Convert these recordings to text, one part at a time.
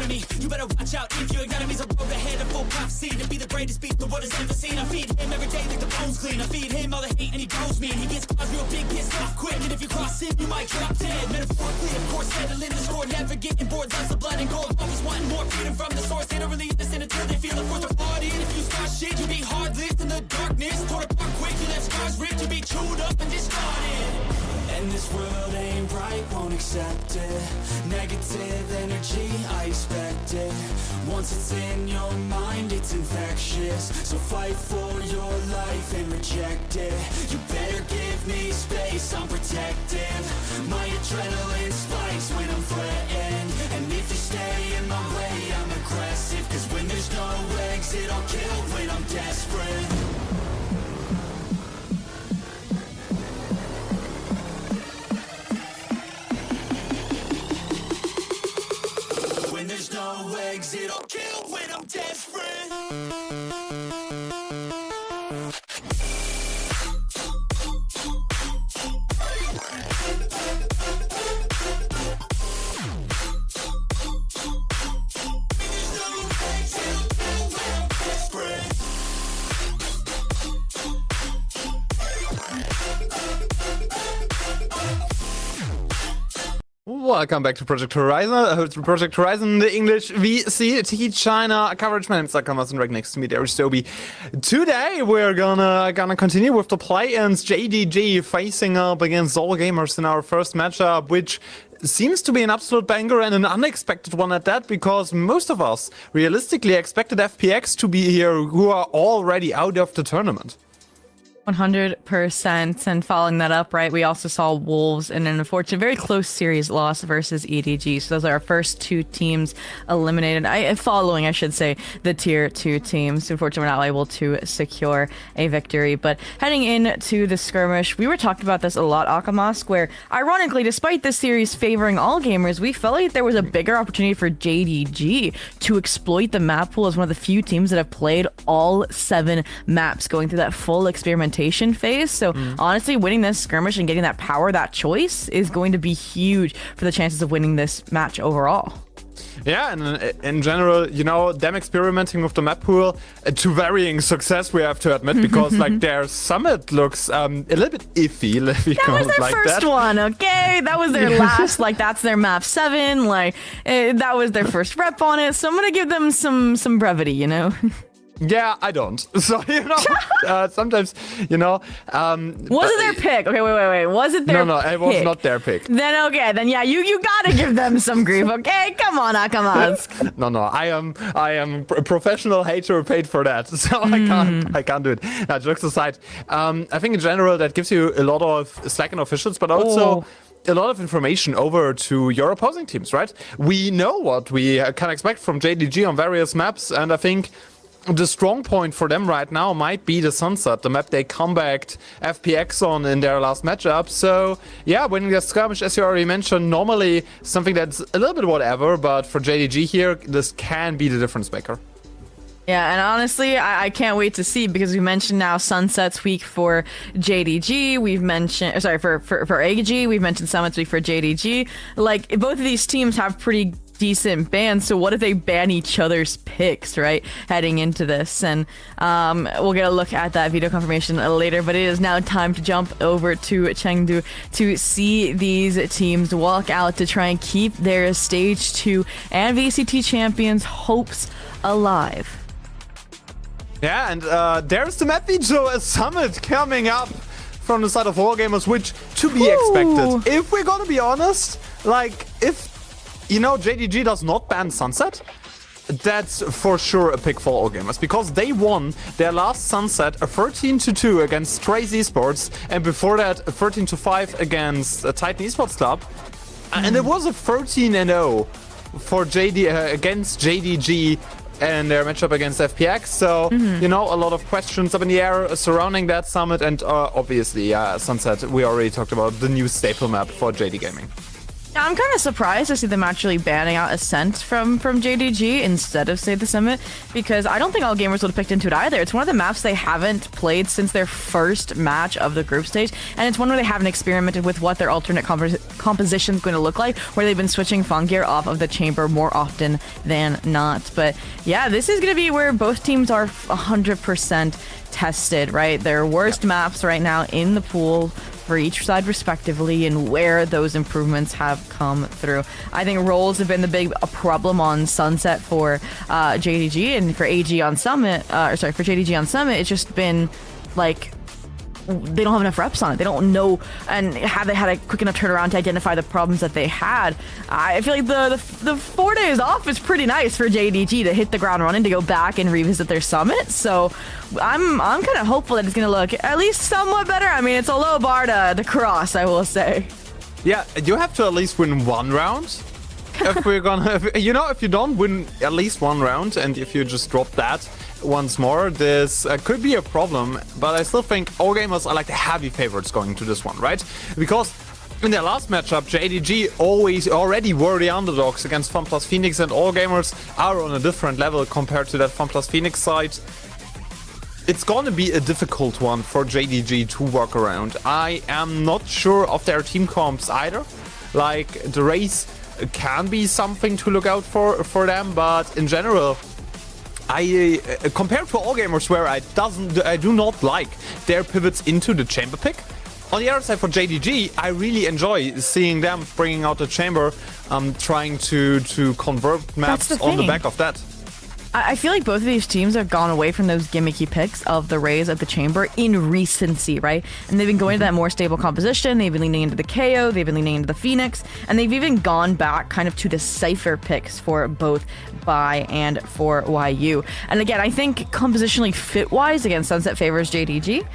enemy. You better watch out if your enemy's a road ahead of full prophecy to be the greatest beast the world has ever seen. I feed him every day like the bones clean. I feed him all the hate and he goes me. And he gets cause real big, pissed off quick. And if you cross him, you might drop dead. Metaphorically, of course, settling the score. Never getting bored, lots of blood and gold. Always wanting more freedom from the source. They don't really listen until they feel it for the party. And if you start shit, you be hard-lived in the darkness. Torn apart quick, you left scars ripped. You be chewed up and discarded. And this world ain't right, won't accept it. Negative energy, I expect it. Once it's in your mind, it's infectious. So fight for your life and reject it. You better give me space, I'm protective. My adrenaline spikes when I'm threatened. And if you stay in my way, I'm aggressive. Cause when there's no exit, I'll kill when I'm desperate. There's no exit, I'll kill when I'm desperate. Welcome back to Project Horizon, the English VCT China coverage. My name is Thomas and right next to me there is Toby. Today we're gonna continue with the play-ins. JDG facing up against All Gamers in our first matchup, which seems to be an absolute banger and an unexpected one at that, because most of us realistically expected FPX to be here, who are already out of the tournament. 100%. And following that up, right, we also saw Wolves in an unfortunate, very close series loss versus EDG. So those are our first two teams eliminated. Following, I should say, the tier 2 teams. Unfortunately, we're not able to secure a victory. But heading into the skirmish, we were talking about this a lot, Akamask, where ironically, despite this series favoring All Gamers, we felt like there was a bigger opportunity for JDG to exploit the map pool as one of the few teams that have played all 7 maps, going through that full experimentation phase. So honestly, winning this skirmish and getting that power, that choice, is going to be huge for the chances of winning this match overall. Yeah, and in general, you know, them experimenting with the map pool to varying success, we have to admit, because like their summit looks a little bit iffy. That was their first one, okay? That was their last, like that's their map 7, like that was their first rep on it. So I'm gonna give them some brevity, you know. Yeah, I don't. So, you know, sometimes, you know... was it their pick? Okay, wait. Was it their pick? No, it was not their pick. Then, okay, then yeah, you gotta give them some grief, okay? Come on, Akamask. No, I am a professional hater paid for that, so I can't do it. Now, jokes aside, I think in general that gives you a lot of slack in officials, but also... a lot of information over to your opposing teams, right? We know what we can expect from JDG on various maps, and I think the strong point for them right now might be the Sunset, the map they comebacked FPX on in their last matchup. So yeah, winning the skirmish, as you already mentioned, normally something that's a little bit whatever, but for JDG here, this can be the difference maker. Yeah, and honestly, I can't wait to see, because we mentioned now Sunset's week for JDG. We've mentioned, sorry, for AG, we've mentioned Summit's week for JDG. Like, both of these teams have pretty decent bans, so what if they ban each other's picks, right, heading into this? And we'll get a look at that video confirmation later, but it is now time to jump over to Chengdu to see these teams walk out to try and keep their stage 2 and VCT champions hopes alive. Yeah, and there's the map video, a Summit coming up from the side of All Gamers, which to be expected. If we're gonna be honest, like, if, you know, JDG does not ban Sunset, that's for sure a pick for All Gamers, because they won their last Sunset a 13-2 against Trace Esports, and before that a 13-5 against Titan Esports Club, and it was a 13-0 for against JDG and their matchup against FPX. So, you know, a lot of questions up in the air surrounding that Summit, and obviously Sunset, we already talked about the new staple map for JD Gaming. I'm kind of surprised to see them actually banning out Ascent from JDG instead of, say, the Summit, because I don't think all gamers would have picked into it either. It's one of the maps they haven't played since their first match of the group stage, and it's one where they haven't experimented with what their alternate composition is going to look like, where they've been switching Fungear off of the chamber more often than not. But yeah, this is going to be where both teams are 100% tested, right? Their worst maps right now in the pool for each side respectively, and where those improvements have come through. I think roles have been the big problem on Sunset for JDG, and for AG on Summit, for JDG on Summit, it's just been like they don't have enough reps on it. They don't know, and have they had a quick enough turnaround to identify the problems that they had. I feel like the 4 days off is pretty nice for JDG to hit the ground running, to go back and revisit their Summit. So I'm kind of hopeful that it's going to look at least somewhat better. I mean, it's a low bar to cross, I will say. Yeah, you have to at least win one round. If we're gonna, if you don't win at least one round, and if you just drop that once more, this could be a problem. But I still think all gamers are like the heavy favorites going into this one, right? Because in their last matchup, JDG already were the underdogs against FunPlus Phoenix, and all gamers are on a different level compared to that FunPlus Phoenix side. It's gonna be a difficult one for JDG to work around. I am not sure of their team comps either. Like, the race can be something to look out for them, but in general, I compared to all gamers where I do not like their pivots into the chamber pick. On the other side, for JDG, I really enjoy seeing them bringing out the chamber, trying to convert maps on the back of that. I feel like both of these teams have gone away from those gimmicky picks of the Rays of the Chamber in recency, right? And they've been going to that more stable composition. They've been leaning into the KO. They've been leaning into the Phoenix. And they've even gone back kind of to the Cypher picks for both BAI and for YU. And again, I think compositionally fit-wise, again, Sunset favors JDG.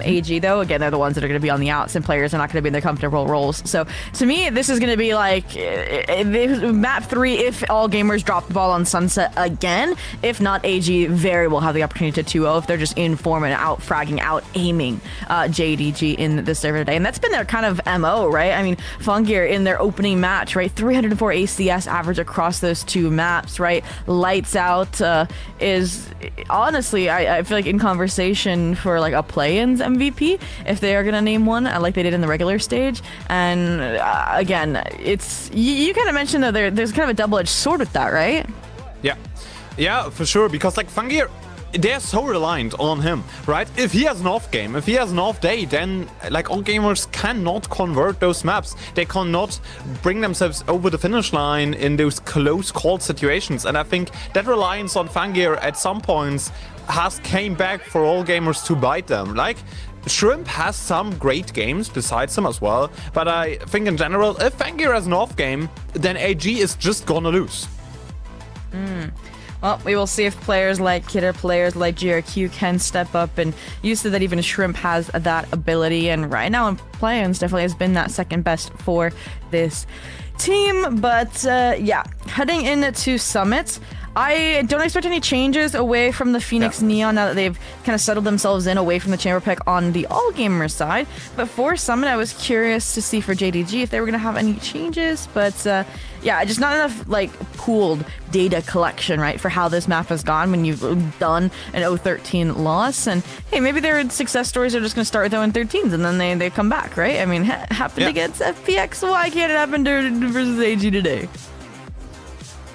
AG, though, again, they're the ones that are going to be on the outs, and players are not going to be in their comfortable roles. So to me, this is going to be like map 3 if all gamers drop the ball on Sunset again. If not, AG very will have the opportunity to 2-0 if they're just in form and out fragging, out aiming JDG in the server today. And that's been their kind of MO, right? I mean, Fungear in their opening match, right? 304 ACS average across those two maps, right? Lights Out is honestly, I feel like in conversation for like a play-ins MVP, if they are going to name one, like they did in the regular stage. And again, it's, you kind of mentioned though, there's kind of a double-edged sword with that, right? Yeah, for sure, because like Fungear, they're so reliant on him, right? If he has an off game, if he has an off day, then like all gamers cannot convert those maps. They cannot bring themselves over the finish line in those close call situations. And I think that reliance on Fungear at some points has came back for all gamers to bite them. Like, Shrimp has some great games besides him as well, but I think in general, if Fungear has an off game, then AG is just gonna lose. Well, we will see if players like Kid or players like GRQ can step up, and you said that even Shrimp has that ability, and right now in play-ins definitely has been that second best for this team. But yeah, heading into Summit, I don't expect any changes away from the Phoenix Neon now that they've kind of settled themselves in away from the chamber pick on the all gamer side. But for Summit, I was curious to see for JDG if they were going to have any changes. But yeah, just not enough like pooled data collection, right, for how this map has gone when you've done an 0-13 loss. And hey, maybe their success stories are just going to start with 0-13s and then they come back, right? I mean, happened against FPX. Why can't it happen versus AG today?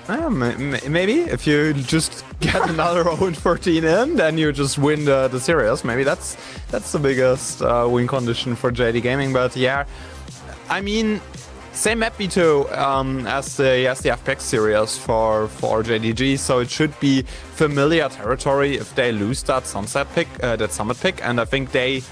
Maybe if you just get another 0-13 in, then you just win the series. Maybe that's the biggest win condition for JD Gaming. But yeah, I mean, same map veto as the FPX series for JDG, so it should be familiar territory if they lose that Sunset pick, that Summit pick, and I think they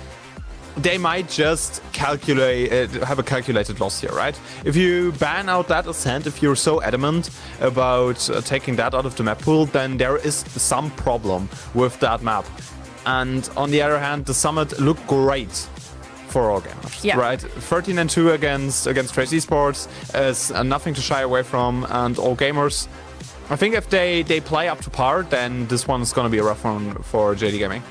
might just have a calculated loss here, right? If you ban out that Ascent, if you're so adamant about taking that out of the map pool, then there is some problem with that map. And on the other hand, the Summit looked great for all gamers, right? 13-2 against Trace Esports is nothing to shy away from, and all gamers, I think if they play up to par, then this one's gonna be a rough one for JD Gaming.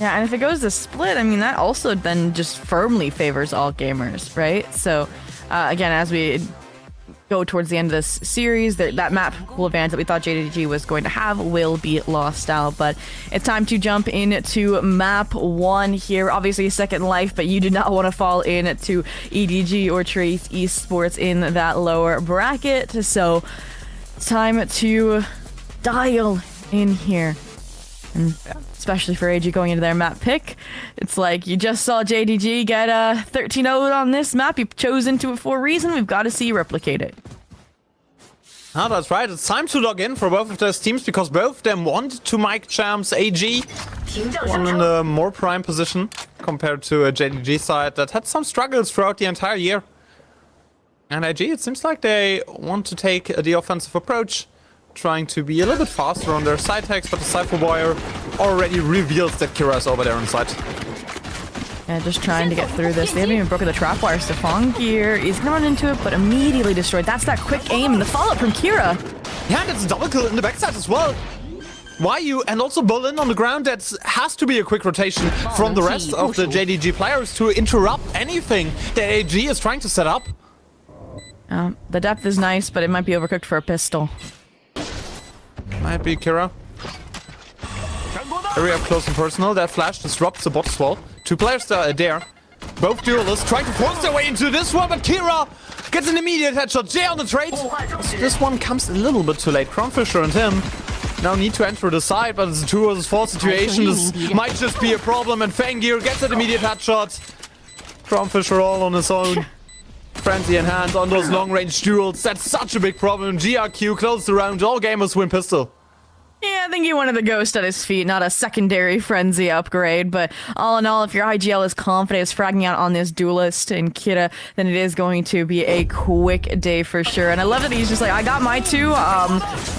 Yeah, and if it goes to split, I mean, that also then just firmly favors all gamers, right? So, again, as we go towards the end of this series, that map pool advantage that we thought JDG was going to have will be lost out. But it's time to jump into map 1 here. Obviously a second life, but you do not want to fall into EDG or Trace Esports in that lower bracket. So it's time to dial in here. And especially for AG going into their map pick, it's like you just saw JDG get 13-0 on this map. You've chosen to it for a reason. We've got to see you replicate it. Ah, that's right. It's time to log in for both of those teams because both of them want to mic champs AG. One in a more prime position compared to a JDG side that had some struggles throughout the entire year. And AG, it seems like they want to take the offensive approach, trying to be a little bit faster on their side hacks, but the Cypher Wire already reveals that Kira is over there on side. Yeah, just trying to get through this. They haven't even broken the trap wire. Stefan Gear is gonna run into it, but immediately destroyed. That's that quick aim and the follow-up from Kira. Yeah, and it's a double kill in the backside as well. YU and also Berlin on the ground. That has to be a quick rotation from the rest of the JDG players to interrupt anything that AG is trying to set up. The depth is nice, but it might be overcooked for a pistol. Might be Kira. Very up close and personal. That flash disrupts the bot as well. 2 players there. Both duelists trying to force their way into this one, but Kira gets an immediate headshot. Jay on the trade. This one comes a little bit too late. Crownfisher and him now need to enter the side, but it's a 2 versus 4 situation. This might just be a problem, and Fangir gets an immediate headshot. Crownfisher all on his own. Frenzy in hand on those long-range duels. That's such a big problem. GRQ closed the round. All gamers win pistol. Yeah, I think he wanted the ghost at his feet, not a secondary frenzy upgrade. But all in all, if your IGL is confident, is fragging out on this duelist in Kira, then it is going to be a quick day for sure. And I love that he's just like, I got my 2.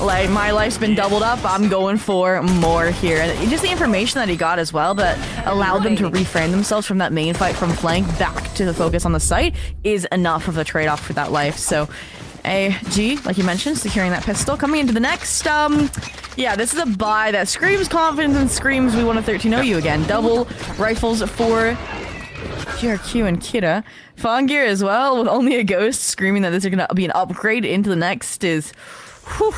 Like, my life's been doubled up. I'm going for more here. And just the information that he got as well that allowed them to reframe themselves from that main fight from flank back to the focus on the site is enough of a trade-off for that life. So AG, like you mentioned, securing that pistol. Coming into the next, yeah, this is a buy that screams confidence and screams we want to 13-0 you again. Double rifles for GRQ and Kira. Fangir as well, with only a ghost, screaming that this is going to be an upgrade into the next is, whew,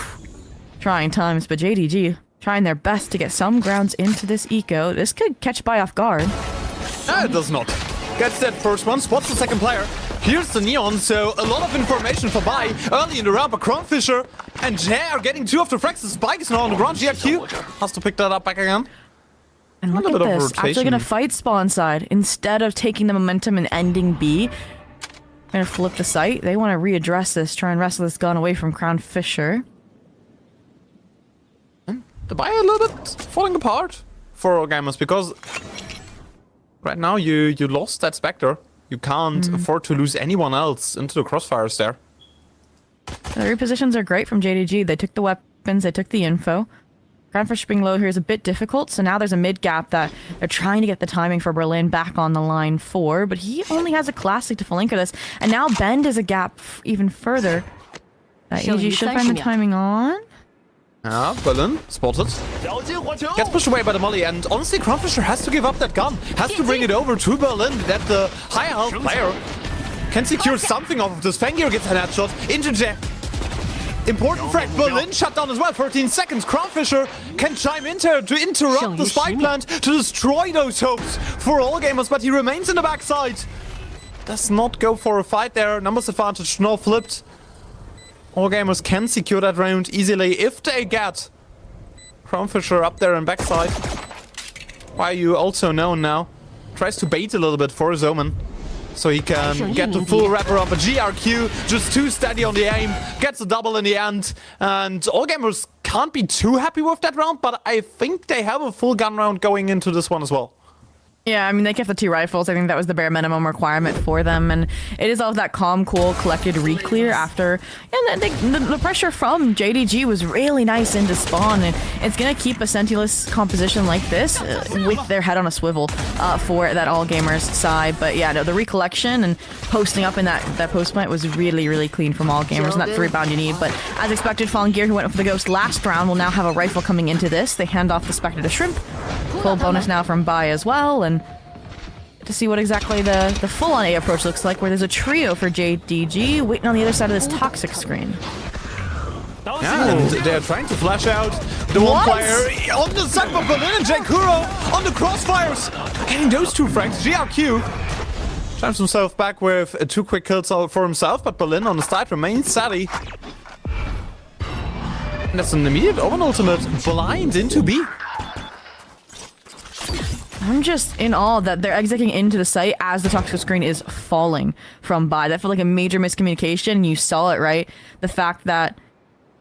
trying times. But JDG trying their best to get some grounds into this eco. This could catch Buy off guard. No, it does not. Gets that first one, spots the second player. Here's the Neon, so a lot of information for Bai early in the round, but Crownfisher and Jay are getting 2 of the frags. The spike is now on the ground. GRQ has to pick that up back again. And look at this, actually gonna fight spawn side. Instead of taking the momentum and ending B, gonna flip the site. They want to readdress this, try and wrestle this gun away from Crownfisher. And the Bai a little bit falling apart for our gamers, because right now you lost that Spectre. You can't afford to lose anyone else into the crossfires there. The repositions are great from JDG. They took the weapons, they took the info. Crownfisher being low here is a bit difficult, so now there's a mid gap that they're trying to get the timing for Berlin back on the line for, but he only has a classic to flank this, and now Bend is a gap even further. AG should find the timing on. Yeah, Berlin spotted. Gets pushed away by the molly, and honestly, Crownfisher has to give up that gun. Has to bring it over to Berlin, that the higher health player can secure something off of this. Fangir gets a headshot into Jay. Important frag. Berlin shut down as well. 13 seconds. Crownfisher can chime in to interrupt the spike plant, to destroy those hopes for all gamers, but he remains in the backside. Does not go for a fight there. Numbers advantage, no flipped. All gamers can secure that round easily if they get Crownfisher up there and backside. YU also known now. Tries to bait a little bit for his Omen, so he can get the full wrapper up. A GRQ just too steady on the aim. Gets a double in the end. And all gamers can't be too happy with that round, but I think they have a full gun round going into this one as well. Yeah, I mean, they kept the 2 rifles. I think that was the bare minimum requirement for them. And it is all of that calm, cool, collected re-clear after. And the pressure from JDG was really nice into spawn. And it's going to keep a Sentinelist composition like this with their head on a swivel for that all gamers side. But yeah, no, the recollection and posting up in that post plant was really, really clean from all gamers. And that 3-bound you need. But as expected, Fallen Gear, who went for the Ghost last round, will now have a rifle coming into this. They hand off the Spectre to Shrimp. Full bonus now from Bai as well. And to see what exactly the full-on A approach looks like, where there's a trio for JDG waiting on the other side of this toxic screen. Yeah, and they're trying to flash out the one player on the side of Berlin and Jakuro on the crossfires. Getting those two frags. GRQ times himself back with 2 quick kills for himself, but Berlin on the side remains steady. And that's an immediate open ultimate blind into B. I'm just in awe that they're exiting into the site as the toxic screen is falling from by. That felt like a major miscommunication, and you saw it, right? The fact that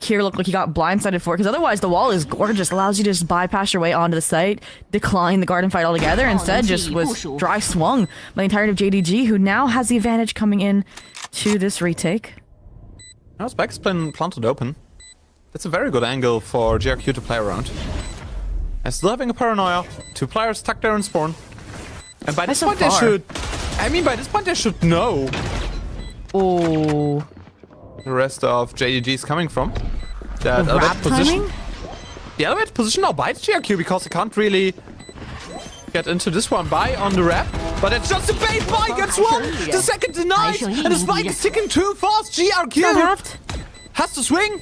Kier looked like he got blindsided for it, because otherwise the wall is gorgeous, allows you to just bypass your way onto the site, decline the garden fight altogether, instead just was dry swung by the entirety of JDG, who now has the advantage coming in to this retake. Now his back's been planted open. That's a very good angle for GRQ to play around. And still having a paranoia, 2 players stuck there in spawn. And by this point they should... by this point they should know Oh, the rest of JDG is coming from. That the elevated position. timing? The elevated position now bites GRQ because they can't really get into this one by on the rep. But it's just a bait. By gets one. The second denied. And the spike is ticking too fast. GRQ has to swing.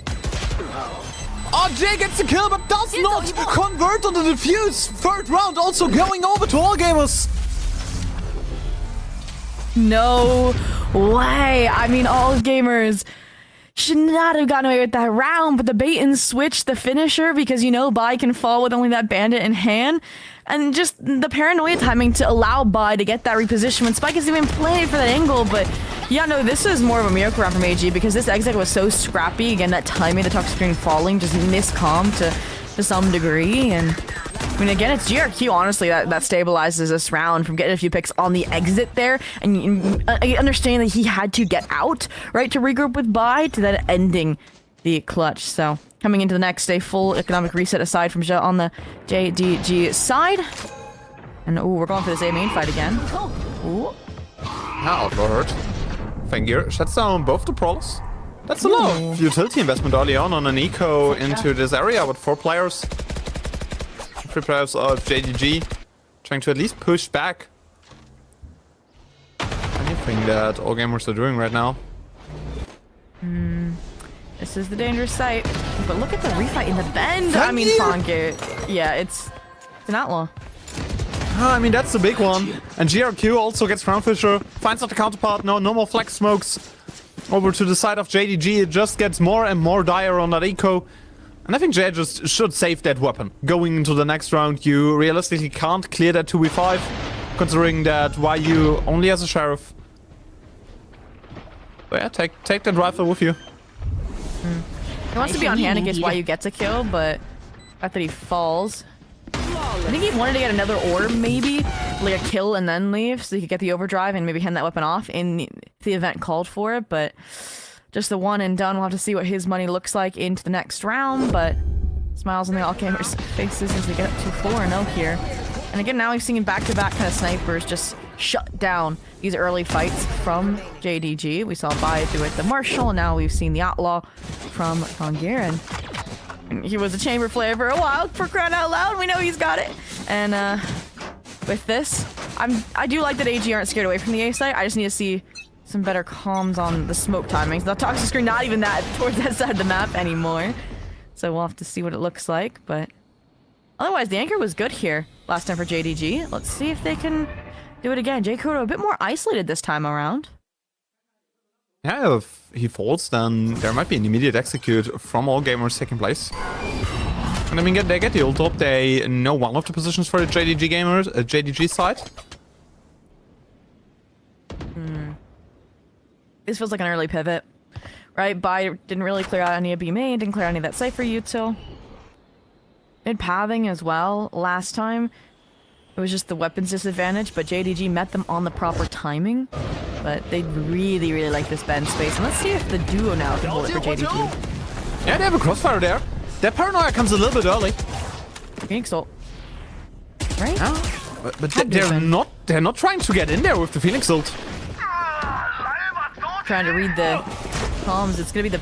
RJ gets the kill but does not convert on the defuse. Third round also going over to All Gamers. No way. I mean, All Gamers should not have gotten away with that round, but the bait and switch, the finisher, because you know Bai can fall with only that bandit in hand, and just the paranoia timing to allow Bai to get that reposition when Spike isn't even playing for that angle. But yeah, no, this is more of a miracle round from AG because this exit was so scrappy. Again, that timing, the toxic screen falling, just miscomm to some degree. And I mean, again, it's GRQ, honestly, that stabilizes this round from getting a few picks on the exit there. And I understand that he had to get out, right, to regroup with Bai, to then ending the clutch. So coming into the next, a full economic reset aside from on the JDG side. And, ooh, we're going for this A main fight again. Ooh. Outlaw hurt. Fengir shuts down both the Prowlers. That's a lot of utility investment early on an eco into this area with 4 players. 3 players of JDG trying to at least push back anything that All Gamers are doing right now. This is the dangerous site. But look at the refight in the bend. Fengir! I mean, Fangir. Yeah, it's an outlaw. I mean, that's the big one. And GRQ also gets Crown Fisher, finds out the counterpart. No more flex smokes over to the side of JDG. It just gets more and more dire on that eco. And I think Jay just should save that weapon. Going into the next round, you realistically can't clear that 2v5, considering that YU only has a sheriff. But yeah, take that rifle with you. He wants to be on hand in case YU gets a kill, but the fact that he falls. I think he wanted to get another orb, maybe, like a kill and then leave, so he could get the overdrive and maybe hand that weapon off in the event called for it, but just the one and done. We'll have to see what his money looks like into the next round, but smiles on the All Gamers faces as they get up to 4-0 here. And again, now we've seen back-to-back kind of snipers just shut down these early fights from JDG. We saw Bai do it the Marshall, and now we've seen the Outlaw from Fangir, and he was a chamber player for a while, for crying out loud. We know he's got it. And with this, I do like that AG aren't scared away from the A site. I just need to see some better comms on the smoke timings. The toxic screen not even that towards that side of the map anymore. So we'll have to see what it looks like. But otherwise, the anchor was good here last time for JDG. Let's see if they can do it again. J. Kudo a bit more isolated this time around. Yeah, if he falls, then there might be an immediate execute from All Gamers taking place. And I mean, they get the ult up. They know one of the positions for the JDG gamers, JDG side. This feels like an early pivot, right? Bai didn't really clear out any of B main, didn't clear out any of that Cypher util. Did pathing as well last time. It was just the weapons disadvantage, but JDG met them on the proper timing. But they really, really like this bend space. And let's see if the duo now can hold it for JDG. Yeah, they have a crossfire there. Their paranoia comes a little bit early. Phoenix ult. Right? Yeah, but they're not trying to get in there with the Phoenix ult. Trying to read the comms. It's gonna be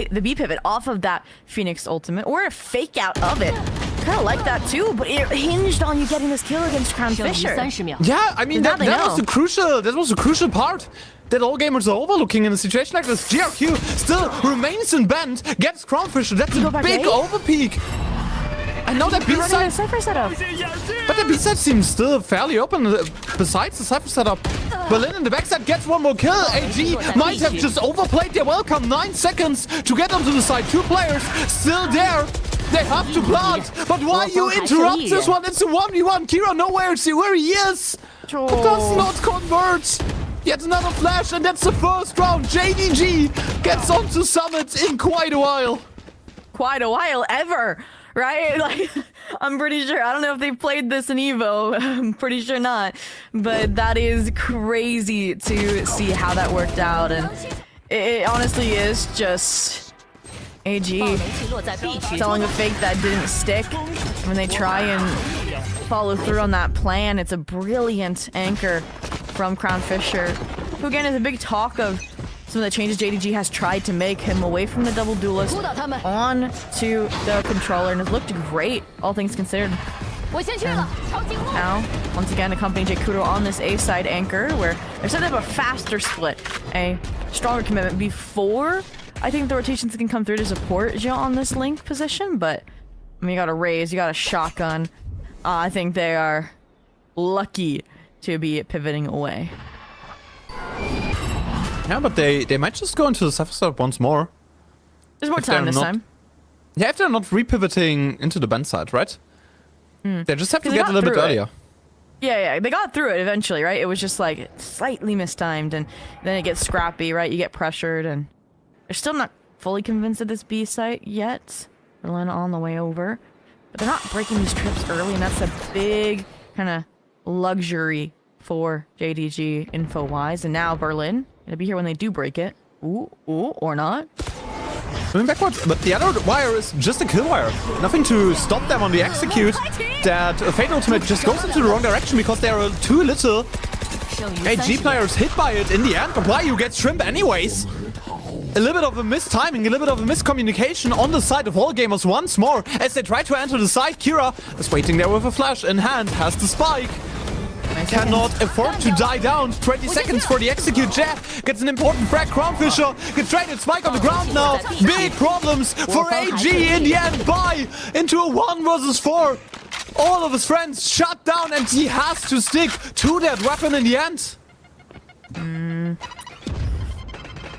the B pivot off of that Phoenix ultimate, or a fake out of it. kind of like that too, but it hinged on you getting this kill against Crown Fisher. Yeah, I mean, Now that they know. was the crucial part that all gamers are overlooking in a situation like this. GRQ still remains in bend, gets Crownfisher. That's Go a back big A? overpeak. I know that Running a B-side, Cypher setup. but the B-side seems still fairly open besides the Cypher setup. Berlin in the backside gets one more kill. AG might have just overplayed their welcome. 9 seconds to get onto the side. 2 players still there. They have to plant, but why you interrupt this one? It's a 1v1. Kira nowhere to see where he is. Does not convert. Yet another flash, and that's the first round. JDG gets onto Summit in quite a while. Quite a while, ever, right? Like, I'm pretty sure. I don't know if they've played this in Evo. I'm pretty sure not. But that is crazy to see how that worked out, and it honestly is just AG selling a fake that didn't stick. When they try and follow through on that plan, it's a brilliant anchor from Crown Fisher, who again is a big talk of some of the changes JDG has tried to make him away from the double duelist on to the controller, and has looked great, all things considered. Now, once again, accompanying J-Kudo on this A-side anchor, where they've set up a faster split, a stronger commitment before I think the rotations can come through to support Jill on this link position, but I mean, you got a raise, you got a shotgun. I think they are lucky to be pivoting away. Yeah, but they might just go into the Cypher setup once more. There's more time this time. Yeah, if they're not repivoting into the bend side, right? They just have to get a little bit earlier. Yeah, they got through it eventually, right? It was just like slightly mistimed, and then it gets scrappy, right? You get pressured, and they're still not fully convinced of this B site yet. Berlin on the way over, but they're not breaking these trips early, and that's a big kind of luxury for JDG info-wise. And now Berlin gonna be here when they do break it. Ooh, or not. Moving backwards, but the other wire is just a kill wire. Nothing to stop them on the execute. That Fate Ultimate just goes into the wrong direction because there are too little AG players hit by it in the end. But why you get Shrimp anyways? A little bit of a mistiming, a little bit of a miscommunication on the side of all gamers once more as they try to enter the side. Kira is waiting there with a flash in hand, has the spike. Cannot afford to die down. 20 seconds for the execute. Jeff gets an important frag. Crownfisher gets traded. Spike on the ground now. Big problems for AG in the end. Buy into a 1 versus 4. All of his friends shut down, and he has to stick to that weapon in the end.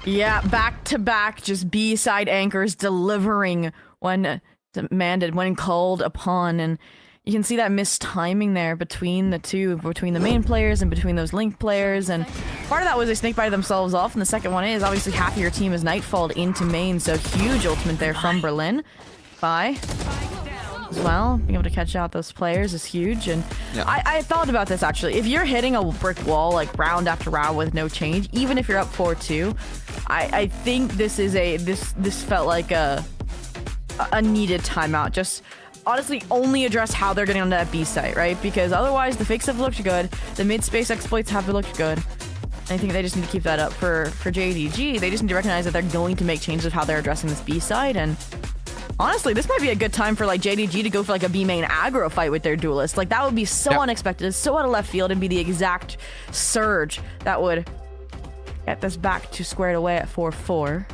Yeah, back to back, just B-side anchors delivering when demanded, when called upon, and you can see that mistiming there between the two, between the main players and between those link players, and part of that was they snake by themselves off, and the second one is obviously half of your team is nightfalled into main, so huge ultimate there from Berlin. Bye. As well, being able to catch out those players is huge, and yeah. I thought about this actually. If you're hitting a brick wall like round after round with no change, even if you're up 4-2, I think this is this felt like a needed timeout. Just honestly only address how they're getting onto that B site, right? Because otherwise the fakes have looked good, the mid-space exploits have looked good. I think they just need to keep that up for JDG. They just need to recognize that they're going to make changes of how they're addressing this B side, and honestly, this might be a good time for like JDG to go for like a B main aggro fight with their duelist. Like that would be so unexpected, so out of left field, and be the exact surge that would get this back to squared away at 4-4.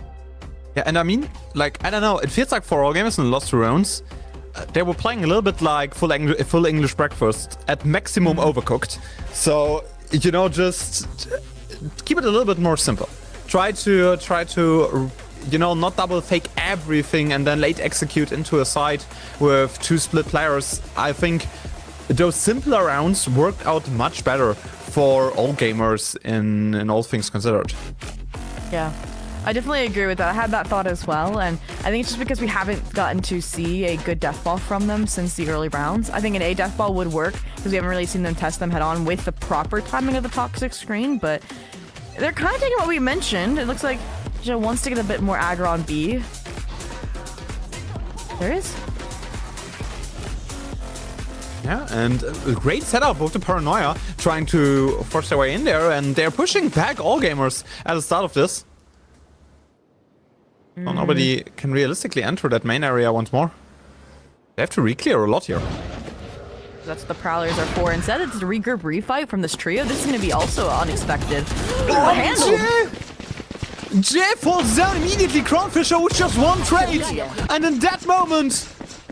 Yeah, and I mean, like, I don't know, it feels like for all gamers in the last 2 rounds, they were playing a little bit like full English breakfast at maximum overcooked. So, you know, just keep it a little bit more simple. Try to you know, not double fake everything and then late execute into a side with 2 split players. I think those simpler rounds worked out much better for all gamers in all things considered. Yeah, I definitely agree with that. I had that thought as well, and I think it's just because we haven't gotten to see a good deathball from them since the early rounds. I think an A deathball would work because we haven't really seen them test them head on with the proper timing of the toxic screen, but they're kind of taking what we mentioned. It looks like Joe wants to get a bit more aggro on B. There is. Yeah, and a great setup of the Paranoia trying to force their way in there, and they're pushing back all gamers at the start of this. Well, nobody can realistically enter that main area once more. They have to re-clear a lot here. That's what the Prowlers are for. Instead, it's a regroup refight from this trio. This is going to be also unexpected. Oh, handled. Jay falls down immediately. Crownfisher with just one trade. And in that moment,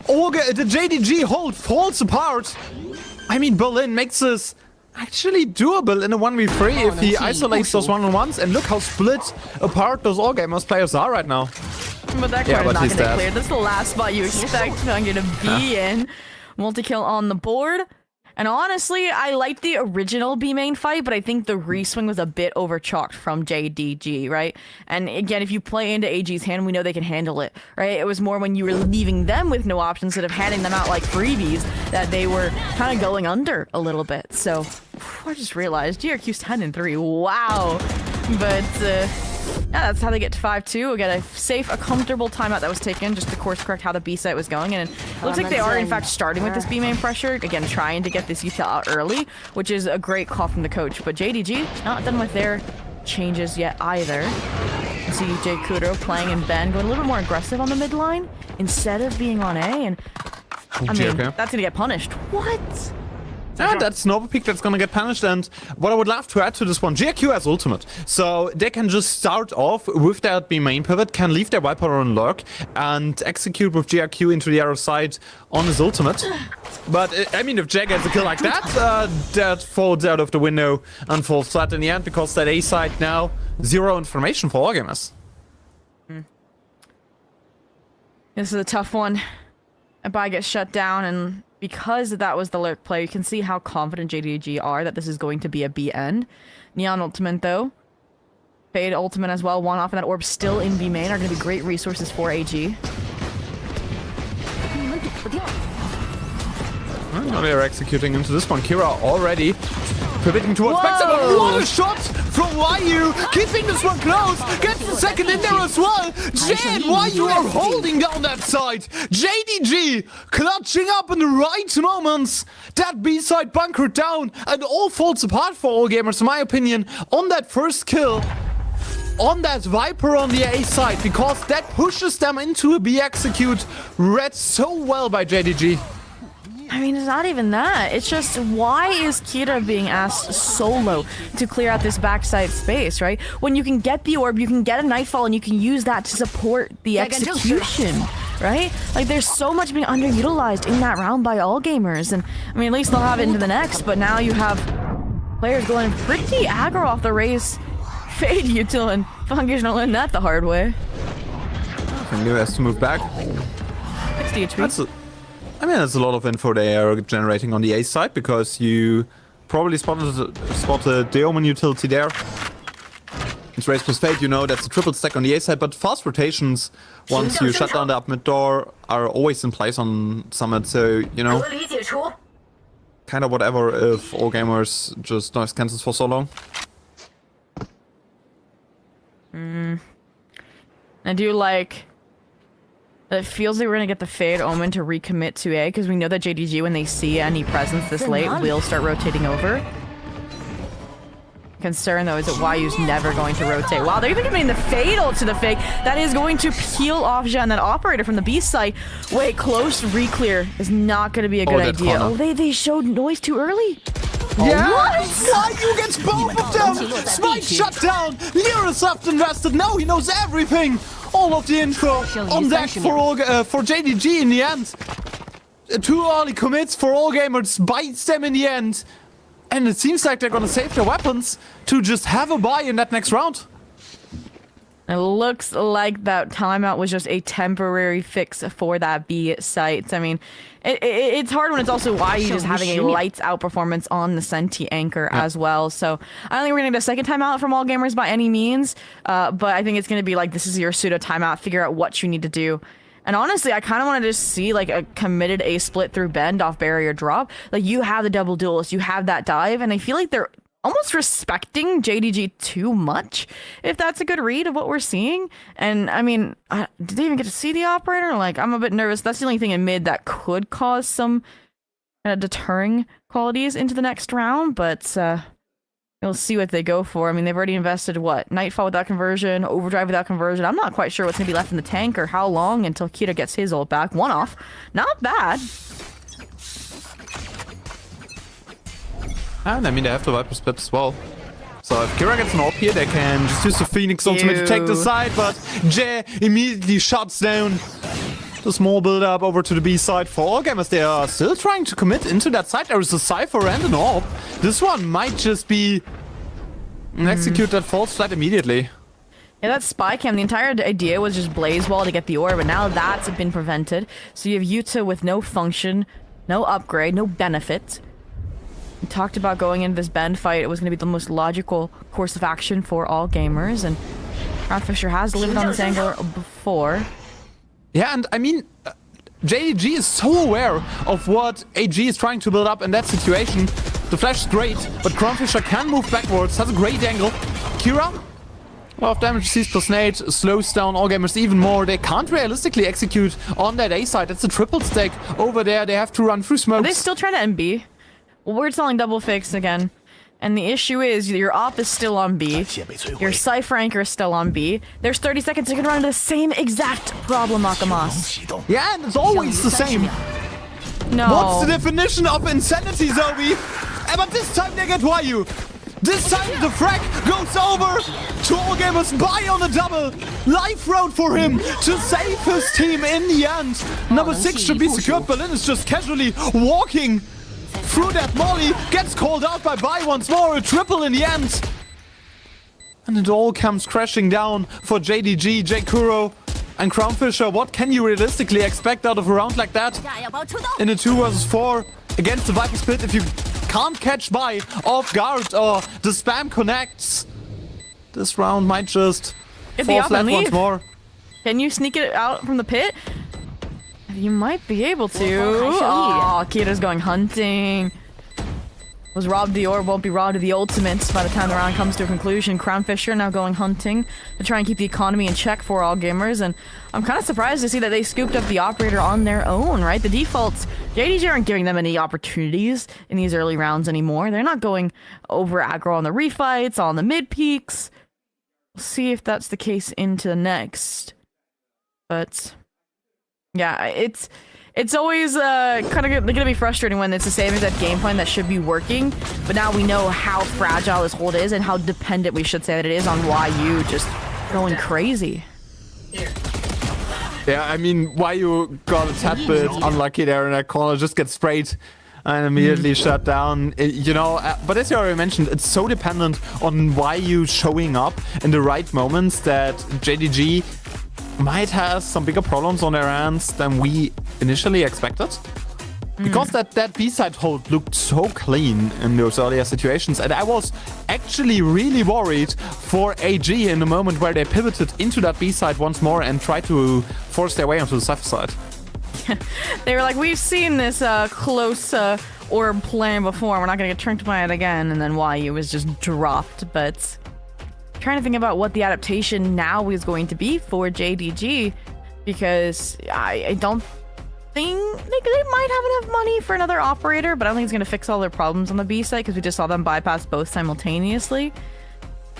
the JDG hold falls apart. I mean, Berlin makes this actually doable in a 1v3 if he isolates those one-on-ones. And look how split apart those All Gamers players are right now. But that card is not going to get cleared. That's the last spot you expect Fungi to be in. Multi-kill on the board. And honestly, I liked the original B-main fight, but I think the reswing was a bit overchalked from JDG, right? And again, if you play into AG's hand, we know they can handle it, right? It was more when you were leaving them with no options instead of handing them out like freebies that they were kind of going under a little bit. So, I just realized GRQ's 10-3. Wow. But, yeah, that's how they get to 5-2. We got a safe, a comfortable timeout that was taken just to course correct how the B site was going. And it looks like they are, in fact, starting with this B main pressure. Again, trying to get this util out early, which is a great call from the coach. But JDG, not done with their changes yet either. You see Jay Kudrow playing in Ben, going a little bit more aggressive on the mid line instead of being on A. And, I mean, that's going to get punished. What? Yeah, that's Nova Peak that's gonna get punished, and what I would love to add to this one, GRQ has ultimate. So they can just start off with that B main pivot, can leave their Viper on lurk, and execute with GRQ into the arrow side on his ultimate. But, I mean, if Jag gets a kill like that, that falls out of the window and falls flat in the end, because that A side now, zero information for All Gamers. This is a tough one. A buy gets shut down, and because that was the lurk play, you can see how confident JDG are that this is going to be a B end. Neon ultimate though. Fade ultimate as well. One off and that orb still in B main are going to be great resources for AG. Now they're executing into this one. Kira already pivoting towards backside. What a shot from YU! Keeping this one close! Gets the second in there as well! Jin, YU are holding down that side! JDG clutching up in the right moments! That B-side bunkered down, and all falls apart for All Gamers, in my opinion, on that first kill. On that Viper on the A side, because that pushes them into a B execute. Read so well by JDG. I mean, it's not even that. It's just, why is Kira being asked solo to clear out this backside space, right? When you can get the orb, you can get a Nightfall, and you can use that to support the execution, right? Like, there's so much being underutilized in that round by All Gamers. And, I mean, at least they'll have it into the next, but now you have players going pretty aggro off the race. Fade util, and Fungi's gonna learn that the hard way. Fungi has to move back. 60 HP. I mean, there's a lot of info they are generating on the A side, because you probably spotted the Omen utility there. It's Race plus Fate, you know, that's a triple stack on the A side, but fast rotations, once you shut down the up mid door, are always in place on Summit, so, you know, kind of whatever if All Gamers just noise cancels for so long. I do like... It feels like we're going to get the Fade Omen to recommit to A, because we know that JDG, when they see any presence this late, will start rotating over. Concern, though, is that YU's never going to rotate. Wow, they're even committing the Fatal to the Fake. That is going to peel off Jean, that operator from the B site. Wait, close re-clear is not going to be a good idea. Oh, they showed noise too early. Yeah! What? YU gets both of them! Smite shut down! Lyra's left invested, now he knows everything! All of the info on deck for JDG in the end. Too early commits for All Gamers, bites them in the end. And it seems like they're gonna save their weapons to just have a buy in that next round. It looks like that timeout was just a temporary fix for that B site. I mean, it's hard when it's also YU just having a lights out performance on the Senti anchor as well. So I don't think we're gonna get a second timeout from All Gamers by any means. But I think it's gonna be like, this is your pseudo timeout. Figure out what you need to do. And honestly, I kind of want to just see like a committed A split through bend off barrier drop. Like, you have the double duelist, you have that dive, and I feel like they're almost respecting JDG too much, if that's a good read of what we're seeing. And I mean, did they even get to see the operator? Like, I'm a bit nervous. That's the only thing in mid that could cause some kind of deterring qualities into the next round. But We'll see what they go for. I mean, they've already invested, what? Nightfall without conversion, Overdrive without conversion. I'm not quite sure what's going to be left in the tank or how long until Kira gets his ult back. One off. Not bad. And I mean, they have the Viper split as well. So if Kira gets an ult here, they can just use the Phoenix ultimate to take the side, but Jay immediately shuts down the small build-up over to the B side. For all gamers, they are still trying to commit into that side. There is a Cypher and an AWP. This one might just be execute that false flat immediately. Yeah, that spy cam, the entire idea was just blaze wall to get the orb, but now that's been prevented. So you have Yuta with no function, no upgrade, no benefit. We talked about going into this bend fight. It was going to be the most logical course of action for all gamers, and Crown Fisher has lived on this angle before. Yeah, and I mean, JDG is so aware of what AG is trying to build up in that situation. The flash is great, but Crownfisher can move backwards, has a great angle. Kira, a lot of damage, sees plus nade, slows down all gamers even more. They can't realistically execute on that A side. It's a triple stack over there. They have to run through smokes. Are they still trying to MB? Well, we're selling double fix again. And the issue is, your op is still on B, your Cypher anchor is still on B. There's 30 seconds, you can run into the same exact problem, Nakamas. Yeah, and it's always the same. No. What's the definition of insanity, Zoe? But this time they get Ryu. This time the frag goes over to all gamers buy on a double. Life road for him to save his team in the end. Number 6 should be secured. Berlin is just casually walking through that molly, gets called out by Bai once more, a triple in the end. And it all comes crashing down for JDG, J Kuro, and Crownfisher. What can you realistically expect out of a round like that? In a 2 versus 4 against the Viper split, if you can't catch Bai off guard or the spam connects, this round might just fall flat once more. Can you sneak it out from the pit? You might be able to. Oh, Kira's going hunting. Was robbed the orb, won't be robbed of the ultimates by the time the round comes to a conclusion. Crownfisher now going hunting to try and keep the economy in check for all gamers. And I'm kind of surprised to see that they scooped up the operator on their own, right? The defaults, JDG aren't giving them any opportunities in these early rounds anymore. They're not going over aggro on the refights, on the mid peaks. We'll see if that's the case into the next. But yeah, it's always kind of gonna be frustrating when it's the same exact game plan that should be working, but now we know how fragile this hold is and how dependent we should say that it is on YU just going crazy. Yeah, I mean, YU got a tad bit unlucky there in that corner, just get sprayed and immediately shut down. You know, but as you already mentioned, it's so dependent on YU showing up in the right moments that JDG might have some bigger problems on their hands than we initially expected. Because that B-side hold looked so clean in those earlier situations, and I was actually really worried for AG in the moment where they pivoted into that B-side once more and tried to force their way onto the Cypher side. They were like, we've seen this close orb plan before, we're not gonna get tricked by it again, and then YU was just dropped. But trying to think about what the adaptation now is going to be for JDG, because I don't think they might have enough money for another operator, but I don't think it's going to fix all their problems on the B side, because we just saw them bypass both simultaneously.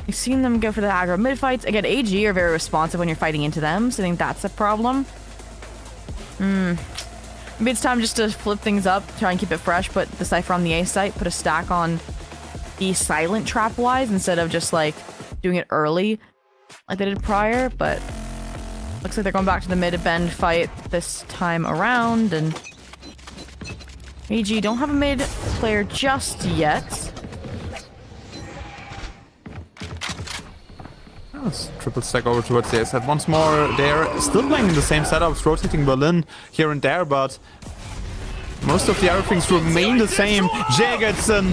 We've seen them go for the aggro mid fights. Again, AG are very responsive when you're fighting into them, so I think that's a problem. Maybe it's time just to flip things up, try and keep it fresh, put the Cypher on the A site, put a stack on the silent trap wise instead of just like doing it early like they did prior. But looks like they're going back to the mid-bend fight this time around, and AG don't have a mid player just yet. Let's triple stack over towards the A side once more. They're still playing in the same setups, rotating Berlin here and there, but most of the other things remain the same. Jay gets an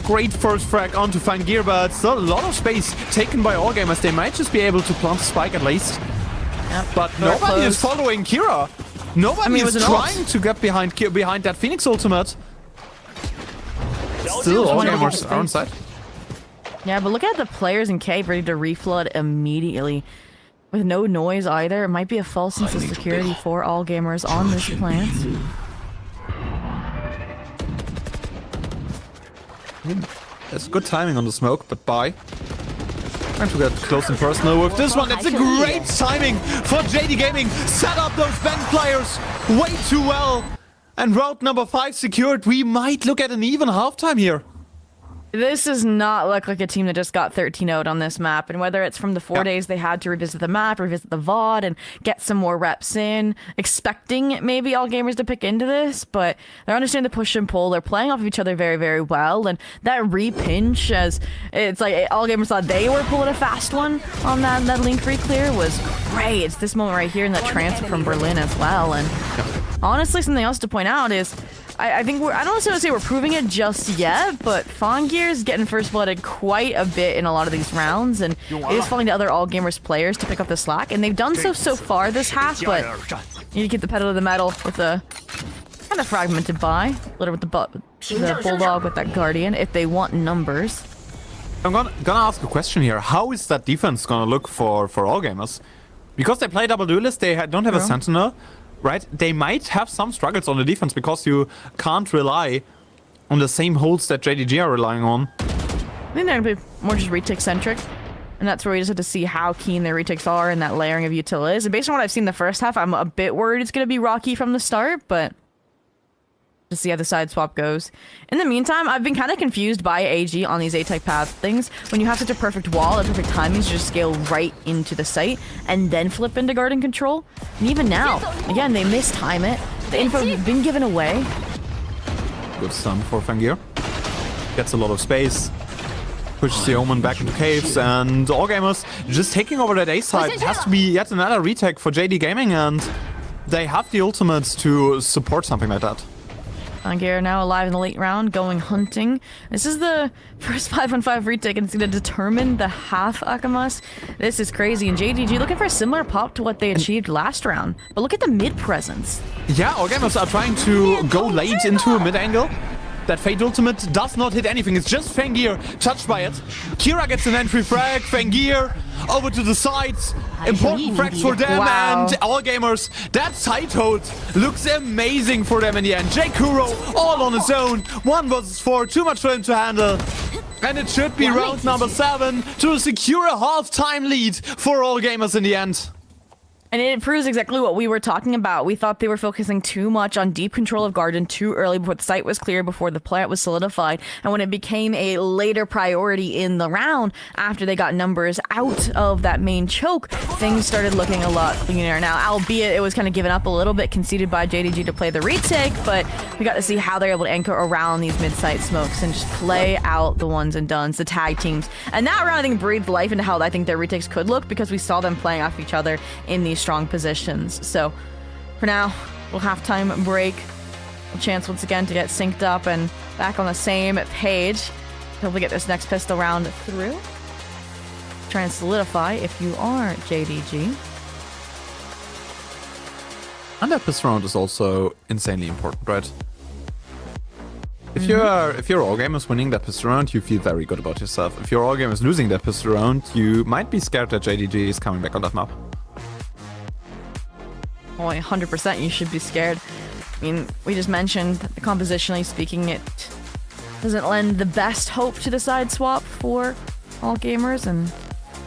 great first frag onto find gear, but still a lot of space taken by all gamers. They might just be able to plant a spike at least. Yep, but nobody is following Kira. Nobody is trying to get behind that Phoenix ultimate. Still all gamers are on side. Yeah, but look at the players in cave ready to reflood immediately. With no noise either. It might be a false sense of security for all gamers on this plant. It's good timing on the smoke, but bye. Trying to get close and personal with this one. It's a great timing for JD Gaming. Set up those bank players way too well. And route number 5 secured. We might look at an even halftime here. This does not look like a team that just got 13-0'd on this map, and whether it's from the 4 days they had to revisit the map, revisit the VOD, and get some more reps in, expecting maybe all gamers to pick into this, but they're understanding the push and pull. They're playing off of each other very, very well, and that repinch, as it's like all gamers thought they were pulling a fast one on that link re-clear, was great. It's this moment right here in that transfer from Berlin as well, and honestly, something else to point out is I think I don't necessarily say we're proving it just yet, but Fongier's getting first blooded quite a bit in a lot of these rounds, and it is falling to other all gamers players to pick up the slack, and they've done so far this half, but you need to keep the pedal to the metal with a kind of fragmented buy, littered with the Bulldog with that Guardian if they want numbers. I'm gonna ask a question here. How is that defense gonna look for all gamers? Because they play double duelist, they don't have a Sentinel. Right? They might have some struggles on the defense because you can't rely on the same holds that JDG are relying on. I think they're going to be more just retake-centric, and that's where we just have to see how keen their retakes are and that layering of util is. And based on what I've seen the first half, I'm a bit worried it's going to be rocky from the start, but to see how the side swap goes. In the meantime, I've been kind of confused by AG on these A-type path things. When you have such a perfect wall and perfect timings, you just scale right into the site and then flip into guard and control. And even now, again, they mistime it. The info has been given away. Good stun for Fangir. Gets a lot of space. Pushes the Omen back into caves, and all gamers just taking over that A side. It has to be yet another retake for JD Gaming, and they have the ultimates to support something like that. Fangir now alive in the late round, going hunting. This is the first 5-on-5 retake, and it's going to determine the half Akamas. This is crazy, and JDG looking for a similar pop to what they achieved last round. But look at the mid presence. Yeah, all gamers are trying to go late into a mid angle. That Fate ultimate does not hit anything. It's just Fangir touched by it. Kira gets an entry frag. Fangir over to the sides. Important frags for them, and all gamers. That side hold looks amazing for them in the end. Jay Kuro all on his own. 1 versus 4. Too much for him to handle. And it should be round number 7 to secure a half-time lead for all gamers in the end. And it proves exactly what we were talking about. We thought they were focusing too much on deep control of Garden too early before the site was clear, before the plant was solidified. And when it became a later priority in the round, after they got numbers out of that main choke, things started looking a lot cleaner. Now, albeit it was kind of given up a little bit, conceded by JDG to play the retake, but we got to see how they're able to anchor around these mid-site smokes and just play out the ones and dones, the tag teams. And that round, I think, breathed life into how I think their retakes could look, because we saw them playing off each other in these strong positions. So for now, we'll halftime break. A chance once again to get synced up and back on the same page. Hopefully get this next pistol round through. Try and solidify if you are JDG. And that pistol round is also insanely important, right? If you're all gamers winning that pistol round, you feel very good about yourself. If you're all gamers losing that pistol round, you might be scared that JDG is coming back on that map. Well, 100% you should be scared. I mean, we just mentioned, compositionally speaking, it doesn't lend the best hope to the side swap for all gamers, and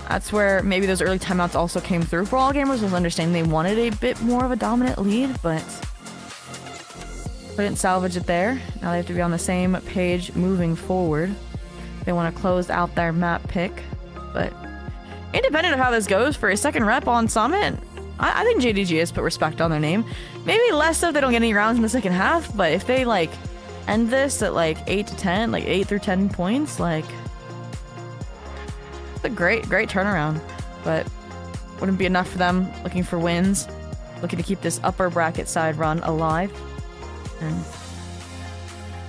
that's where maybe those early timeouts also came through for all gamers, was understanding they wanted a bit more of a dominant lead, but couldn't salvage it there. Now they have to be on the same page moving forward. They want to close out their map pick, but independent of how this goes for a second rep on Summit, I think JDG has put respect on their name. Maybe less so if they don't get any rounds in the second half, but if they like end this at like 8 to 10, like 8 through 10 points, like it's a great turnaround. But wouldn't be enough for them. Looking for wins, looking to keep this upper bracket side run alive and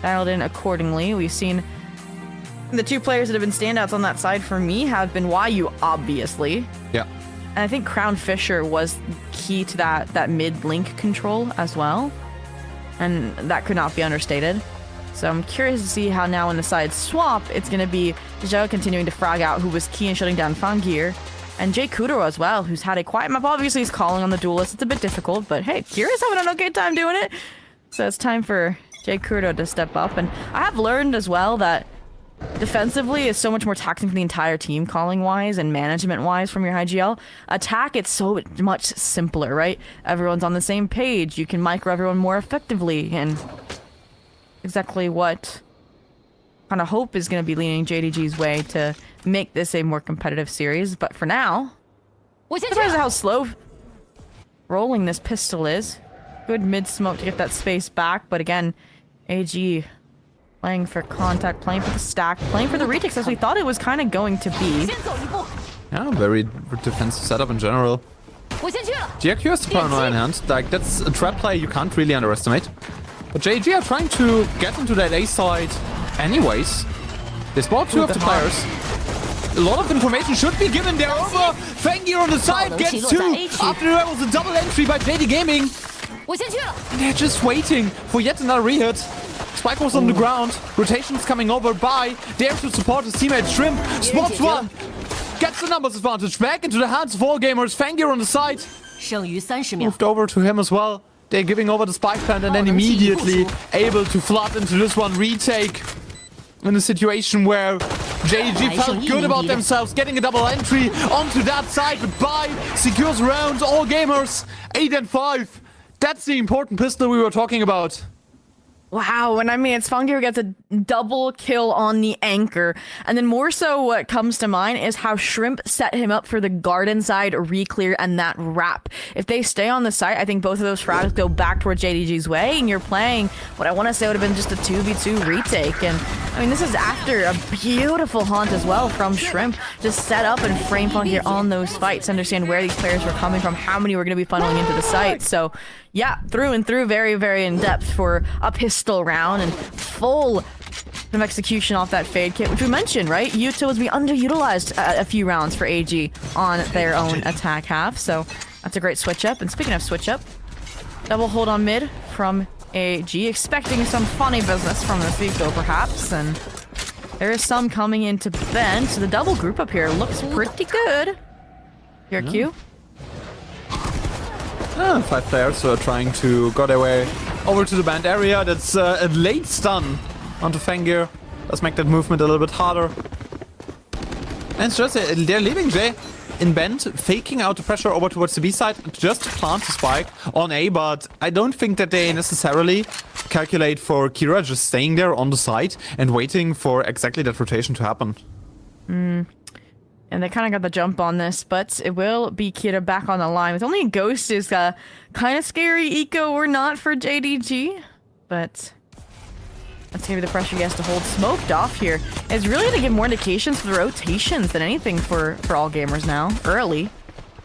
dialed in accordingly. We've seen the 2 players that have been standouts on that side for me have been YU, obviously. Yeah. And I think Crown Fisher was key to that mid-link control as well. And that could not be understated. So I'm curious to see how now in the side swap, it's going to be Dejao continuing to frag out, who was key in shutting down Fangir. And Jay Kudero as well, who's had a quiet map. Obviously, he's calling on the duelist. It's a bit difficult, but hey, Kira's having an okay time doing it. So it's time for Jay Kudero to step up. And I have learned as well that defensively is so much more taxing for the entire team, calling wise and management wise from your IGL. Attack, it's so much simpler, right? Everyone's on the same page. You can micro everyone more effectively, and exactly what kind of hope is going to be leaning JDG's way to make this a more competitive series. But for now, surprised at how slow rolling this pistol is. Good mid smoke to get that space back, but again, AG playing for contact, playing for the stack, playing for the retakes as we thought it was kind of going to be. Yeah, very defensive setup in general. DRG has the paranoia in hand. Like, that's a trap play you can't really underestimate. But JDG are trying to get into that A side anyways. They spawned two of the players. A lot of information should be given there over. Fangir on the side gets two. After that was a double entry by JD Gaming. And they're just waiting for yet another re-hit. Spike was on the ground. Rotations coming over by. There to support his teammate Shrimp. Spots one. Gets the numbers advantage. Back into the hands of all gamers. Fangir on the side. Moved over to him as well. They're giving over the spike plant and then immediately able to flood into this one. Retake. In a situation where JDG felt good about themselves, getting a double entry onto that side. But Bai secures round. All gamers 8 and 5. That's the important pistol we were talking about. Wow, and I mean, it's Fangir gets a double kill on the anchor. And then more so what comes to mind is how Shrimp set him up for the garden side re-clear and that wrap. If they stay on the site, I think both of those frags go back towards JDG's way, and you're playing what I want to say would have been just a 2v2 retake. And I mean, this is after a beautiful haunt as well from Shrimp to set up and frame Fangir on those fights, understand where these players were coming from, how many were going to be funneling into the site. So yeah, through and through, very, very in-depth for a pistol round and full execution off that fade kit, which we mentioned, right? Yuta was being underutilized a few rounds for AG on their own attack half, so that's a great switch up. And speaking of switch up, double hold on mid from AG, expecting some funny business from the Zico perhaps, and there is some coming into Ben, so the double group up here looks pretty good. Here, Q. 5 players are trying to go their way over to the band area. That's a late stun onto Fangir. Does make that movement a little bit harder. And it's just they're leaving Jay in bend, faking out the pressure over towards the B side just to plant the spike on A, but I don't think that they necessarily calculate for Kira just staying there on the side and waiting for exactly that rotation to happen. And they kind of got the jump on this, but it will be Kira back on the line. With only a Ghost is kind of scary, eco or not for JDG. But that's going to be the pressure he has to hold. Smoked off here. It's really going to give more indications for the rotations than anything for all gamers now. Early.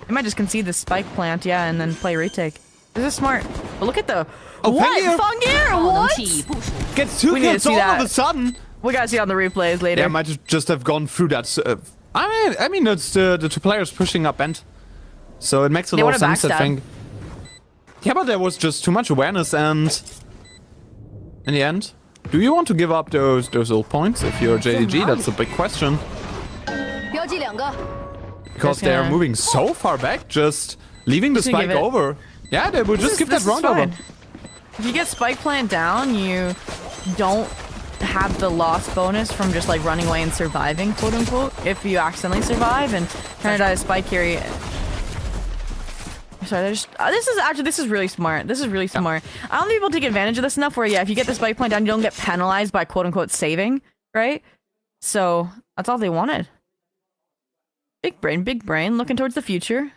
They might just concede the spike plant, yeah, and then play retake. This is smart. But look at the... Oh, what? Fangir, what? Gets 2 kills all of a sudden. We got to see it on the replays later. Yeah, might just have gone through that... I mean, it's the 2 players pushing up end. So it makes a lot of sense, I think. Yeah, but there was just too much awareness, and in the end, do you want to give up those ult points if you're JDG? That's a big question. Because they're moving so far back, just leaving the spike over. Yeah, they will just skip that round over. If you get spike plant down, you don't have the loss bonus from just like running away and surviving, quote unquote, if you accidentally survive and turn it out a spike here. Sorry, there's this is really smart. This is really smart. I don't think people take advantage of this enough where, yeah, if you get the spike point down, you don't get penalized by quote unquote saving, right? So that's all they wanted. Big brain, looking towards the future.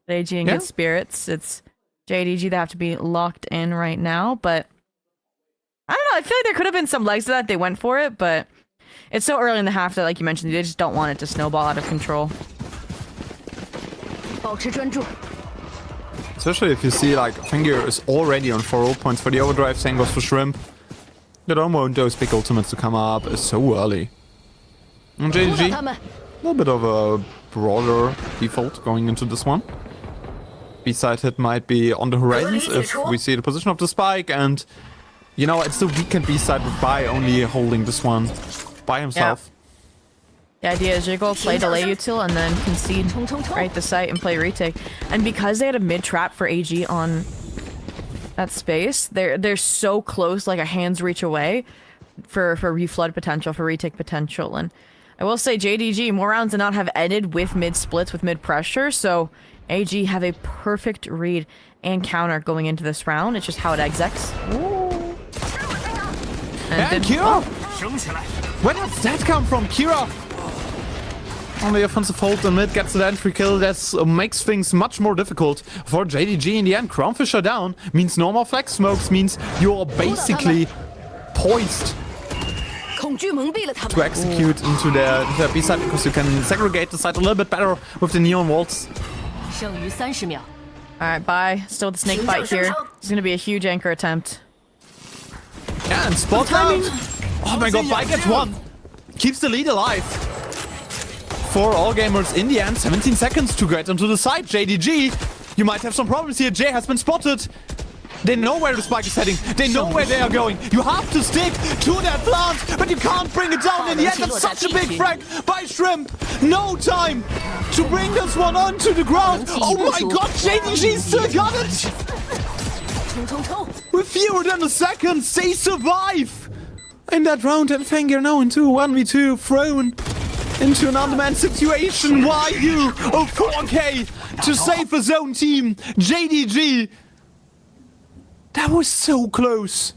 AG and good spirits. It's JDG that have to be locked in right now, but I don't know. I feel like there could have been some legs to that. They went for it, but it's so early in the half that, like you mentioned, they just don't want it to snowball out of control. Especially if you see, like, Fangir is already on 4 ult points for the overdrive, same goes for Shrimp. You don't want those big ultimates to come up so early. And JDG, a little bit of a broader default going into this one. B-side hit might be on the horizons if we see the position of the spike, and you know, it's the weakened B-side with Bai only holding this one by himself. The idea is jiggle, play delay util, and then concede right the site and play retake. And because they had a mid trap for AG on that space, they're so close, like a hand's reach away. for reflood potential, for retake potential. And I will say JDG, more rounds than not have ended with mid splits, with mid pressure. So AG have a perfect read and counter going into this round. It's just how it execs. And Kira! Where does that come from, Kira? On the offensive hold in mid, gets the entry kill. That makes things much more difficult for JDG in the end. Crownfisher down means no more flex smokes, means you're basically poised to execute into their B side, because you can segregate the side a little bit better with the neon walls. Alright, bye. Still with the snake bite here. It's gonna be a huge anchor attempt. Yeah, and spot out. Oh my god, Bai gets one. Keeps the lead alive. For all gamers in the end, 17 seconds to get into the side. JDG, you might have some problems here. Jay has been spotted. They know where the spike is heading. They know where they are going. You have to stick to that plant, but you can't bring it down in the end. That's such a big frag by Shrimp. No time to bring this one onto the ground. Oh my god, JDG still got it. With fewer than a second, they survive in that round. And Fengir now into 1v2, thrown into an undermanned situation. YU of 4K to save his own team. JDG. That was so close.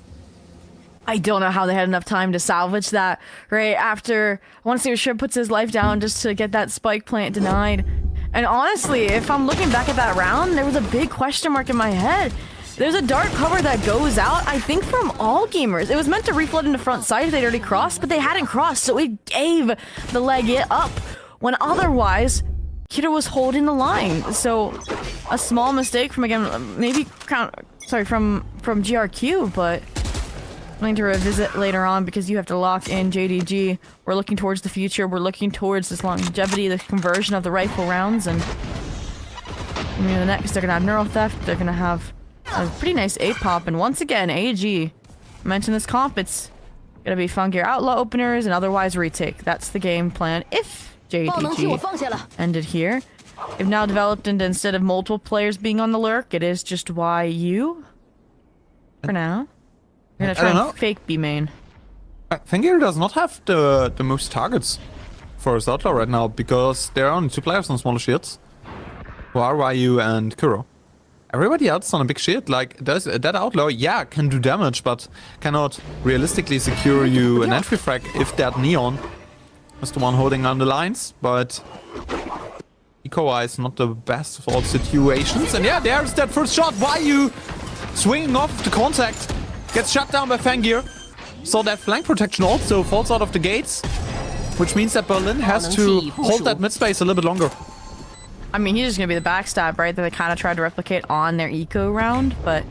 I don't know how they had enough time to salvage that right after. I want to see if Shrimp puts his life down just to get that spike plant denied. And honestly, if I'm looking back at that round, there was a big question mark in my head. There's a dark cover that goes out, I think, from all gamers. It was meant to reflood into front side if they'd already crossed, but they hadn't crossed, so it gave the leg up. When otherwise, Kira was holding the line. So a small mistake from, again, maybe from GRQ, but I'm going to revisit later on because you have to lock in JDG. We're looking towards the future. We're looking towards this longevity, the conversion of the rifle rounds, and I mean, the next they're gonna have neural theft. They're gonna have a pretty nice 8-pop, and once again, AG mentioned this comp. It's gonna be Fungear Outlaw openers and otherwise retake. That's the game plan if JDG ended here. They've now developed into, instead of multiple players being on the lurk, it is just YU for now. You're gonna try and fake B main. I think he does not have the most targets for his Outlaw right now, because there are only 2 players on smaller shields, who are YU and Kuro. Everybody else on a big shield, like that Outlaw, yeah, can do damage, but cannot realistically secure you an entry frag if that Neon is the one holding on the lines. But eco-wise, not the best of all situations. And yeah, there's that first shot. YU swinging off the contact, gets shut down by Fangir. So that flank protection also falls out of the gates, which means that Berlin has to hold that mid space a little bit longer. I mean, he's just gonna be the backstab, right? That they kind of tried to replicate on their eco round, but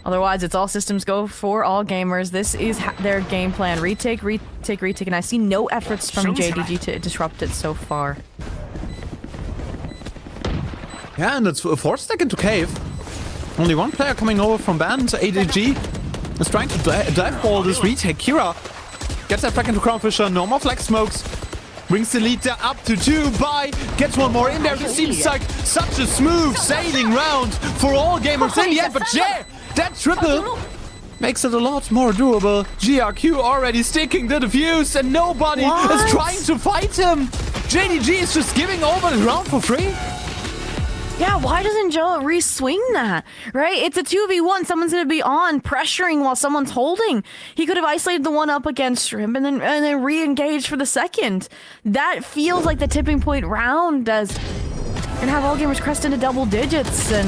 otherwise, it's all systems go for all gamers. This is their game plan: retake, retake, retake, and I see no efforts from JDG to disrupt it so far. Yeah, and it's a 4-stack into cave. Only one player coming over from band. ADG is trying to dive ball this retake. Kira gets that back into Crownfisher. No more flex smokes. Brings the lead there up to 2. Bai gets one more in there. This seems like such a smooth sailing round for all gamers in the end. But Jay, that triple makes it a lot more doable. GRQ already sticking to the fuse, and nobody is trying to fight him. JDG is just giving over the round for free. Yeah, why doesn't Joe re-swing that, right? It's a 2v1. Someone's going to be on, pressuring while someone's holding. He could have isolated the one up against him and then re-engaged for the second. That feels like the tipping point round, as and have all gamers crest into double digits. And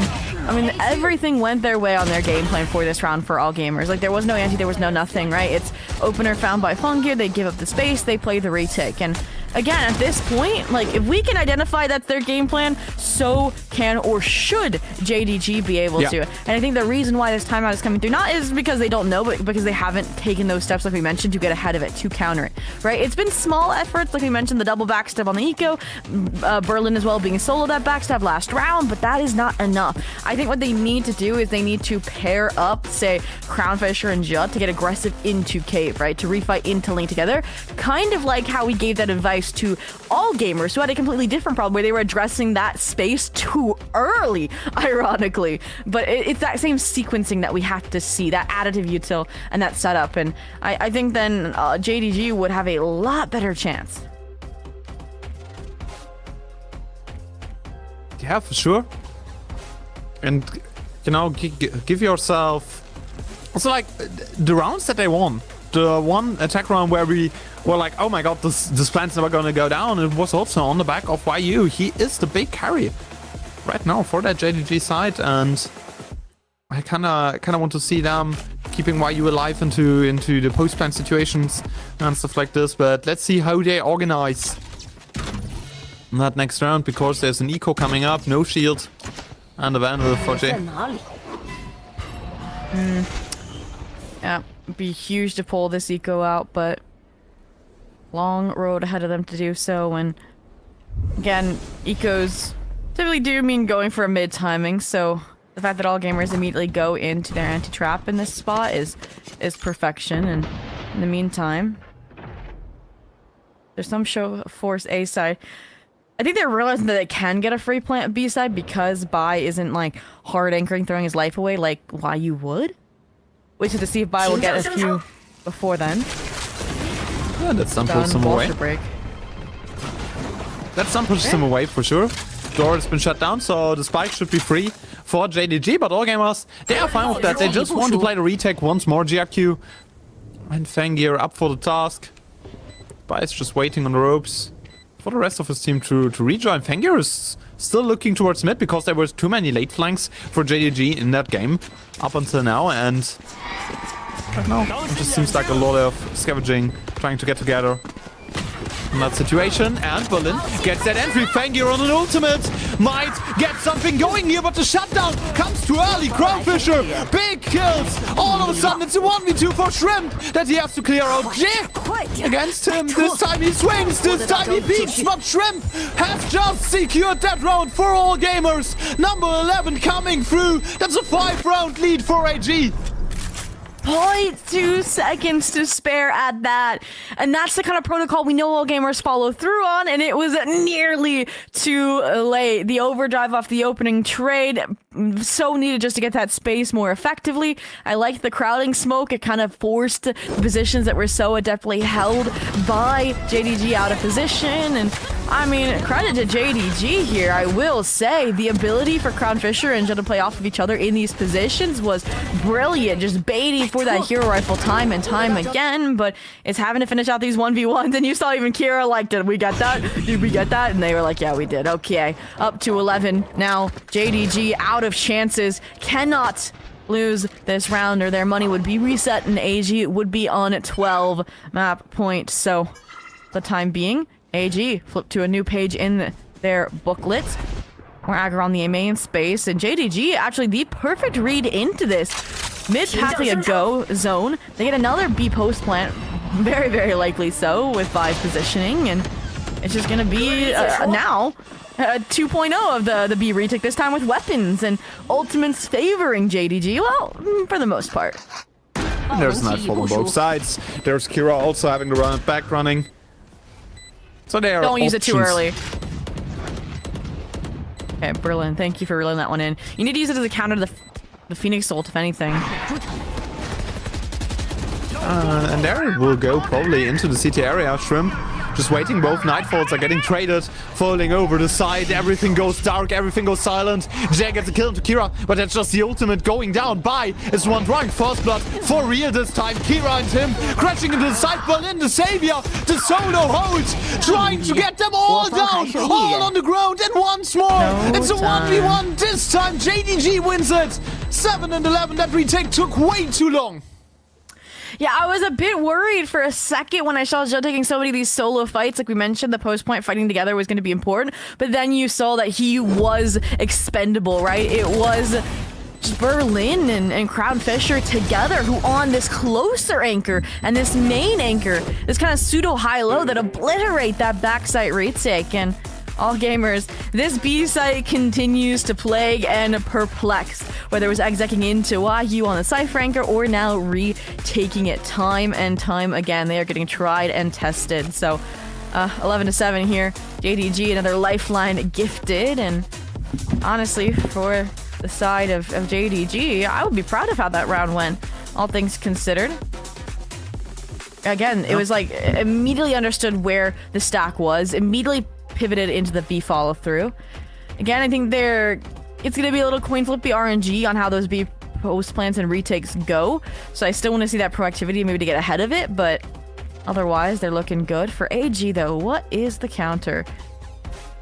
I mean, everything went their way on their game plan for this round for all gamers. Like, there was no anti, there was no nothing, right? It's opener found by Fungear. They give up the space. They play the retake. And again, at this point, like, if we can identify that's their game plan, so can or should JDG be able to. And I think the reason why this timeout is coming through, not is because they don't know, but because they haven't taken those steps, like we mentioned, to get ahead of it, to counter it, right? It's been small efforts, like we mentioned, the double backstab on the eco, Berlin as well being solo that backstab last round, but that is not enough. I think what they need to do is they need to pair up, say, Crownfisher and Judd to get aggressive into cave, right? To refight into lane together, kind of like how we gave that advice advice to all gamers who had a completely different problem where they were addressing that space too early, ironically. But it's that same sequencing that we have to see, that additive util and that setup. And I think then JDG would have a lot better chance. Yeah, for sure. And, you know, give yourself... Also, like, the rounds that they won. The one attack round where we were like, oh my god, this plan's never gonna go down. It was also on the back of YU. He is the big carry right now for that JDG side. And I kinda want to see them keeping YU alive into the post-plan situations and stuff like this. But let's see how they organize in that next round, because there's an eco coming up, no shield, and a Vandal for J. Yeah, it'd be huge to pull this eco out, but long road ahead of them to do so. And again, ecos typically do mean going for a mid timing, so the fact that all gamers immediately go into their anti-trap in this spot is perfection. And in the meantime, there's some show force A side. I think they're realizing that they can get a free plant B side because Bai isn't like hard anchoring, throwing his life away like YU would. Which is to see if Bai will get a few before then. Yeah, that stun pushes him away. Break. That stun pushes him away for sure. Door has been shut down, so the spike should be free for JDG, but all gamers, they are fine with that. They just want to play the retake once more. GRQ and Fangir up for the task. Bai is just waiting on the ropes for the rest of his team to rejoin. Fangir is still looking towards mid because there were too many late flanks for JDG in that game up until now, and right now it just seems like a lot of scavenging, trying to get together in that situation. And Berlin gets that entry. Fangir on an ultimate might get something going here, but the shutdown comes too early. Crownfisher, big kills. All of a sudden it's a 1v2 for Shrimp that he has to clear out. Jay against him. This time he swings, this time he beats, but Shrimp has just secured that round for all gamers. Number 11 coming through. That's a 5-round lead for AG. 0.2 seconds to spare at that. And that's the kind of protocol we know all gamers follow through on, and it was nearly too late. The overdrive off the opening trade, so needed just to get that space more effectively. I liked the crowding smoke. It kind of forced the positions that were so adeptly held by JDG out of position. And I mean, credit to JDG here, I will say. The ability for Crownfisher and Jett to play off of each other in these positions was brilliant. Just baiting for that hero rifle time and time again, but it's having to finish out these 1v1s. And you saw even Kira like, did we get that? Did we get that? And they were like, yeah, we did. Okay, up to 11. Now, JDG out of chances, cannot lose this round or their money would be reset, and AG would be on 12 map points. So, the time being, AG flipped to a new page in their booklet. More aggro on the main space, and JDG actually the perfect read into this. Mid pathing a go zone. They get another B post plant, very, very likely so, with 5 positioning, and it's just gonna be now 2.0 of the B retake, this time with weapons and ultimates favoring JDG, well, for the most part. And there's Nightfall on both sides. There's Kira also having the run back running. So they are Don't use it too options. early. Okay, Berlin, thank you for reeling that one in. You need to use it as a counter to the Phoenix ult, if anything. And there it will go probably into the CT area. Shrimp just waiting. Both Nightfalls are getting traded, falling over the side. Everything goes dark, everything goes silent. Jay gets a kill into Kira, but that's just the ultimate going down. Bai is one drunk. First blood for real this time. Kira and him crashing into the side. Berlin, the savior, the solo hold, trying to get them all down, all on the ground, and once more. It's a 1v1. This time JDG wins it. 7 and 11. That retake took way too long. Yeah, I was a bit worried for a second when I saw Joe taking so many of these solo fights. Like we mentioned, the post-point fighting together was going to be important. But then you saw that he was expendable, right? It was just Berlin and Crownfisher together who on this closer anchor and this main anchor, this kind of pseudo high-low that obliterate that backside retake. And all gamers, this B site continues to plague and perplex, whether it was execing into YU on the Cypher anchor or now retaking it time and time again. They are getting tried and tested. So 11-7 here. JDG, another lifeline gifted, and honestly, for the side of JDG, I would be proud of how that round went, all things considered. Again, it was like immediately understood where the stack was, immediately pivoted into the B follow through. Again, I think it's going to be a little coin flippy RNG on how those B post plants and retakes go. So I still want to see that proactivity maybe to get ahead of it, but otherwise they're looking good. For AG though, what is the counter?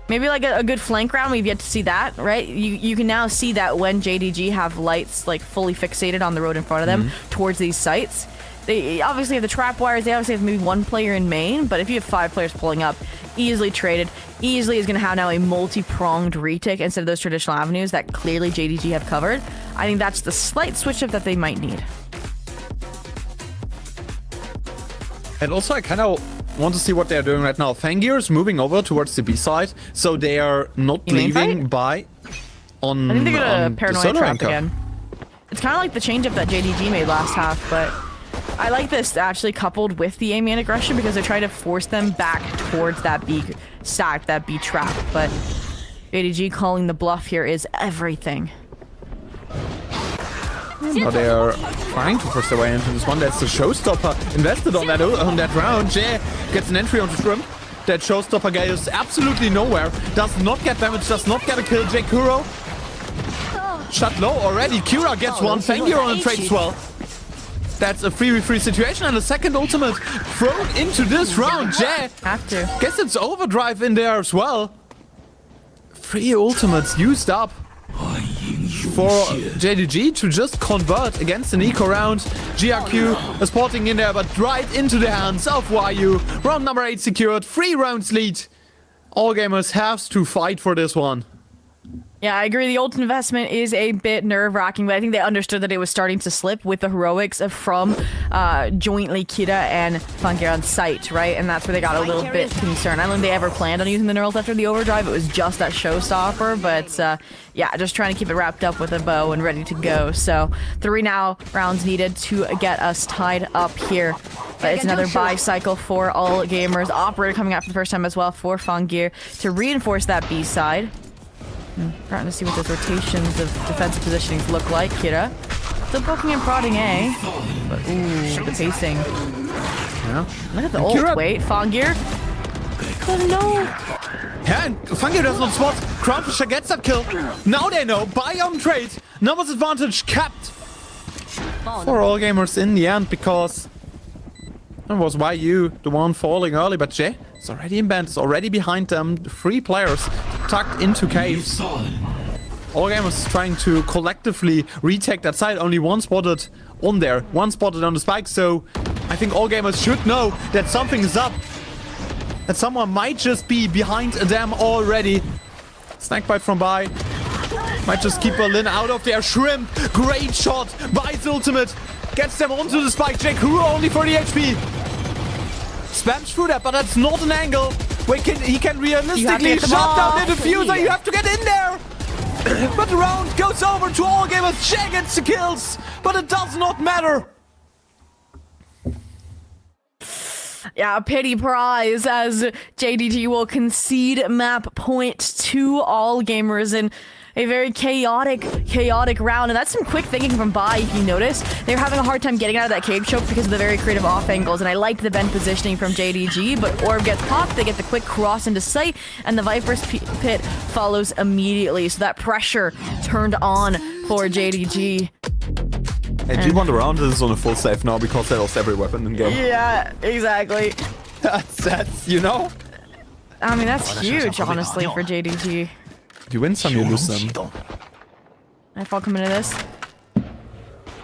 Maybe like a good flank round. We've yet to see that, right? You can now see that when JDG have lights like fully fixated on the road in front of them towards these sites. They obviously have the trap wires. They obviously have maybe one player in main, but if you have 5 players pulling up, easily traded, easily is going to have now a multi-pronged retake instead of those traditional avenues that clearly JDG have covered. I think that's the slight switch up that they might need. And also, I kind of want to see what they're doing right now. Fangir is moving over towards the B side, so they are not leaving by on. I think they're gonna paranoia trap anchor. again. It's kind of like the change up that JDG made last half, but I like this actually coupled with the aiming and aggression because they're trying to force them back towards that B stack, that B trap. But JDG calling the bluff here is everything. Now they are trying to force their way into this one. That's the showstopper invested on that round. Jay gets an entry onto Shrimp. That showstopper guy is absolutely nowhere. Does not get damage, does not get a kill. Jay Kuro shot low already. Kira gets one. Fangir on the trade as well. That's a 3v3 situation and a second ultimate thrown into this round. Jay Have to. gets its overdrive in there as well. 3 ultimates used up for JDG to just convert against an eco round. GRQ is porting in there, but right into the hands of YU. Round number 8 secured, 3 rounds lead. All gamers have to fight for this one. Yeah, I agree. The ult investment is a bit nerve-wracking, but I think they understood that it was starting to slip with the heroics from jointly Kira and Fangir on site, right? And that's where they got a little bit concerned. I don't think they ever planned on using the neurals after the overdrive. It was just that showstopper, but yeah, just trying to keep it wrapped up with a bow and ready to go. So 3 now rounds needed to get us tied up here. But it's another buy cycle for all gamers. Operator coming out for the first time as well for Fangir to reinforce that B side. Starting to see what those rotations of defensive positionings look like. Kira still poking and prodding A, but ooh, the pacing. Yeah. Look at the ult. Kira. Wait, Fangir. Oh no! Yeah, and Fangir does not spot. Crownfisher gets that kill. Now they know. Buy on trade. Numbers advantage capped for all gamers in the end because it was YU the one falling early, but Jay is already in band, is already behind them. 3 players tucked into caves. All gamers trying to collectively retake that side. Only 1 spotted on there, 1 spotted on the spike. So I think all gamers should know that something is up. That someone might just be behind them already. Snack bite from Bai. Might just keep Berlin out of there. Shrimp, great shot. Bai's ultimate gets them onto the spike. Jake Kuro only 30 HP. Spams through that, but that's not an angle where he can realistically shut down the diffuser. You have to get in there. But the round goes over to all gamers. Jay gets the kills, but it does not matter. Yeah, a pity prize as JDG will concede map point to all gamers in a very chaotic round. And that's some quick thinking from Bai, if you notice. They're having a hard time getting out of that cave choke because of the very creative off angles. And I liked the bend positioning from JDG, but Orb gets popped, they get the quick cross into sight, and the Viper's pit follows immediately. So that pressure turned on for JDG. And G won the round is on a full save now because they lost every weapon in game. Yeah, exactly. That's, you know? I mean, that's huge, honestly, for JDG. You win some, you lose some. Nightfall coming into this.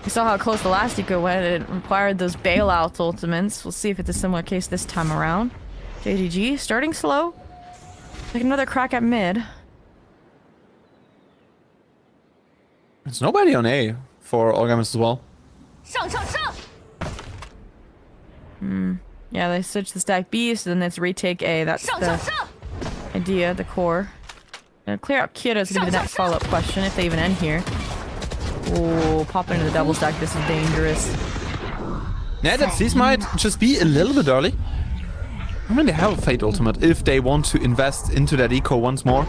We saw how close the last eco went. It required those bailout ultimates. We'll see if it's a similar case this time around. JDG starting slow. Take another crack at mid. There's nobody on A for all gamers as well. Yeah, they switch the stack B, so then it's retake A. That's the idea, the core. Clear out Kira is going to be the next follow-up question, if they even end here. Oh, pop into the double stack. This is dangerous. Yeah, that Cease might just be a little bit early. I mean, they have a Fate ultimate if they want to invest into that eco once more.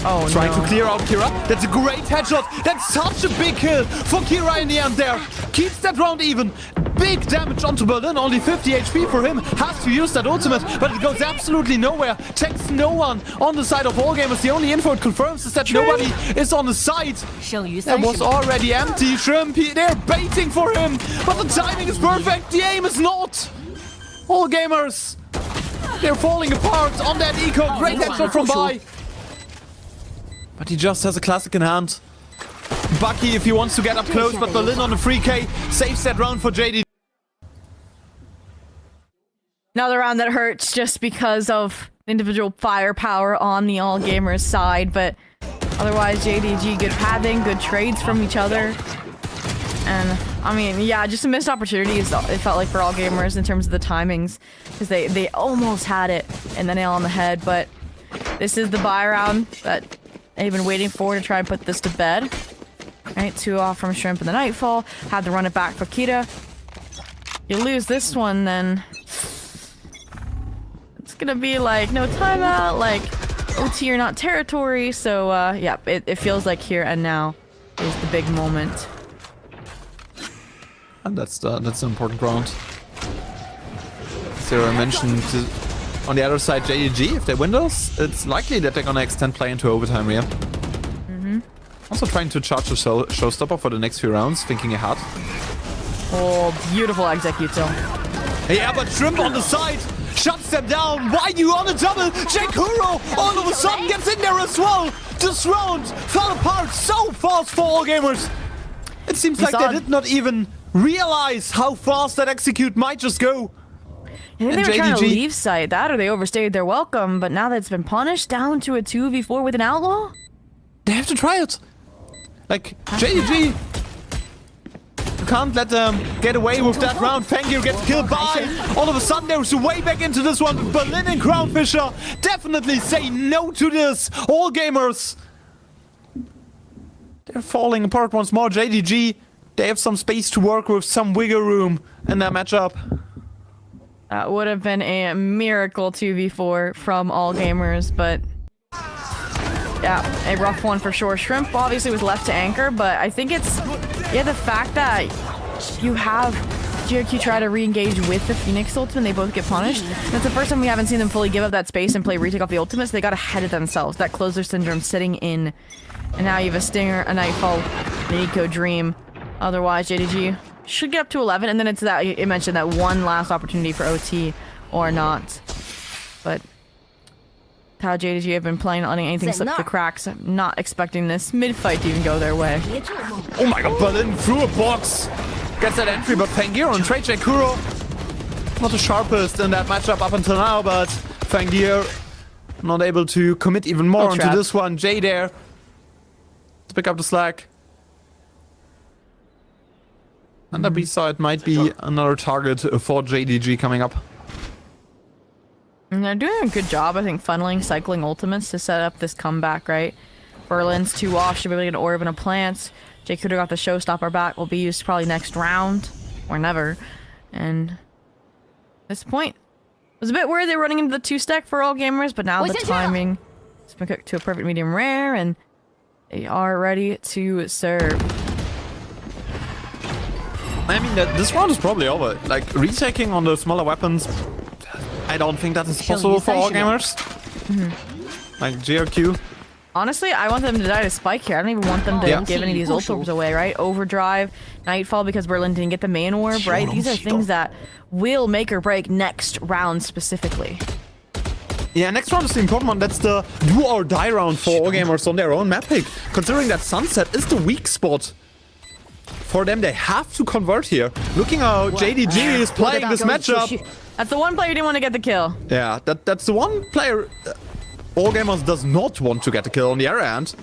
Oh, Trying no. to clear out Kira. That's a great headshot. That's such a big kill for Kira in the end there. Keeps that round even. Big damage onto Berlin. Only 50 HP for him. Has to use that ultimate, but it goes absolutely nowhere. Checks no one on the side of all gamers. The only info it confirms is that nobody is on the side. That was already empty. Shrimp, they're baiting for him, but the timing is perfect. The aim is not. All gamers, they're falling apart on that eco. Great headshot from Bai. But he just has a classic in hand. Bucky if he wants to get up close, but Berlin on the 3K saves that round for JDG. Another round that hurts just because of individual firepower on the All Gamers side, but otherwise JDG good pathing, good trades from each other. And I mean, yeah, just a missed opportunities it felt like for All Gamers in terms of the timings, because they almost had it and the nail on the head, but this is the buy round that they've been waiting for to try and put this to bed. Right, 2 off from Shrimp in the Nightfall. Had to run it back for Kita. You lose this one, then it's gonna be like no timeout, like OT or not territory. So yeah, it feels like here and now is the big moment. And that's the important round. Sarah mentioned on the other side JDG, if they win this, it's likely that they're gonna extend play into overtime here. Also trying to charge a showstopper for the next few rounds, thinking ahead. Oh, beautiful executo. Yeah, but Shrimp on the side shuts them down. Why you on a double? Jakuro all of a sudden gets in there as well. This round fell apart so fast for All Gamers. It seems like they did not even realize how fast that execute might just go. I think they were trying to leave site, that or they overstayed their welcome, but now that it's been punished down to a 2v4 with an outlaw? They have to try it. Like, JDG, you can't let them get away with that round. Fangir gets killed by. All of a sudden, there's a way back into this one. Berlin and Crownfisher definitely say no to this. All Gamers, they're falling apart once more. JDG, they have some space to work with, some wiggle room in that matchup. That would have been a miracle 2v4 from All Gamers, but yeah, a rough one for sure. Shrimp obviously was left to anchor, but I think it's, yeah, the fact that you have GRQ try to re-engage with the Phoenix ultimate, they both get punished. That's the first time we haven't seen them fully give up that space and play retake off the ultimates. They got ahead of themselves. That closer syndrome sitting in. And now you have a Stinger, a Nightfall, an Eco Dream. Otherwise, JDG should get up to 11, and then it's that, it mentioned that one last opportunity for OT or not. But how JDG have been playing, not letting anything slip through the cracks. I'm not expecting this mid-fight to even go their way. Oh my god, Berlin through a box. Gets that entry, but Fangir on trade Jakuro. Not the sharpest in that matchup up until now, but Fangir not able to commit even more onto this one. Jay there to pick up the slack. And the B side might be another target for JDG coming up. And they're doing a good job, I think, funneling, cycling ultimates to set up this comeback, right? Berlin's 2 off, should be able to get an orb and a plant. Jake Kuda got the showstopper back, will be used probably next round, or never. And at this point, it was a bit worried they were running into the 2-stack for All Gamers, but now the timing has been cooked to a perfect medium rare, and they are ready to serve. I mean, this round is probably over. Like, retaking on the smaller weapons, I don't think that is possible for All Gamers. Like, GRQ. Honestly, I want them to die to Spike here. I don't even want them to give any of these ult orbs away, right? Overdrive, Nightfall because Berlin didn't get the main orb, right? These are things that will make or break next round specifically. Yeah, next round is the important one. That's the do or die round for All Gamers on their own map pick. Considering that Sunset is the weak spot for them, they have to convert here. Looking how JDG is playing this matchup. That's the one player who didn't want to get the kill. Yeah, that's the one player All Gamers does not want to get the kill on the other hand.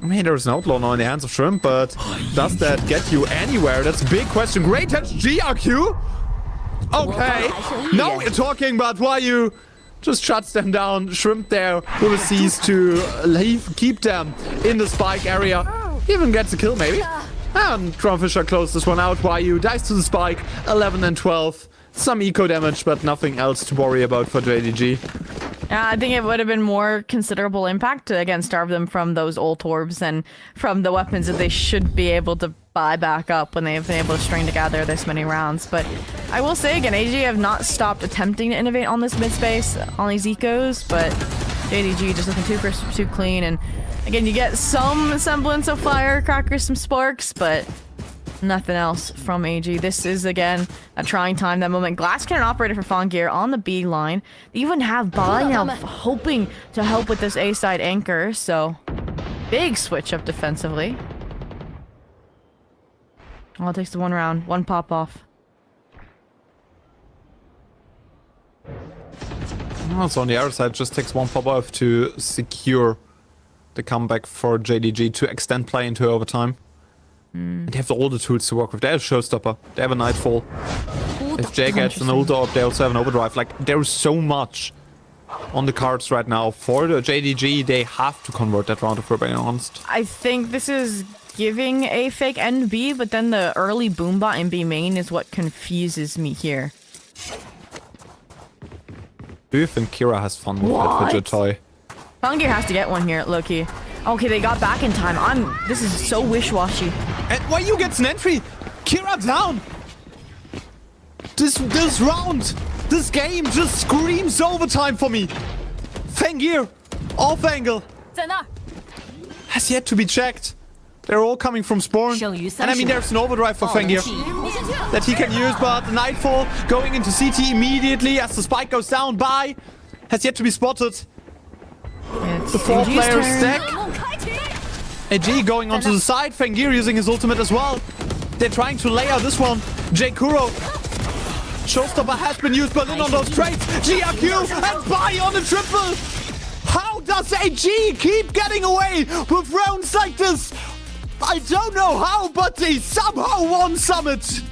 I mean, there's an outlaw now in the hands of Shrimp, but does that get you anywhere? That's a big question. Great touch, GRQ. Okay, now we're talking about why you just shuts them down. Shrimp there with a seize to keep them in the spike area. Even gets a kill maybe. And Crownfisher closed this one out. YU dies to the spike. 11 and 12. some eco damage, but nothing else to worry about for JDG. Yeah, I think it would have been more considerable impact to, again, starve them from those ult orbs and from the weapons that they should be able to buy back up when they've been able to string together this many rounds. But I will say, again, AG have not stopped attempting to innovate on this mid space, on these ecos, but JDG just looking too clean. And again, you get some semblance of firecrackers, some sparks, but nothing else from AG. This is, again, a trying time, that moment. Glass Cannon operator for Fongir on the B line. They even have Bai now hoping to help with this A side anchor, so big switch up defensively. All it takes to one round, one pop off. Also on the other side, just takes one pop off to secure the comeback for JDG to extend play into overtime. And they have all the tools to work with. They have a Showstopper, they have a Nightfall. If Jay gets an ult orb, they also have an Overdrive. Like, there's so much on the cards right now. For the JDG, they have to convert that round, if we're being honest. I think this is giving a fake end B, but then the early boombot in B main is what confuses me here. Do you think Kira has fun with that fidget toy? Fongir has to get one here, Loki. Okay, they got back in time. This is so wish-washy. And why you get an entry? Kira down! This round, this game just screams overtime for me. Fengir, off angle, has yet to be checked. They're all coming from spawn. And I mean, there's an overdrive for Fengir that he can use, but the Nightfall going into CT immediately as the spike goes down by has yet to be spotted. The 4 players stack. AG going onto the side. Fengir using his ultimate as well. They're trying to lay out this one. J Kuro. Showstopper has been used. Berlin on those trades. GRQ and Bai on the triple. How does AG keep getting away with rounds like this? I don't know how, but they somehow won Summit.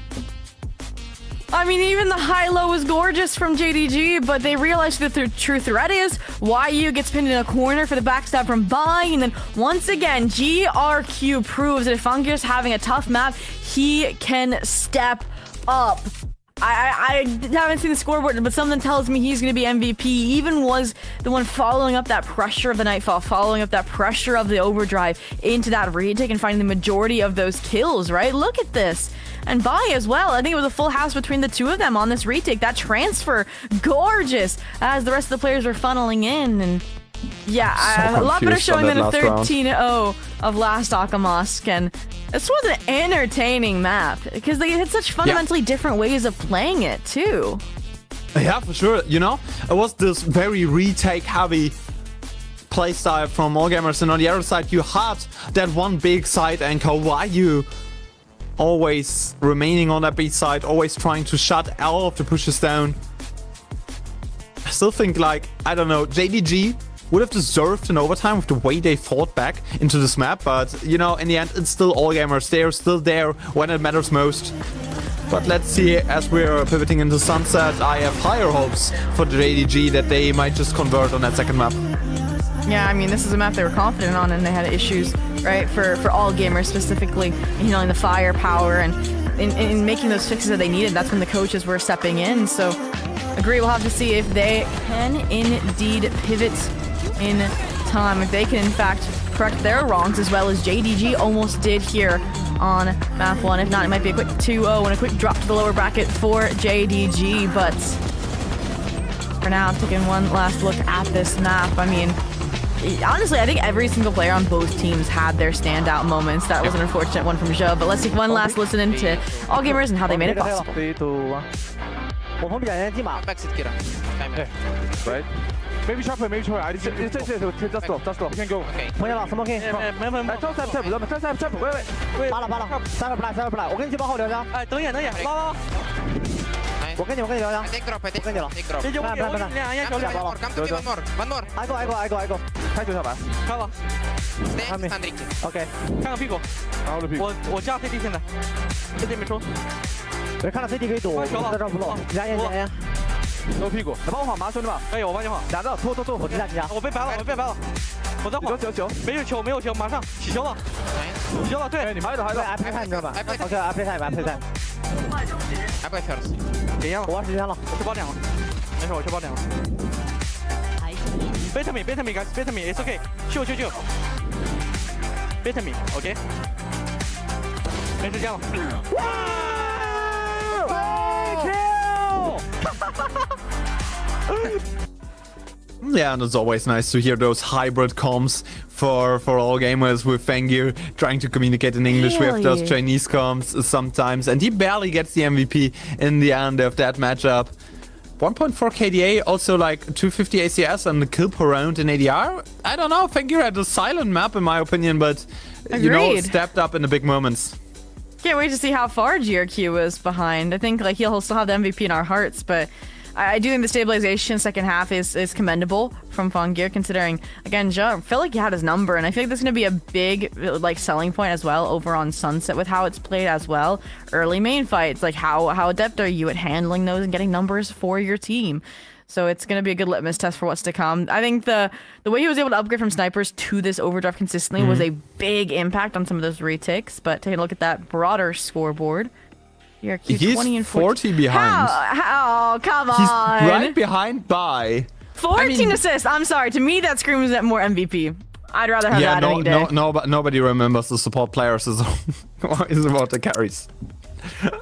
I mean, even the high-low was gorgeous from JDG, but they realized that the true threat is YU gets pinned in a corner for the backstab from Bai, and then once again, GRQ proves that if Fongir's having a tough map, he can step up. I haven't seen the scoreboard, but something tells me he's going to be MVP. He even was the one following up that pressure of the Nightfall, following up that pressure of the Overdrive into that retake and finding the majority of those kills, right? Look at this. And Bai as well. I think it was a full house between the two of them on this retake. That transfer, gorgeous, as the rest of the players were funneling in. And yeah, a lot better showing than a 13-0 of last Akamosk. And this was an entertaining map because they had such fundamentally different ways of playing it too. Yeah, for sure. You know, it was this very retake heavy playstyle from all gamers, and on the other side you had that one big side anchor. Why you always remaining on that B side, always trying to shut all of the pushes down. I still think, like, I don't know, JDG would have deserved an overtime with the way they fought back into this map, but, you know, in the end, it's still all gamers. They're still there when it matters most. But let's see, as we're pivoting into Sunset, I have higher hopes for the JDG that they might just convert on that second map. Yeah, I mean, this is a map they were confident on, and they had issues, right, for all gamers, specifically in healing the firepower and in making those fixes that they needed. That's when the coaches were stepping in. So, agree, we'll have to see if they can indeed pivot in time, if they can, in fact, correct their wrongs as well as JDG almost did here on map 1. If not, it might be a quick 2-0 and a quick drop to the lower bracket for JDG, but for now, taking one last look at this map, I mean, honestly, I think every single player on both teams had their standout moments. That was an unfortunate one from Zhou, but let's take one last listen into all gamers and how they made it possible. 3, 2, 1。我封闭两人进马。Right. Maybe sharp play, maybe sharp play. Just go. You can go. 封下了 ，smoking。没。Turn step，喂。扒了。3个 play。我跟你去帮后聊下。哎，等眼。拉。我跟你聊下。我跟你了。I go。开球小白。开了。OK。看个屁股。我加 CD 现在。在这边冲。别看了 CD 可以躲，在这儿不漏。加烟。露屁股，来帮我晃吗，兄弟们？可以，我帮你晃。俩的，拖，我击下。我被白了。我在晃。球，没有球，马上起球了。对，你拍的。I play time，你知道吧 ？OK，I play time。I play first。时间了，我时间了，我去爆点了。没事，我去爆点了。Bait me, guys, bait me, it's okay. Chill. Bait me, okay? 没时间了。Yeah, and it's always nice to hear those hybrid comms for all gamers with Fengir trying to communicate in English. We have those Chinese comms sometimes, and he barely gets the MVP in the end of that matchup. 1.4 KDA, also like 250 ACS and the kill per round in ADR. I don't know, Fengir had a silent map in my opinion, but you know, stepped up in the big moments. Can't wait to see how far GRQ is behind. I think like he'll still have the MVP in our hearts, but I do think the stabilization second half is commendable from Fengir, considering, again, I feel like he had his number, and I feel like there's going to be a big like selling point as well over on Sunset with how it's played as well. Early main fights, like how adept are you at handling those and getting numbers for your team? So it's going to be a good litmus test for what's to come. I think the way he was able to upgrade from snipers to this overdrive consistently was a big impact on some of those retakes, but taking a look at that broader scoreboard, He's 20 and 40 behind. How? Come on. He's right behind by 14 assists. I'm sorry. To me, that screams at more MVP. I'd rather have that any day. Nobody remembers the support players is about the carries.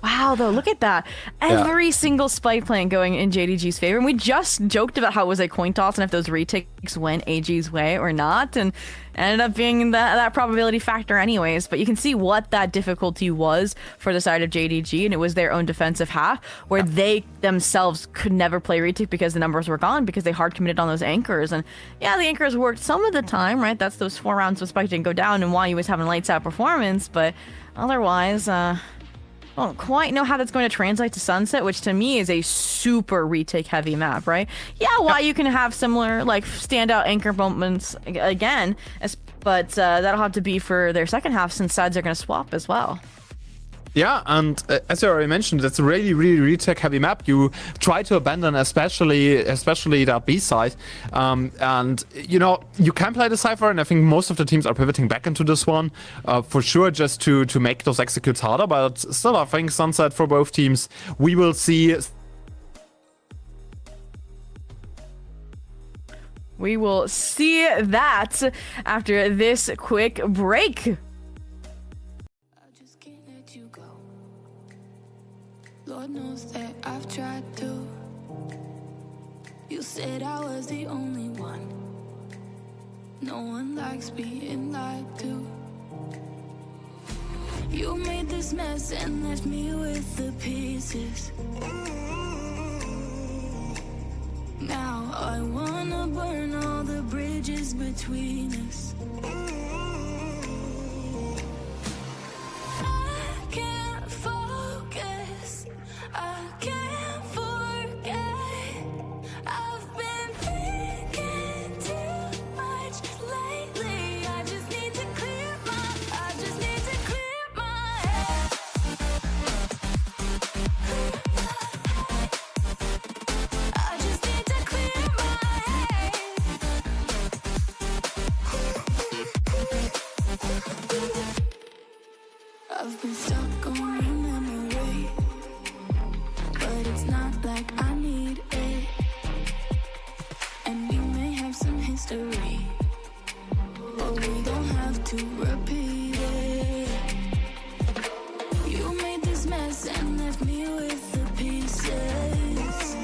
Wow, though, look at that. Every single spike plan going in JDG's favor. And we just joked about how it was a coin toss and if those retakes went AG's way or not. And ended up being that probability factor anyways. But you can see what that difficulty was for the side of JDG. And it was their own defensive half where they themselves could never play retake because the numbers were gone because they hard committed on those anchors. And yeah, the anchors worked some of the time, right? That's those 4 rounds of spike didn't go down and why he was having lights out performance. But otherwise, I don't quite know how that's going to translate to Sunset, which to me is a super retake heavy map, right? Yeah, why you can have similar like standout anchor moments again, but that'll have to be for their second half since sides are going to swap as well. Yeah, and as you already mentioned, it's a really retake heavy map. You try to abandon especially that B side, and you know you can play the Cypher, and I think most of the teams are pivoting back into this one for sure, just to make those executes harder. But still, I think Sunset for both teams, we will see. We will see that after this quick break. Lord knows that I've tried to. You said I was the only one. No one likes being lied to. You made this mess and left me with the pieces. Now I wanna burn all the bridges between us. I can't focus. I can't forget. I've been thinking too much lately. I just need to clear my head. I just need to clear my head. I've been stuck on your memory, but it's not like I need it. And we may have some history, but we don't have to repeat it. You made this mess and left me with the pieces.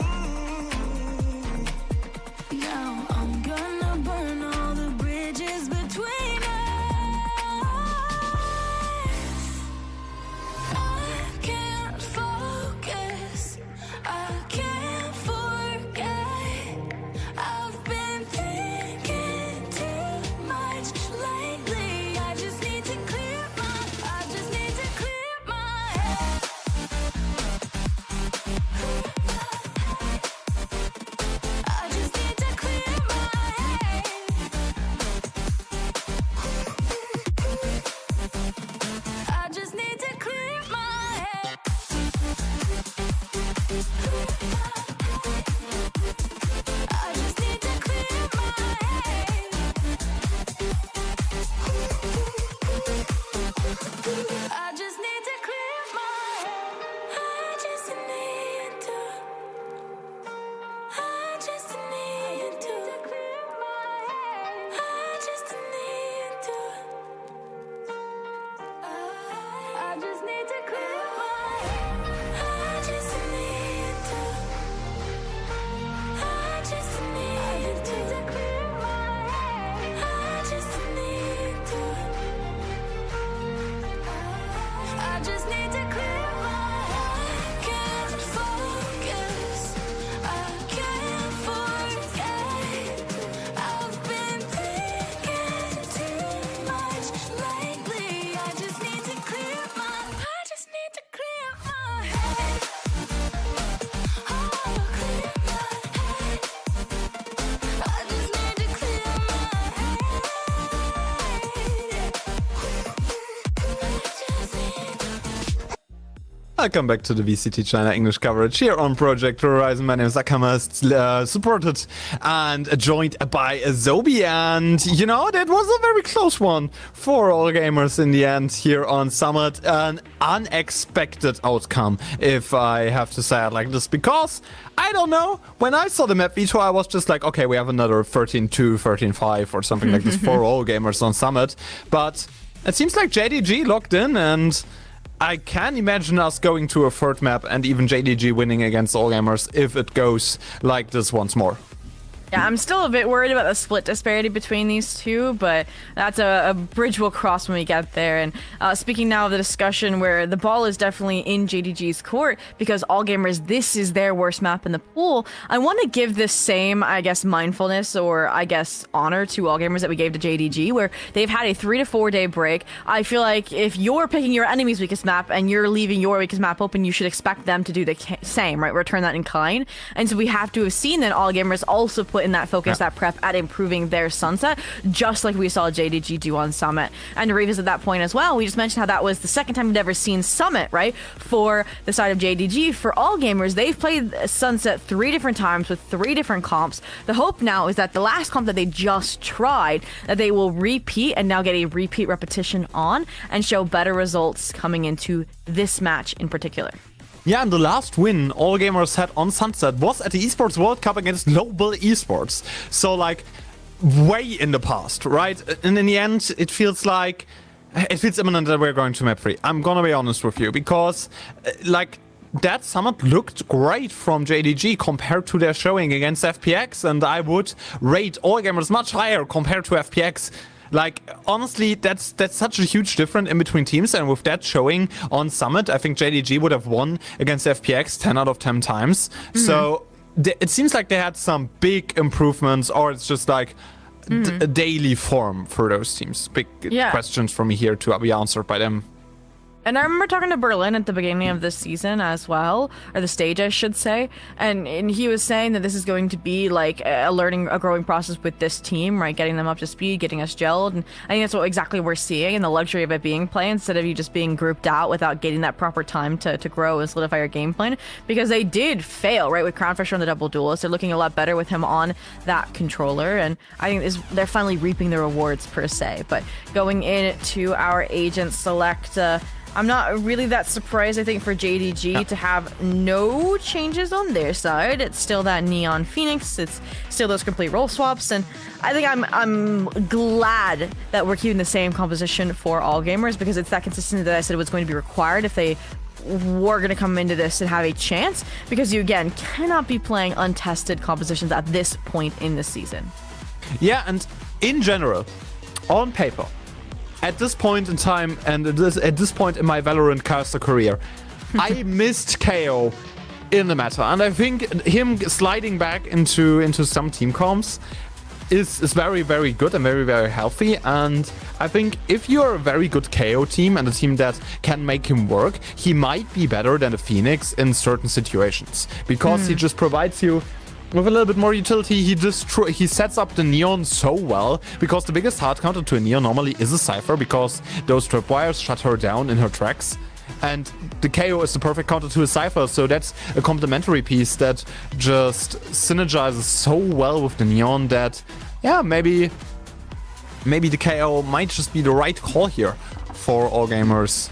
Now I'm gonna burn all the bridges between us. I can't focus. I can't forget. I've been thinking too much lately. I just need Welcome back to the VCT China English coverage here on Project Horizon. My name is Akama, supported and joined by Zobi, and you know, that was a very close one for all gamers in the end here on Summit. An unexpected outcome, if I have to say it like this, because I don't know, when I saw the map veto, I was just like, okay, we have another 13-2, 13-5 or something like this for all gamers on Summit, but it seems like JDG locked in, and I can imagine us going to a third map and even JDG winning against all gamers if it goes like this once more. Yeah, I'm still a bit worried about the split disparity between these two, but that's a bridge we'll cross when we get there. And speaking now of the discussion where the ball is definitely in JDG's court, because all gamers, this is their worst map in the pool, I want to give this same, I guess, mindfulness or, I guess, honor to all gamers that we gave to JDG, where they've had a 3 to 4 day break. I feel like if you're picking your enemy's weakest map and you're leaving your weakest map open, you should expect them to do the same, right? Return that in kind. And so we have to have seen that all gamers also put in that focus, that prep at improving their Sunset, just like we saw JDG do on Summit. And to revisit that point as well, we just mentioned how that was the second time we'd ever seen Summit, right? For the side of JDG, for all gamers, they've played Sunset 3 different times with 3 different comps. The hope now is that the last comp that they just tried, that they will repeat and now get a repeat repetition on and show better results coming into this match in particular. Yeah, and the last win all gamers had on Sunset was at the Esports World Cup against Global Esports. So, like, way in the past, right? And in the end, it feels imminent that we're going to map 3. I'm gonna be honest with you, because, like, that Summit looked great from JDG compared to their showing against FPX, and I would rate all gamers much higher compared to FPX. Like, honestly, that's such a huge difference in between teams, and with that showing on Summit, I think JDG would have won against FPX 10 out of 10 times. So it seems like they had some big improvements, or it's just like a daily form for those teams. Big questions for me here to be answered by them. And I remember talking to Berlin at the beginning of this season as well, or the stage, I should say. And he was saying that this is going to be like a growing process with this team, right? Getting them up to speed, getting us gelled. And I think that's what exactly we're seeing, and the luxury of it being play instead of you just being grouped out without getting that proper time to grow and solidify your game plan. Because they did fail, right? With Crownfisher on the double duelist. They're looking a lot better with him on that controller. And I think they're finally reaping the rewards per se. But going into our agent select, I'm not really that surprised, I think, for JDG to have no changes on their side. It's still that Neon Phoenix. It's still those complete role swaps. And I think I'm glad that we're keeping the same composition for all gamers, because it's that consistency that I said was going to be required if they were going to come into this and have a chance, because you, again, cannot be playing untested compositions at this point in the season. Yeah, and in general, on paper, at this point in time, and at this point in my Valorant caster career, I missed KO in the meta, and I think him sliding back into some team comps is very, very good and very, very healthy. And I think if you're a very good KO team and a team that can make him work, he might be better than a Phoenix in certain situations, because he just provides you with a little bit more utility. He sets up the Neon so well, because the biggest hard counter to a Neon normally is a Cypher, because those tripwires shut her down in her tracks, and the KO is the perfect counter to a Cypher. So that's a complementary piece that just synergizes so well with the Neon that, yeah, maybe the KO might just be the right call here for all gamers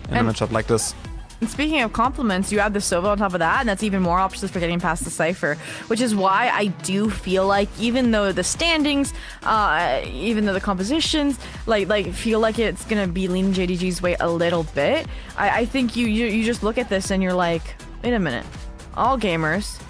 in a matchup like this. And speaking of compliments, you add the Sova on top of that, and that's even more options for getting past the Cypher, which is why I do feel like, even though the standings, even though the compositions, like feel like it's gonna be leaning JDG's way a little bit, I think you just look at this and you're like, wait a minute, all gamers,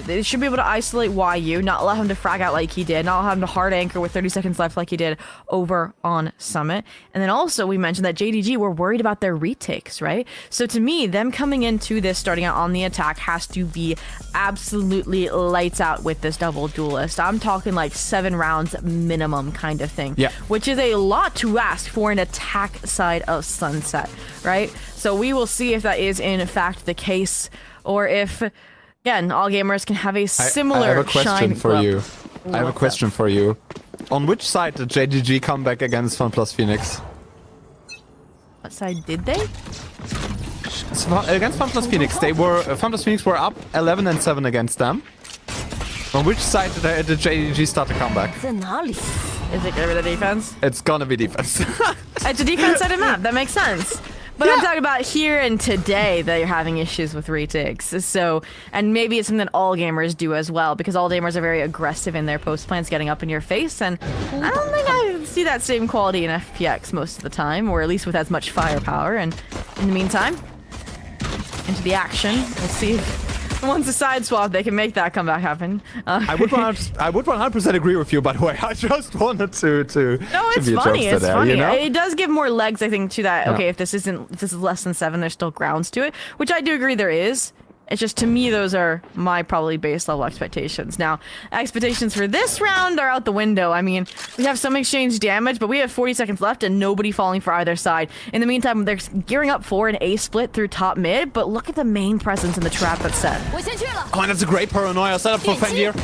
they should be able to isolate YU, not allow him to frag out like he did, not allow him to hard anchor with 30 seconds left like he did over on Summit. And then also we mentioned that JDG were worried about their retakes, right? So to me, them coming into this, starting out on the attack, has to be absolutely lights out with this double duelist. I'm talking like 7 rounds minimum kind of thing, which is a lot to ask for an attack side of Sunset, right? So we will see if that is in fact the case, or if, again, all gamers can have a similar I have a question for you. I have a question up? for you. On which side did JDG come back against FunPlus Phoenix? What side did they? against FunPlus Phoenix, FunPlus Phoenix were up 11-7 against them. On which side did JDG start to come back? Is it gonna be the defense? It's gonna be defense. It's a defense-sided map. That makes sense. But I'm talking about here and today that you're having issues with retakes. So, and maybe it's something that all gamers do as well, because all gamers are very aggressive in their post plans, getting up in your face, and I don't think I see that same quality in FPX most of the time, or at least with as much firepower. And in the meantime, into the action. We'll see if once a side swap, they can make that comeback happen. I would 100% agree with you, by the way. I just wanted to No, it's be a funny. jokester It's there, funny. you know? It does give more legs, I think, to that. Yeah. Okay, if this is less than 7, there's still grounds to it, which I do agree there is. It's just, to me, those are my probably base level expectations. Now, expectations for this round are out the window. I mean, we have some exchange damage, but we have 40 seconds left and nobody falling for either side. In the meantime, they're gearing up for an A split through top mid, but look at the main presence in the trap that's set. Oh, and that's a great paranoia setup for Fengir,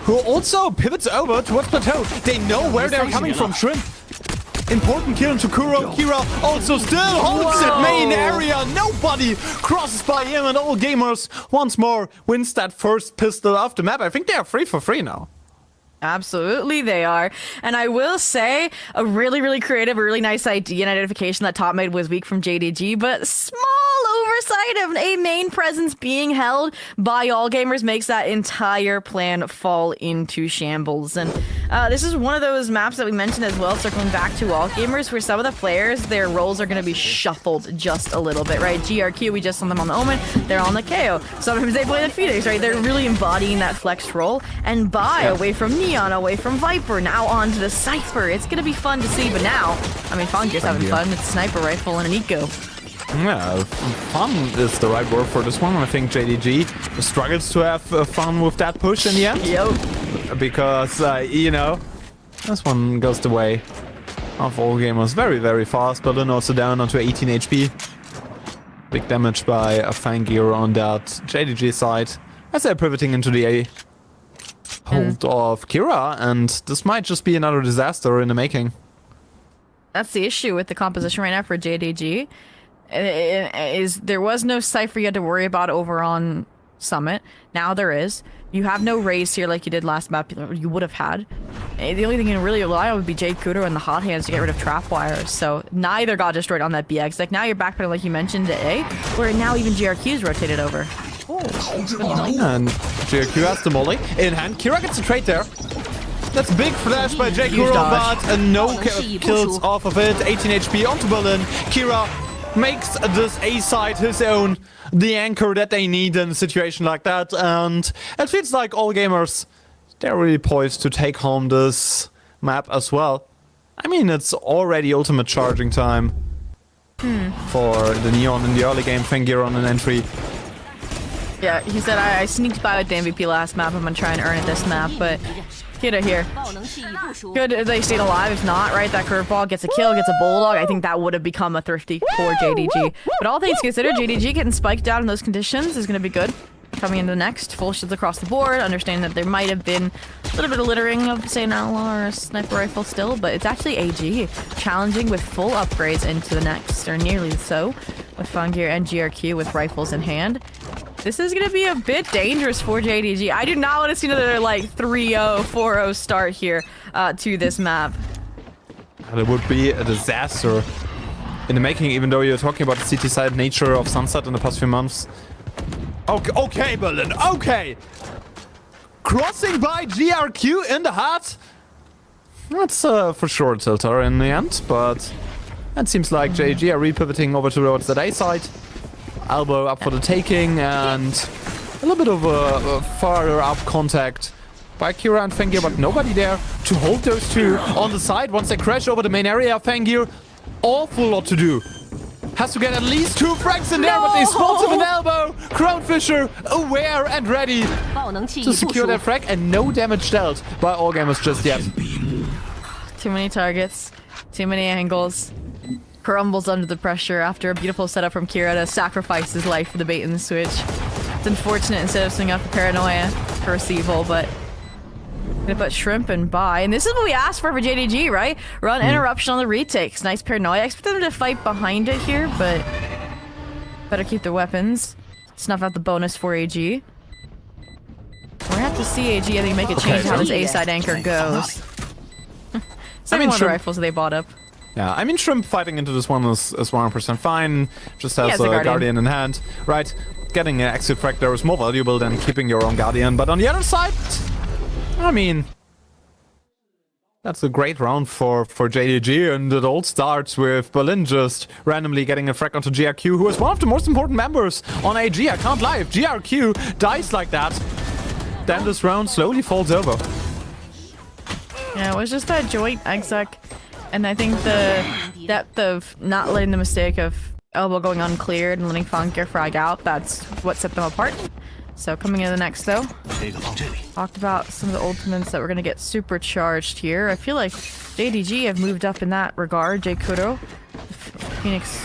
who also pivots over towards Plateau. They know where they're coming from, Shrimp. Important kill into Kuro. Kira also still holds it. Main area. Nobody crosses by him, and all gamers once more wins that first pistol off the map. I think they are 3 for 3 now. Absolutely, they are. And I will say, a really, really creative, a really nice idea and identification that top mid was weak from JDG, but small oversight of a main presence being held by all gamers makes that entire plan fall into shambles. And this is one of those maps that we mentioned as well, circling back to all gamers, where some of the players, their roles are going to be shuffled just a little bit, right? GRQ, we just saw them on the Omen, they're on the KO. Sometimes they play the Phoenix, right? They're really embodying that flexed role. And Bai, away from Neon, away from Viper, now on to the Cypher. It's going to be fun to see, but now, I mean, Fangir's having fun. It's a sniper rifle and an eco. Yeah, fun is the right word for this one. I think JDG struggles to have fun with that push in the end. Yo. Because, you know, this one goes the way of all gamers very, very fast. Berlin also down onto 18 HP. Big damage by a Fangir on that JDG side as they're pivoting into the A hold of Kira, and this might just be another disaster in the making. That's the issue with the composition right now for JDG. Is there was no Cypher you had to worry about over on Summit. Now there is. You have no raise here like you did last map. You would have had. The only thing you can really rely on would be Jade Kudo and the hot hands to get rid of trap wires. So neither got destroyed on that BX. Like now you're backpedaling like you mentioned to A, where now even GRQ's rotated over. And GRQ has the molly in hand. Kira gets a trade there. That's big flash by Jade Kudo, but no kills off of it. 18 HP onto Berlin. Kira makes this A side his own, the anchor that they need in a situation like that, and it feels like all gamers, they're really poised to take home this map as well. I mean, it's already ultimate charging time for the Neon in the early game. Fengir on an entry. Yeah, he said, I sneaked by with the MVP last map. I'm gonna try and earn it this map, but get it here. Good if they stayed alive. If not, right, that curveball gets a kill, gets a bulldog. I think that would have become a thrifty for JDG. But all things considered, JDG getting spiked out in those conditions is gonna be good. Coming into the next, full shields across the board, understanding that there might have been a little bit of littering of, say, an outlaw or a sniper rifle still, but it's actually AG challenging with full upgrades into the next, or nearly so, with Fangir and GRQ with rifles in hand. This is going to be a bit dangerous for JDG. I do not want to see another, like, 3-0, 4-0 start here to this map. And it would be a disaster in the making, even though you're talking about the city-side nature of Sunset in the past few months. Okay, Berlin, okay! Crossing by GRQ in the heart? That's for sure a tilter in the end, but it seems like JDG are re-pivoting over towards that A side. Elbow up for the taking, and a little bit of a farther up contact by Kira and Fengir, but nobody there to hold those two on the side. Once they crash over the main area, Fengir, awful lot to do. Has to get at least 2 frags in there, but they spot him an elbow. Crownfisher aware and ready to secure that frag, and no damage dealt by all gamers just yet. Too many targets, too many angles. Crumbles under the pressure after a beautiful setup from Kira to sacrifice his life for the bait and switch. It's unfortunate instead of swinging out the paranoia for Evil, but gonna put Shrimp and Bai. And this is what we asked for JDG, right? Run interruption on the retakes. Nice paranoia. I expect them to fight behind it here, but Better keep their weapons. Snuff out the bonus for AG. We're gonna have to see AG, I think, make a change how this A-side anchor goes. One of the rifles they bought up. Yeah, I mean, Shrimp fighting into this one is 100% fine. Just has a Guardian in hand. Right, getting an exit frag there is more valuable than keeping your own Guardian. But on the other side, I mean, that's a great round for JDG, and it all starts with Berlin just randomly getting a frag onto GRQ, who is one of the most important members on AG. I can't lie, if GRQ dies like that, then this round slowly falls over. Yeah, it was just that joint exec, and I think the depth of not letting the mistake of elbow going uncleared and letting Funker frag out, that's what set them apart. So coming into the next though, talked about some of the ultimates that were going to get supercharged here. I feel like JDG have moved up in that regard. J Kuro, Phoenix,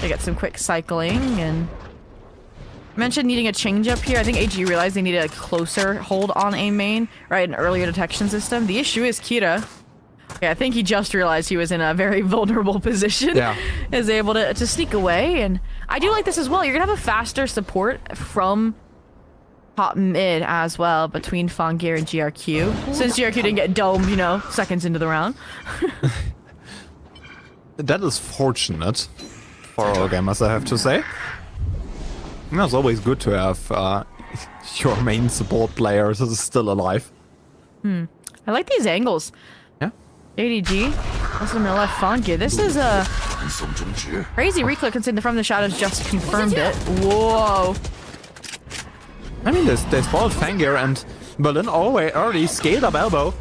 they get some quick cycling, and mentioned needing a change up here. I think AG realized they needed a closer hold on A main, right? An earlier detection system. The issue is Kira. Okay, I think he just realized he was in a very vulnerable position. Yeah. Is able to sneak away, and I do like this as well. You're gonna have a faster support from top mid as well between Fangir and GRQ. Since GRQ didn't get domed, you know, seconds into the round. That is fortunate for all gamers, I have to say. It's always good to have your main support players still alive. I like these angles. Yeah. JDG, also on the left Fangir. This is a crazy reclick considering From the Shadows just confirmed it. Whoa. I mean, they spotted Fangir, and Berlin already scaled up elbow.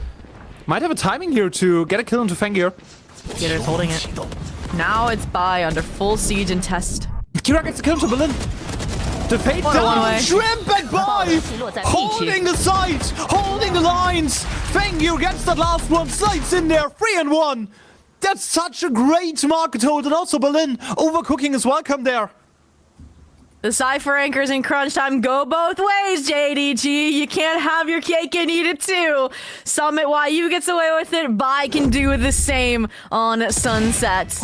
Might have a timing here to get a kill into Fangir. Gator's holding it. Now it's Bai under full siege and test. Kira gets the kill into Berlin. The fade down, Shrimp and Bai! Holding the side, holding the lines! Fangir gets that last one, slides in there, 3-1! That's such a great market hold, and also Berlin overcooking is welcome there. The Cypher anchors in crunch time go both ways, JDG. You can't have your cake and eat it too. Summit YU gets away with it. Bai can do the same on Sunset.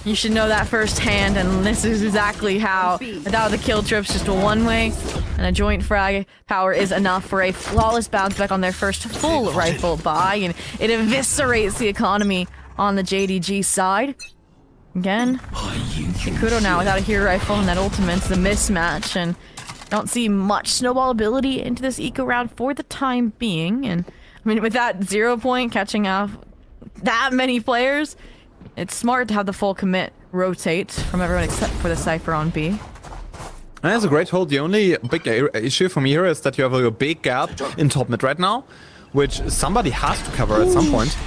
You should know that firsthand, and this is exactly how. Without the kill trips, just a one-way, and a joint frag power is enough for a flawless bounce back on their first full rifle buy, and it eviscerates the economy on the JDG side. Again, Ikuto now without a hero rifle and that ultimate's the mismatch, and don't see much snowball ability into this eco round for the time being. And I mean, with that 0 point catching off that many players, it's smart to have the full commit rotate from everyone except for the Cypher on B. And that's a great hold. The only big issue for me here is that you have a big gap in top mid right now, which somebody has to cover at some point.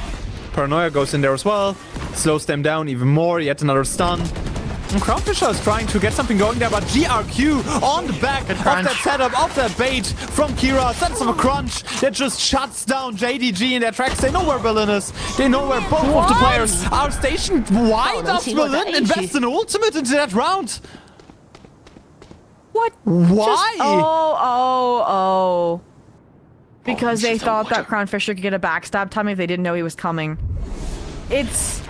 Paranoia goes in there as well, slows them down even more, yet another stun. And Crownfisher is trying to get something going there, but GRQ on the back of that setup, of that bait from Kira, sends him a crunch that just shuts down JDG in their tracks. They know where Berlin is, they know where both of the players are stationed. Why does Berlin invest an ultimate into that round? What? Why? Oh. Because they thought that Crownfisher could get a backstab time if they didn't know he was coming. It's...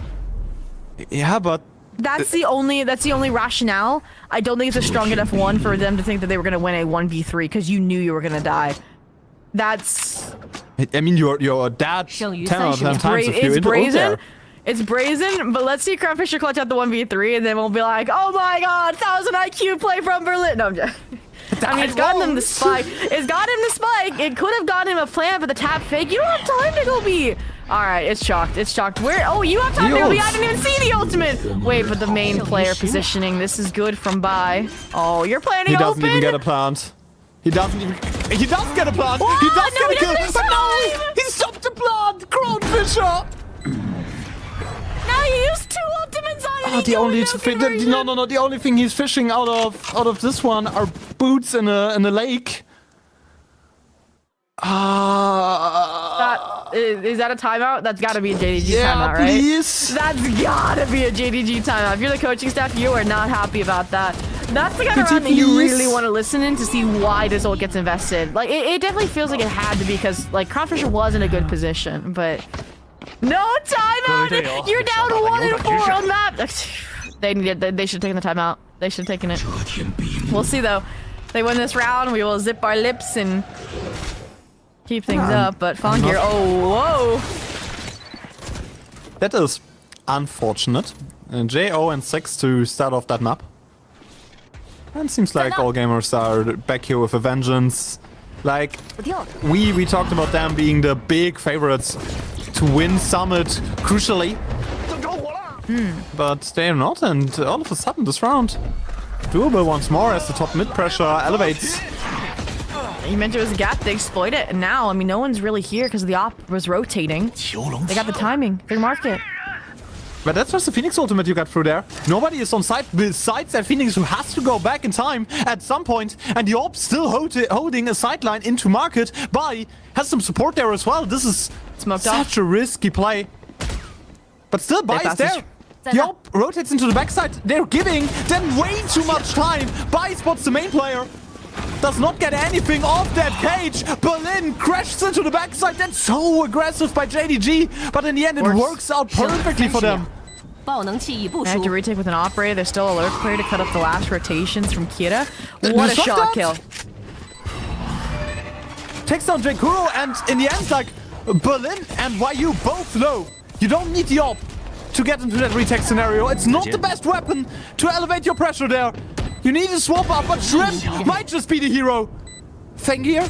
Yeah, but... That's the only rationale. I don't think it's a strong enough one for them to think that they were going to win a 1v3 because you knew you were going to die. That's... I mean, your dad 10 out of 10 times if you brazen. It's brazen, but let's see Crownfisher clutch out the 1v3 and then we'll be like, oh my god, 1000 IQ play from Berlin. No, I'm just... I mean, it's gotten him the spike. It's got him the spike. It could have gotten him a plant, but the tap fake. You don't have time to go B. All right, it's chalked. It's chalked. Where? Oh, you have time to go B. I didn't even see the ultimate. Wait, but the main player positioning. This is good from Bai. Oh, you're planning open. He doesn't even get a plant. He doesn't even. He does get a plant. What? He does No, get a kill. But no, he stopped the plant. Crownfisher. Now you used 2 ultimates on it. The only thing he's fishing out of this one are boots in a lake. Is that a timeout? That's got to be a JDG timeout, right? Please. That's gotta be a JDG timeout. If you're the coaching staff, you are not happy about that. That's the kind of round that you really want to listen in to see why this ult gets invested. Like, it definitely feels like it had to be because, like, Crownfisher was in a good position, but... No timeout! You're down 1-4 on map! They should have taken the timeout. They should have taken it. We'll see though. They win this round, we will zip our lips and keep things up. But Fangir, oh, whoa. That is unfortunate. JO and 6 to start off that map. And seems like all gamers are back here with a vengeance. Like, we talked about them being the big favorites to win Summit, crucially. But they're not, and all of a sudden this round, doable once more as the top mid pressure elevates. You mentioned it was a gap, they exploit it, and now, I mean, no one's really here because the op was rotating. They got the timing, they marked it. But that's just the Phoenix ultimate you got through there. Nobody is on site besides that Phoenix, who has to go back in time at some point, and the AWP still holding a sideline into market. Bai has some support there as well. This is such a risky play. But still, Bai is there. The AWP rotates into the backside. They're giving them way too much time. Bai spots the main player. Does not get anything off that cage. Berlin crashes into the backside. That's so aggressive by JDG. But in the end, it works out perfectly for them. I have to retake with an operator. There's still alert player to cut up the last rotations from Kira. What a shot kill. Takes down Jakuro, and in the end, like, Berlin and YU both low. You don't need the AWP to get into that retake scenario. It's not the best weapon to elevate your pressure there. You need a swap up, but Shrimp might just be the hero. Fengir,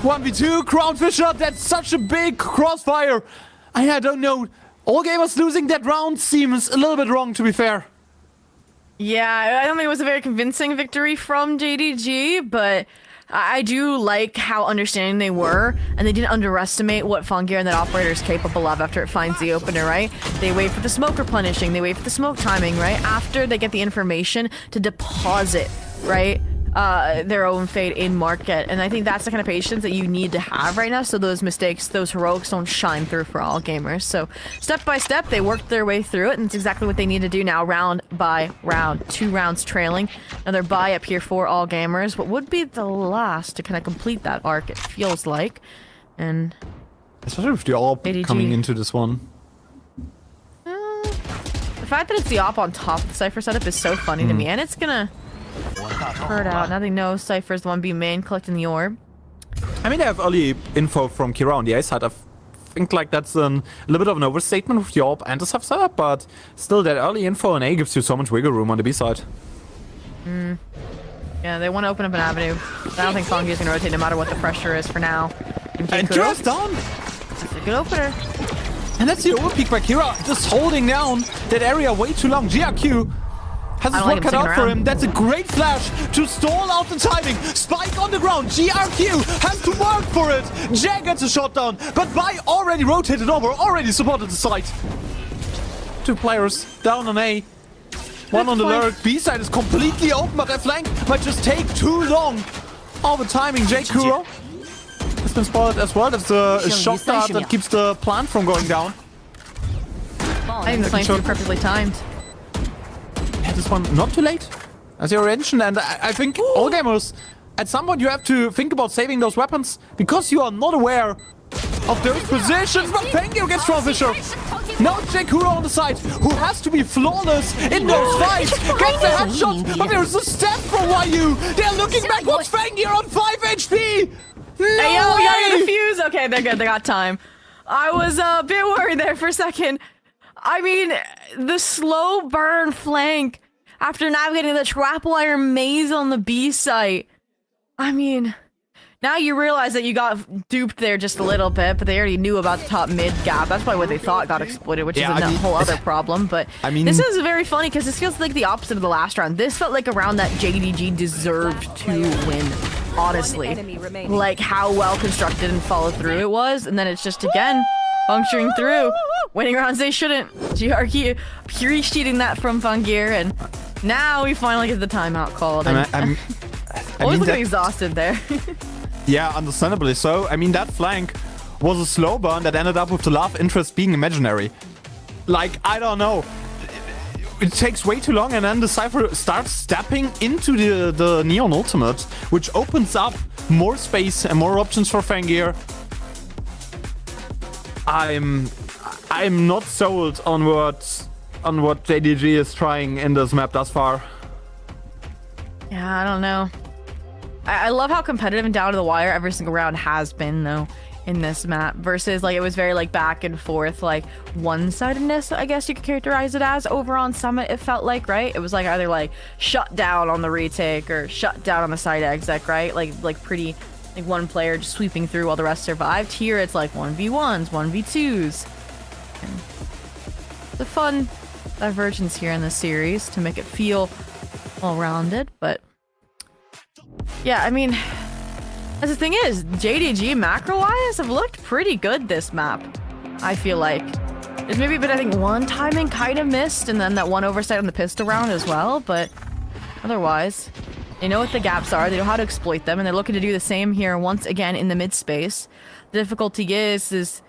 1v2, Crown Fisher, that's such a big crossfire. I don't know. All gamers losing that round seems a little bit wrong, to be fair. Yeah, I don't think it was a very convincing victory from JDG, but I do like how understanding they were, and they didn't underestimate what Fangir and that operator is capable of after it finds the opener, right? They wait for the smoke replenishing, they wait for the smoke timing, right? After they get the information to deposit, right? Their own fate in market, and I think that's the kind of patience that you need to have right now, so those mistakes, those heroics don't shine through for all gamers. So step by step, they worked their way through it, and it's exactly what they need to do now, round by round. 2 rounds trailing, another bye up here for all gamers. What would be the last to kind of complete that arc, it feels like, and especially with the AWP coming into this one. The fact that it's the AWP on top of the Cypher setup is so funny to me, and it's gonna hurt out. Now they know Cypher's the one being main, collecting the orb. I mean, they have early info from Kira on the A side. I think like that's a little bit of an overstatement with the AWP and the sub setup, but still that early info on A gives you so much wiggle room on the B side. Yeah, they want to open up an avenue. I don't think Fangir's gonna rotate no matter what the pressure is for now. And Kira's down! That's a good opener. And that's the overpeak by Kira, just holding down that area way too long. GRQ has his work cut out for him. That's a great flash to stall out the timing. Spike on the ground. GRQ has to work for it. Jag gets a shot down, but Bai already rotated over, already supported the site. 2 players down on A. 1 on the lurk. B side is completely open, but that flank might just take too long. All the timing. Jakuro has been spotted as well. That's a shot dart that keeps the plant from going down. I think the flank's perfectly timed. Yeah, this one not too late, as you mentioned, and I think all gamers, at some point you have to think about saving those weapons, because you are not aware of those positions. But Fengir gets Crown Fisher. Now Jakuro on the side, who has to be flawless in those fights, gets the headshot, but there's a step from YU. They're looking backwards. Fengir on 5 HP. No hey, yo, we gotta way! defuse. Okay, they're good. They got time. I was a bit worried there for a second. I mean, the slow burn flank after navigating the trapwire maze on the B site. I mean, now you realize that you got duped there just a little bit, but they already knew about the top mid gap. That's probably what they thought got exploited, which is a whole other problem. But I mean, this is very funny because this feels like the opposite of the last round. This felt like a round that JDG deserved to win, honestly. Like how well constructed and followed through it was, and then it's just again puncturing through. Winning rounds they shouldn't. GRQ pre-cheating that from Fangir, and now we finally get the timeout called. And always looking exhausted there. Yeah, understandably so. I mean, that flank was a slow burn that ended up with the love interest being imaginary. Like, I don't know. It takes way too long, and then the Cypher starts stepping into the Neon ultimate, which opens up more space and more options for Fangir. I'm not sold on what on what JDG is trying in this map thus far. Yeah, I don't know. I love how competitive and down to the wire every single round has been, though, in this map. Versus, like, it was very, like, back and forth, like, one-sidedness, I guess you could characterize it as. Over on Summit, it felt like, right? It was, like, either, like, shut down on the retake or shut down on the side exec, right? Like pretty, like, one player just sweeping through while the rest survived. Here, it's, like, 1v1s, 1v2s. And it's a fun divergence here in the series to make it feel well-rounded, but... Yeah, I mean... As the thing is, JDG macro-wise have looked pretty good this map, I feel like. There's maybe been, I think, one timing kind of missed, and then that one oversight on the pistol round as well, but otherwise, they know what the gaps are, they know how to exploit them, and they're looking to do the same here once again in the mid-space. The difficulty is,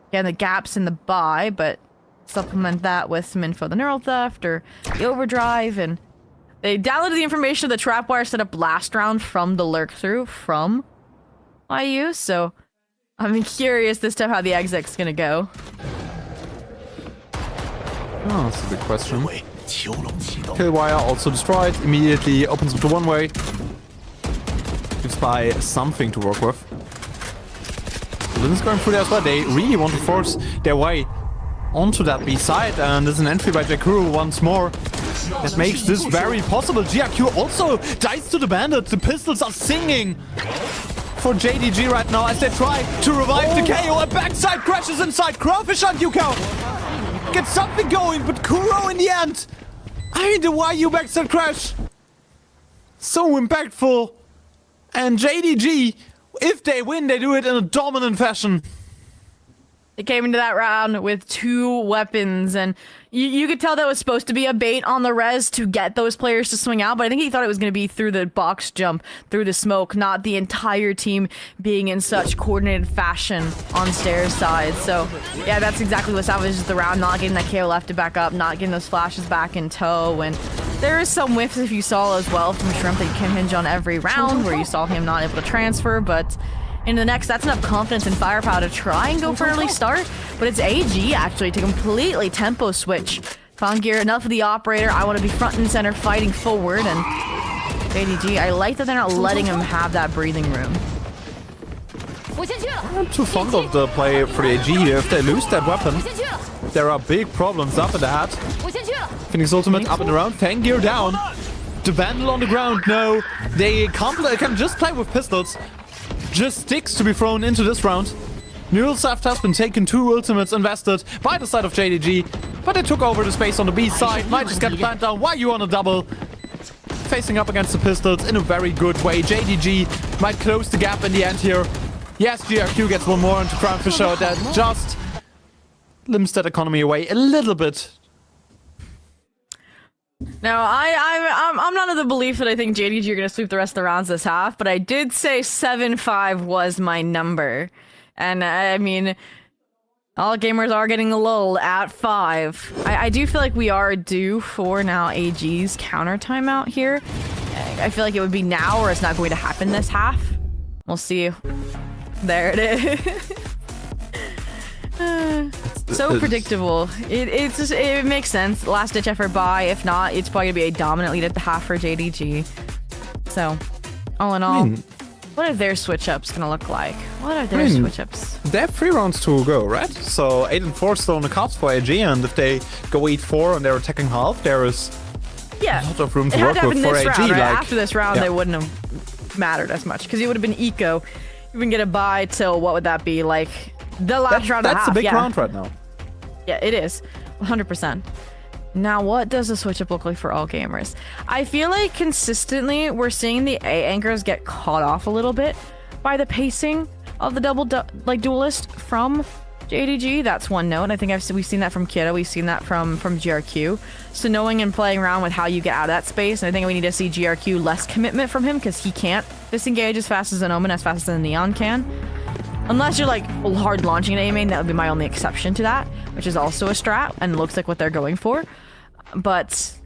again, the gaps in the buy, but supplement that with some info, the neural theft, or the overdrive, and they downloaded the information of the trapwire setup last round from the lurk through from IU, so I'm curious this time how the exec's gonna go. Oh, that's a big question. Killwire also destroyed, immediately opens up to one way. Gives Spy something to work with. Lynn's going through there as well. They really want to force their way onto that B side, and there's an entry by Jakuru once more. That makes this very possible. GRQ also dies to the bandit. The pistols are singing for JDG right now as they try to revive the KO. A backside crashes inside. Crawfish on Yukao. Get something going, but Kuro in the end. I mean, the YU backside crash. So impactful. And JDG, if they win, they do it in a dominant fashion. They came into that round with 2 weapons, and you could tell that was supposed to be a bait on the res to get those players to swing out, but I think he thought it was going to be through the box jump, through the smoke, not the entire team being in such coordinated fashion on stairs side. So, yeah, that's exactly what salvages the round, not getting that KO left to back up, not getting those flashes back in tow, and there is some whiffs, if you saw as well, from Shrimp that you can hinge on every round, where you saw him not able to transfer, but... in the next, that's enough confidence and firepower to try and go for an early start, but it's AG actually to completely tempo switch. Fangir, enough of the operator, I want to be front and center fighting forward, and JDG, I like that they're not letting him have that breathing room. I'm not too fond of the play for the AG here. If they lose that weapon, there are big problems up at that. Phoenix ultimate up and around, Fangir down. The Vandal on the ground, no. They can just play with pistols. Just sticks to be thrown into this round. Neural theft has been taken, 2 ultimates invested by the side of JDG, but they took over the space on the B side. Might just get planned down. YU on a double. Facing up against the pistols in a very good way. JDG might close the gap in the end here. Yes, GRQ gets one more into Crown Fisher. That just limits that economy away a little bit. Now, I'm not of the belief that I think JDG are going to sweep the rest of the rounds this half, but I did say 7-5 was my number. And I mean, all gamers are getting a lull at 5. I do feel like we are due for now AG's counter timeout here. I feel like it would be now or it's not going to happen this half. We'll see. There it is. So predictable. It makes sense. Last ditch effort buy. If not, it's probably gonna be a dominant lead at the half for JDG. So, all in all, what are their switch ups gonna look like? What are their switch ups? They have 3 rounds to go, right? So 8 and 4 still on the cards for AG, and if they go 8-4 and they're attacking half, there is a lot of room to work with for AG. Round, right? Like, after this round, they wouldn't have mattered as much because it would have been eco. You can get a buy till what would that be like? The last round and a half. That's a big round right now. Yeah, it is. 100%. Now, what does the switch up look like for all gamers? I feel like consistently we're seeing the A anchors get caught off a little bit by the pacing of the duelist from JDG. That's one note. I think we've seen that from Kira. We've seen that from GRQ. So knowing and playing around with how you get out of that space, and I think we need to see GRQ less commitment from him because he can't disengage as fast as an Omen, as fast as a Neon can. Unless you're like hard launching an A main, that would be my only exception to that, which is also a strat and looks like what they're going for. But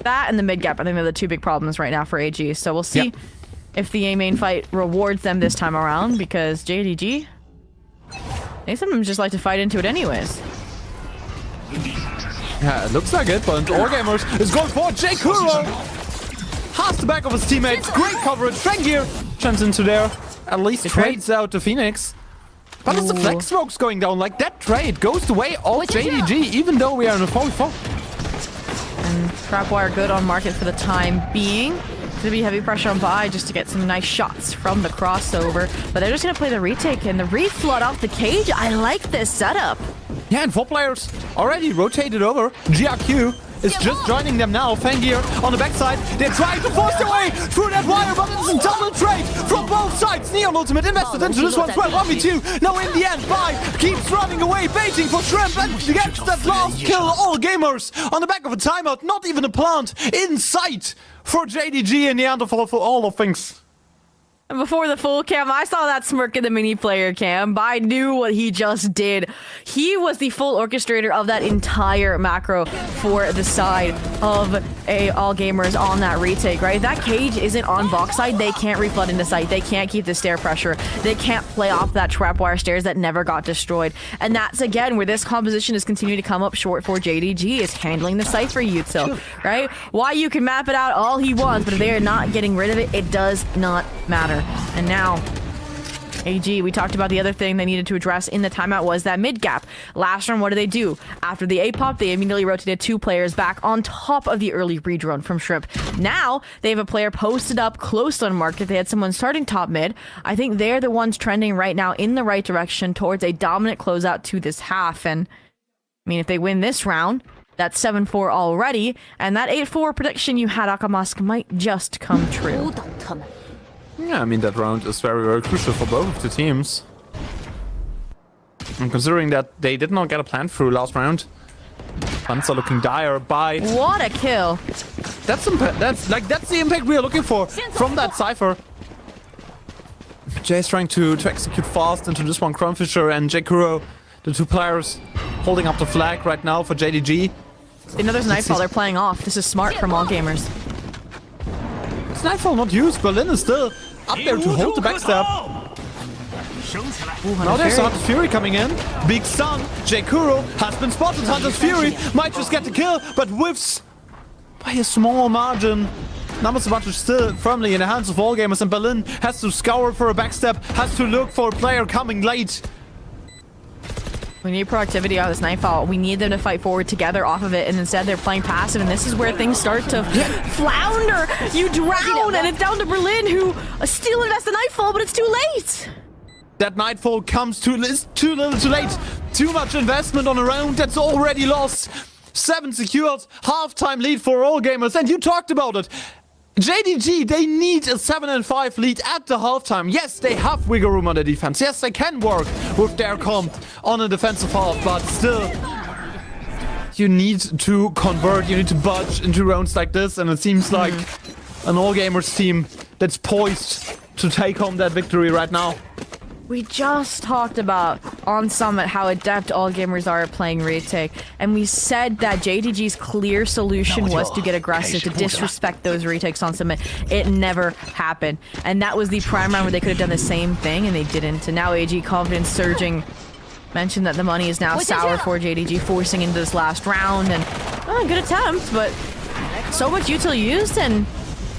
that and the mid gap, I think they're the 2 big problems right now for AG. So we'll see if the A main fight rewards them this time around, because JDG, they sometimes just like to fight into it anyways. Yeah, it looks like it, but All Gamers is going for JKuro. Has the back of his teammates. Great coverage. Fengir jumps into there. At least trades out the Phoenix. But it's the flex smokes going down. Like, that trade goes the way of JDG, even though we are in a 4v4. And Trapwire good on market for the time being. Gonna be heavy pressure on buy just to get some nice shots from the crossover. But they're just gonna play the retake and the reflood off the cage. I like this setup. Yeah, and 4 players already rotated over. GRQ is just joining them now. Fengir on the backside. They're trying to force their way through that wire, but it's a double trade from both sides. Neon Ultimate invested into this one as well. 1v2. Now in the end, Bai keeps running away, baiting for Shrimp and gets that last kill. All Gamers on the back of a timeout. Not even a plant in sight for JDG and Neanderthal for all of things. And before the full cam, I saw that smirk in the mini player cam. I knew what he just did. He was the full orchestrator of that entire macro for the side of All Gamers on that retake, right? That cage isn't on box side. They can't reflood into site. They can't keep the stair pressure. They can't play off that trapwire stairs that never got destroyed. And that's, again, where this composition is continuing to come up short for JDG, is handling the site for Util, right? Why you can map it out all he wants, but if they are not getting rid of it, it does not matter. And now, AG, we talked about the other thing they needed to address in the timeout was that mid gap. Last round, what do? After the A pop, they immediately rotated 2 players back on top of the early redrone from Shrimp. Now, they have a player posted up close on market. They had someone starting top mid. I think they're the ones trending right now in the right direction towards a dominant closeout to this half. And, I mean, if they win this round, that's 7-4 already. And that 8-4 prediction you had, Akamask, might just come true. Yeah, I mean, that round is very, very crucial for both of the teams. And considering that they did not get a plan through last round, funds are looking dire. By What a kill. that's the impact we are looking for from that Cypher. Jay's trying to execute fast into this one. Crownfisher and JKuro, the 2 players holding up the flag right now for JDG. You know, there's Nightfall. They're playing off. This is smart from All Gamers. It's Nightfall not used. Berlin is still up there to hold the backstab. Now there's Hunter's Fury coming in. Big Sun, JKuro has been spotted. Hunter's Fury might just get the kill, but whiffs by a small margin. Numbers advantage still firmly in the hands of All Gamers, and Berlin has to scour for a backstab, has to look for a player coming late. We need proactivity out of this Nightfall. We need them to fight forward together off of it, and instead they're playing passive, and this is where things start to flounder. You drown, and it's down to Berlin, who still invests the Nightfall, but it's too late. That Nightfall comes too little too late. Too much investment on a round that's already lost. 7 secured, halftime lead for All Gamers, and you talked about it. JDG, they need a 7-5 lead at the halftime. Yes, they have wiggle room on the defense. Yes, they can work with their comp on a defensive half, but still, you need to convert, you need to budge into rounds like this, and it seems like an All Gamers team that's poised to take home that victory right now. We just talked about on Summit how adept All Gamers are at playing retake, and we said that JDG's clear solution was to get aggressive, to disrespect those retakes on Summit. It never happened, and that was the prime round where they could have done the same thing, and they didn't. And now AG confidence surging. Mentioned that the money is now sour for JDG, forcing into this last round, and good attempt, but so much util used, and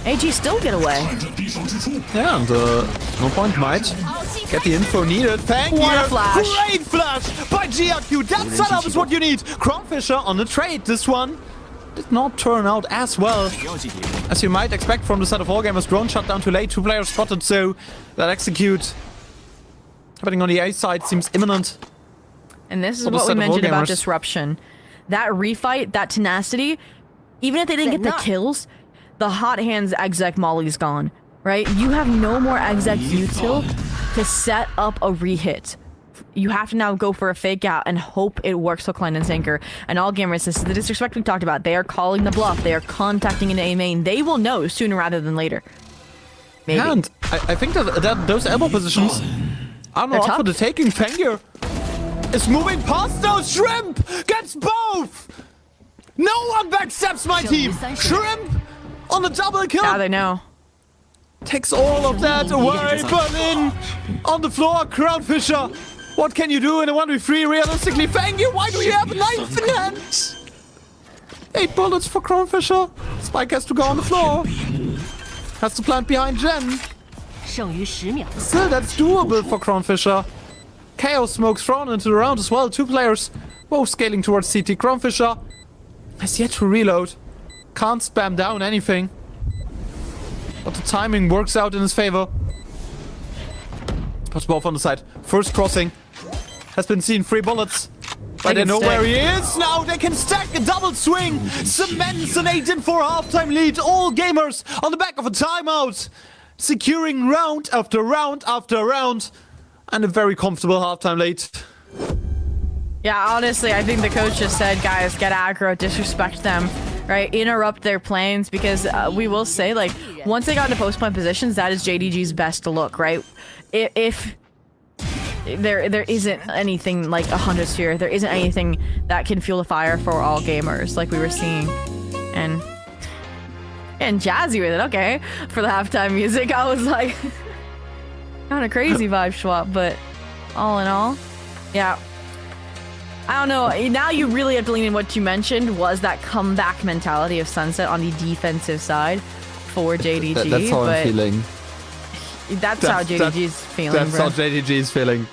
AG still get away. Yeah, and no point might get the info needed. Thank What you. a flash. Great flash by GRQ. That setup is what you need. Crownfisher on the trade. This one did not turn out as well as you might expect from the set of All Gamers. Drone shut down too late. 2 players spotted, so that execute happening on the A side seems imminent. And this is What what was we said of All mentioned about Gamers. disruption. That refight, that tenacity, even if they didn't get the kills, the hot hands exec molly's gone, right? You have no more exec util to set up a rehit. You have to now go for a fake out and hope it works for Klein and Sinker. And All Gamers, this is the disrespect we talked about. They are calling the bluff. They are contacting an A main. They will know sooner rather than later. Maybe. Yeah, and I think that those elbow positions are not up for the taking. Fengir is moving past those. Shrimp gets both. No one backstabs my team. Shrimp on the double kill. Now they know. Takes all of that away. Berlin on the floor. Crownfisher. What can you do in a 1v3 realistically? Fengir, why do you have a knife in hand? 8 bullets for Cronefisher. Spike has to go on the floor. Has to plant behind Jen. 剩余10秒。 Still, that's doable for Cronefisher. Chaos smoke thrown into the round as well. 2 players both scaling towards CT. Cronefisher has yet to reload. Can't spam down anything. But the timing works out in his favor. Puts both on the side. First crossing has been seen. 3 bullets. But they know where he is. Now they can stack a double swing. Cements an 8-4 halftime lead. All gamers on the back of a timeout. Securing round after round after round. And a very comfortable halftime lead. Yeah, honestly, I think the coach just said, guys, get aggro, disrespect them, right? Interrupt their plans, because we will say, like, once they got into post-point positions, that is JDG's best look, right? If there isn't anything like 100 sphere, there isn't anything that can fuel the fire for all gamers, like we were seeing. And jazzy with it, okay. For the halftime music, I was like, kind of crazy vibe swap, but all in all, yeah. I don't know, now you really have to lean in what you mentioned was that comeback mentality of Sunset on the defensive side for JDG. That's how I'm feeling. That's how JDG's feeling, That's bro. how JDG is feeling.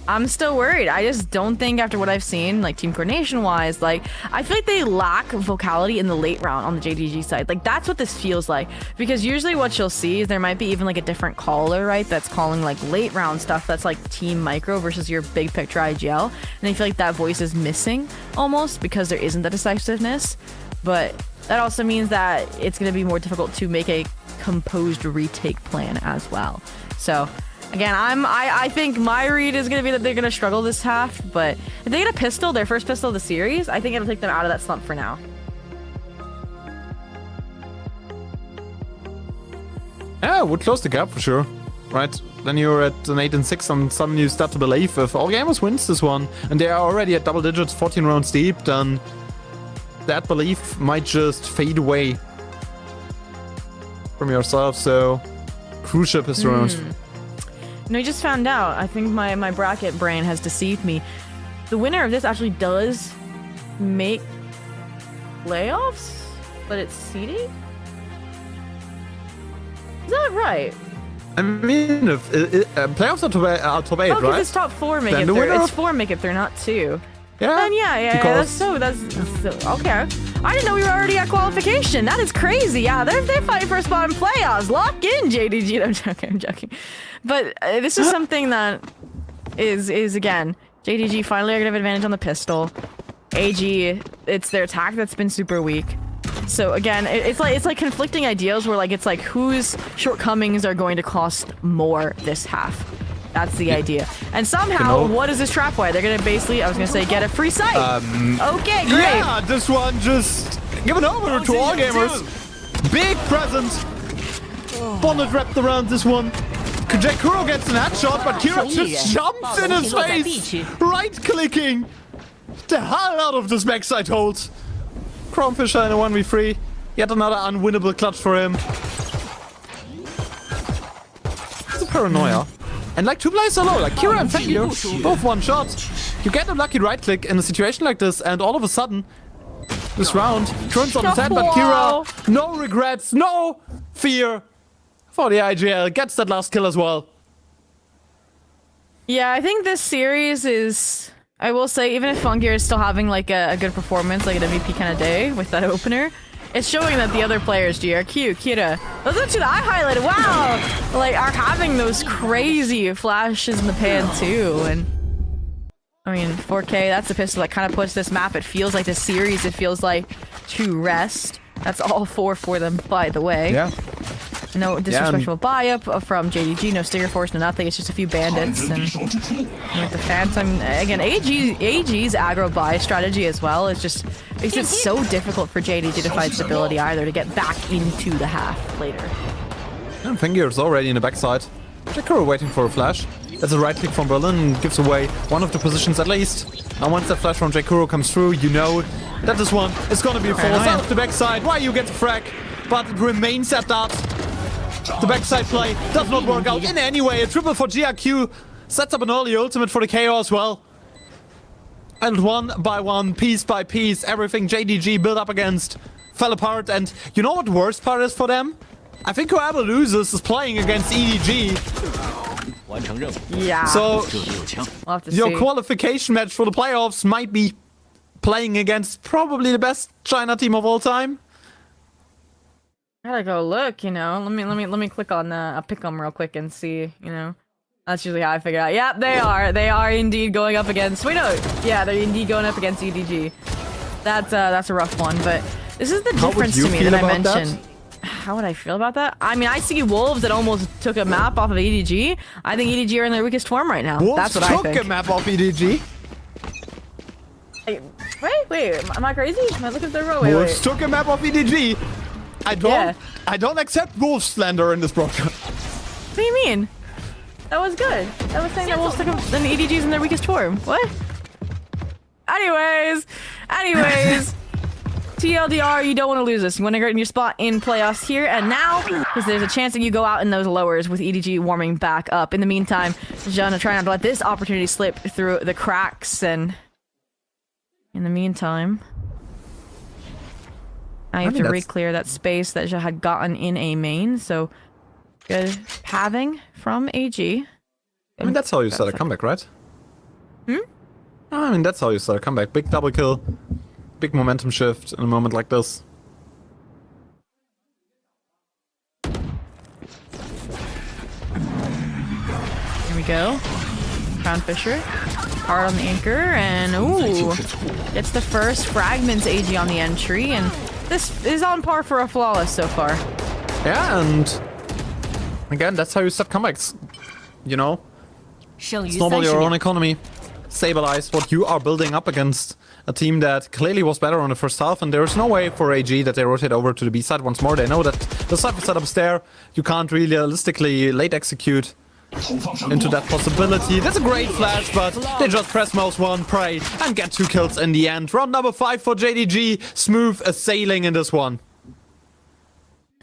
I'm still worried. I just don't think after what I've seen, like team coordination wise, like I feel like they lack vocality in the late round on the JDG side. Like that's what this feels like, because usually what you'll see is there might be even like a different caller, right? That's calling like late round stuff that's like team micro versus your big picture IGL. And I feel like that voice is missing almost because there isn't the decisiveness. But that also means that it's going to be more difficult to make a composed retake plan as well. So again, I think my read is going to be that they're going to struggle this half, but if they get a pistol, their first pistol of the series, I think it'll take them out of that slump for now. Yeah, would close the gap for sure. Right, then you're at an 8-6 and suddenly you start to believe if All Gamers wins this one and they are already at double digits, 14 rounds deep, then that belief might just fade away from yourself. So cruise ship is around. No, I just found out. I think my bracket brain has deceived me. The winner of this actually does make playoffs, but it's seeding? Is that right? I mean, if playoffs are top 8, Oh, because right? it's top 4 make Then it the through. winner It's of- 4 make it through, not 2. Yeah, Then yeah, because- that's okay. I didn't know we were already at qualification. That is crazy. Yeah, they're fighting for a spot in playoffs. Lock in, JDG. No, I'm joking. But this is something that is again, JDG finally are gonna have advantage on the pistol. AG, it's their attack that's been super weak. So again, it's like conflicting ideals where like it's like whose shortcomings are going to cost more this half. That's the idea. And somehow, what is this trapwire? They're gonna basically, I was gonna say, get a free site. Okay, great. Yeah, this one just given over to All Gamers. Big present. Bonnet wrapped around this one. Kuro gets an headshot, but Kira just jumps in his face. Right-clicking the hell out of this backside hold. Cronefisher in a 1v3. Yet another unwinnable clutch for him. It's a paranoia. And like 2 players are low, like Kira and Fenrir, both one shot. You get a lucky right click in a situation like this, and all of a sudden, this round turns on his head, but Kira, no regrets, no fear for the IGL, gets that last kill as well. Yeah, I think this series is, I will say, even if Fungear is still having like a good performance, like an MVP kind of day with that opener, it's showing that the other players, GRQ, Kira, those are 2 that I highlighted, wow, like are having those crazy flashes in the pan too. And I mean, 4K, that's a pistol that kind of puts this map, it feels like this series, it feels like to rest. That's all 4 for them, by the way. Yeah. No disrespectful buy-up from JDG, no Stinger Force, no nothing, it's just a few bandits. And with the Phantom, again, AG's aggro buy strategy as well is just makes it so difficult for JDG to find stability either, to get back into the half later. And Fenrir's already in the backside. Kuro waiting for a flash. That's a right click from Berlin, gives away one of the positions at least. And once that flash from Kuro comes through, you know that this one is gonna be forced out of the backside. Why you get the frag, but it remains at that. The backside play does not work out in any way. A triple for GRQ sets up an early ultimate for the KO as well. And one by one, piece by piece, everything JDG built up against fell apart. And you know what the worst part is for them? I think whoever loses is playing against EDG. Yeah. So We'll have to your see. qualification match for the playoffs might be playing against probably the best China team of all time. I gotta go look, you know. Let me click on I'll pick them real quick and see, you know. That's usually how I figure out. Yep, they are. They are indeed going up against. Wait, no. Yeah, they're indeed going up against EDG. That's a rough one, but this is the difference to me that I mentioned. How would I feel about that? I mean, I see Wolves that almost took a map off of EDG. I think EDG are in their weakest form right now. Wolves That's what I think. took a map off EDG. Hey, wait, am I crazy? Am I looking at the row? Wait, Wolves wait. took a map off EDG. Yeah. I don't accept Wolves slander in this broadcast. What do you mean? That was good. That was saying that Wolves took a, then EDG's in their weakest form. What? Anyways. TLDR, you don't want to lose this. You want to get in your spot in playoffs here and now, because there's a chance that you go out in those lowers with EDG warming back up. In the meantime, Zhana trying not to let this opportunity slip through the cracks, and in the meantime, I have to re-clear that space that Zha had gotten in a main, so good pathing from AG. I mean, that's how you start a comeback, right? I mean, that's how you start a comeback. Big double kill. Big momentum shift in a moment like this. Here we go. Crown Fisher. Hard on the anchor, and ooh. Gets the first fragments AG on the entry, and this is on par for a flawless so far. Yeah, and again, that's how you start comebacks. You know? Snowball your own economy. Stabilize what you are building up against a team that clearly was better on the first half, and there is no way for AG that they rotate over to the B side once more. They know that the cypher setup's there. You can't really realistically late execute into that possibility. That's a great flash, but they just press mouse 1, pray, and get 2 kills in the end. Round number 5 for JDG. Smooth as sailing in this one.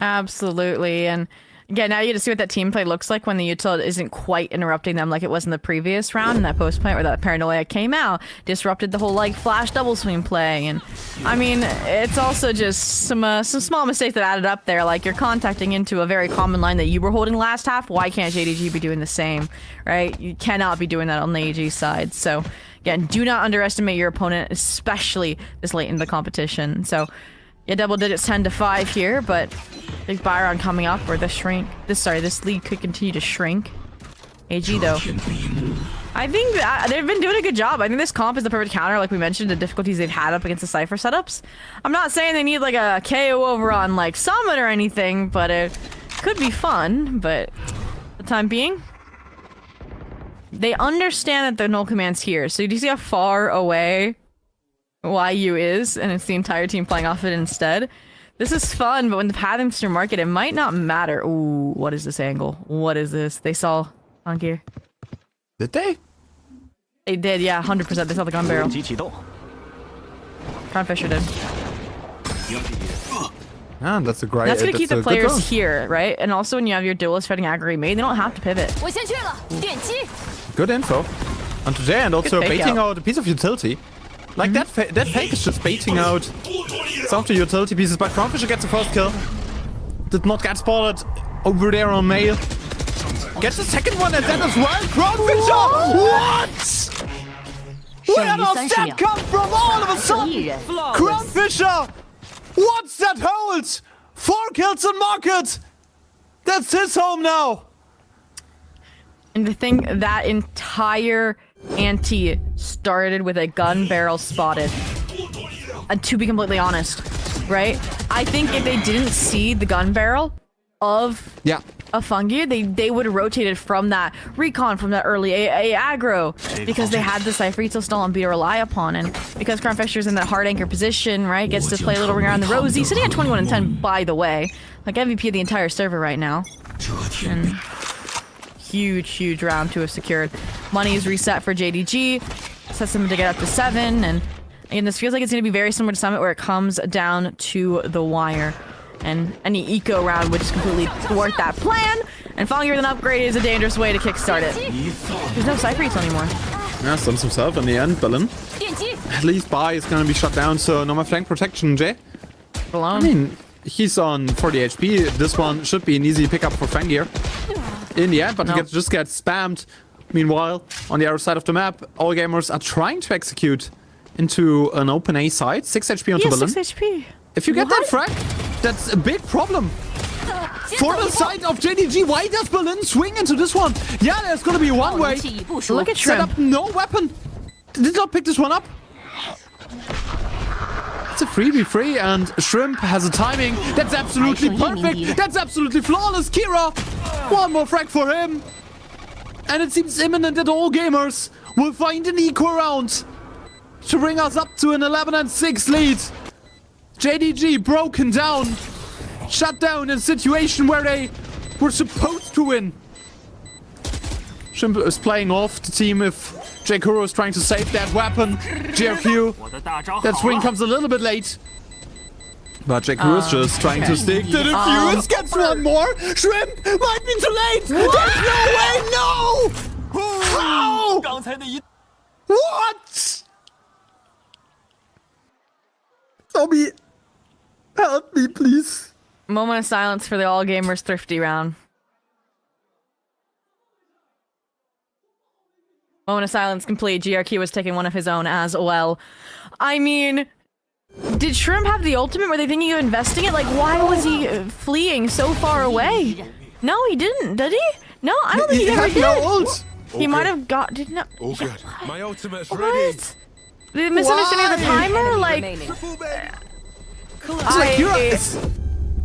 Absolutely, and again, now you get to see what that team play looks like when the util isn't quite interrupting them like it was in the previous round in that post plant where that paranoia came out, disrupted the whole like flash double swing play, and I mean it's also just some small mistakes that added up there. Like you're contacting into a very common line that you were holding last half. Why can't JDG be doing the same, right? You cannot be doing that on the AG side. So again, do not underestimate your opponent, especially this late in the competition. So yeah, double digits 10-5 here, but big buy round coming up where this lead could continue to shrink. AG though, I think they've been doing a good job. I think this comp is the perfect counter, like we mentioned, the difficulties they've had up against the Cypher setups. I'm not saying they need like a KO over on like Summit or anything, but it could be fun. But for the time being, they understand that the null command's here. So do you see how far away YU is, and it's the entire team playing off it instead? This is fun, but when the pathing's through market, it might not matter. Ooh, what is this angle? What is this? They saw on gear. Did they? They did, yeah, 100%. They saw the gun barrel. Crown Fisher did. Ah, that's a great. That's gonna keep the players round. here, right? And also when you have your duelist fighting aggregate main, they don't have to pivot. Good info. And today, and also fake baiting out. out a piece of utility. Like that fake is just baiting out some of the utility pieces, but Crown Fisher gets the first kill. Did not get spotted over there on Mail. Gets the second one and then as well. Crown Fisher! What? Where does that come from all of a sudden? Crown Fisher! What's that hold? 4 kills on market! That's his home now! And to think that entire ante started with a gun barrel spotted. And to be completely honest, right? I think if they didn't see the gun barrel of a Fungi, they would have rotated from that recon, from that early A aggro, because they had the Cypher util still on B to rely upon, and because Crown Fisher's in that hard anchor position, right? Gets to play a little ring around the Rosie, sitting at 21 and 10, by the way. Like MVP of the entire server right now. And huge round to have secured. Money is reset for JDG, sets them to get up to 7, and again, this feels like it's going to be very similar to Summit, where it comes down to the wire, and any eco round would just completely thwart that plan, and Fungi with an upgrade is a dangerous way to kickstart it. There's no Cypher util anymore. Yeah, stunts himself in the end, Berlin. At least Bai is gonna be shut down, so no more flank protection, Jay. Alone. I mean, he's on 40 HP. This one should be an easy pickup for Fangir in the end, but he just gets spammed. Meanwhile, on the other side of the map, all gamers are trying to execute into an open A side. 6 HP onto Berlin. 6 HP. If you get that frag, that's a big problem. For the side of JDG, why does Berlin swing into this one? Yeah, there's gonna be one way. Look at Set Shrimp. up no weapon. Did not pick this one up. It's a 3v3 and Shrimp has a timing that's absolutely perfect. That's absolutely flawless. Kira, one more frag for him. And it seems imminent that all gamers will find an equal round to bring us up to an 11-6 lead. JDG broken down. Shut down in a situation where they were supposed to win. Shrimp is playing off the team if J-Kuro is trying to save that weapon. GRQ, that swing comes a little bit late. But J-Kuro is just trying to stick to the fuse. Gets one more. Shrimp might be too late. There's no way. No! How? What? Tommy, help me, please. Moment of silence for the All Gamers Thrifty round. Moment of silence complete. GRQ was taking one of his own as well. I mean, did Shrimp have the ultimate? Were they thinking of investing it? Like, why was he fleeing so far away? No, he didn't. Did he? No, I don't think he ever did. No ult. He might have got. Did not. All good. My ultimate's ready. What? The misunderstanding of the timer? Like,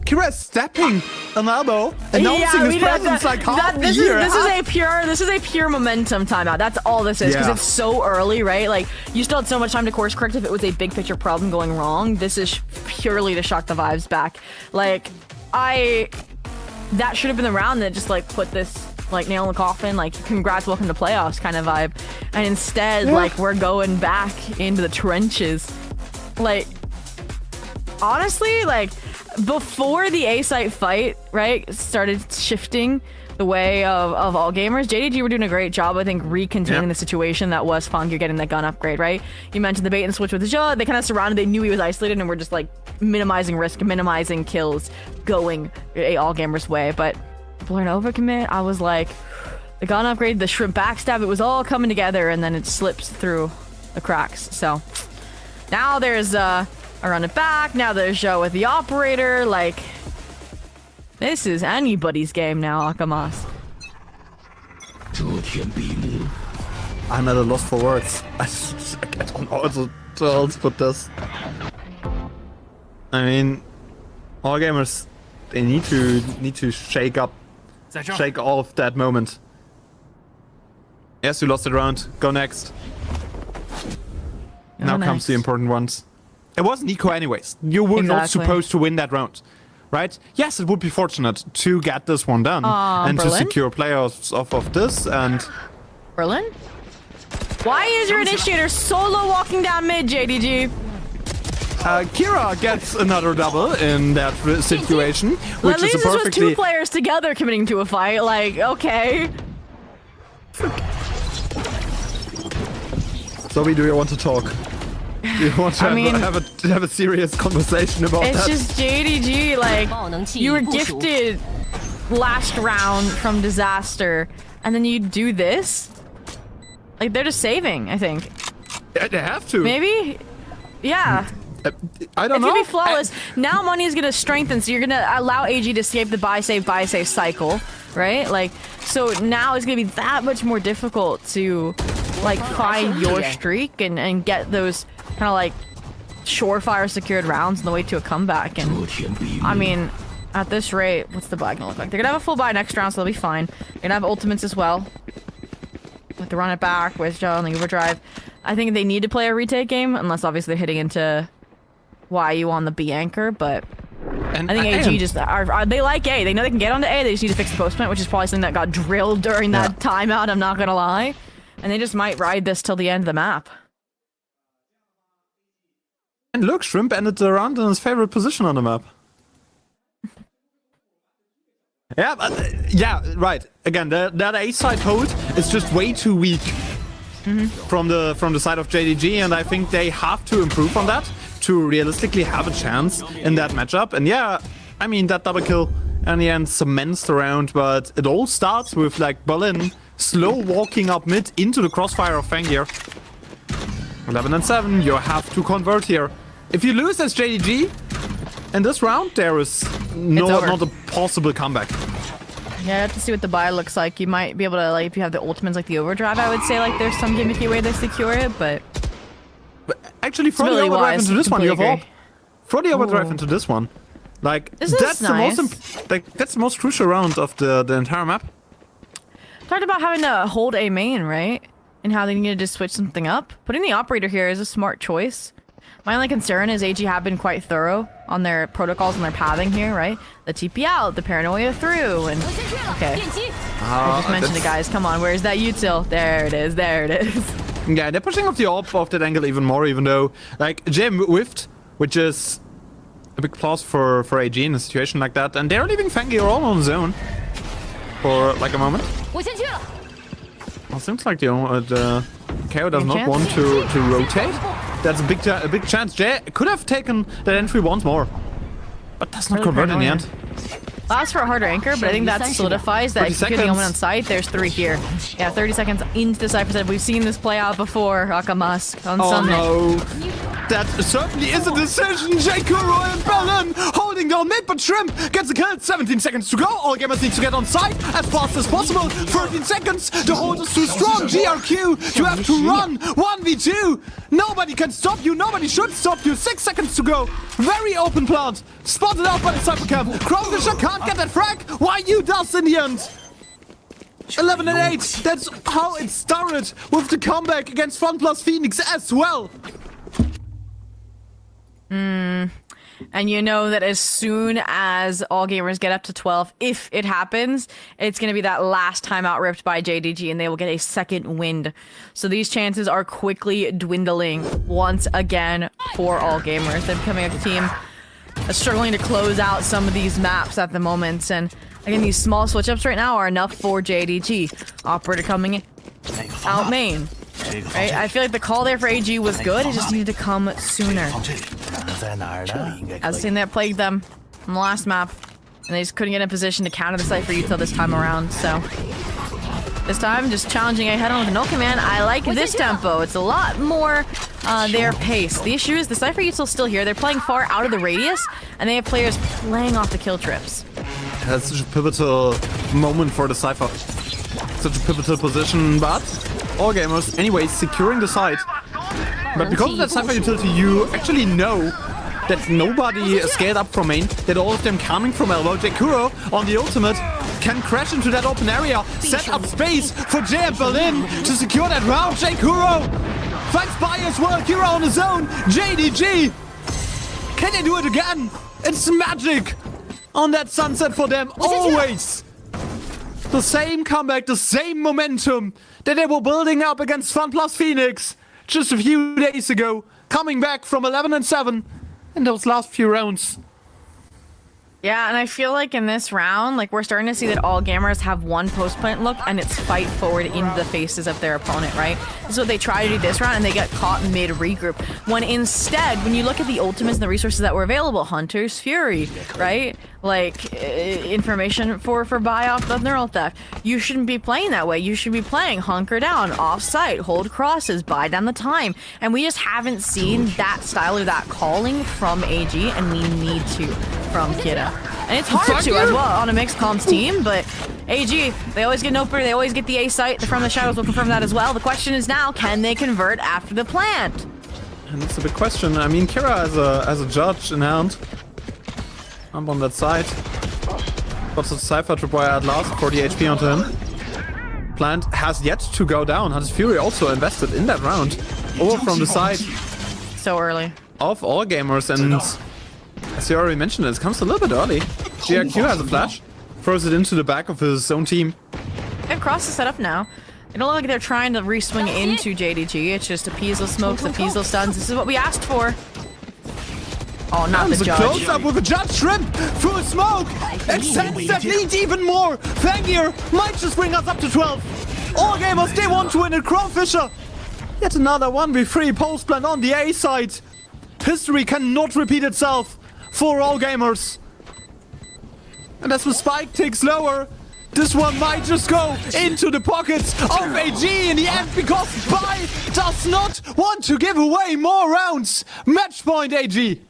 Kira is stepping an elbow, announcing his presence like half this a year. This is a pure momentum timeout. That's all this is, because Yeah. it's so early, right? Like, you still had so much time to course correct if it was a big picture problem going wrong. This is purely to shock the vibes back. Like, that should have been the round that just like put this like nail in the coffin, like congrats, welcome to playoffs kind of vibe. And instead, like, we're going back into the trenches. Like, honestly, like, before the A site fight, right, started shifting the way of all gamers, JDG were doing a great job, I think, recontaining the situation that was Fangir getting that gun upgrade, right? You mentioned the bait and switch with Zhe. They kind of surrounded, they knew he was isolated, and we're just like minimizing risk, minimizing kills, going all gamers way. But Blur overcommit, I was like, the gun upgrade, the Shrimp backstab, it was all coming together, and then it slips through the cracks. So now there's I run it back. Now there's Zhe with the operator. Like, this is anybody's game now, Akamas. I'm at a loss for words. I don't know how else put this. I mean, all gamers, they need to shake off that moment. Yes, you lost it round. Go next. Now comes the important ones. It wasn't eco anyways. You were not supposed to win that round, right? Yes, it would be fortunate to get this one done and Berlin? to secure playoffs off of this. And Berlin? Why is your initiator solo walking down mid, JDG? Kira gets another double in that situation, which At least is a this was perfectly... two players together committing to a fight. Like, okay. Zoe, do you want to talk? Do you want to have a serious conversation about It's that? just JDG, like, you were gifted last round from disaster, and then you do this? Like, they're just saving, I think. Yeah, they have to. Maybe? Yeah. I don't know. It could be flawless. Now money is going to strengthen, so you're going to allow AG to escape the buy save cycle, right? Like, so now it's going to be that much more difficult to, like, find your streak and get those kind of, like, surefire secured rounds on the way to a comeback. And, I mean, at this rate, what's the buy going to look like? They're going to have a full buy next round, so they'll be fine. They're going to have ultimates as well. With the run it back, with Zhe on the overdrive. I think they need to play a retake game, unless obviously they're hitting into YU on the B anchor, but I think AG just they like A. They know they can get onto A. They just need to fix the post plant, which is probably something that got drilled during that timeout. I'm not gonna lie, and they just might ride this till the end of the map. And look, Shrimp ended the round in his favorite position on the map. Yeah, right. Again, that A side hold is just way too weak from the side of JDG, and I think they have to improve on that to realistically have a chance in that matchup. And yeah, I mean, that double kill in the end cements the round, but it all starts with like Berlin slow walking up mid into the crossfire of Fangir. 11 and 7, you have to convert here. If you lose as JDG in this round, there is not a possible comeback. Yeah, I have to see what the buy looks like. You might be able to, like, if you have the ultimates like the overdrive, I would say like there's some gimmicky way they secure it, but actually throw the overdrive into this one, you have all. Throw the overdrive into this one. Like, that's nice. That's the most crucial round of the entire map. Talked about having to hold a main, right? And how they need to just switch something up. Putting the operator here is a smart choice. My only concern is AG have been quite thorough on their protocols and their pathing here, right? The TP out, the paranoia through, and okay. I just mentioned it, guys. Come on, where's that util? There it is. There it is. Yeah, they're pushing off the AWP off that angle even more, even though like Jim whiffed, which is a big plus for AG in a situation like that, and they're leaving Fangir all on zone for like a moment. Well, seems like the KO does not want to rotate. That's a big chance. Jay could have taken that entry once more, but does not convert in the end. Allows for a harder anchor, but I think that solidifies that executing a moment on site. There's 3 here. Yeah, 30 seconds into the Cypher set. We've seen this play out before. Akamask on Sunday. Oh no. That certainly is a decision. J-Kuro and Berlin holding down mid, but Shrimp gets a kill. 17 seconds to go. All gamers need to get on site as fast as possible. 13 seconds. The hold is too strong. GRQ, you have to run. 1v2. Nobody can stop you. Nobody should stop you. 6 seconds to go. Very open plant. Spotted out by the Cypher camp. Crowdisher can't get that frag. Why you does in the end? 11 and 8. That's how it started with the comeback against FunPlus Phoenix as well. And you know that as soon as all gamers get up to 12, if it happens, it's going to be that last timeout ripped by JDG and they will get a second wind. So these chances are quickly dwindling once again for all gamers. They're becoming a team struggling to close out some of these maps at the moment. And again, these small switch ups right now are enough for JDG. Operator coming in, out main. Right? I feel like the call there for AG was good. It just needed to come sooner. I've seen that plague them from the last map, and they just couldn't get in position to counter the Cypher util this time around. So this time, just challenging a head-on with an no command. I like this tempo. It's a lot more their pace. The issue is the Cypher util's still here. They're playing far out of the radius, and they have players playing off the kill trips. That's such a pivotal moment for the Cypher. Such a pivotal position, but all gamers, anyways, securing the site. But because of that Cypher utility, you actually know that nobody scaled up from main, that all of them coming from elbow. J-Kuro on the ultimate can crash into that open area, set up space for Jay and Berlin to secure that round. J-Kuro finds by as well, Kuro on his own. JDG, can they do it again? It's magic on that sunset for them, always. The same comeback, the same momentum that they were building up against FunPlus Phoenix just a few days ago, coming back from 11 and 7 in those last few rounds. Yeah, and I feel like in this round, like we're starting to see that all gamers have one post-plant look, and it's fight forward into the faces of their opponent, right? This is what they try to do this round, and they get caught mid-regroup. When instead, when you look at the ultimates and the resources that were available, Hunter's Fury, right? Like, information for buy off the neural theft. You shouldn't be playing that way. You should be playing hunker down, off-site, hold crosses, buy down the time. And we just haven't seen that style or that calling from AG, and we need to from Kidda. And it's hard to as well on a mixed comms team, but AG, they always get an opener, they always get the A site. The From the Shadows will confirm that as well. The question is now, can they convert after the plant? And that's a big question. I mean, Kira as a judge in hand. I'm on that side. What's the Cypher tripwire at last? 40 HP onto him. Plant has yet to go down. Hunter's Fury also invested in that round. Over from the side. So early. Of all gamers, and as you already mentioned, it comes a little bit early. GRQ has a flash. Throws it into the back of his own team. They have crosses set up now. It don't look like they're trying to re-swing into JDG. It's just appease those smokes, appease those stuns. This is what we asked for. Oh, not the judge. Close up with a judge. Shrimp through a smoke. Extends that lead even more. Fangir might just bring us up to 12. All gamers, they want to win it. Crowfisher Yet another 1v3 post plan on the A side. History cannot repeat itself for all gamers. And as the spike ticks lower, this one might just go into the pockets of AG in the end because Bai does not want to give away more rounds. Match point, AG.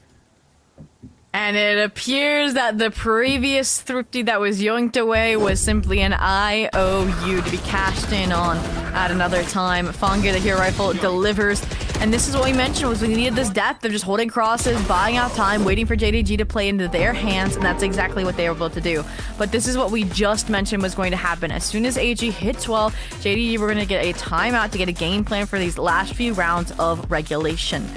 And it appears that the previous thrifty that was yoinked away was simply an IOU to be cashed in on at another time. Fangir, the hero rifle, delivers. And this is what we mentioned, was we needed this depth of just holding crosses, buying out time, waiting for JDG to play into their hands, and that's exactly what they were able to do. But this is what we just mentioned was going to happen. As soon as AG hits 12, JDG were going to get a timeout to get a game plan for these last few rounds of regulation.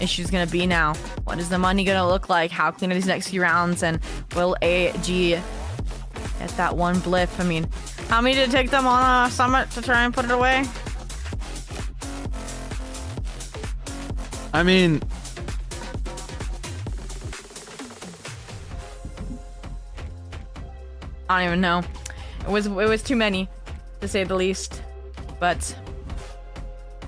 Issue's gonna be now, what is the money gonna look like? How clean are these next few rounds? And will AG get that one blip? I mean, how many did it take them on a summit to try and put it away? I mean, I don't even know. It was too many, to say the least. But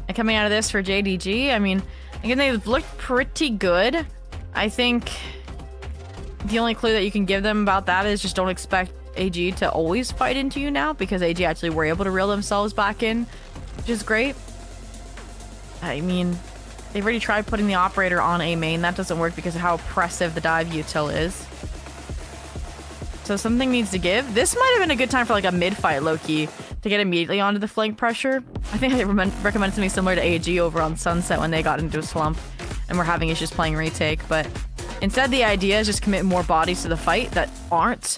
and coming out of this for JDG, I mean, again, they've looked pretty good. I think the only clue that you can give them about that is just don't expect AG to always fight into you now, because AG actually were able to reel themselves back in, which is great. I mean, they've already tried putting the operator on A main. That doesn't work because of how oppressive the dive util is. So something needs to give. This might have been a good time for like a mid-fight low-key to get immediately onto the flank pressure. I think I recommended something similar to AG over on Sunset when they got into a slump and were having issues playing retake. But instead, the idea is just commit more bodies to the fight that aren't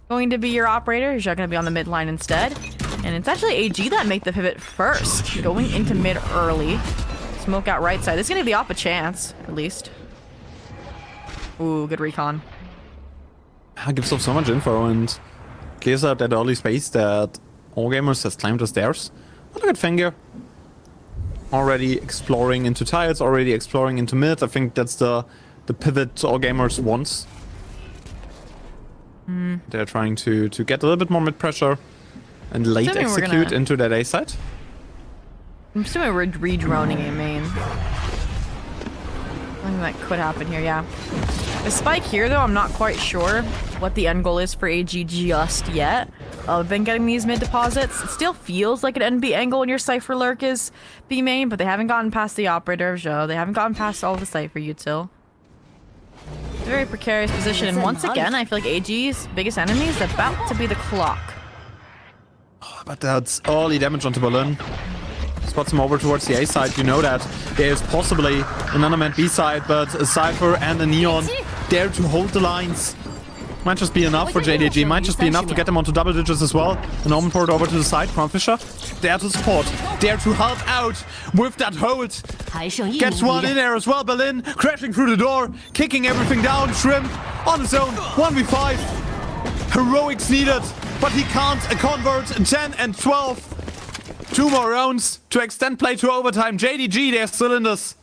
going to be your operator. You're going to be on the mid line instead. And it's actually AG that make the pivot first, going into mid early. Smoke out right side. This is going to give the op a chance, at least. Ooh, good recon. Gives off so much info and clears out that early space that All Gamers has climbed the stairs. But look at Fangir. Already exploring into tiles, already exploring into mid. I think that's the pivot All Gamers wants. They're trying to get a little bit more mid pressure and late execute into that A side. I'm assuming we're re-droning A main. I think that could happen here, yeah. The spike here, though, I'm not quite sure what the end goal is for AG just yet. I've been getting these mid deposits. It still feels like an NB angle when your Cypher Lurk is B main, but they haven't gotten past the Operator of Zhou. They haven't gotten past all the Cypher util. It's a very precarious position, and once again, I feel like AG's biggest enemy is about to be the clock. But that's early damage onto Berlin. Spots him over towards the A side. You know that there's possibly an unmanned B side, but a Cypher and a Neon there to hold the lines. Might just be enough for JDG. Might just be enough to get them onto double digits as well. An Omen port over to the side. Crownfisher there to support. There to help out with that hold. Gets one in there as well. Berlin crashing through the door. Kicking everything down. Shrimp on his own. 1v5. Heroics needed. But he can't convert 10 and 12. 2 more rounds to extend play to overtime. JDG, they're still in this.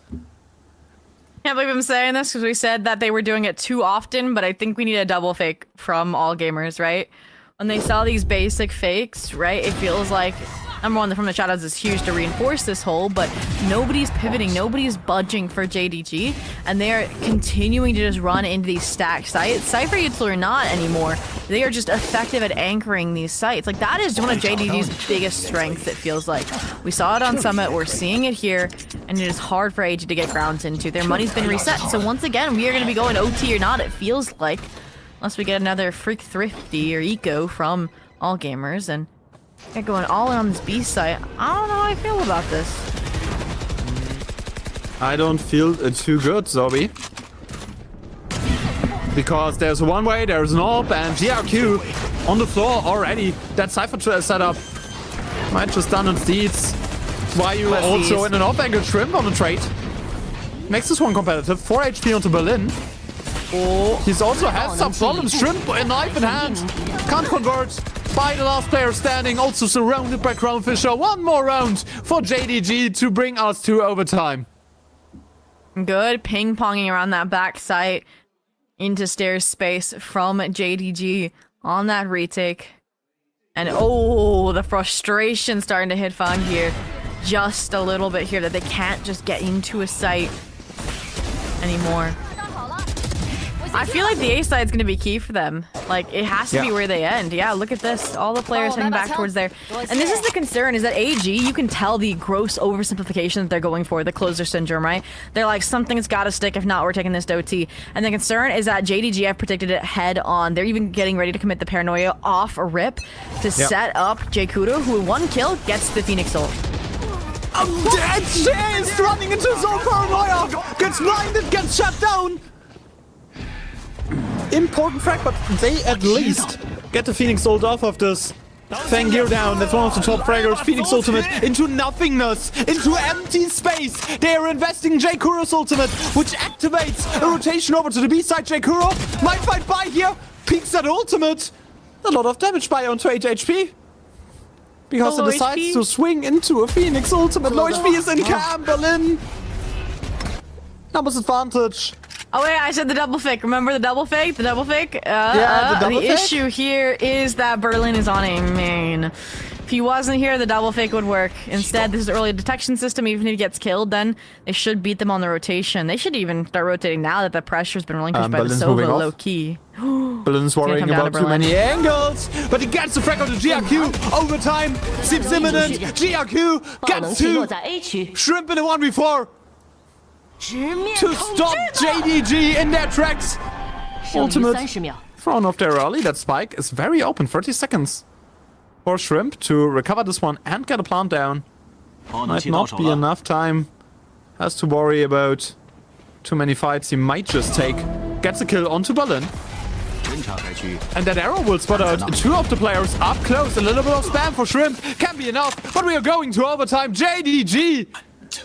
Can't believe I'm saying this because we said that they were doing it too often, but I think we need a double fake from All Gamers, right? When they saw these basic fakes, right, it feels like, number one, from the shadows is huge to reinforce this hole, but nobody's pivoting, nobody's budging for JDG, and they are continuing to just run into these stacked sites. Cypher util or not anymore, they are just effective at anchoring these sites. Like, that is one of JDG's biggest strengths, it feels like. We saw it on Summit, we're seeing it here, and it is hard for AG to get grounds into. Their money's been reset, so once again, we are going to be going OT or not, it feels like, unless we get another Freak Thrifty or Eco from All Gamers, and they're going all in on this B site. I don't know how I feel about this. I don't feel too good, Zombie. Because there's a one-way, there's an AWP, and GRQ on the floor already. That Cypher setup might just done its deeds. Why you also in an off-angle Shrimp on the trade. Makes this one competitive. 4 HP onto Berlin. Oh, he's also has some problems. Shrimp, a knife in hand. Can't convert. By the last player standing, also surrounded by Crownfisher. One more round for JDG to bring us to overtime. Good ping-ponging around that back site into stairs space from JDG on that retake. And oh, the frustration starting to hit Fang here. just a little bit here, that they can't just get into a site anymore. I feel like the A side is going to be key for them. Like, it has to be where they end. Yeah, look at this. All the players heading back towards there. And this is the concern, is that AG, you can tell the gross oversimplification that they're going for, the closer syndrome, right? They're like, something's got to stick. If not, we're taking this to OT. And the concern is that JDG have predicted it head on. They're even getting ready to commit the paranoia off a rip to set up J-Kudo, who with 1 kill gets the Phoenix ult. Dead Chase running into his own paranoia. Gets blinded, gets shut down. Important frag, but they at least get the Phoenix ult off of this. Fangir down, that's one of the top fraggers. Phoenix ultimate into nothingness, into empty space. They are investing J-Kuro's ultimate, which activates a rotation over to the B side. J-Kuro might fight by here, peeks that ultimate. A lot of damage by onto 8 HP. Because it decides to swing into a Phoenix ultimate. Low HP is in camp, Berlin. Numbers advantage. Oh wait, I said the double fake. Remember the double fake? The double fake? Yeah, the double fake? The issue here is that Berlin is on a main. If he wasn't here, the double fake would work. Instead, this is the early detection system. Even if he gets killed, then they should beat them on the rotation. They should even start rotating now that the pressure's been relinquished by the Sova low key. Berlin's worrying about too many angles, but he gets the frag out of GRQ. Overtime seems imminent. GRQ gets to Shrimp in a 1v4. To stop JDG in their tracks. Ultimate thrown off there early. That spike is very open. 30 seconds for Shrimp to recover this one and get a plant down. Might not be enough time. Has to worry about too many fights he might just take. Gets a kill onto Berlin. And that arrow will spot out 2 of the players up close. A little bit of spam for Shrimp can be enough, but we are going to overtime. JDG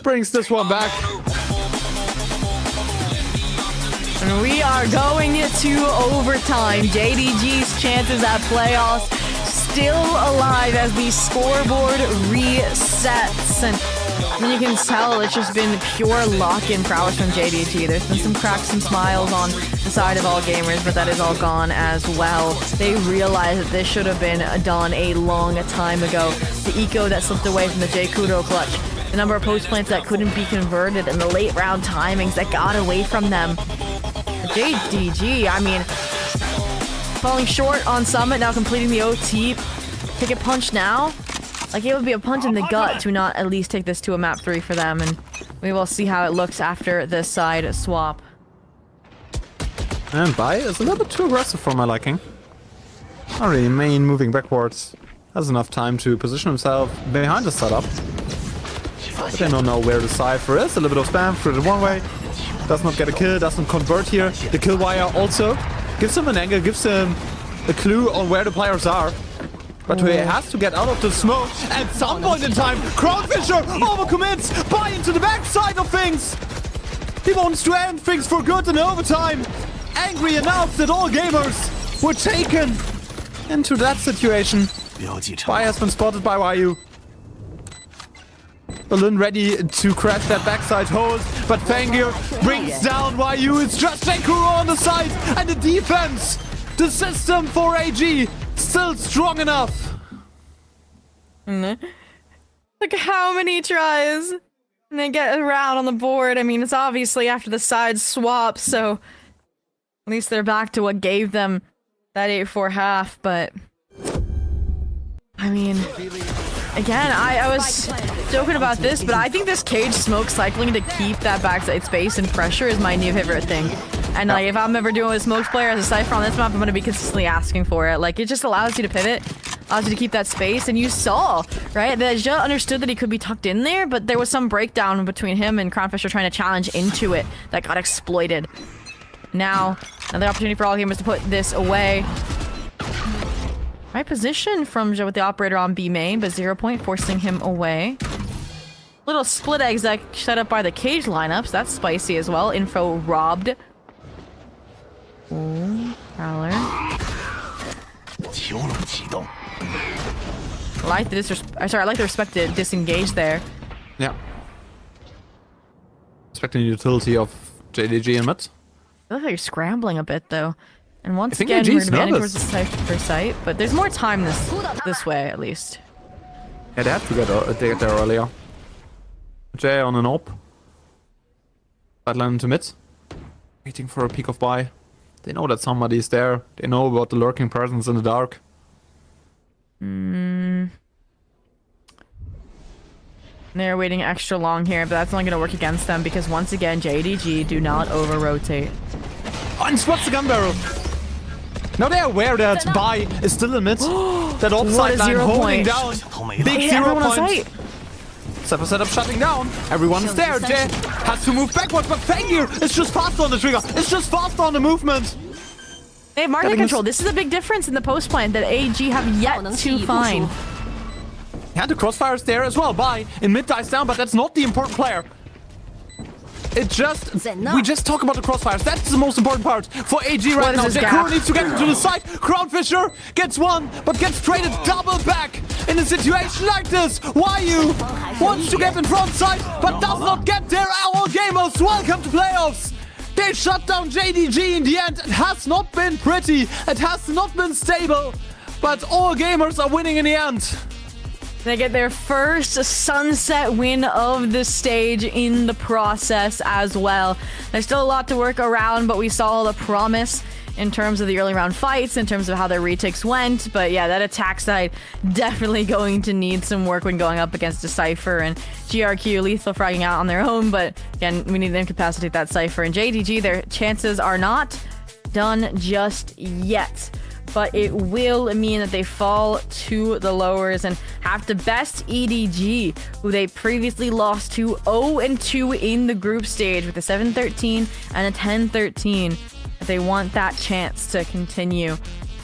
brings this one back. And we are going to overtime. JDG's chances at playoffs still alive as the scoreboard resets. And you can tell it's just been pure lock-in prowess from JDG. There's been some cracks and smiles on the side of all gamers, but that is all gone as well. They realize that this should have been done a long time ago. The eco that slipped away from the J-Kudo clutch. The number of post plants that couldn't be converted and the late round timings that got away from them. JDG, I mean, falling short on Summit, now completing the OT. Take a punch now? Like, it would be a punch in the gut to not at least take this to a map 3 for them, and we will see how it looks after this side swap. And Bai is a little bit too aggressive for my liking. Not really main, moving backwards. Has enough time to position himself behind the setup. But they don't know where the Cypher is. A little bit of spam through the one way. Does not get a kill, doesn't convert here. The kill wire also gives him an angle, gives him a clue on where the players are. But he has to get out of the smoke at some point in time. Crownfisher overcommits, Bai into the backside of things. He wants to end things for good in overtime. Angry enough that all gamers were taken into that situation. Bai has been spotted by YU. Berlin ready to crash that backside hold, but Fangir brings down YU. It's just J-Kuro on the side, and the defense, the system for AG, still strong enough. Look how many tries and they get around on the board. I mean, it's obviously after the side swap, so at least they're back to what gave them that 8-4 half, but I mean, again, I was joking about this, but I think this cage smoke cycling to keep that backside space and pressure is my new favorite thing. And like, if I'm ever doing a smokes player as a Cypher on this map, I'm going to be consistently asking for it. Like, it just allows you to pivot, allows you to keep that space, and you saw, right, that Ja understood that he could be tucked in there, but there was some breakdown between him and Crownfisher trying to challenge into it that got exploited. Now, another opportunity for all gamers to put this away. Right position from Ja with the operator on B main, but 0 point forcing him away. Little split exec set up by the cage lineups. That's spicy as well. Info robbed. Ooh, Prowler. I like the respected disengage there. Yeah. Respecting the utility of JDG in mid. I love how you're scrambling a bit though. And once again, we're advancing towards the Cypher site, but there's more time this way at least. Yeah, they have to get there earlier. Jay on an op. Sideline into mid. Waiting for a peek of buy. They know that somebody's there. They know about the lurking presence in the dark. They're waiting extra long here, but that's only going to work against them because once again, JDG do not over-rotate. Oh, and spots the gun barrel. Now they're aware that buy is still in mid. That offside line holding down. Big 0 point. Cypher setup shutting down. Everyone's there. Jay has to move backwards, but Fengir is just faster on the trigger. It's just faster on the movement. They have market control. This is a big difference in the post plan that AG have yet to find. Yeah, the crossfire's there as well. Buy in mid dies down, but that's not the important player. It just... We just talk about the crossfires. That's the most important part for AG right now. Their crew needs to get into the side. Crownfisher gets one, but gets traded double back in a situation like this. YU wants to get in front side, but does not get there. Our gamers, welcome to playoffs. They shut down JDG in the end. It has not been pretty. It has not been stable, but all gamers are winning in the end. They get their first sunset win of the stage in the process as well. There's still a lot to work around, but we saw the promise in terms of the early round fights, in terms of how their retakes went. But yeah, that attack side definitely going to need some work when going up against a Cypher and GRQ lethal fragging out on their own. But again, we need to incapacitate that Cypher. And JDG, their chances are not done just yet. But it will mean that they fall to the lowers and have to best EDG, who they previously lost to 0-2 in the group stage with a 7-13 and a 10-13. They want that chance to continue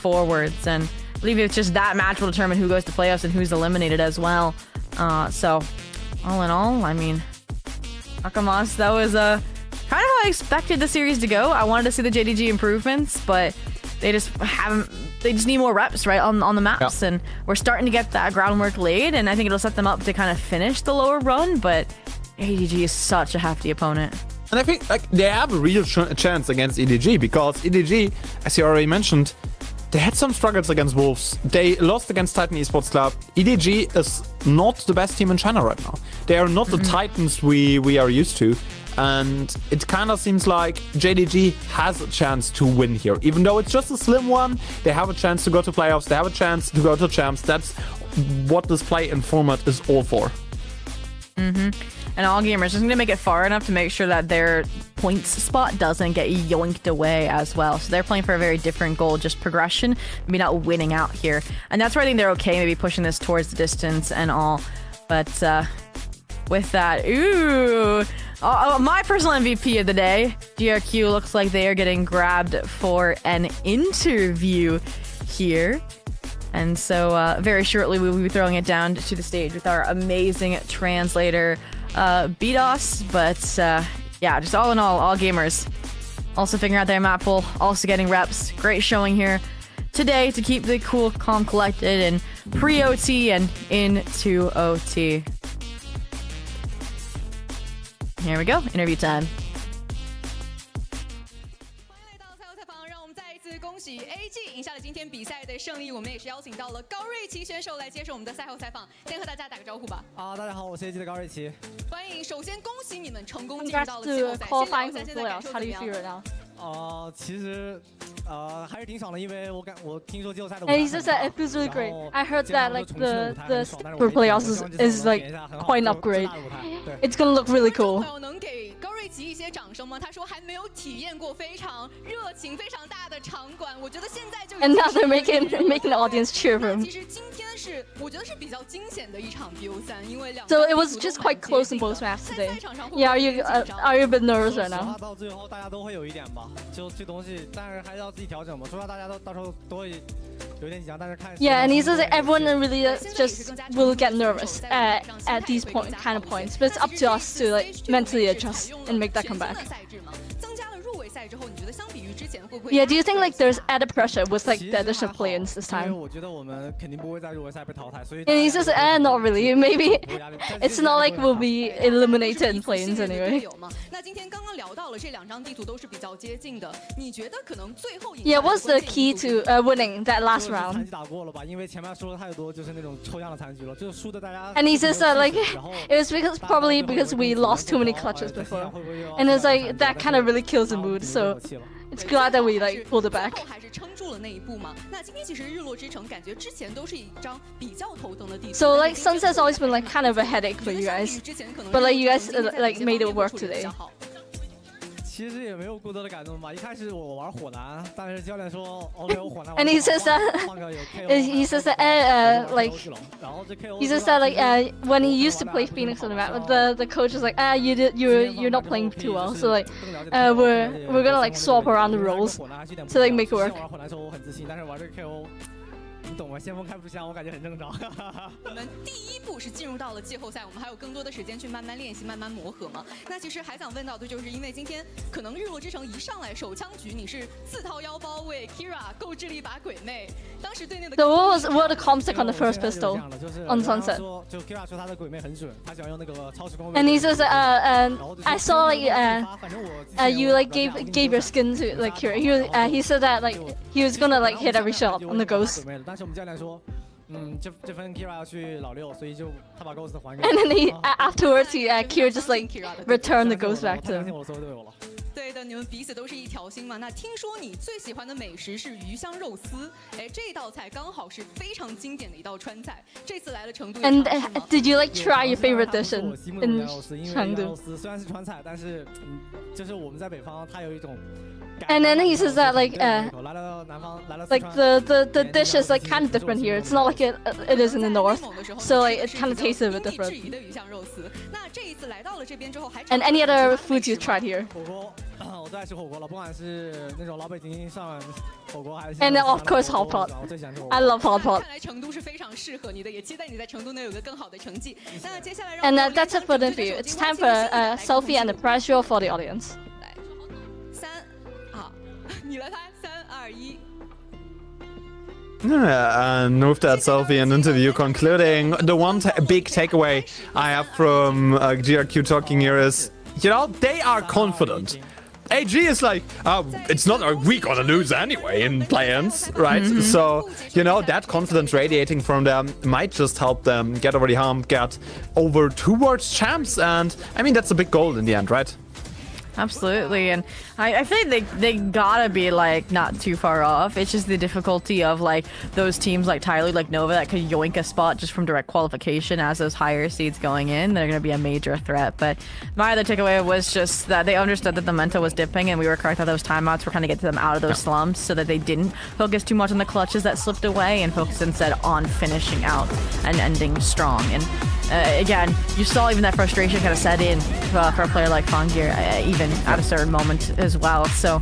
forwards. And I believe it's just that match will determine who goes to playoffs and who's eliminated as well. So, all in all, I mean, Akamas, that was kind of how I expected the series to go. I wanted to see the JDG improvements, but they just haven't. They just need more reps, right, on the maps, and we're starting to get that groundwork laid, and I think it'll set them up to kind of finish the lower run. But ADG is such a hefty opponent, and I think like they have a real chance against EDG because EDG, as you already mentioned, they had some struggles against Wolves. They lost against Titan Esports Club. EDG is not the best team in China right now. They are not the Titans we are used to. And it kind of seems like JDG has a chance to win here. Even though it's just a slim one, they have a chance to go to playoffs. They have a chance to go to champs. That's what this play-in format is all for. And all gamers just going to make it far enough to make sure that their points spot doesn't get yoinked away as well. So they're playing for a very different goal, just progression, maybe not winning out here. And that's where I think they're okay, maybe pushing this towards the distance and all. But with that, ooh... my personal MVP of the day, GRQ, looks like they are getting grabbed for an interview here. And so very shortly we will be throwing it down to the stage with our amazing translator, BDOS. But yeah, just all in all gamers also figuring out their map pool, also getting reps. Great showing here today to keep the cool, calm, collected and pre-OT and into OT. Here we go, interview time. 恭喜 AG 赢下了今天比赛的胜利，我们也是邀请到了高瑞奇选手来接受我们的赛后采访，先和大家打个招呼吧。大家好，我是 AG 的高瑞奇。欢迎，首先恭喜你们成功进入到了季后赛，先聊一下现在感受怎么样？其实还是挺爽的，因为我听说季后赛的。And he says that it feels really great. I heard that like the super playoffs is like quite an upgrade. It's gonna look really cool. 朋友能给高瑞奇一些掌声吗？他说还没有体验过非常热情、非常大的场馆，我觉得现在就。And now they're making the audience cheer for him. 其实今天是我觉得是比较惊险的一场 BO3，因为两。So it was just quite close in both maps today. Yeah, are you a bit nervous right now? 到最后大家都会有一点吧，就这东西，但是还是要自己调整嘛。说大家到时候都会有点紧张，但是看。Yeah, and he says that everyone really just will get nervous at these kind of points, but it's up to us to like mentally adjust and make that comeback. 赛之后，你觉得相比于之前会不会 Yeah, do you think like there's added pressure with like the additional play-ins this 因为 time? 我觉得我们肯定不会在入围赛被淘汰，所以 And he says, not really. Maybe it's not like we'll be eliminated in play-ins 队 anyway. 友嘛。那今天刚刚聊到了这2张地图都是比较接近的，你觉得可能最后赢 Yeah, 下来的 what's the 关键 key 因素 to winning that last 残 round? 局打过了吧？因为前面说了太多，就是那种抽样的残局了，就是输的大家。 And he says that like it was probably because we lost too many clutches before, and it's like that kind of really kills the mood. So it's glad that we like pulled it 最 back. 后还是撑住了那一步嘛。那今天其实日落之城感觉之前都是一张比较头疼的地图。 So like Sunset's always been like kind of a headache for you guys, but like you guys like made it work today. 其实也没有过多的感动吧。一开始我玩火男，但是教练说 OK 我火男。 And he says that he says that like he says that like when he used to play Phoenix on the map, the coach was like you're not playing too well, so like we're gonna like swap around the roles to like make it work. 玩火男时候我很自信，但是玩这个 KO。 你懂吗？先锋开不出香，我感觉很正常。我们第一步是进入到了季后赛，我们还有更多的时间去慢慢练习、慢慢磨合嘛。那其实还想问到的就是，因为今天可能日落之城一上来手枪局你是自掏腰包为 Kira 购置了一把鬼魅，当时对内的。 So what were the comms like on the first pistol on Sunset? 就 Kira 说他的鬼魅很准，他喜欢用那个超时空。 And he says I saw like you like gave your skin to like Kira. He said that like he was gonna like hit every shot on the ghost. 但是我们教练说，这分 Kira 要去老六，所以就他把 Ghost 还给。 And then afterwards Kira just like returned the ghost back to him. 我说对我了。 对的，你们彼此都是一条心嘛。那听说你最喜欢的美食是鱼香肉丝，哎，这道菜刚好是非常经典的一道川菜。这次来了成都。And did you like try your favorite dish in Chengdu? 虽然是川菜，但是就是我们在北方，它有一种。 And then he says that like the dish is like kind of different here. It's not like it is in the north, so like it kind of tastes a bit different. And any other foods you tried here? 火锅，我最爱吃火锅了，不管是那种老北京上碗火锅还是。 And then of course hot pot. I love hot pot. 看来成都是非常适合你的，也期待你在成都能有个更好的成绩。那接下来 And that's it for the interview. It's time for a selfie and a pressure for the audience. 你来拍，3、2、1。 And with that selfie and interview concluding, the one big takeaway I have from DRG talking here is, you know, they are confident. AG is like, it's not like we gonna lose anyway in play-ins, right? So, you know, that confidence radiating from them might just help them get over the hump, get over towards champs, and I mean, that's a big goal in the end, right? Absolutely, and I feel like they gotta be like not too far off. It's just the difficulty of like those teams like Tyler, like Nova, that could yoink a spot just from direct qualification as those higher seeds going in. They're gonna be a major threat. But my other takeaway was just that they understood that the Menta was dipping, and we were correct that those timeouts were kind of get them out of those slumps, so that they didn't focus too much on the clutches that slipped away and focus instead on finishing out and ending strong. And again, you saw even that frustration kind of set in for a player like Fangir, even at a certain moment as well. So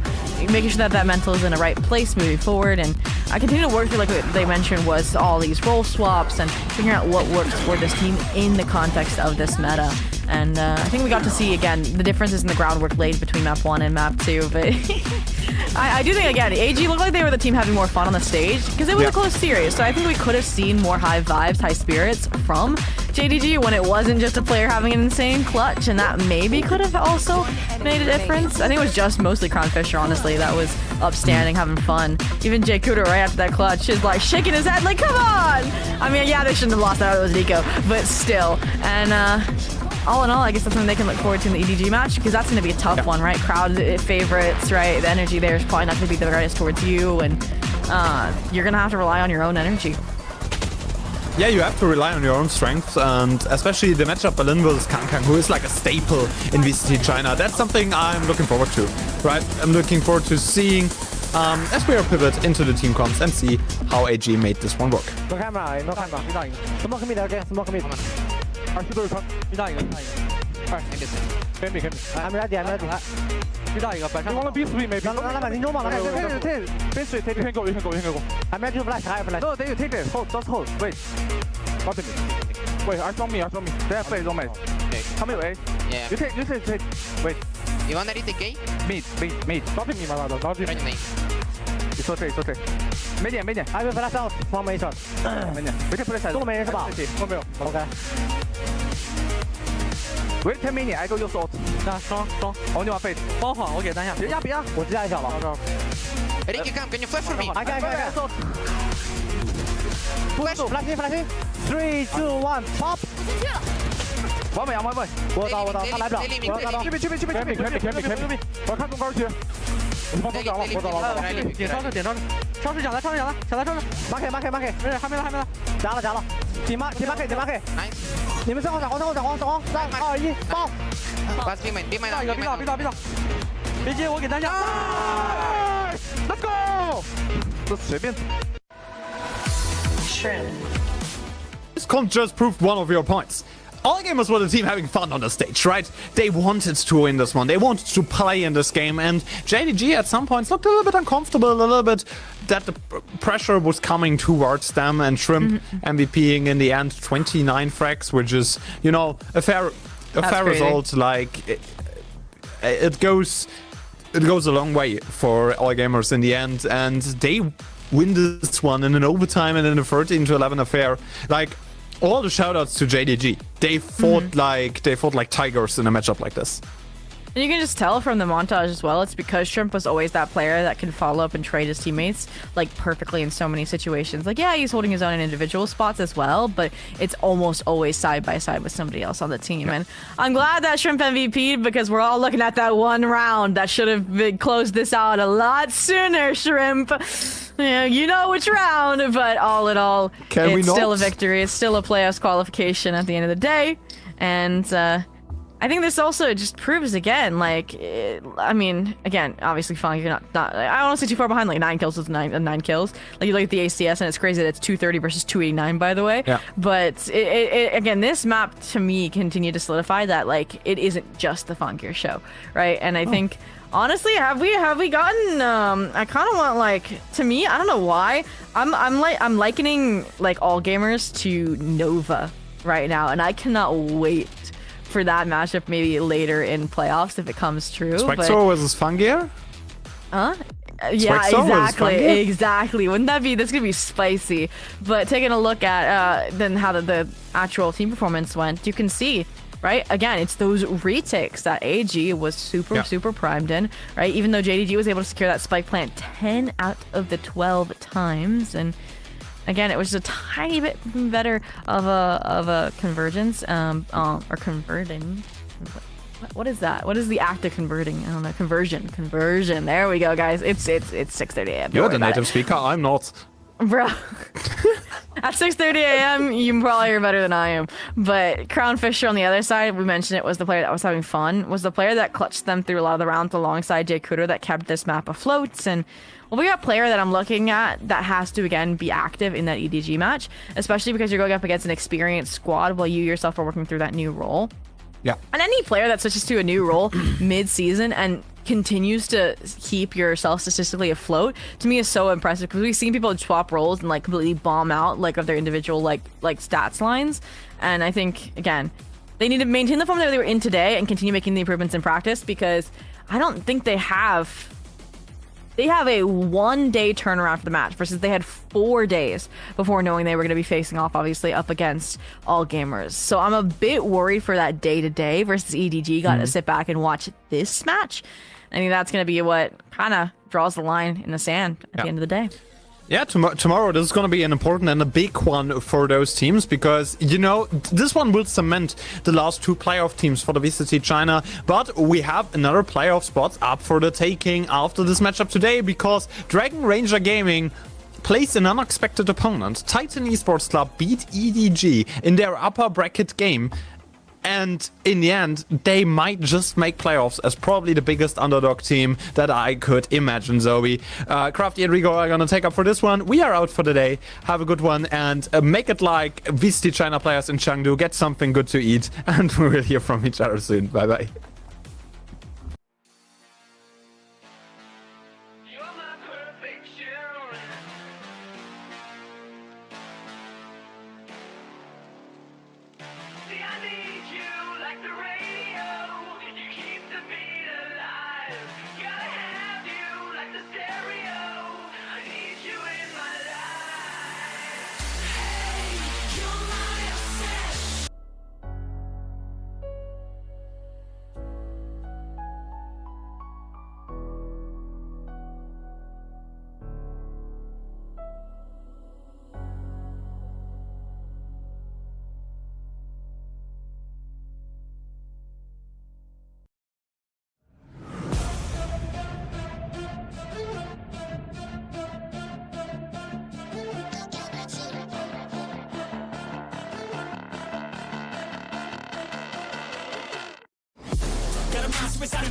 making sure that that mental is in the right place moving forward, and I continue to work through, like what they mentioned, was all these role swaps and figuring out what works for this team in the context of this meta. And I think we got to see, again, the differences in the groundwork laid between map 1 and map 2, but I do think, again, AG looked like they were the team having more fun on the stage, because it was a close series, so I think we could have seen more high vibes, high spirits from JDG when it wasn't just a player having an insane clutch, and that maybe could have also made a difference. I think it was just mostly Crown Fisher, honestly, that was upstanding, having fun. Even Jay Kudo right after that clutch is like shaking his head like, come on! I mean, yeah, they shouldn't have lost that, it was Nico, but still. And all in all, I guess that's something they can look forward to in the EDG match, because that's going to be a tough one, right? Crowd favorites, right? The energy there is probably not going to be the greatest towards you, and you're going to have to rely on your own energy. Yeah, you have to rely on your own strengths, and especially the matchup Berlin versus Kangkang, who is like a staple in VCT China. That's something I'm looking forward to, right? I'm looking forward to seeing as we are pivot into the team comps and see how AG made this one work. No camera, no camera. Smoke mid again, smoke mid. 一大一个I'm ready, I'm ready. 一大一个，反正光个 B speed 没。让他满金钟嘛，take base take you can go. I'm ready to flash, I flash. No, they take it. Hold, just hold. Wait. Got me. Wait, I saw me. They have play, don't make. 他们有 A. You take. Wait. You wanna read the gate? Mid. Drop him, my lord. Drop him. Right name. It's so trade. Medium. I will flash out. One way shot. Medium. We can play side. 中没人是吧？都没有。OK。Wait 10 minutes. I go use ult. 那双。我牛飞。包好，我给单下。别压，我直接小了。Ricky, come. Can you flash for me? I can. Flash in. 3, 2, 1, pop. 完美，我到，他来不了，我要到，这边，我要看中高区，我放手脚了，我走了，点超市讲来，想来超市 ，mark，没事，还没了，夹了，点 mark，你们上黄，3、2、1，爆 ！Be my 一个，别接，我给单下 ，Let's go， 这随便。This can't just prove one of your points. All gamers were the team having fun on the stage, right? They wanted to win this one. They wanted to play in this game. And JDG at some points looked a little bit uncomfortable, a little bit that the pressure was coming towards them. And Shrimp MVPing in the end 29 frags, which is, you know, a fair result. Like it goes a long way for all gamers in the end. And they win this one in an overtime and in a 13-11 affair. Like, all the shoutouts to JDG. They fought like tigers in a matchup like this. And you can just tell from the montage as well, it's because Shrimp was always that player that can follow up and trade his teammates like perfectly in so many situations. Like, yeah, he's holding his own in individual spots as well, but it's almost always side by side with somebody else on the team. And I'm glad that Shrimp MVP'd because we're all looking at that one round that should have closed this out a lot sooner, Shrimp. Yeah, you know which round, but all in all, it's still a victory. It's still a playoffs qualification at the end of the day. And I think this also just proves again, like, I mean, again, obviously, fine, you're not I don't want to say too far behind, like 9 kills is 9 kills. Like, you look at the ACS and it's crazy that it's 230 versus 289, by the way. Yeah. But again, this map to me continued to solidify that, like, it isn't just the Fungear show, right? And I think, honestly, have we gotten, I kind of want, like, to me, I don't know why, I'm likening, like, all gamers to Nova right now, and I cannot wait for that matchup maybe later in playoffs if it comes true. Spectre versus Fungear? Huh? Yeah, exactly. Wouldn't that be, that's gonna be spicy. But taking a look at then how the actual team performance went, you can see, right? Again, it's those retakes that AG was super primed in, right? Even though JDG was able to secure that spike plant 10 out of the 12 times. And again, it was just a tiny bit better of a convergence, or converting. What is that? What is the act of converting? I don't know. Conversion. There we go, guys. It's 6:30 a.m. You're the native speaker. I'm not. Bro. At 6:30 a.m., you probably are better than I am. But Crown Fisher on the other side, we mentioned it, was the player that was having fun, was the player that clutched them through a lot of the rounds alongside Jay Cooter that kept this map afloat. And well, we got a player that I'm looking at that has to, again, be active in that EDG match, especially because you're going up against an experienced squad while you yourself are working through that new role. Yeah. And any player that switches to a new role mid-season and continues to keep yourself statistically afloat, to me is so impressive, because we've seen people swap roles and like completely bomb out like of their individual like stats lines. And I think, again, they need to maintain the form that they were in today and continue making the improvements in practice, because I don't think they have a 1-day turnaround for the match versus they had 4 days before knowing they were going to be facing off, obviously, up against all gamers. So I'm a bit worried for that day-to-day versus EDG got to sit back and watch this match. I think that's going to be what kind of draws the line in the sand at the end of the day. Yeah, tomorrow this is going to be an important and a big one for those teams, because, you know, this one will cement the last 2 playoff teams for the VCT China, but we have another playoff spot up for the taking after this matchup today, because Dragon Ranger Gaming plays an unexpected opponent. Titan Esports Club beat EDG in their upper bracket game. And in the end, they might just make playoffs as probably the biggest underdog team that I could imagine, Zoe. Crafty and Rigo are going to take up for this one. We are out for the day. Have a good one, and make it like VCT China players in Chengdu. Get something good to eat, and we will hear from each other soon. Bye-bye. I need you like the radio. You keep the beat alive.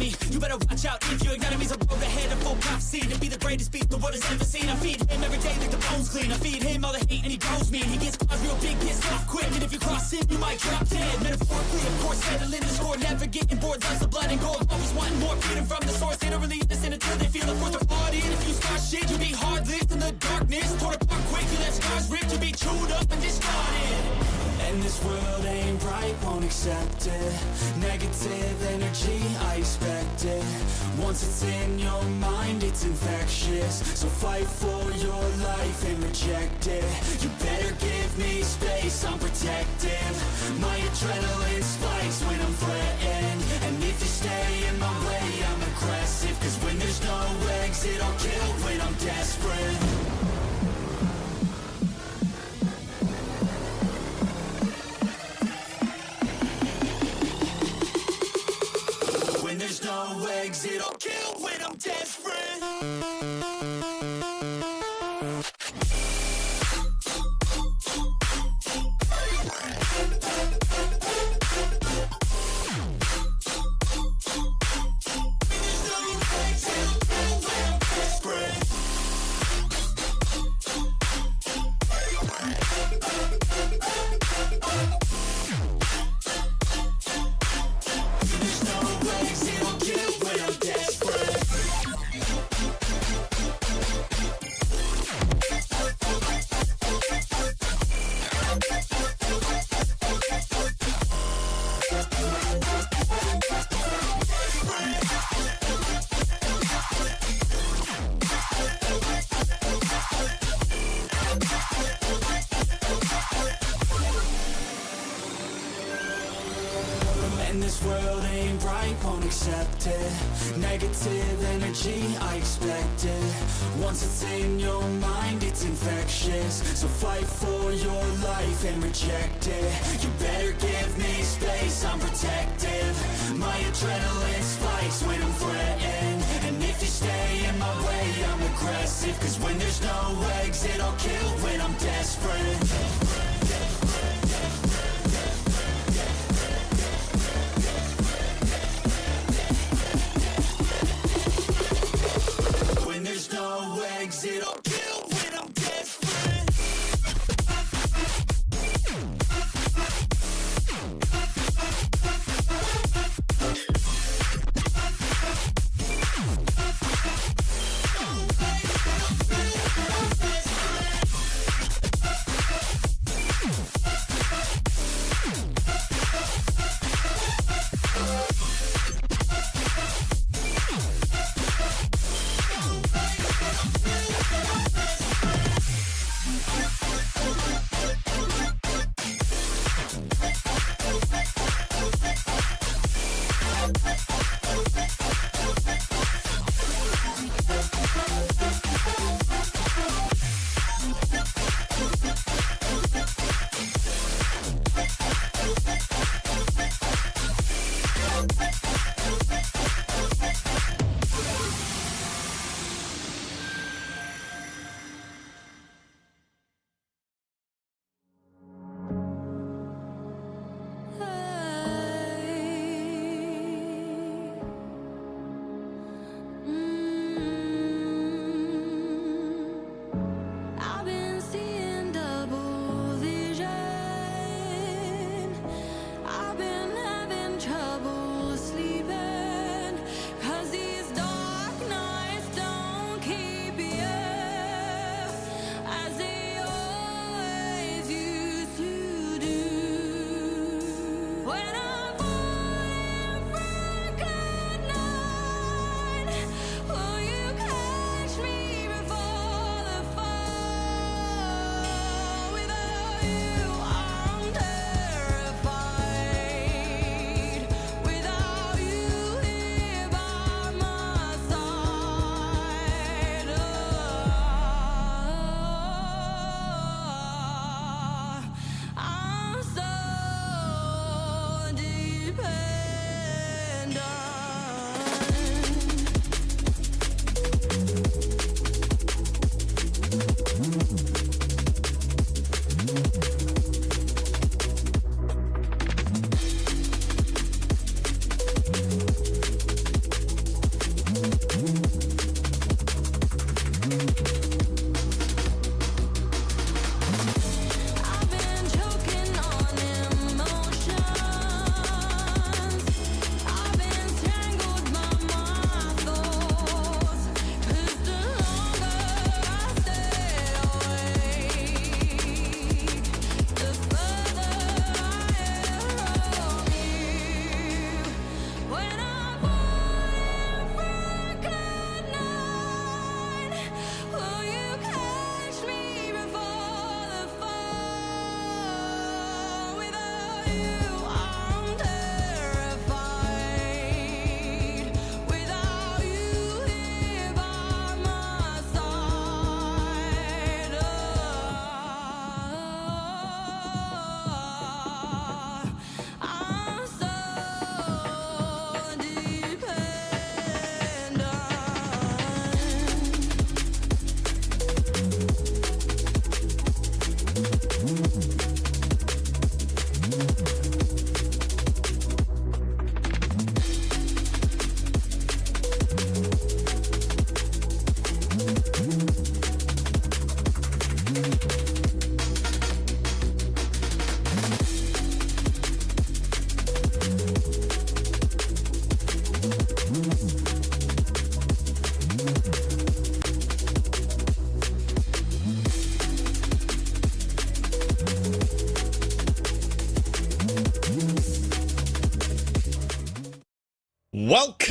enemy. You better watch out if your enemy's a road ahead of full prophecy to be the greatest beast the world has ever seen. I feed him every day like the bones clean. I feed him all the hate and he grows me. And he gets caught real big, pissed off quick. And if you cross him, you might drop dead. Metaphorically, of course, settling the score. Never getting bored, loves the blood and gold. Always wanting more, freedom from the source. They don't really understand until they feel the force of party. And if you start shit, you be hard-lived in the darkness. Torn apart quick, you left scars ripped. You be chewed up and discarded. And this world ain't bright, won't accept it. Negative energy, I expect it. Once it's in your mind, it's infectious. So fight for your life and reject it. You better give me space, I'm protective. My adrenaline spikes when I'm threatened. And if you stay in my way, I'm aggressive. Cause when there's no exit, I'll kill when I'm desperate. When there's no exit, I'll kill when I'm desperate. And this world ain't bright, won't accept it. Negative energy, I expect it. Once it's in your mind, it's infectious. So fight for your life and reject it. You better give me space, I'm protective. My adrenaline spikes when I'm threatened. And if you stay in my way, I'm aggressive. Cause when there's no exit, I'll kill when I'm desperate. There's no exit, I'll kill when I'm desperate.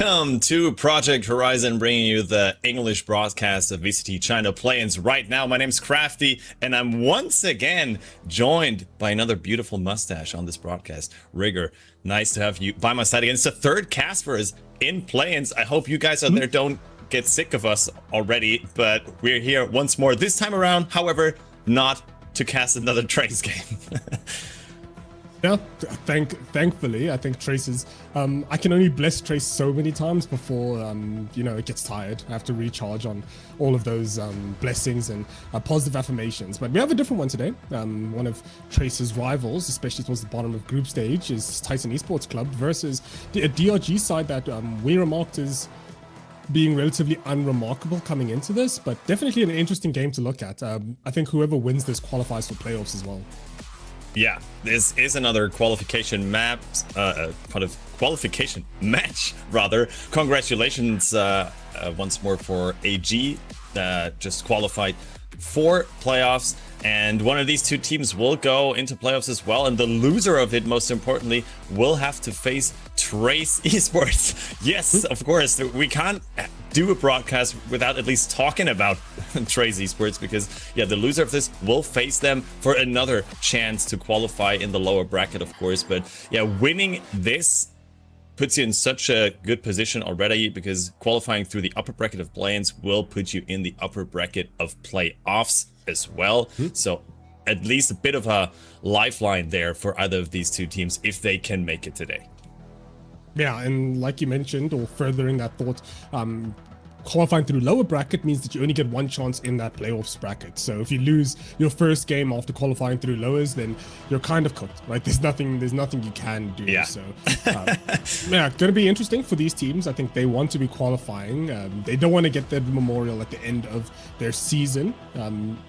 Welcome to Project Horizon, bringing you the English broadcast of VCT China play-ins right now. My name's Crafty, and I'm once again joined by another beautiful mustache on this broadcast. Rigger, nice to have you by my side again. It's the third Caspers in play-ins. I hope you guys out there don't get sick of us already, but we're here once more this time around. However, not to cast another Trace game. Yeah, thankfully, I think Trace is, I can only bless Trace so many times before, it gets tired. I have to recharge on all of those blessings and positive affirmations. But we have a different one today. One of Trace's rivals, especially towards the bottom of group stage, is Titan Esports Club versus a DRG side that we remarked as being relatively unremarkable coming into this, but definitely an interesting game to look at. I think whoever wins this qualifies for playoffs as well. Yeah, this is another qualification qualification match, rather. Congratulations once more for AG, just qualified for playoffs. And one of these two teams will go into playoffs as well. And the loser of it, most importantly, will have to face Trace Esports. Yes, of course, we can't do a broadcast without at least talking about Trace Esports, because yeah, the loser of this will face them for another chance to qualify in the lower bracket, of course. But yeah, winning this puts you in such a good position already, because qualifying through the upper bracket of play-ins will put you in the upper bracket of playoffs as well. So at least a bit of a lifeline there for either of these two teams if they can make it today. Yeah, and like you mentioned, or furthering that thought, qualifying through lower bracket means that you only get one chance in that playoffs bracket. So if you lose your first game after qualifying through lowers, then you're kind of cooked, right? There's nothing you can do. Yeah. So yeah, gonna be interesting for these teams. I think they want to be qualifying. They don't want to get their memorial at the end of their season,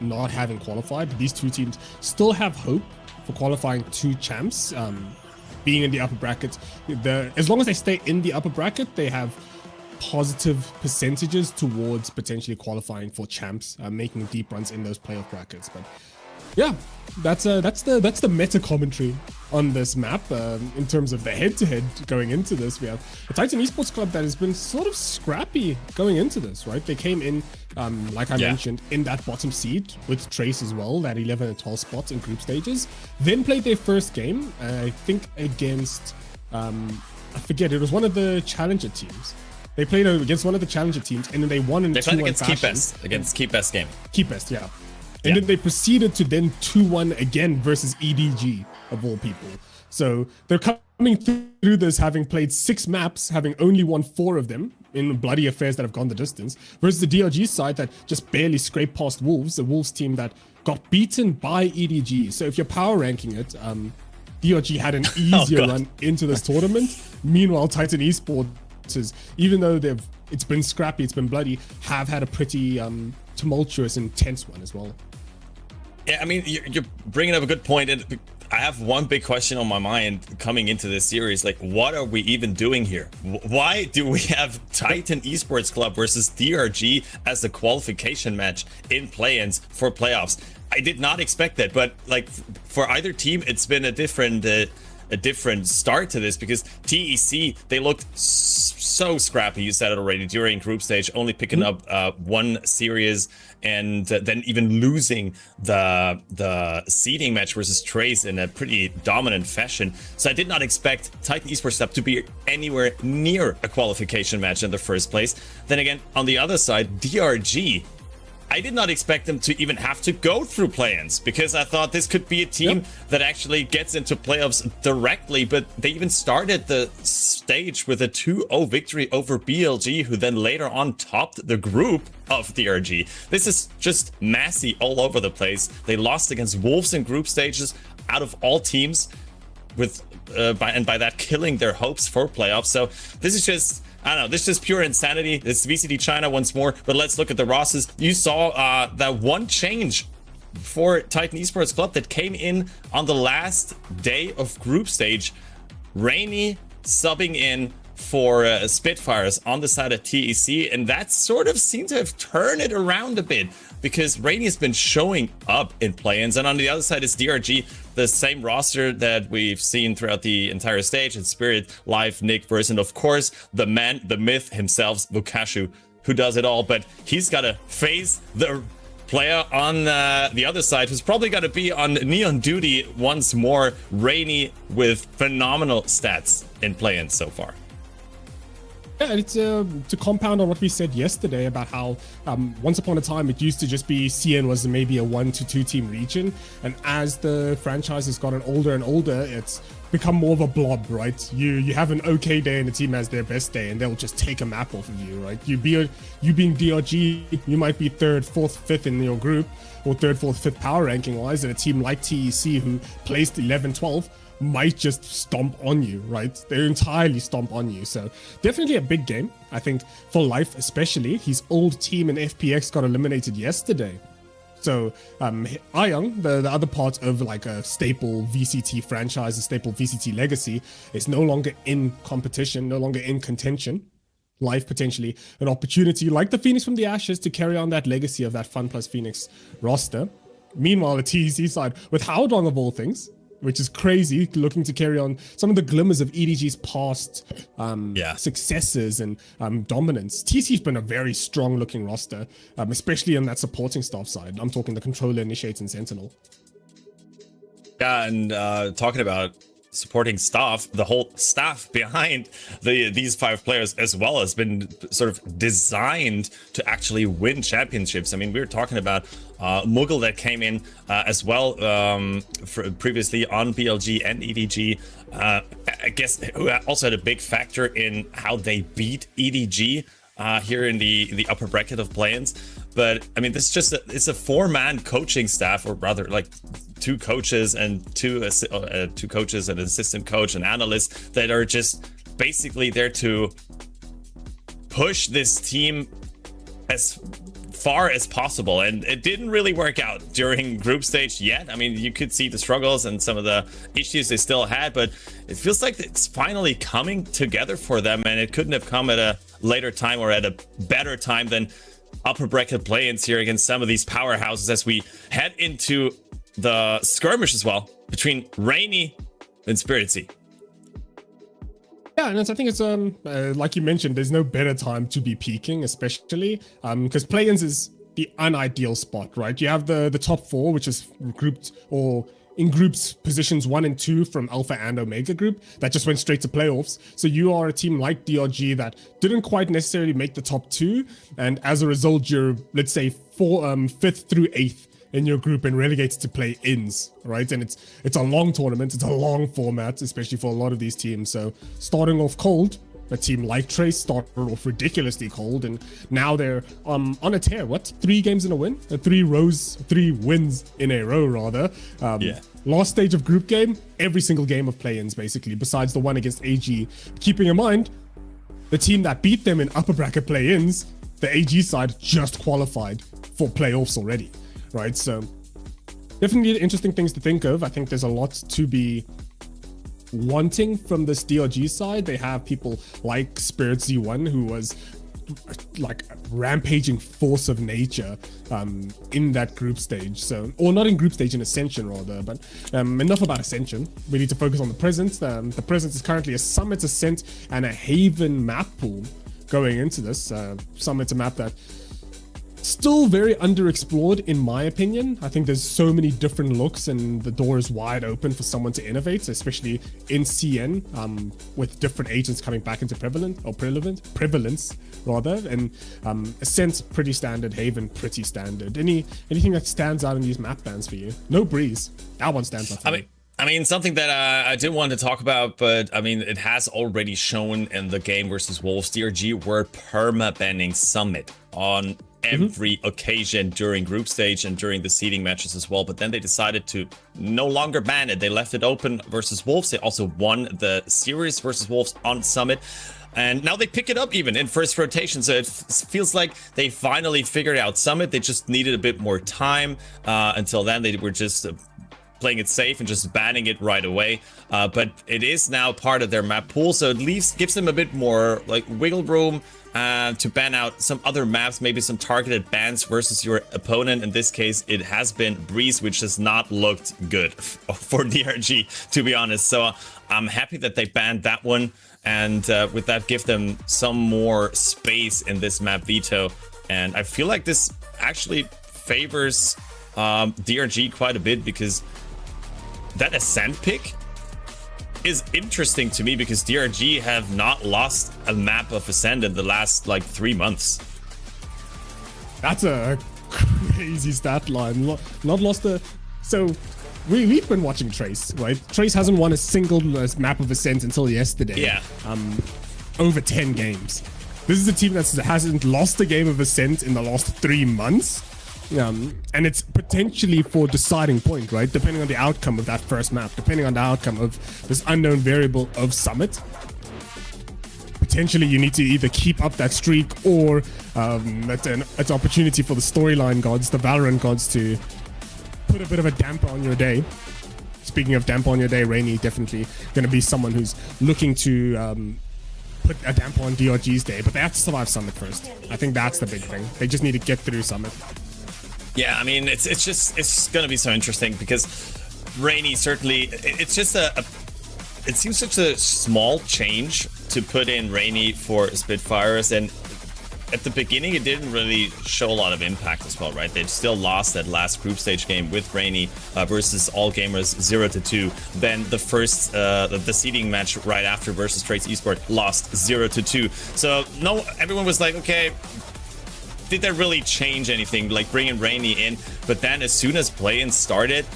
not having qualified. These two teams still have hope for qualifying two champs, being in the upper bracket. As long as they stay in the upper bracket, they have positive percentages towards potentially qualifying for champs, making deep runs in those playoff brackets. But yeah, that's the meta commentary on this map. In terms of the head-to-head going into this, we have a Titan Esports Club that has been sort of scrappy going into this, right? They came in, like I mentioned, in that bottom seed with Trace as well, that 11 and 12 spots in group stages. Then played their first game, I think against, I forget, it was one of the challenger teams. They played against one of the challenger teams, and then they won in 2-1 fashion. Against Keep Best Gaming. Keep Best, yeah. And then they proceeded to then 2-1 again versus EDG, of all people. So they're coming through this having played 6 maps, having only won 4 of them in bloody affairs that have gone the distance, versus the DRG side that just barely scraped past Wolves, the Wolves team that got beaten by EDG. So if you're power ranking it, DRG had an easier run into this tournament. Meanwhile, Titan Esports, even though it's been scrappy, it's been bloody, have had a pretty tumultuous, intense one as well. Yeah, I mean, you're bringing up a good point, and I have one big question on my mind coming into this series. Like, what are we even doing here? Why do we have Titan Esports Club versus DRG as a qualification match in play-ins for playoffs? I did not expect that, but like for either team, it's been a different start to this, because TEC, they looked so scrappy, you said it already, during group stage, only picking up one series, and then even losing the seeding match versus Trace in a pretty dominant fashion. So I did not expect Titan Esports Club to be anywhere near a qualification match in the first place. Then again, on the other side, drg, I did not expect them to even have to go through play-ins, because I thought this could be a team that actually gets into playoffs directly, but they even started the stage with a 2-0 victory over BLG, who then later on topped the group of DRG. This is just messy all over the place. They lost against Wolves in group stages out of all teams, with by that killing their hopes for playoffs. So this is just, I don't know, this is just pure insanity. It's VCT China once more, but let's look at the rosters. You saw that one change for Titan Esports Club that came in on the last day of group stage. Rainy subbing in for Spitfires on the side of TEC, and that sort of seemed to have turned it around a bit, because Rainy has been showing up in play-ins, and on the other side is DRG, the same roster that we've seen throughout the entire stage, and Spirit, Live, Nick, Verse, and of course, the man, the myth himself, Lukashu, who does it all, but he's got to face the player on the other side who's probably got to be on Neon duty once more, Rainy, with phenomenal stats in play-in so far. Yeah, it's to compound on what we said yesterday about how once upon a time it used to just be CN was maybe a 1 to 2 team region, and as the franchise has gotten older and older, it's become more of a blob, right? You have an okay day and the team has their best day, and they'll just take a map off of you, right? You being DRG, you might be 3rd, 4th, 5th in your group, or 3rd, 4th, 5th power ranking wise, and a team like TEC who placed 11, 12 might just stomp on you, right? They entirely stomp on you. So definitely a big game. I think for Life especially, his old team in FPX got eliminated yesterday. So Ayang, the other part of like a staple VCT franchise, a staple VCT legacy, is no longer in competition, no longer in contention. Life potentially an opportunity like the Phoenix from the Ashes to carry on that legacy of that Fun Plus Phoenix roster. Meanwhile, the TEC side with Howdong of all things, which is crazy, looking to carry on some of the glimmers of EDG's past successes and dominance. TC's been a very strong-looking roster, especially on that supporting staff side. I'm talking the Controller, Initiates, and Sentinel. Yeah, and talking about supporting staff, the whole staff behind these 5 players as well has been sort of designed to actually win championships. I mean, we were talking about Mughal that came in as well previously on BLG and EDG. I guess who also had a big factor in how they beat EDG here in the upper bracket of play-ins. But I mean, this is just it's a 4-man coaching staff, or rather like 2 coaches and 2 coaches, an assistant coach, an analyst, that are just basically there to push this team as far as possible. And it didn't really work out during group stage yet. I mean, you could see the struggles and some of the issues they still had, but it feels like it's finally coming together for them, and it couldn't have come at a later time or at a better time than upper bracket play-ins here against some of these powerhouses as we head into the skirmish as well between Rainy and Spirit C. Yeah, and I think it's like you mentioned, there's no better time to be peaking, especially because play-ins is the unideal spot, right? You have the top 4, which is grouped or in groups positions 1 and 2 from Alpha and Omega group that just went straight to playoffs. So you are a team like DRG that didn't quite necessarily make the top 2, and as a result, you're, let's say, 5th through 8th in your group and relegated to play-ins, right? And it's a long tournament, it's a long format, especially for a lot of these teams. So starting off cold, a team like Trace started off ridiculously cold, and now they're on a tear. What? 3 games in a win? 3 wins in a row, rather. Last stage of group game, every single game of play-ins, basically, besides the one against AG. Keeping in mind, the team that beat them in upper bracket play-ins, the AG side, just qualified for playoffs already, right? So definitely interesting things to think of. I think there's a lot to be wanting from this DRG side. They have people like Spirit Z1, who was like a rampaging force of nature in that group stage. So, or not in group stage, in Ascension rather, but enough about Ascension. We need to focus on the present. The present is currently a Summit, Ascent, and a Haven map pool going into this. Summit's a map that still very underexplored, in my opinion. I think there's so many different looks, and the door is wide open for someone to innovate, especially in CN, with different agents coming back into prevalence rather. And Ascent pretty standard, Haven pretty standard. Anything that stands out in these map bans for you? No Breeze, that one stands out for me. I mean, something that I did want to talk about, but I mean, it has already shown in the game versus Wolves. DRG were perma-banning Summit on every occasion during group stage and during the seeding matches as well, but then they decided to no longer ban it. They left it open versus Wolves. They also won the series versus Wolves on Summit, and now they pick it up even in first rotation. So it feels like they finally figured out Summit. They just needed a bit more time. Until then, they were just playing it safe and just banning it right away. But it is now part of their map pool, so at least gives them a bit more like wiggle room to ban out some other maps, maybe some targeted bans versus your opponent. In this case, it has been Breeze, which has not looked good for DRG, to be honest. So I'm happy that they banned that one, and with that give them some more space in this map veto. And I feel like this actually favors DRG quite a bit, because that Ascent pick is interesting to me, because DRG have not lost a map of Ascend in the last like 3 months. That's a crazy stat line. Not lost a... So we've been watching Trace, right? Trace hasn't won a single map of Ascent until yesterday. Yeah. Over 10 games. This is a team that hasn't lost a game of Ascent in the last 3 months. And it's potentially for deciding point, right? Depending on the outcome of that first map, depending on the outcome of this unknown variable of Summit. Potentially you need to either keep up that streak, or it's an opportunity for the storyline gods, the Valorant gods, to put a bit of a damper on your day. Speaking of damper on your day, Rainy definitely going to be someone who's looking to put a damper on DRG's day, but they have to survive Summit first. I think that's the big thing. They just need to get through Summit. Yeah, I mean, it's gonna be so interesting, because Rainy certainly, it's just it seems such a small change to put in Rainy for Spitfires, and at the beginning it didn't really show a lot of impact as well, right? They still lost that last group stage game with Rainy versus All Gamers 0-2. Then the first the seeding match right after versus Trace Esport lost 0-2. So no, everyone was like, okay, did that really change anything, like bringing Rainy in? But then as soon as play-in started,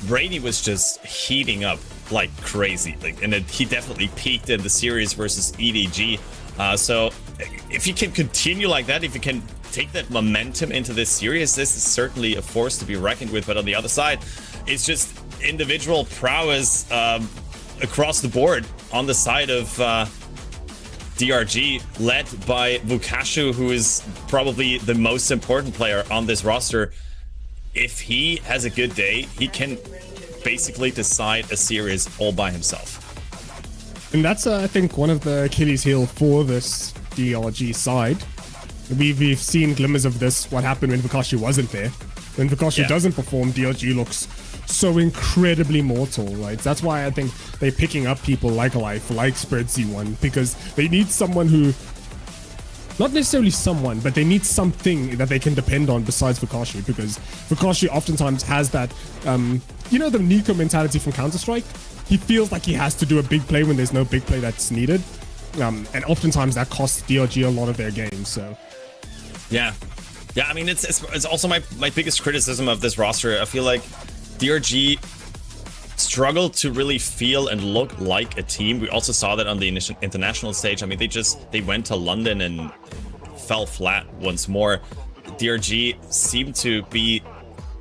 Rainy was just heating up like crazy, and he definitely peaked in the series versus EDG. So if you can continue like that, if you can take that momentum into this series, this is certainly a force to be reckoned with. But on the other side, it's just individual prowess across the board on the side of DRG, led by Vukashu, who is probably the most important player on this roster. If he has a good day, he can basically decide a series all by himself. And that's, I think, one of the Achilles heel for this DRG side. We've seen glimmers of this, what happened when Vukashu wasn't there. When Vukashu doesn't perform, DRG looks so incredibly mortal, right? That's why I think they're picking up people like Life, like Spread C1, because they need someone who, not necessarily someone, but they need something that they can depend on besides Vukashu, because Vukashu oftentimes has that, you know, the Nico mentality from Counter-Strike? He feels like he has to do a big play when there's no big play that's needed. And oftentimes that costs DRG a lot of their games, so. Yeah, I mean, it's also my biggest criticism of this roster. I feel like DRG struggled to really feel and look like a team. We also saw that on the international stage. I mean, they went to London and fell flat once more. DRG seemed to be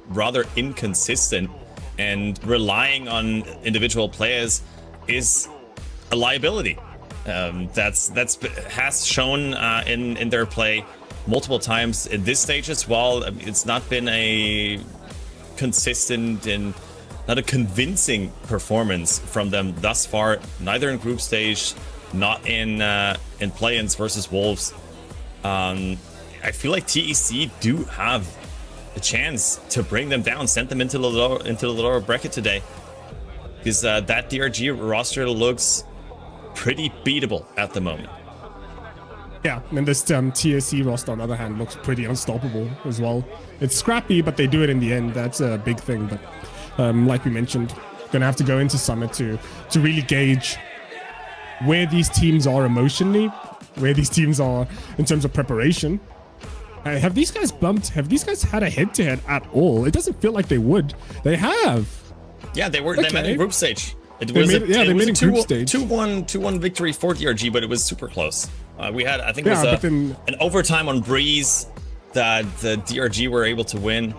rather inconsistent, and relying on individual players is a liability. That's has shown in their play multiple times in this stage as well. It's not been a consistent and not a convincing performance from them thus far, neither in group stage, not in play-ins versus Wolves. I feel like TEC do have a chance to bring them down, send them into the lower bracket today, because that DRG roster looks pretty beatable at the moment. Yeah, and this TSC roster, on the other hand, looks pretty unstoppable as well. It's scrappy, but they do it in the end. That's a big thing. But like we mentioned, gonna have to go into Summit to really gauge where these teams are emotionally, where these teams are in terms of preparation. Have these guys bumped? Have these guys had a head-to-head at all? It doesn't feel like they would. They have. Yeah, they were. Okay. They met in group stage. It was a 2-1 victory for DRG, but it was super close. We had, I think, it was an overtime on Breeze that the DRG were able to win.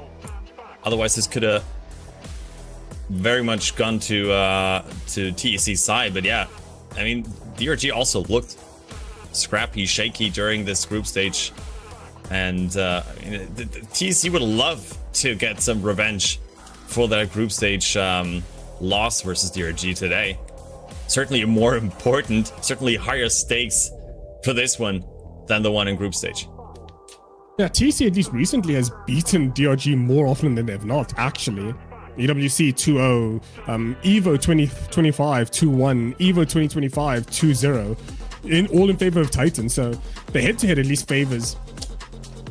Otherwise, this could have very much gone to TEC's side. But yeah, I mean, DRG also looked scrappy, shaky during this group stage. And the TEC would love to get some revenge for that group stage loss versus DRG today. Certainly more important, certainly higher stakes for this one than the one in group stage. Yeah, TEC at least recently has beaten DRG more often than they've not, actually. EWC 2-0, EVO 2025 2-1, EVO 2025 2-0, all in favor of Titan. So the head-to-head at least favors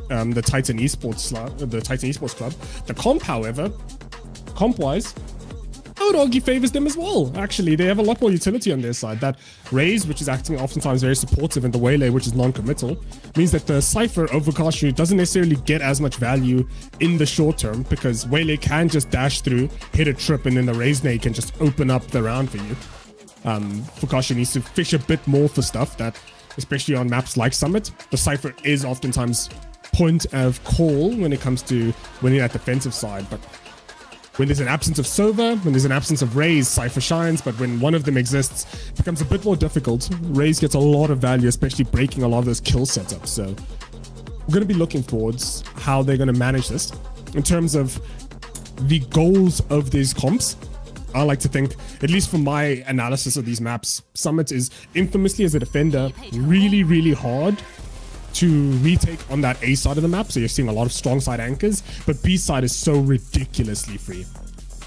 the Titan Esports Club. The comp, however, comp-wise, I would argue favors them as well. Actually, they have a lot more utility on their side. That Raze, which is acting oftentimes very supportive, and the Waylay, which is non-committal, means that the Cypher over Costream doesn't necessarily get as much value in the short term, because Waylay can just dash through, hit a trip, and then the Raze nade can just open up the round for you. Fukashi needs to fish a bit more for stuff that, especially on maps like Summit, the Cypher is oftentimes point of call when it comes to winning that defensive side. But when there's an absence of Sova, when there's an absence of Raze, Cypher shines, but when one of them exists, it becomes a bit more difficult. Raze gets a lot of value, especially breaking a lot of those kill setups. So we're going to be looking towards how they're going to manage this. In terms of the goals of these comps, I like to think, at least from my analysis of these maps, Summit is infamously as a defender really, really hard to retake on that A side of the map. So you're seeing a lot of strong side anchors, but B side is so ridiculously free,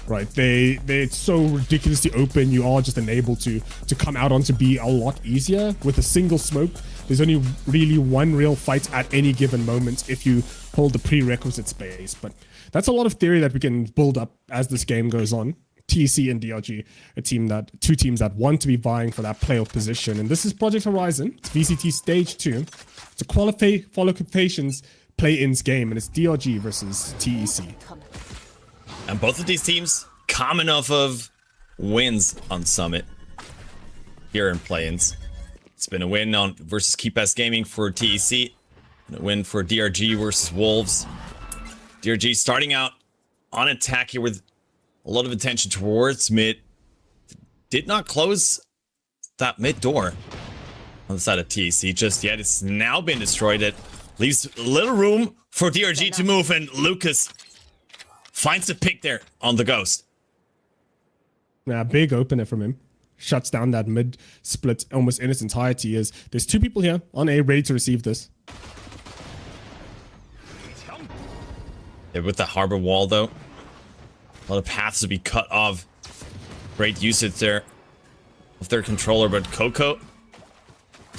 right? They're so ridiculously open. You are just enabled to come out onto B a lot easier with a single smoke. There's only really one real fight at any given moment if you hold the prerequisite space. But that's a lot of theory that we can build up as this game goes on. TEC and DRG, two teams that want to be vying for that playoff position. And this is Project Horizon. It's VCT Stage 2. It's a qualifications play-ins game, and it's DRG versus TEC. And both of these teams coming off of wins on Summit here in play-ins. It's been a win on versus KeepS Gaming for TEC, and a win for DRG versus Wolves. DRG starting out on attack here with a lot of attention towards mid. Did not close that mid door on the side of TEC just yet. It's now been destroyed. It leaves little room for DRG to move, and Lucas finds the pick there on the Ghost. Yeah, big opener from him. Shuts down that mid split almost in its entirety. As there's two people here on A ready to receive this. Yeah, with the harbor wall though, a lot of paths to be cut off. Great usage there of their controller, but Coco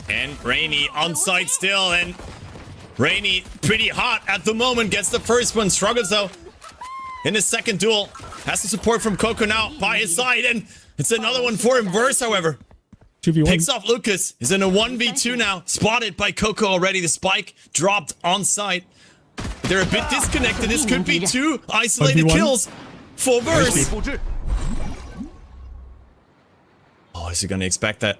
and Rainy on site still, and Rainy pretty hot at the moment, gets the first one, struggles though in his second duel, has the support from Coco now by his side, and it's another one for him. Verse, however, 2v1. Picks off Lucas, is in a 1v2 now, spotted by Coco already. The spike dropped on site. They're a bit disconnected. This could be two isolated 1v1. kills for Verse. Oh, is he gonna expect that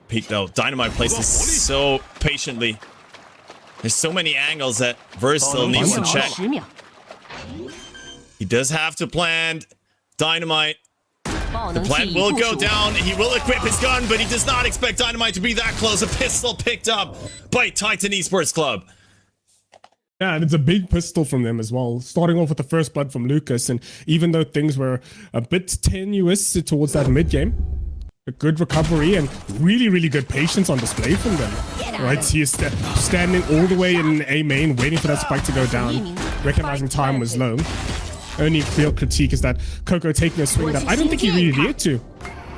peek though? Dynamite places so patiently. There's so many angles that Verse still needs to check. He does have to plant Dynamite. The plant will go down. He will equip his gun, but he does not expect Dynamite to be that close. A pistol picked up by Titan Esports Club. Yeah, and it's a big pistol from them as well. Starting off with the first blood from Lucas, and even though things were a bit tenuous towards that mid game, a good recovery and really, really good patience on display from them. Right, he is standing all the way in A main, waiting for that spike to go down, recognizing time was low. Only real critique is that Coco taking a swing that I don't think he really needed to.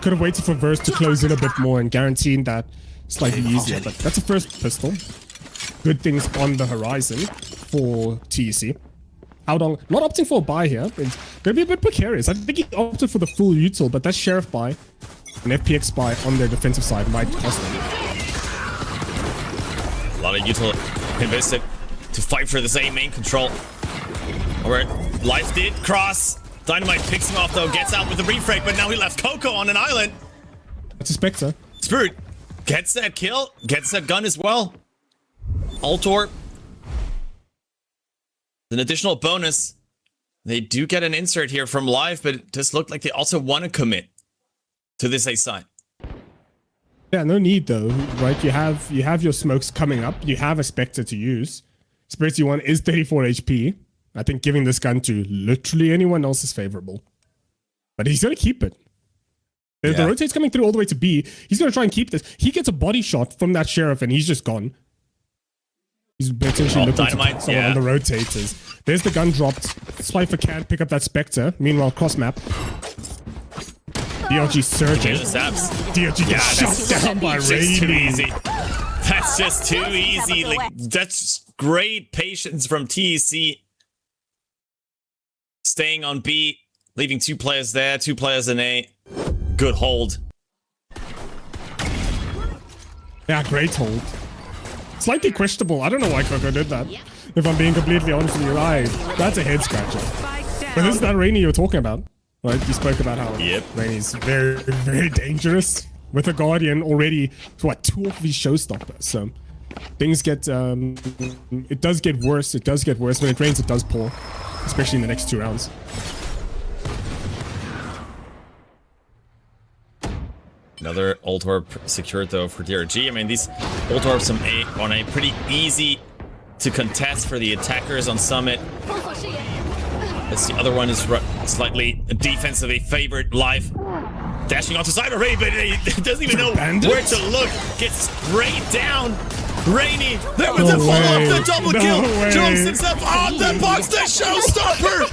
Could have waited for Verse to close in a bit more and guaranteed that slightly easier, but that's a first pistol. Good things on the horizon for TEC. Not opting for a buy here. It's going to be a bit precarious. I think he opted for the full util, but that Sheriff buy, an FPX buy on their defensive side might cost them. A lot of util invested to fight for this A main control. Alright, Life did cross. Dynamite picks him off though, gets out with the refrag, but now he left Coco on an island. That's a Spectre. Spirit gets that kill, gets that gun as well. Altor. An additional bonus. They do get an insert here from Live, but it does look like they also want to commit to this A side. Yeah, no need though, right? You have your smokes coming up. You have a Spectre to use. Spirity 1 is 34 HP. I think giving this gun to literally anyone else is favorable. But he's going to keep it. The rotate's coming through all the way to B. He's going to try and keep this. He gets a body shot from that sheriff and he's just gone. He's potentially looking to someone on the rotators. There's the gun dropped. Slifer can't pick up that Spectre. Meanwhile, cross map. DRG surging. DRG gets shot down by Rainy. Too easy. That's just too easy. Like, that's great patience from TEC. Staying on B, leaving 2 players there, 2 players in A. Good hold. Yeah, great hold. Slightly questionable. I don't know why Coco did that. If I'm being completely honest with you, that's a head scratcher. But this is that Rainy you're talking about. Right? You spoke about how Rainy's very, very dangerous. With a Guardian already, 2 of these showstoppers. So things get, it does get worse. It does get worse. When it rains, it does pour. Especially in the next 2 rounds. Another ult orb secured though for DRG. I mean, these ult orbs on A pretty easy to contest for the attackers on Summit. As the other one is slightly defensively favored live. Dashing onto side of Ray, but he doesn't even know where to look. Gets sprayed down. Rainy, there was a follow-up, the double kill. Jumps himself on the box. The showstopper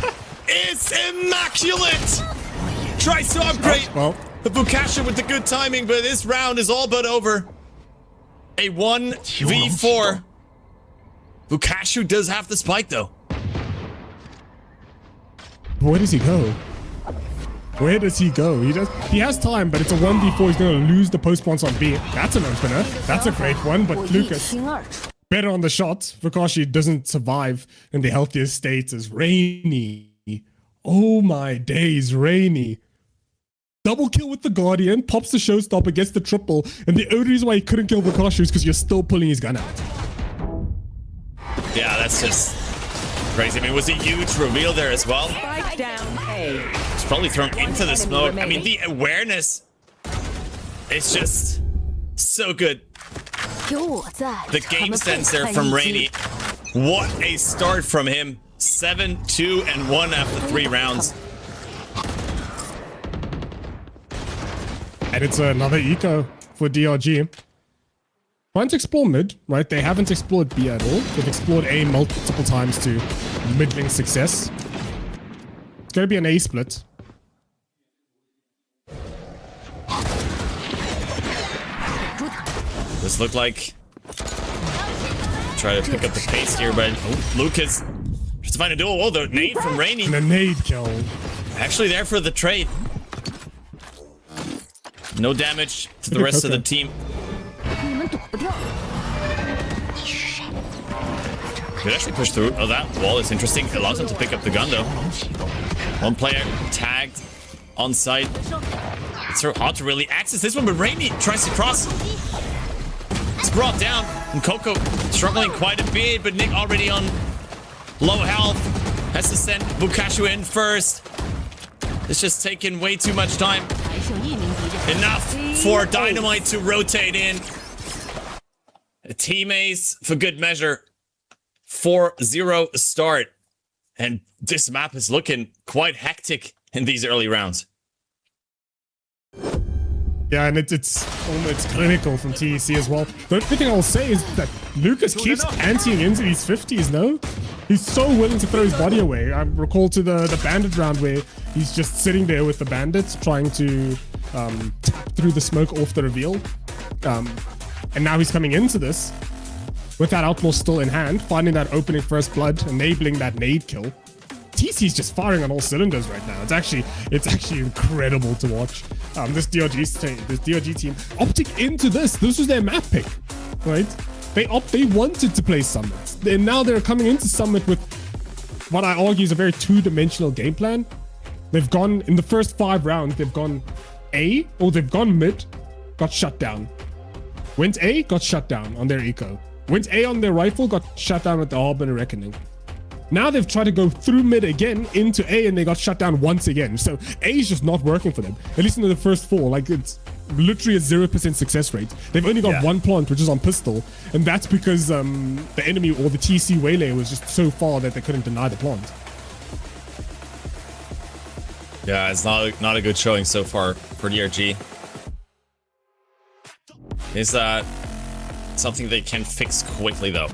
is immaculate. Tries to upgrade. The Bukasha with the good timing, but this round is all but over. A 1v4. Bukasha does have the spike though. Where does he go? Where does he go? He has time, but it's a 1v4. He's going to lose the post-spawns on B. That's an opener. That's a great one, but Lucas better on the shot. Fukashi doesn't survive in the healthiest state as Rainy. Oh my days, Rainy. Double kill with the Guardian, pops the showstopper, gets the triple, and the only reason why he couldn't kill Fukashi is because you're still pulling his gun out. Yeah, that's just crazy. I mean, it was a huge reveal there as well. It's probably thrown into the smoke. I mean, the awareness is just so good. The game sense there from Rainy. What a start from him. 7-2-1 after 3 rounds. And it's another eco for DRG. Trying to explore mid, right? They haven't explored B at all. They've explored A multiple times to middling success. It's going to be an A split. This looked like... Try to pick up the pace here, but Lucas just to find a duel. Oh, the nade from Rainy. And a nade kill. Actually there for the trade. No damage to the rest of the team. Could actually push through. Oh, that wall is interesting. It allows him to pick up the gun, though. 1 player tagged on site. It's so hard to really access this one, but Rainy tries to cross. It's brought down, and Coco struggling quite a bit, but Nick already on low health. Has to send Bukashu in first. It's just taking way too much time. Enough for Dynamite to rotate in. A team ace for good measure. 4-0 start. And this map is looking quite hectic in these early rounds. Yeah, and it's almost clinical from TEC as well. The only thing I'll say is that Lucas keeps anteing into these 50s, no? He's so willing to throw his body away. I recall to the bandit round where he's just sitting there with the bandits trying to tap through the smoke off the reveal. And now he's coming into this with that Outlaw still in hand, finding that opening first blood, enabling that nade kill. TC's just firing on all cylinders right now. It's actually incredible to watch. This DRG team opting into this. This was their map pick, right? They wanted to play Summit. And now they're coming into Summit with what I argue is a very two-dimensional game plan. They've gone, in the first 5 rounds, they've gone A, or they've gone mid, got shut down. Went A, got shut down on their eco. Went A on their rifle, got shut down with the Harbor Reckoning. Now they've tried to go through mid again into A and they got shut down once again. So A is just not working for them. At least in the first 4. Like, it's literally a 0% success rate. They've only got one plant, which is on pistol, and that's because the enemy or the TEC waylay was just so far that they couldn't deny the plant. Yeah, it's not a good showing so far for DRG. Is that something they can fix quickly though?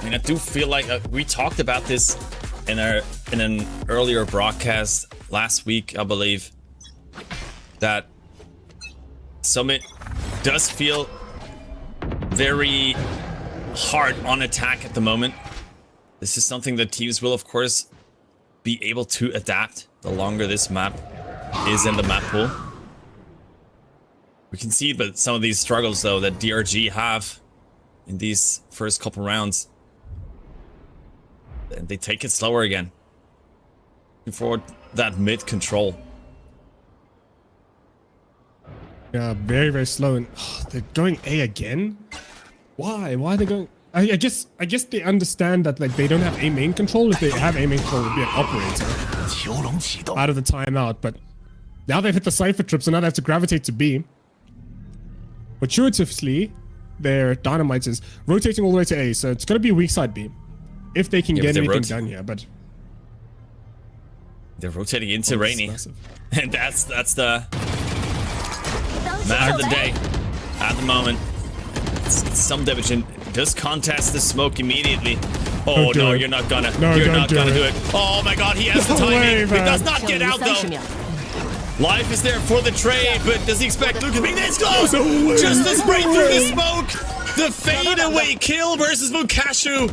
I mean, I do feel like we talked about this in an earlier broadcast last week, I believe, that Summit does feel very hard on attack at the moment. This is something that teams will, of course, be able to adapt the longer this map is in the map pool. We can see but some of these struggles though that DRG have in these first couple rounds. And they take it slower again. For that mid control. Yeah, very, very slow. And they're going A again? Why? Why are they going? I guess they understand that like they don't have A main control. If they have A main control, it would be an operator out of the timeout. But now they've hit the Cypher trip, so now they have to gravitate to B. Fortuitously, their Dynamite is rotating all the way to A, so it's going to be weak side B. If they can get anything done here, but they're rotating into Rainy, and that's the matter of the day at the moment. It's some damage and does contest the smoke immediately. Oh no, you're not gonna. You're not gonna do it. Oh my God, he has the timing. He does not get out though. Life is there for the trade, but does he expect Luke to be this close? Just the spray through the smoke. The fadeaway kill versus Vukashu.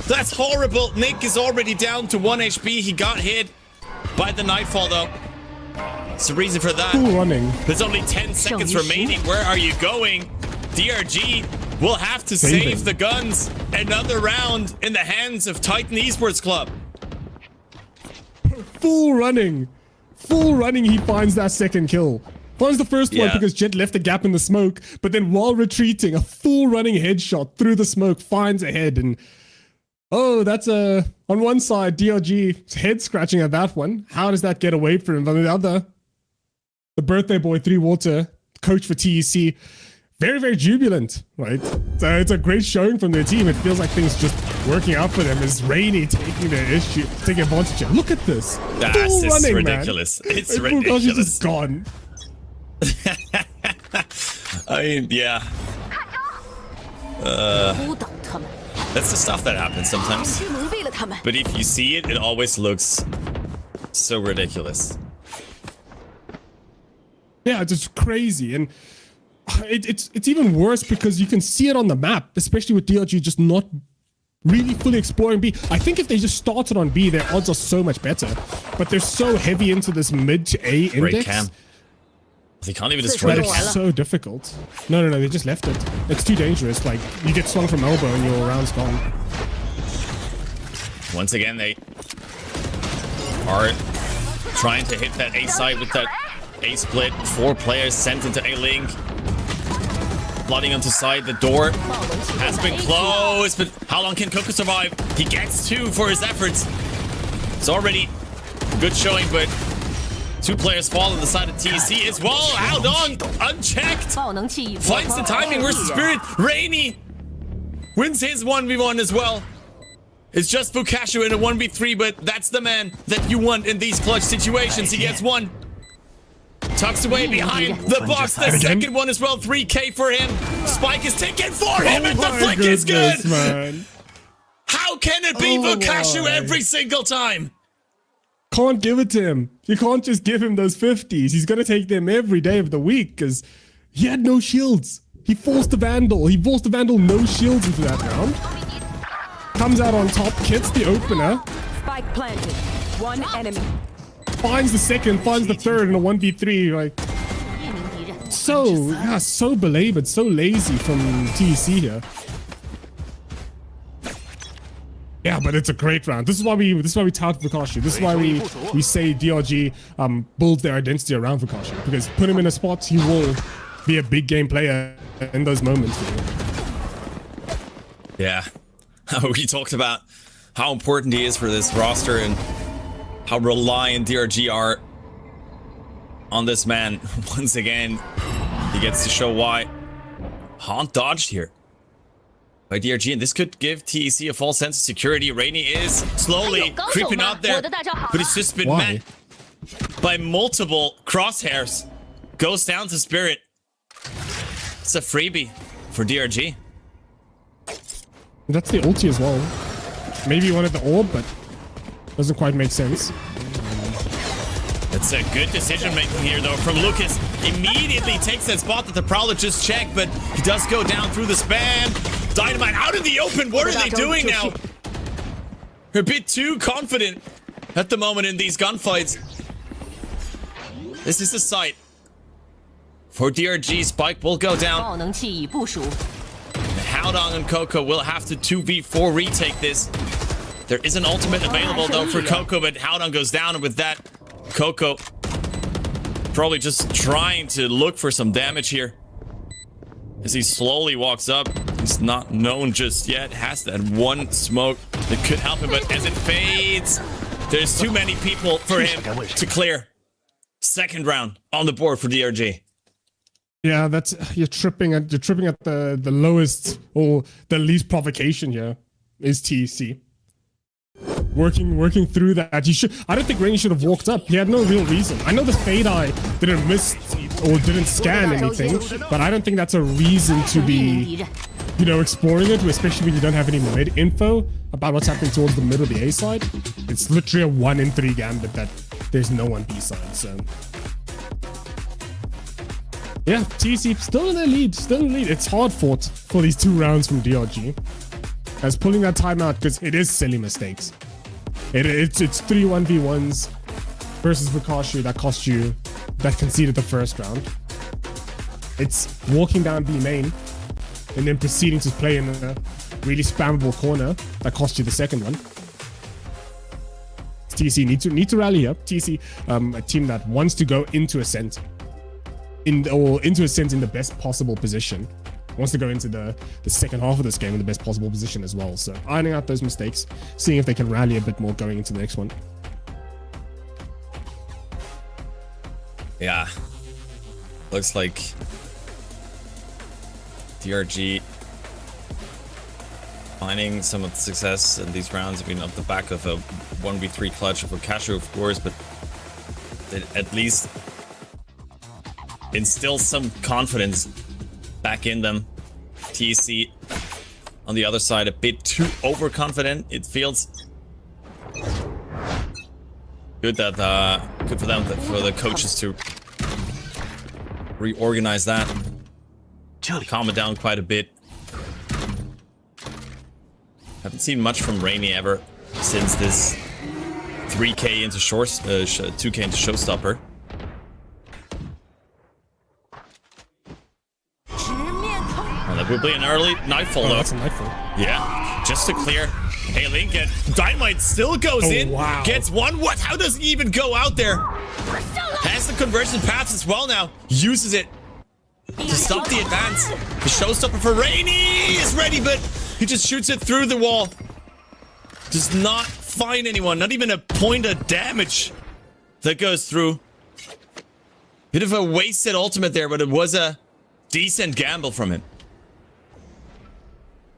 That's horrible. Nick is already down to 1 HP. He got hit by the Nightfall though. What's the reason for that? Running. There's only 10 seconds remaining. Where are you going? DRG will have to save the guns. Another round in the hands of Titan Esports Club. Full running. Full running, he finds that second kill. Finds the first one because Jet left a gap in the smoke, but then while retreating, a full running headshot through the smoke finds a head. And oh, that's on one side, DRG head scratching at that one. How does that get away from him? On the other, the birthday boy, 3 Water, coach for TEC, very, very jubilant, right? So it's a great showing from their team. It feels like things just working out for them. Is Rainy taking their issue, taking advantage of. Look at this. That's full running, ridiculous. Man. It's ridiculous. He's just gone. I mean, yeah. That's the stuff that happens sometimes. But if you see it, it always looks so ridiculous. Yeah, it's just crazy. And it's even worse because you can see it on the map, especially with DRG just not really fully exploring B. I think if they just started on B, their odds are so much better. But they're so heavy into this mid to A index. Great cam. They can't even destroy it. It's so difficult. No, they just left it. It's too dangerous. Like, you get swung from elbow and your round's gone. Once again, they are trying to hit that A side with that A split. 4 players sent into A link. Flooding onto side. The door has been closed, but how long can Coco survive? He gets 2 for his efforts. It's already a good showing, but 2 players fall on the side of TEC as well. Held on, unchecked. Finds the timing versus Spirit. Rainy wins his 1v1 as well. It's just Vukashu in a 1v3, but that's the man that you want in these clutch situations. He gets 1. Tucks away behind the box. The second one as well. 3k for him. Spike is taken for him, and the flick is good. Man. How can it be Vukashu every single time? Can't give it to him. You can't just give him those 50s. He's going to take them every day of the week because he had no shields. He forced the Vandal. He forced the Vandal no shields into that round. Comes out on top, gets the opener. Spike planted. 1 enemy. Finds the second, finds the third in a 1v3. Like, so belabored, so lazy from TEC here. Yeah, but it's a great round. This is why we tout Vukashu. This is why we say DRG builds their identity around Vukashu, because put him in a spot, he will be a big game player in those moments. Yeah, we talked about how important he is for this roster and how reliant DRG are on this man. Once again, he gets to show why. Haunt dodged here by DRG, and this could give TEC a false sense of security. Rainy is slowly creeping up there, but it's just been met by multiple crosshairs. Goes down to Spirit. It's a freebie for DRG. That's the ulti as well. Maybe he wanted the orb, but doesn't quite make sense. It's a good decision making here, though, from Lucas. Immediately takes that spot that the Prowler just checked, but he does go down through the spam. Dynamite out in the open. What are they doing now? They're a bit too confident at the moment in these gunfights. This is a sight for DRG. Spike will go down. Howdong and Coco will have to 2v4 retake this. There is an ultimate available, though, for Coco, but Howdong goes down, and with that, Coco probably just trying to look for some damage here. As he slowly walks up, he's not known just yet. Has that one smoke that could help him, but as it fades, there's too many people for him to clear. Second round on the board for DRG. Yeah, that's you're tripping at the lowest or the least provocation here is TEC. Working through that. I don't think Rainy should have walked up. He had no real reason. I know the Fade Eye didn't miss or didn't scan anything, but I don't think that's a reason to be, you know, exploring it, especially when you don't have any mid info about what's happening towards the mid or the A side. It's literally a 1 in 3 gambit that there's no one B side, so. Yeah, TEC still in the lead, It's hard fought for these 2 rounds from DRG. As pulling that timeout, because it is silly mistakes. It's 3 1v1s versus Vikashu that conceded the first round. It's walking down B main and then proceeding to play in a really spammable corner that cost you the second one. TEC need to rally up. TEC, a team that wants to go into Ascent. Into Ascent in the best possible position. Wants to go into the second half of this game in the best possible position as well. So ironing out those mistakes, seeing if they can rally a bit more going into the next one. Yeah. Looks like DRG finding some of the success in these rounds. I mean, off the back of a 1v3 clutch of Cashew, of course, but at least instill some confidence back in them. TEC on the other side a bit too overconfident. It feels good that good for them, for the coaches to reorganize that, calm it down quite a bit. Haven't seen much from Rainy ever since this 3K into 2K into Showstopper. That would be an early Nightfall, though. That's a Nightfall. Yeah, just to clear. Hey, Lincoln. Dynamite still goes in. Wow. Gets one. What? How does he even go out there? Has the conversion paths as well now. Uses it to stop the advance. The showstopper for Rainy is ready, but he just shoots it through the wall. Does not find anyone. Not even a point of damage that goes through. Bit of a wasted ultimate there, but it was a decent gamble from him.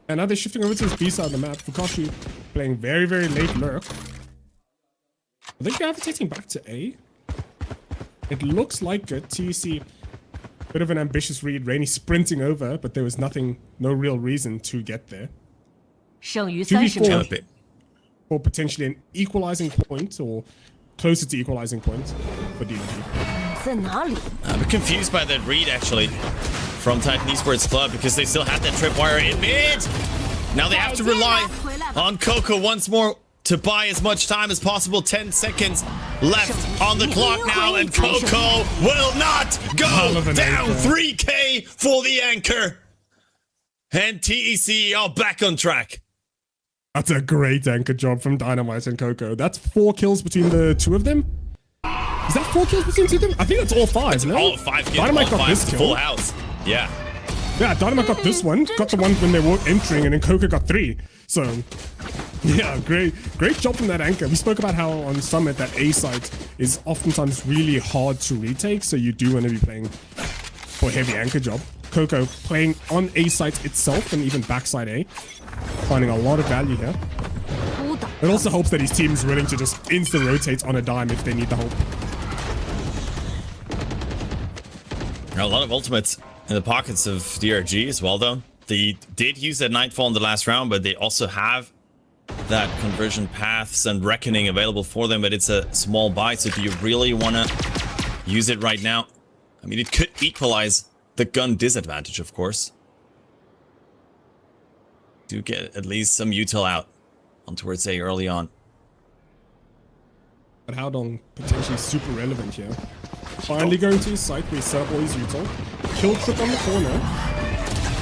And now they're shifting over to this B side of the map. Fukashi playing very, very late lurk. Are they gravitating back to A? It looks like it. TEC, bit of an ambitious read. Rainy sprinting over, but there was no real reason to get there. 2v4 for potentially an equalizing point or closer to equalizing point for DRG. I'm confused by that read, actually, from Titan Esports Club, because they still have that tripwire in mid. Now they have to rely on Coco once more to buy as much time as possible. 10 seconds left on the clock now, and Coco will not go down. 3K for the anchor. And TEC are back on track. That's a great anchor job from Dynamite and Coco. That's 4 kills between the two of them. Is that 4 kills between the two of them? I think that's all 5. It's no? all 5 kills. Dynamite got this kill. Full house. Yeah. Yeah, Dynamite got this one. Got the one when they were entering, and then Coco got 3. So Yeah, great job from that anchor. We spoke about how on Summit that A site is oftentimes really hard to retake, so you do want to be playing for heavy anchor job. Coco playing on A site itself and even backside A, finding a lot of value here. It also helps that his team is willing to just insta-rotate on a dime if they need the help. There are a lot of ultimates in the pockets of DRG as well, though. They did use that Nightfall in the last round, but they also have that conversion paths and reckoning available for them, but it's a small buy, so do you really want to use it right now? I mean, it could equalize the gun disadvantage, of course. Do get at least some util out on towards A early on. But Howdong potentially super relevant here. Finally going to his site where he set up all his util. Kill trip on the corner.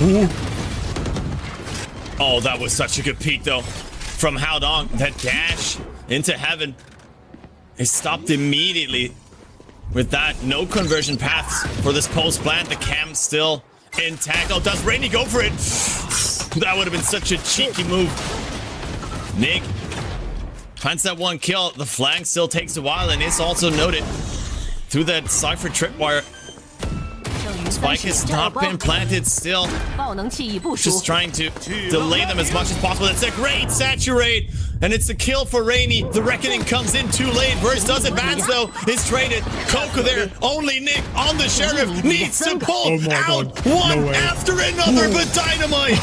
Ooh. Oh, that was such a good peek, though. From Howdong, that dash into heaven is stopped immediately with that. No conversion paths for this post plant. The cam still intact. Oh, does Rainy go for it? That would have been such a cheeky move. Nick finds that one kill. The flank still takes a while and is also noted through that Cypher tripwire. Spike has not been planted still. Just trying to delay them as much as possible. It's a great saturate, and it's a kill for Rainy. The Reckoning comes in too late. Burst does advance though. Is traded. Coco there. Only Nick on the Sheriff needs to pull out one after another, but Dynamite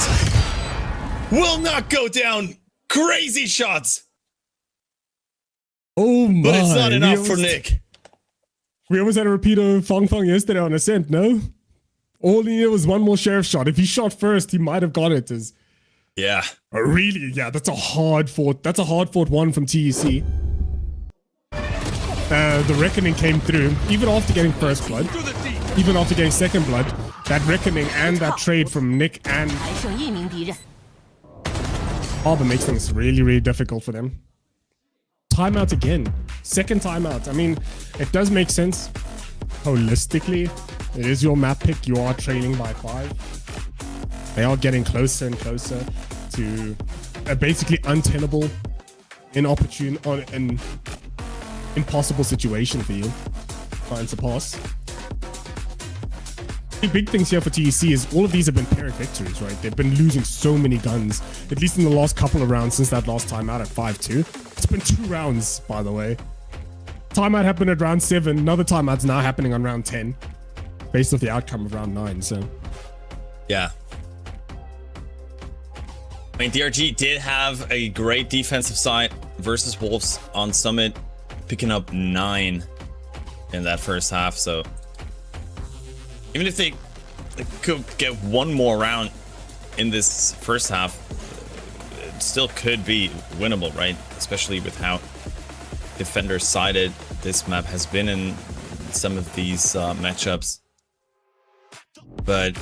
will not go down. Crazy shots. Oh my. But it's not enough for Nick. We almost had a repeat of Fong Fong yesterday on Ascent, no? All he needed was one more Sheriff shot. If he shot first, he might have got it. Yeah. Really? Yeah, that's a hard fought. That's a hard fought one from TEC. The Reckoning came through, even after getting first blood, even after getting second blood. That Reckoning and that trade from Nick and Harbor makes things really, really difficult for them. Timeout again. Second timeout. I mean, it does make sense. Holistically, it is your map pick. You are trailing by 5. They are getting closer and closer to a basically untenable, inopportune, or an impossible situation for you. Trying to pass. The big things here for TEC is all of these have been Pyrrhic victories, right? They've been losing so many guns, at least in the last couple of rounds since that last timeout at 5-2. It's been 2 rounds, by the way. Timeout happened at round 7. Another timeout's now happening on round 10, based off the outcome of round 9. So, yeah. I mean, DRG did have a great defensive side versus Wolves on Summit, picking up 9 in that first half. So, even if they could get one more round in this first half, it still could be winnable, right? Especially with how defender-sided this map has been in some of these matchups. But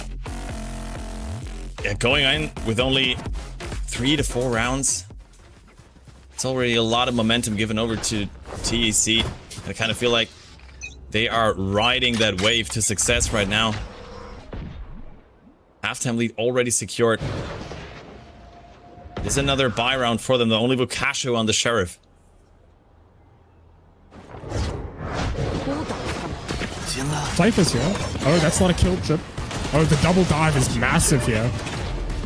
yeah, going in with only 3 to 4 rounds, it's already a lot of momentum given over to TEC. I kind of feel like they are riding that wave to success right now. Halftime lead already secured. There's another buy round for them. The only Vukasho on the Sheriff. Cypher's here. Oh, that's not a kill trip. Oh, the double dive is massive here.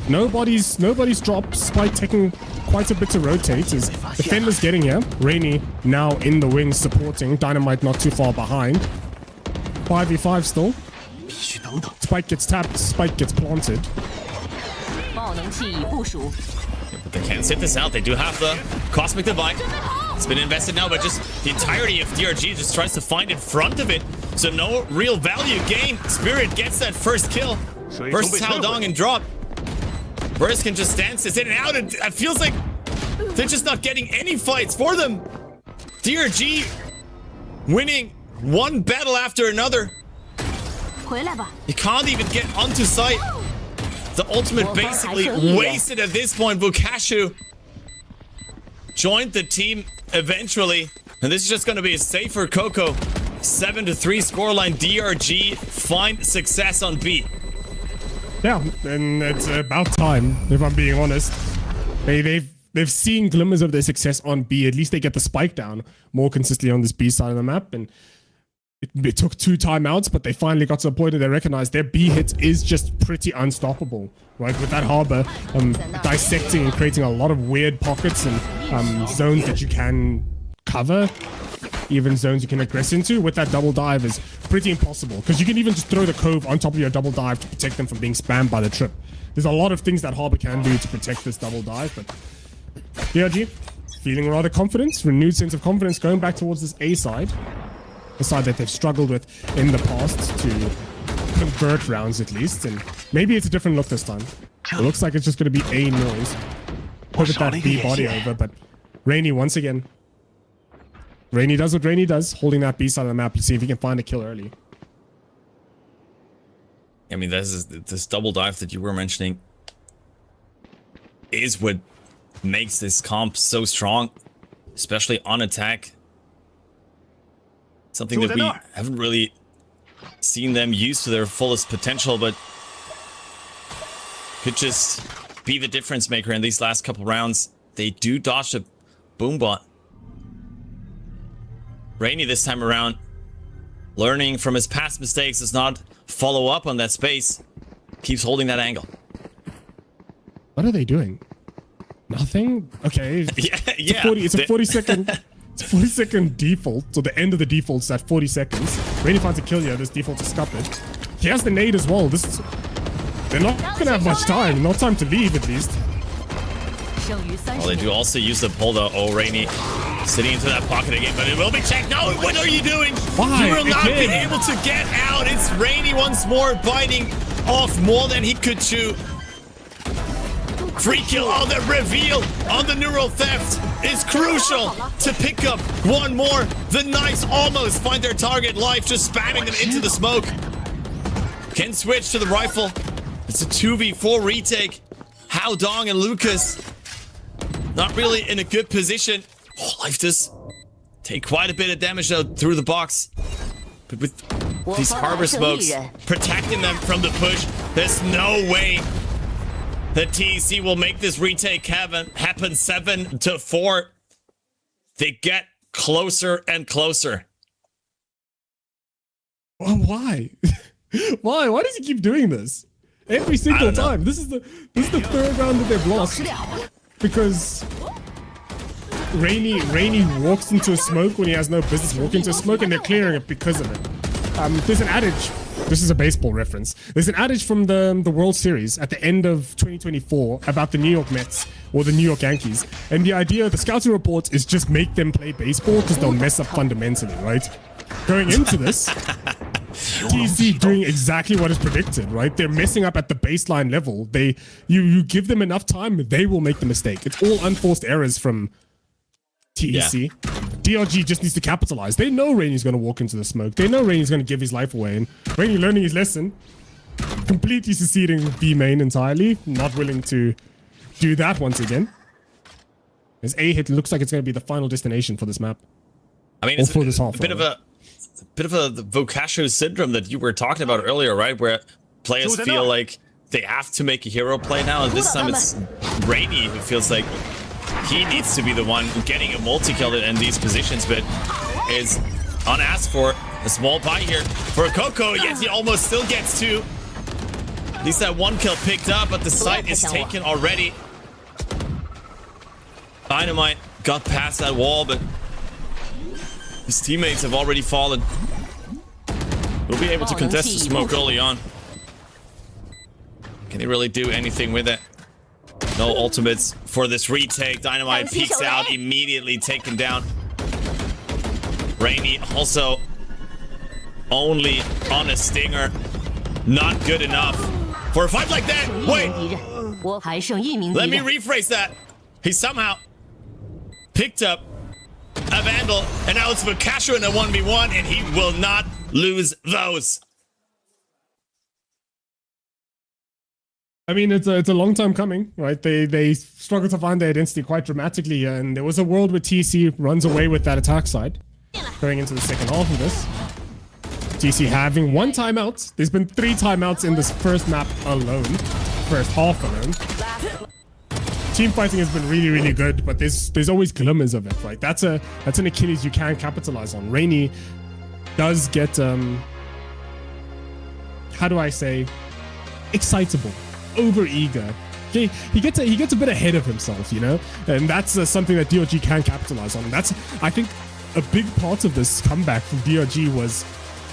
Nobody's dropped. Spike taking quite a bit to rotate. His defender's getting here. Rainy now in the wings supporting. Dynamite not too far behind. 5v5 still. Spike gets tapped. Spike gets planted. But they can't sit this out. They do have the Cosmic Divide. It's been invested now, but just the entirety of DRG just tries to find in front of it. So no real value gain. Spirit gets that first kill. Versus Howdong and drop. Burst can just dance this in and out, and it feels like they're just not getting any fights for them. DRG winning one battle after another. You can't even get onto site. The ultimate basically wasted at this point. Vukasho joined the team eventually, and this is just going to be a safer Coco. 7-3 scoreline. DRG find success on B. Yeah, and it's about time, if I'm being honest. They've they've seen glimmers of their success on B. At least they get the spike down more consistently on this B side of the map. And it took 2 timeouts, but they finally got to a point where they recognized their B hit is just pretty unstoppable, right? With that harbor dissecting and creating a lot of weird pockets and zones that you can cover, even zones you can aggress into. With that double dive is pretty impossible, because you can even just throw the cove on top of your double dive to protect them from being spammed by the trip. There's a lot of things that harbor can do to protect this double dive, but DRG feeling rather confident, renewed sense of confidence going back towards this A side. The side that they've struggled with in the past to convert rounds at least, and maybe it's a different look this time. It looks like it's just going to be A noise. Put that B body over, but Rainy once again. Rainy does what Rainy does, holding that B side of the map to see if he can find a kill early. I mean, this double dive that you were mentioning is what makes this comp so strong, especially on attack. Something that we haven't really seen them use to their fullest potential, but could just be the difference maker in these last couple rounds. They do dodge a boom bot. Rainy this time around, learning from his past mistakes, does not follow up on that space. Keeps holding that angle. What are they doing? Nothing? Okay. It's a 40 second... It's 40 second default, so the end of the default's at 40 seconds. Rainy finds a kill here, this default is scuppered. He has the nade as well. They're not gonna have much time, not time to leave at least. Well, they do also use the pull though. Oh, Rainy sitting into that pocket again, but it will be checked. No, what are you doing? Why? You will not be able to get out. It's Rainy once more, biting off more than he could chew. Free kill on the reveal on the neural theft is crucial to pick up one more. The Knights almost find their target live, just spamming them into the smoke. Can switch to the rifle. It's a 2v4 retake. Hao Dong and Lucas not really in a good position. Oh, Life does take quite a bit of damage though through the box. But with these harbor smokes protecting them from the push, there's no way the TEC will make this retake happen 7-4. They get closer and closer. Well, why? Why? Why does he keep doing this? Every single time. This is the 3rd round that they've lost. Because Rainy walks into a smoke when he has no business walking into a smoke, and they're clearing it because of it. There's an adage. This is a baseball reference. There's an adage from the World Series at the end of 2024 about the New York Mets or the New York Yankees. And the idea of the scouting report is just make them play baseball because they'll mess up fundamentally, right? Going into this, TEC doing exactly what is predicted, right? They're messing up at the baseline level. You give them enough time, they will make the mistake. It's all unforced errors from TEC. Yeah. DRG just needs to capitalize. They know Rainy's going to walk into the smoke. They know Rainy's going to give his life away. And Rainy learning his lesson. Completely seceding B main entirely. Not willing to do that once again. His A hit looks like it's going to be the final destination for this map. I mean, it's a bit of a the Vocasho syndrome that you were talking about earlier, right? Where players feel like they have to make a hero play now. And this time it's Rainy who feels like he needs to be the one getting a multi-kill in these positions, but is unasked for. A small buy here for Coco. Yes, he almost still gets 2. At least that 1 kill picked up, but the site is taken already. Dynamite got past that wall, but his teammates have already fallen. We'll be able to contest the smoke early on. Can he really do anything with it? No ultimates for this retake. Dynamite peeks out, immediately taken down. Rainy also only on a stinger. Not good enough for a fight like that. Wait, let me rephrase that. He somehow picked up a Vandal, and now it's Vocasho in a 1v1, and he will not lose those. I mean, it's a long time coming, right? They struggle to find their identity quite dramatically here, and there was a world where TEC runs away with that attack side. Going into the second half of this. TEC having 1 timeout. There's been 3 timeouts in this first map alone. First half alone. team fighting has been really, really good, but there's always glimmers of it, right? That's an Achilles you can capitalize on. Rainy does get how do I say, excitable, over eager. He gets a bit ahead of himself, you know, and that's something that DRG can capitalize on. That's, I think, a big part of this comeback from DRG was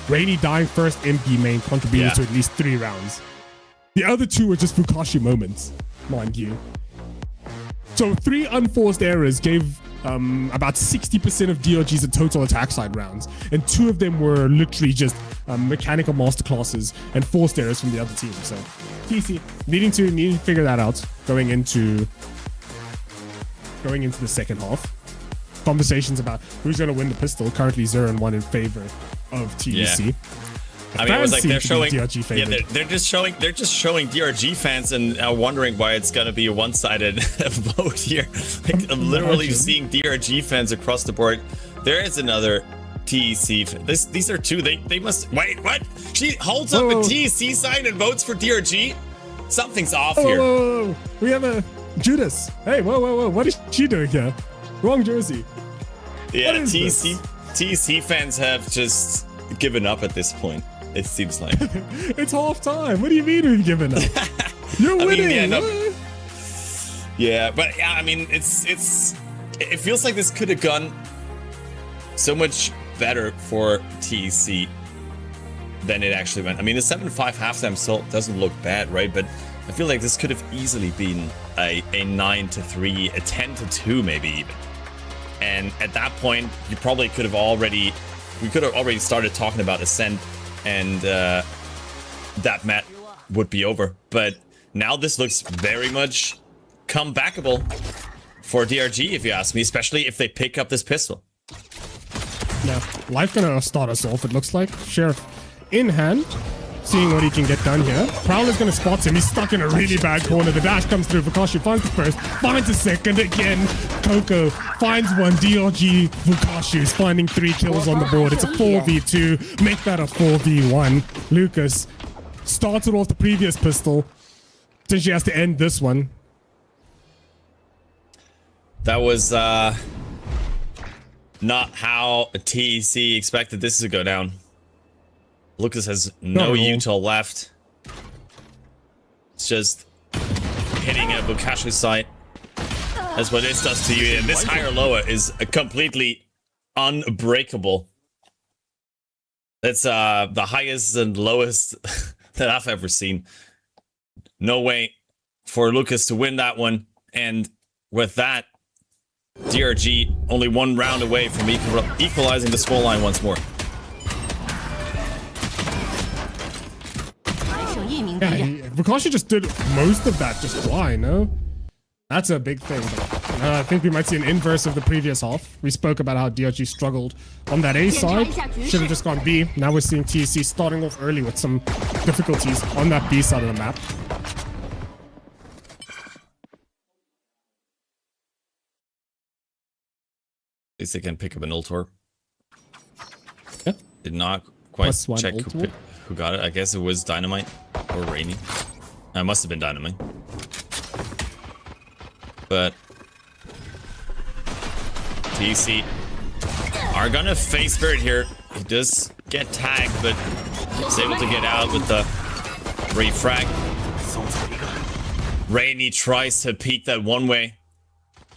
Rainy dying first MP main contributed to at least 3 rounds. The other 2 were just Fukashi moments, mind you. So 3 unforced errors gave about 60% of DRG's total attack side rounds, and 2 of them were literally just mechanical masterclasses and forced errors from the other team. So TEC needing to figure that out going into the second half. Conversations about who's going to win the pistol, currently 0-1 in favor of TEC. Yeah. I mean, it was like they're showing DRG favorite. they're just showing DRG fans and wondering why it's gonna be a one-sided vote here. Like, I'm literally seeing DRG fans across the board. There is another TEC. These are 2. They must wait. What? She holds up a TEC sign and votes for DRG. Something's off here. Whoa. We have a Judas. Hey, whoa. What is she doing here? Wrong jersey. Yeah, TEC fans have just given up at this point. It seems like it's half time. What do you mean we've given up? You're winning. Yeah, but yeah, I mean, it feels like this could have gone so much better for TEC than it actually went. I mean, the 7-5 halftime still doesn't look bad, right? But I feel like this could have easily been a 9-3, a 10-2, maybe even. And at that point, we could have already started talking about Ascent, and that match would be over. But now this looks very much comebackable for DRG, if you ask me, especially if they pick up this pistol. Yeah, Life gonna start us off, it looks like. Sheriff in hand, seeing what he can get done here. Prowler's gonna spot him. He's stuck in a really bad corner. The dash comes through. Fukashi finds the first, finds the second again. Coco finds one. DRG Fukashi is finding 3 kills on the board. It's a 4v2. Make that a 4v1. Lucas started off the previous pistol. Potentially has to end this one. That was not how TEC expected this to go down. Lucas has no util left. It's just hitting a Fukashi site. That's what this does to you. And this higher lower is completely unbreakable. That's the highest and lowest that I've ever seen. No way for Lucas to win that one. And with that, DRG only 1 round away from equalizing the scoreline once more. Yeah, Fukashi just did most of that just fly, no? That's a big thing. But, I think we might see an inverse of the previous half. We spoke about how DRG struggled on that A side. Should have just gone B. Now we're seeing TEC starting off early with some difficulties on that B side of the map. At least they can pick up an ult or. Yeah. Did not quite check ult who got it. I guess it was Dynamite or Rainy. It must have been Dynamite. But TEC are gonna face Spirit here. He does get tagged, but he's able to get out with the refrag. Rainy tries to peek that one way.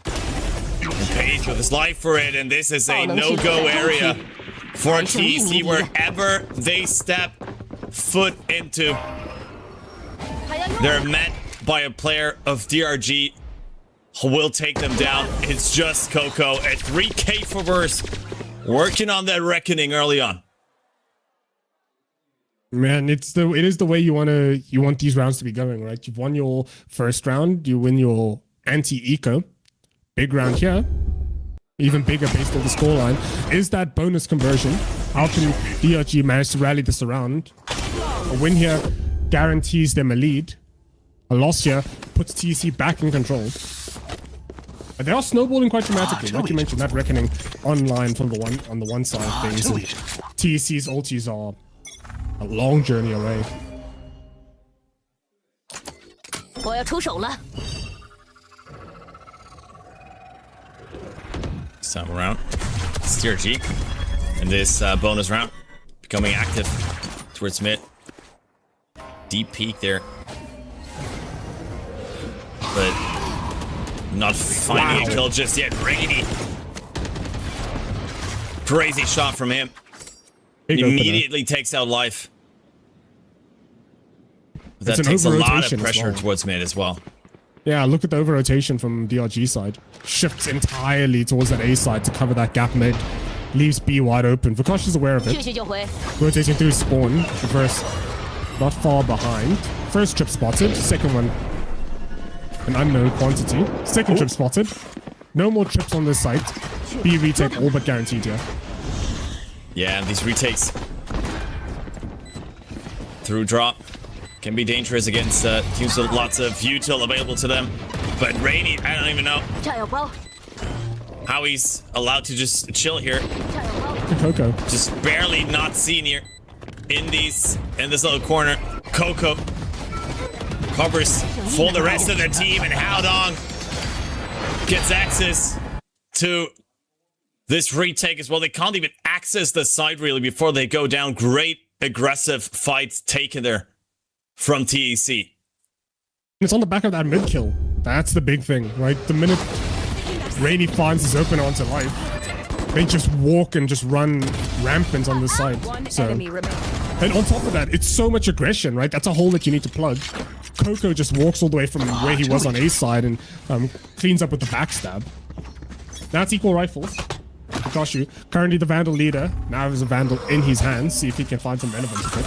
And pays with his life for it, and this is a no-go area for TEC wherever they step foot into. They're met by a player of DRG who will take them down. It's just Coco at 3k for verse, working on that reckoning early on. Man, it is the way you want these rounds to be going, right? You've won your first round, you win your anti-eco. Big round here, even bigger based on the scoreline, is that bonus conversion. How can DRG manage to rally this around? A win here guarantees them a lead. A loss here puts TEC back in control. But they are snowballing quite dramatically. Like you mentioned, that reckoning online from on the one side of things. And TEC's ultis are a long journey away. This time around, it's DRG in this bonus round, becoming active towards mid. Deep peek there, but not finding a kill just yet. Rainy, crazy shot from him. Immediately takes out life. That takes a lot of pressure towards mid as well. Yeah, look at the over-rotation from DRG side. Shifts entirely towards that A side to cover that gap mid. Leaves B wide open. Vakash is aware of it. Rotating through spawn. Reverse not far behind. First trip spotted. Second one, an unknown quantity. Second trip spotted. No more trips on this site. B retake all but guaranteed here. Yeah, these retakes through drop can be dangerous against teams with lots of util available to them. But Rainy, I don't even know how he's allowed to just chill here. Coco. Just barely not seen here in this little corner. Coco covers for the rest of the team, and Haodong gets access to this retake as well. They can't even access the side really before they go down. Great aggressive fight taken there from TEC. It's on the back of that mid kill. That's the big thing, right? The minute Rainy finds his opener onto life, they just walk and just run rampant on this side. So, and on top of that, it's so much aggression, right? That's a hole that you need to plug. Coco just walks all the way from where he was on A side and cleans up with the backstab. That's equal rifles. Kashu, currently the Vandal leader, now has a Vandal in his hands. See if he can find some relevance with it.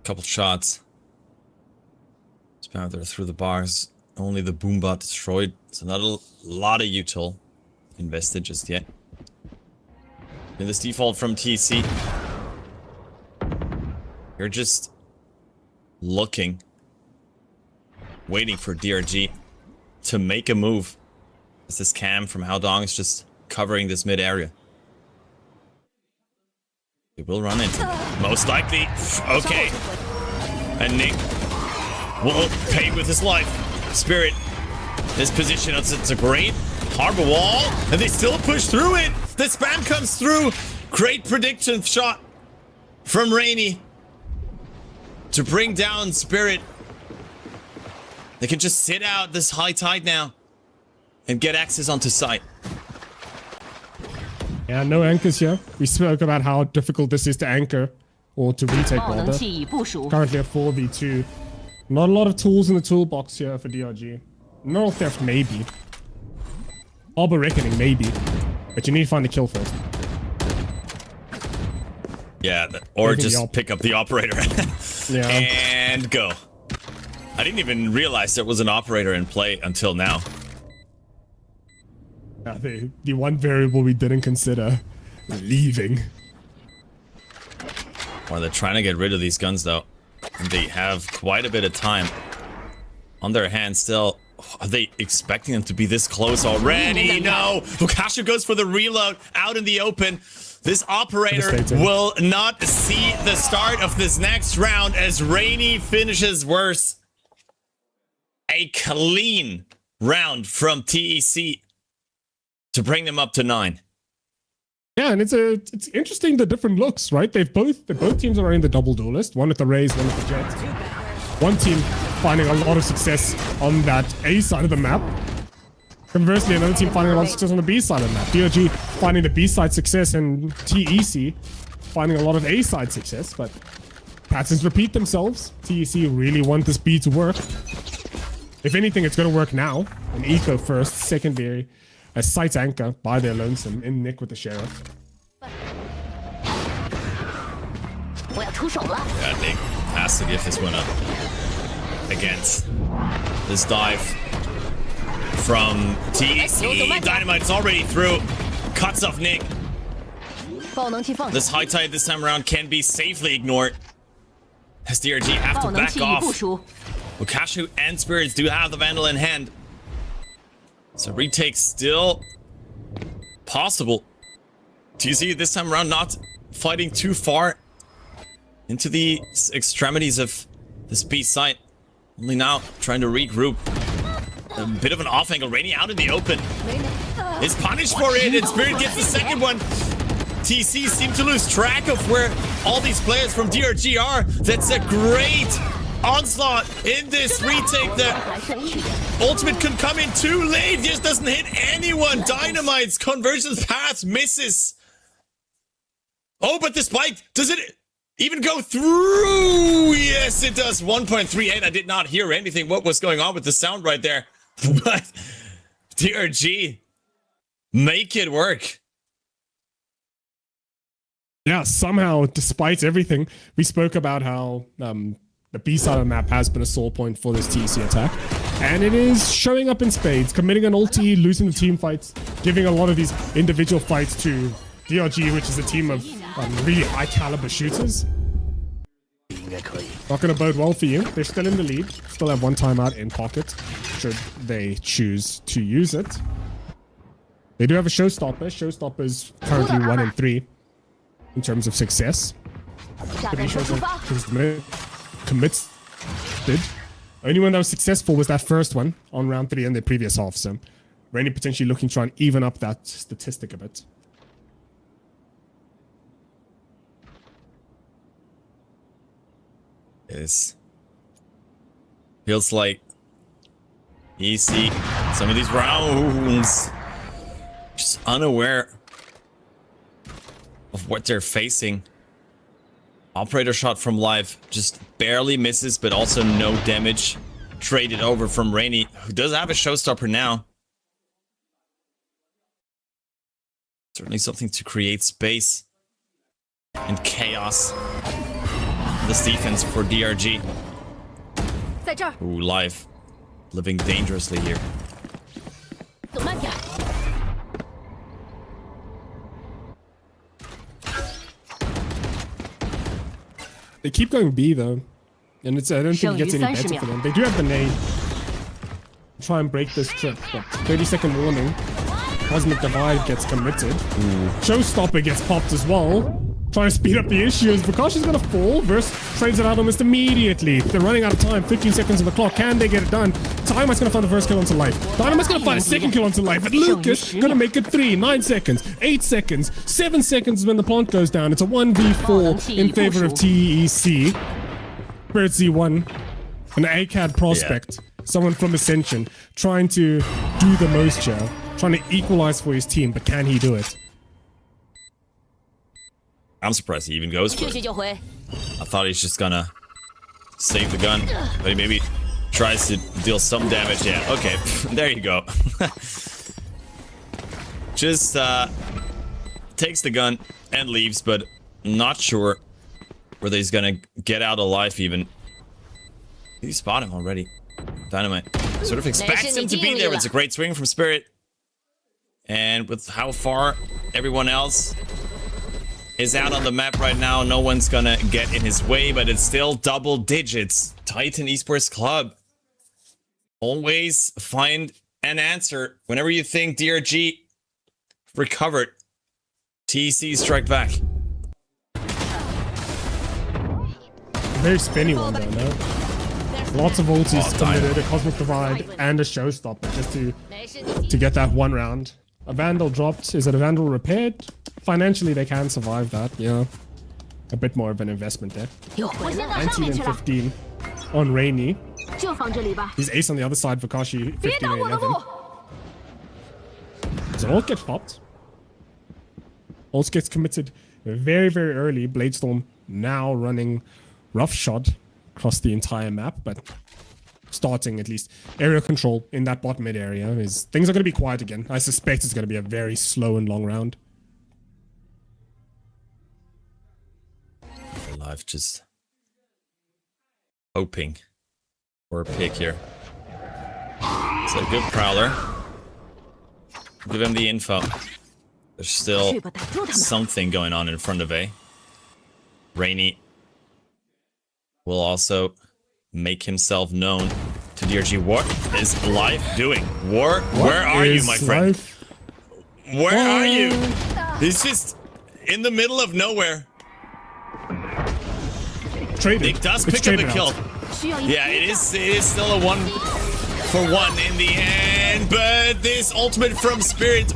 Couple shots. Spam there through the bars. Only the boombot destroyed. So not a lot of util invested just yet. In this default from TC, you're just looking, waiting for DRG to make a move. As this cam from Haodong is just covering this mid area. They will run into him. Most likely. Okay. And Nick will pay with his life. Spirit, this position, it's a great harbor wall, and they still push through it. The spam comes through. Great prediction shot from Rainy to bring down Spirit. They can just sit out this high tide now and get access onto site. Yeah, no anchors here. We spoke about how difficult this is to anchor, or to retake rather. Currently a 4v2. Not a lot of tools in the toolbox here for DRG. Neural Theft, maybe. Arbor Reckoning, maybe. But you need to find the kill first. Yeah, or just pick up the operator. Yeah. And go. I didn't even realize there was an operator in play until now. Yeah, the one variable we didn't consider. Leaving. Well, they're trying to get rid of these guns though. And they have quite a bit of time on their hands still. Are they expecting them to be this close already? No! Lukasha goes for the reload out in the open. This operator will not see the start of this next round as Rainy finishes worse. A clean round from TEC to bring them up to 9. Yeah, and it's interesting the different looks, right? Both teams are in the double duelist. One with the Rays, one with the Jets. One team finding a lot of success on that A side of the map. Conversely, another team finding a lot of success on the B side of the map. DRG finding the B side success, and TEC finding a lot of A side success. But patterns repeat themselves. TEC really want this B to work. If anything, it's going to work now. An eco first, secondary. A site anchor by their lonesome in Nick with the sheriff. Yeah, Nick has to give this one up against this dive from TEC. Dynamite is already through. Cuts off Nick. This high tide this time around can be safely ignored. As DRG have to back off. Lukashu and Spirits do have the Vandal in hand. So retake still possible. TC this time around not fighting too far into the extremities of this B site. Only now trying to regroup. A bit of an off angle. Rainy out in the open. Is punished for it, and Spirit gets the second one. TC seem to lose track of where all these players from DRG are. That's a great onslaught in this retake. The ultimate can come in too late. Just doesn't hit anyone. Dynamite's conversion path misses. Oh, but the spike, does it even go through? Yes, it does. 1.38. I did not hear anything. What was going on with the sound right there? But DRG make it work. Yeah, somehow, despite everything, we spoke about how the B side of the map has been a sore point for this TEC attack. And it is showing up in spades, committing an ulti, losing the team fights, giving a lot of these individual fights to DRG, which is a team of really high caliber shooters. Not going to bode well for you. They're still in the lead. Still have one timeout in pocket, should they choose to use it. They do have a showstopper. Showstopper's currently 1 and 3 in terms of success. Pretty sure commits. Only one that was successful was that first one on round 3 in the previous half. So Rainy potentially looking to try and even up that statistic a bit. Yes. Feels like easy. Some of these rounds just unaware of what they're facing. Operator shot from Live just barely misses, but also no damage. Traded over from Rainy, who does have a showstopper now. Certainly something to create space and chaos. This defense for DRG. Ooh, Live living dangerously here. They keep going B though, and I don't think it gets any better for them. They do have the nade. Try and break this trip, but 30-second warning. Cosmic Divide gets committed. Showstopper gets popped as well. Trying to speed up the issues. Vakashi's gonna fall. Verse trades it out almost immediately. They're running out of time. 15 seconds on the clock. Can they get it done? Dynamite's gonna find the first kill onto Life. Dynamite's gonna find a second kill onto Life. And Lucas gonna make it 3. 9 seconds. 8 seconds. 7 seconds when the plant goes down. It's a 1v4 in favor of TEC. Spirit Z1. An ACAD prospect. Yeah. Someone from Ascension. Trying to do the most here. Trying to equalize for his team. But can he do it? I'm surprised he even goes for it. I thought he's just gonna save the gun, but he maybe tries to deal some damage. Yeah, okay, there you go. Just takes the gun and leaves, but not sure whether he's gonna get out alive even. Did you spot him already? Dynamite sort of expects him to be there. It's a great swing from Spirit. And with how far everyone else is out on the map right now, no one's gonna get in his way, but it's still double digits. Titan Esports Club. Always find an answer whenever you think DRG recovered. TEC strike back. Very spinny one though, no? Lots of ultis committed, a Cosmic Divide, and a Showstopper just to get that one round. A Vandal dropped. Is it a Vandal repaired? Financially, they can survive that, yeah. A bit more of an investment there. 19 and 15 on Rainy. He's ace on the other side for Kashi, 15 and 11. Does an ult get popped? Ult gets committed very, very early. Bladestorm now running roughshod across the entire map, but starting at least area control in that bot mid area is things are going to be quiet again. I suspect it's going to be a very slow and long round. Live just hoping for a pick here. It's a good prowler. Give him the info. There's still something going on in front of A. Rainy will also make himself known to DRG. What is Life doing? Where are you, my friend? Where are you? He's just in the middle of nowhere. Traded. He does pick up a kill. Yeah, it is still a 1-for-1 in the end, but this ultimate from Spirit,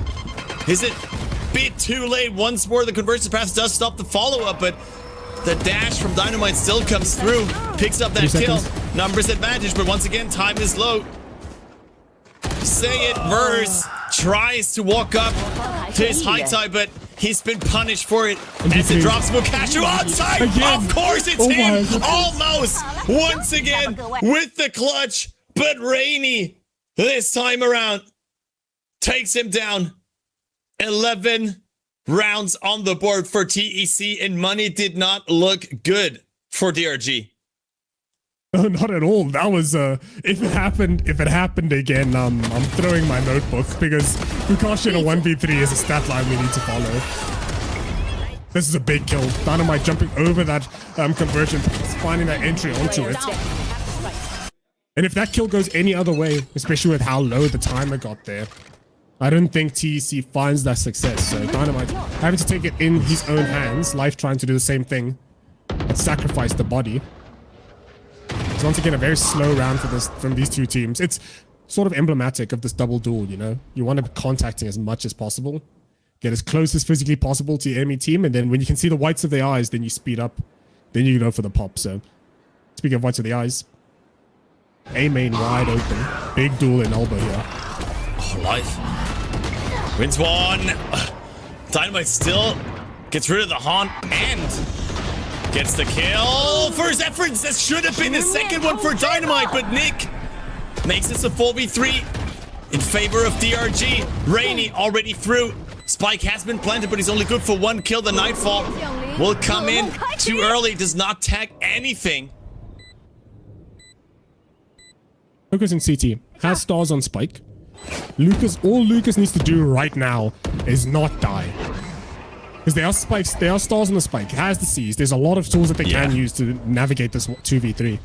is it a bit too late? Once more, the conversion pass does stop the follow-up, but the dash from Dynamite still comes through, picks up that kill. Numbers advantage, but once again, time is low. Say it, Verse tries to walk up to his high tide, but he's been punished for it as it drops Mukashu onside. Of course, it's him. Almost once again with the clutch, but Rainy this time around takes him down. 11 rounds on the board for TEC, and money did not look good for DRG. No, not at all. That was if it happened again, I'm throwing my notebook, because Mukashu in a 1v3 is a stat line we need to follow. This is a big kill. Dynamite jumping over that conversion, finding that entry onto it. And if that kill goes any other way, especially with how low the timer got there, I don't think TEC finds that success. So Dynamite having to take it in his own hands, Life trying to do the same thing, but sacrifice the body. It's once again a very slow round from these two teams. It's sort of emblematic of this double duel, you know? You want to be contacting as much as possible, get as close as physically possible to your enemy team, and then when you can see the whites of their eyes, then you speed up, then you go for the pop. So, speaking of whites of the eyes, A main wide open. Big duel in elbow here. Oh, Life wins one. Dynamite still gets rid of the haunt and gets the kill. First efforts, that should have been the second one for Dynamite, but Nick makes this a 4v3 in favor of DRG. Rainy already through. Spike has been planted, but he's only good for one kill. The Nightfall will come in too early, does not tag anything. Lucas in CT has stars on Spike. All Lucas needs to do right now is not die. Because there are spikes, there are stars on the Spike. It has the C's. There's a lot of tools that they can use to navigate this 2v3.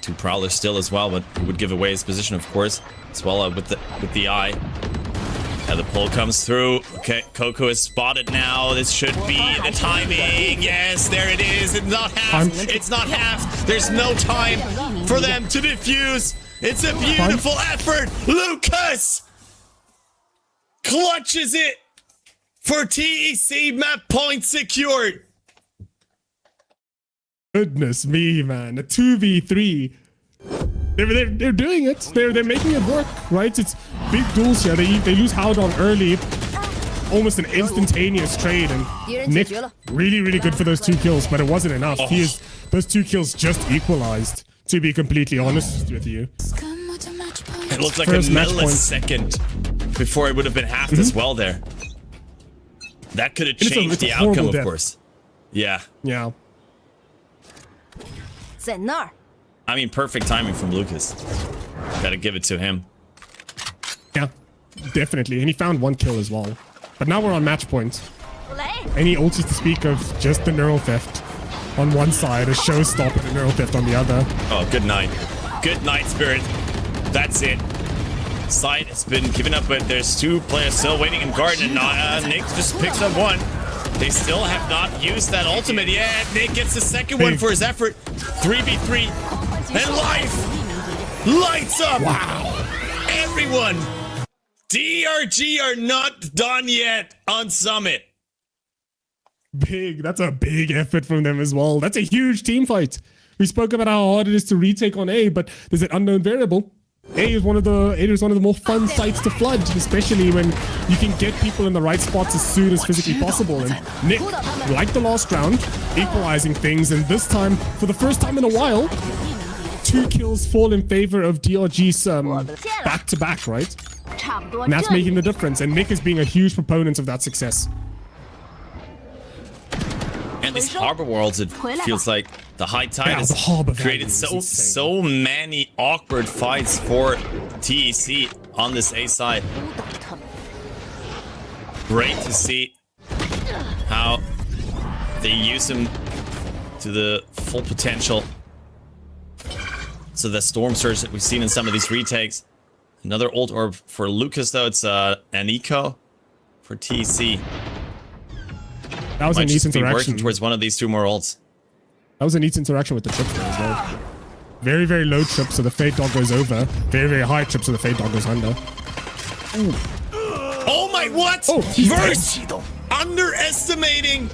Two Prowlers still as well, but it would give away his position, of course, as well with the eye. And the pull comes through. Okay, Coco is spotted now. This should be the timing. Yes, there it is. It's not half. It's not half. There's no time for them to defuse. It's a beautiful effort. Lucas clutches it for TEC. Map point secured. Goodness me, man. A 2v3. They're doing it. They're making it work, right? It's big duels here. They lose Howdon early. Almost an instantaneous trade. And Nick, really good for those 2 kills, but it wasn't enough. Those 2 kills just equalized, to be completely honest with you. It looked like a millisecond before it would have been halved as well there. That could have changed the outcome, of course. Yeah. Yeah. I mean, perfect timing from Lucas. Gotta give it to him. Yeah, definitely. And he found 1 kill as well. But now we're on match point. Any ultis to speak of, just the neural theft on one side, a showstopper, the neural theft on the other. Oh, good night. Good night, Spirit. That's it. Side has been given up, but there's 2 players still waiting in garden. And Nick just picks up 1. They still have not used that ultimate yet. Nick gets the second one for his effort. 3v3. And Life lights up. Wow. Everyone. DRG are not done yet on Summit. Big. That's a big effort from them as well. That's a huge team fight. We spoke about how hard it is to retake on A, but there's an unknown variable. A is one of the more fun sites to flood, especially when you can get people in the right spots as soon as physically possible. And Nick, like the last round, equalizing things, and this time, for the first time in a while, 2 kills fall in favor of DRG's back-to-back, right? And that's making the difference, and Nick is being a huge proponent of that success. And these Harbor Worlds, it feels like the high tide has created so many awkward fights for TEC on this A side. Great to see how they use him to the full potential. So the Storm Surge that we've seen in some of these retakes. Another ult orb for Lucas, though. It's an eco for TEC. That was a neat interaction. Working towards one of these 2 more ults. That was a neat interaction with the trips there as well. Very, very low trip, so the Fade Dog goes over. Very, very high trip, so the Fade Dog goes under. Ooh. Oh my, what? Oh, Verse underestimating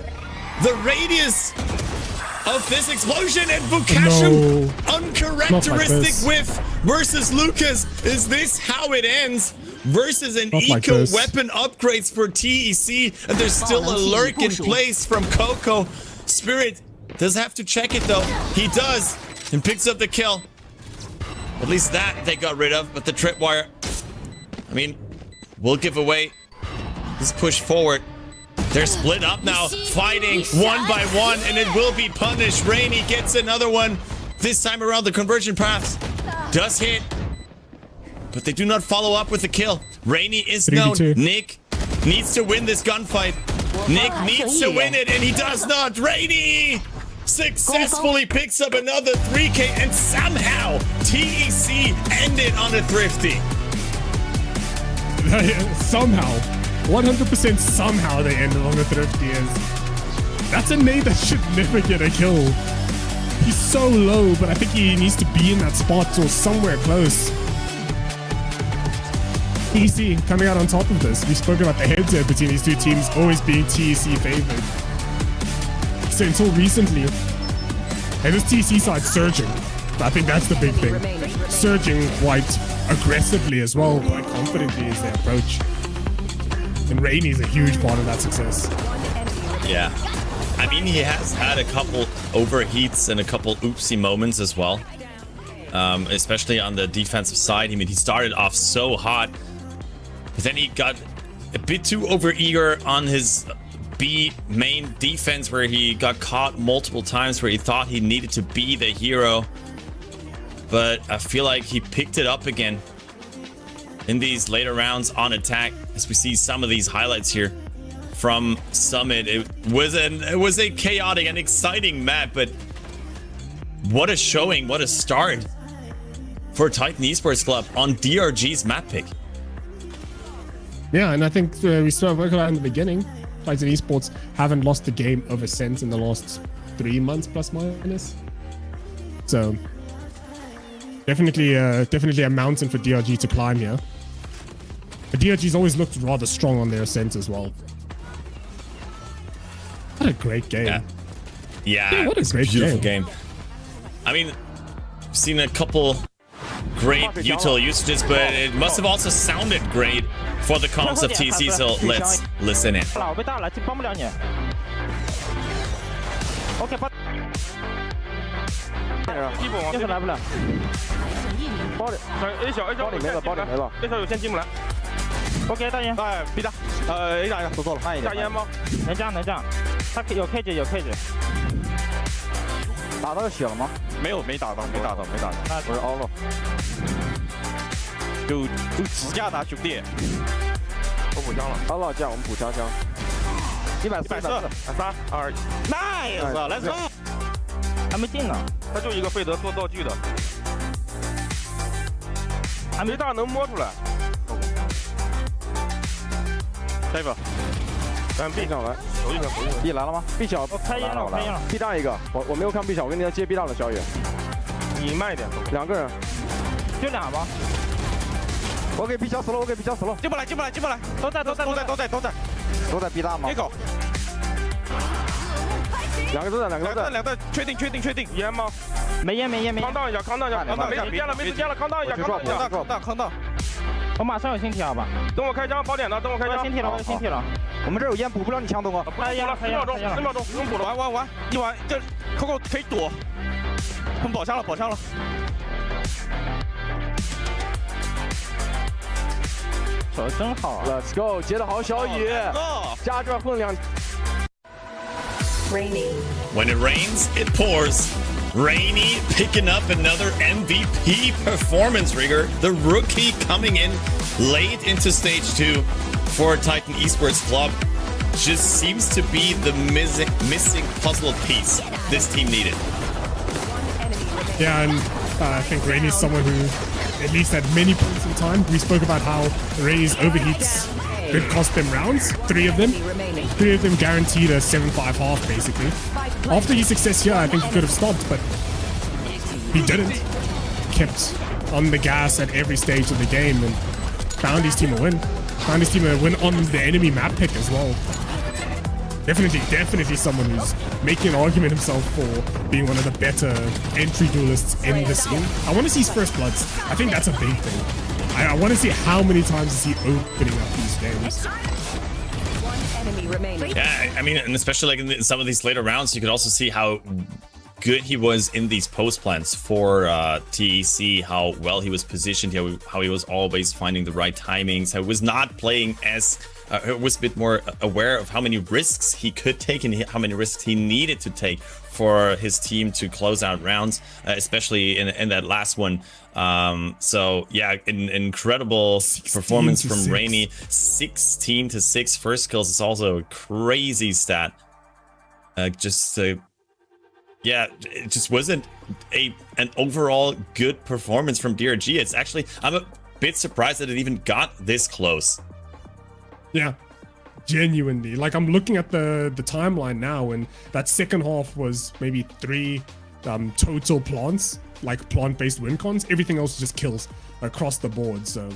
the radius of this explosion, and Bukashim uncharacteristic whiff versus Lucas. Is this how it ends? Versus an eco weapon upgrades for TEC, and there's still a lurk in place from Coco. Spirit does have to check it though. He does, and picks up the kill. At least that they got rid of, but the tripwire, I mean, will give away this push forward. They're split up now, fighting one by one, and it will be punished. Rainy gets another one. This time around, the conversion path does hit, but they do not follow up with the kill. Rainy is known. Nick needs to win this gunfight. Nick needs to win it, and he does not. Rainy successfully picks up another 3K, and somehow TEC ended on a thrifty. Somehow. 100% somehow they ended on the thrifty. That's a nade that should never get a kill. He's so low, but I think he needs to be in that spot or somewhere close. TEC coming out on top of this. We spoke about the head-to-head between these two teams always being TEC favored. So until recently, and this TEC side surging. I think that's the big thing. Surging quite aggressively as well, quite confidently is their approach. And Rainy is a huge part of that success. Yeah. I mean, he has had a couple overheats and a couple oopsie moments as well. Especially on the defensive side. I mean, he started off so hot, but then he got a bit too overeager on his B main defense, where he got caught multiple times where he thought he needed to be the hero. But I feel like he picked it up again in these later rounds on attack, as we see some of these highlights here from Summit. It was a chaotic and exciting map, but what a showing, what a start for Titan Esports Club on DRG's map pick. Yeah, and I think we started working out in the beginning. Titan Esports haven't lost the game of Ascent in the last 3 months plus minus. So definitely a mountain for DRG to climb here. But DRG's always looked rather strong on their Ascent as well. What a great game. Yeah, what a great beautiful game. I mean, I've seen a couple great util usages, but it must have also sounded great for the comps of TC, so let's listen in. OK， 大烟，哎 ，B 大，A 大一个，走错了，慢一点。大烟吗？能这样，能这样。他有 K 姐，有 K 姐。打到血了吗？没有，没打到，没打到，没打到。那我是凹了。就直架他兄弟。我补枪了。凹了架，我们补枪枪。140，3、2、1，Nice，Let's go。还没进呢，他就一个费德做道具的。还没大能摸出来。下一个，看 B 上来，走一个，B 来了吗 ？B 小，开烟了，我开烟了。B 大一个，我没有看 B 小，我跟你要接 B 大的小野。你慢一点，2个人，就2吗？我给 B 小死了，我给 B 小死了。进不来，进不来，进不来，都在 B 大吗？没狗。2个都在，2个，确定，烟吗？没烟。康荡一下，没时间了，康荡一下，康荡。我马上有新体好吧？等我开枪，宝点了，等我开枪。新体了。我们这有烟，补不了你枪，东哥。开烟了，10秒钟，不用补了。完，一完，这 Coco 可以躲。他们保枪了。手真好 ，Let's go， 接得好，小雨，加这混2。When it rains, it pours. Rainy picking up another MVP performance, Rigger. The rookie coming in late into stage 2 for Titan Esports Club. Just seems to be the missing puzzle piece this team needed. Yeah, and I think Rainy is someone who at least at many points in time, we spoke about how Ray's overheats It cost them rounds, 3 of them. 3 of them guaranteed a 7-5 half, basically. After his success here, I think he could have stopped, but he didn't. Kept on the gas at every stage of the game and found his team a win. Found his team a win on the enemy map pick as well. Definitely someone who's making an argument himself for being one of the better entry duelists in the scene. I want to see his first bloods. I think that's a big thing. I want to see how many times is he opening up these games. Yeah, I mean, and especially like in some of these later rounds, you could also see how good he was in these post plans for TEC, how well he was positioned, how he was always finding the right timings, how he was not playing as was a bit more aware of how many risks he could take and how many risks he needed to take for his team to close out rounds, especially in that last one. So yeah, an incredible performance from Rainy. 16-6 first kills is also a crazy stat. Yeah, it just wasn't an overall good performance from DRG. It's actually, I'm a bit surprised that it even got this close. Yeah, genuinely. Like, I'm looking at the timeline now, and that second half was maybe 3 total plants, like plant-based win cons. Everything else just kills across the board. So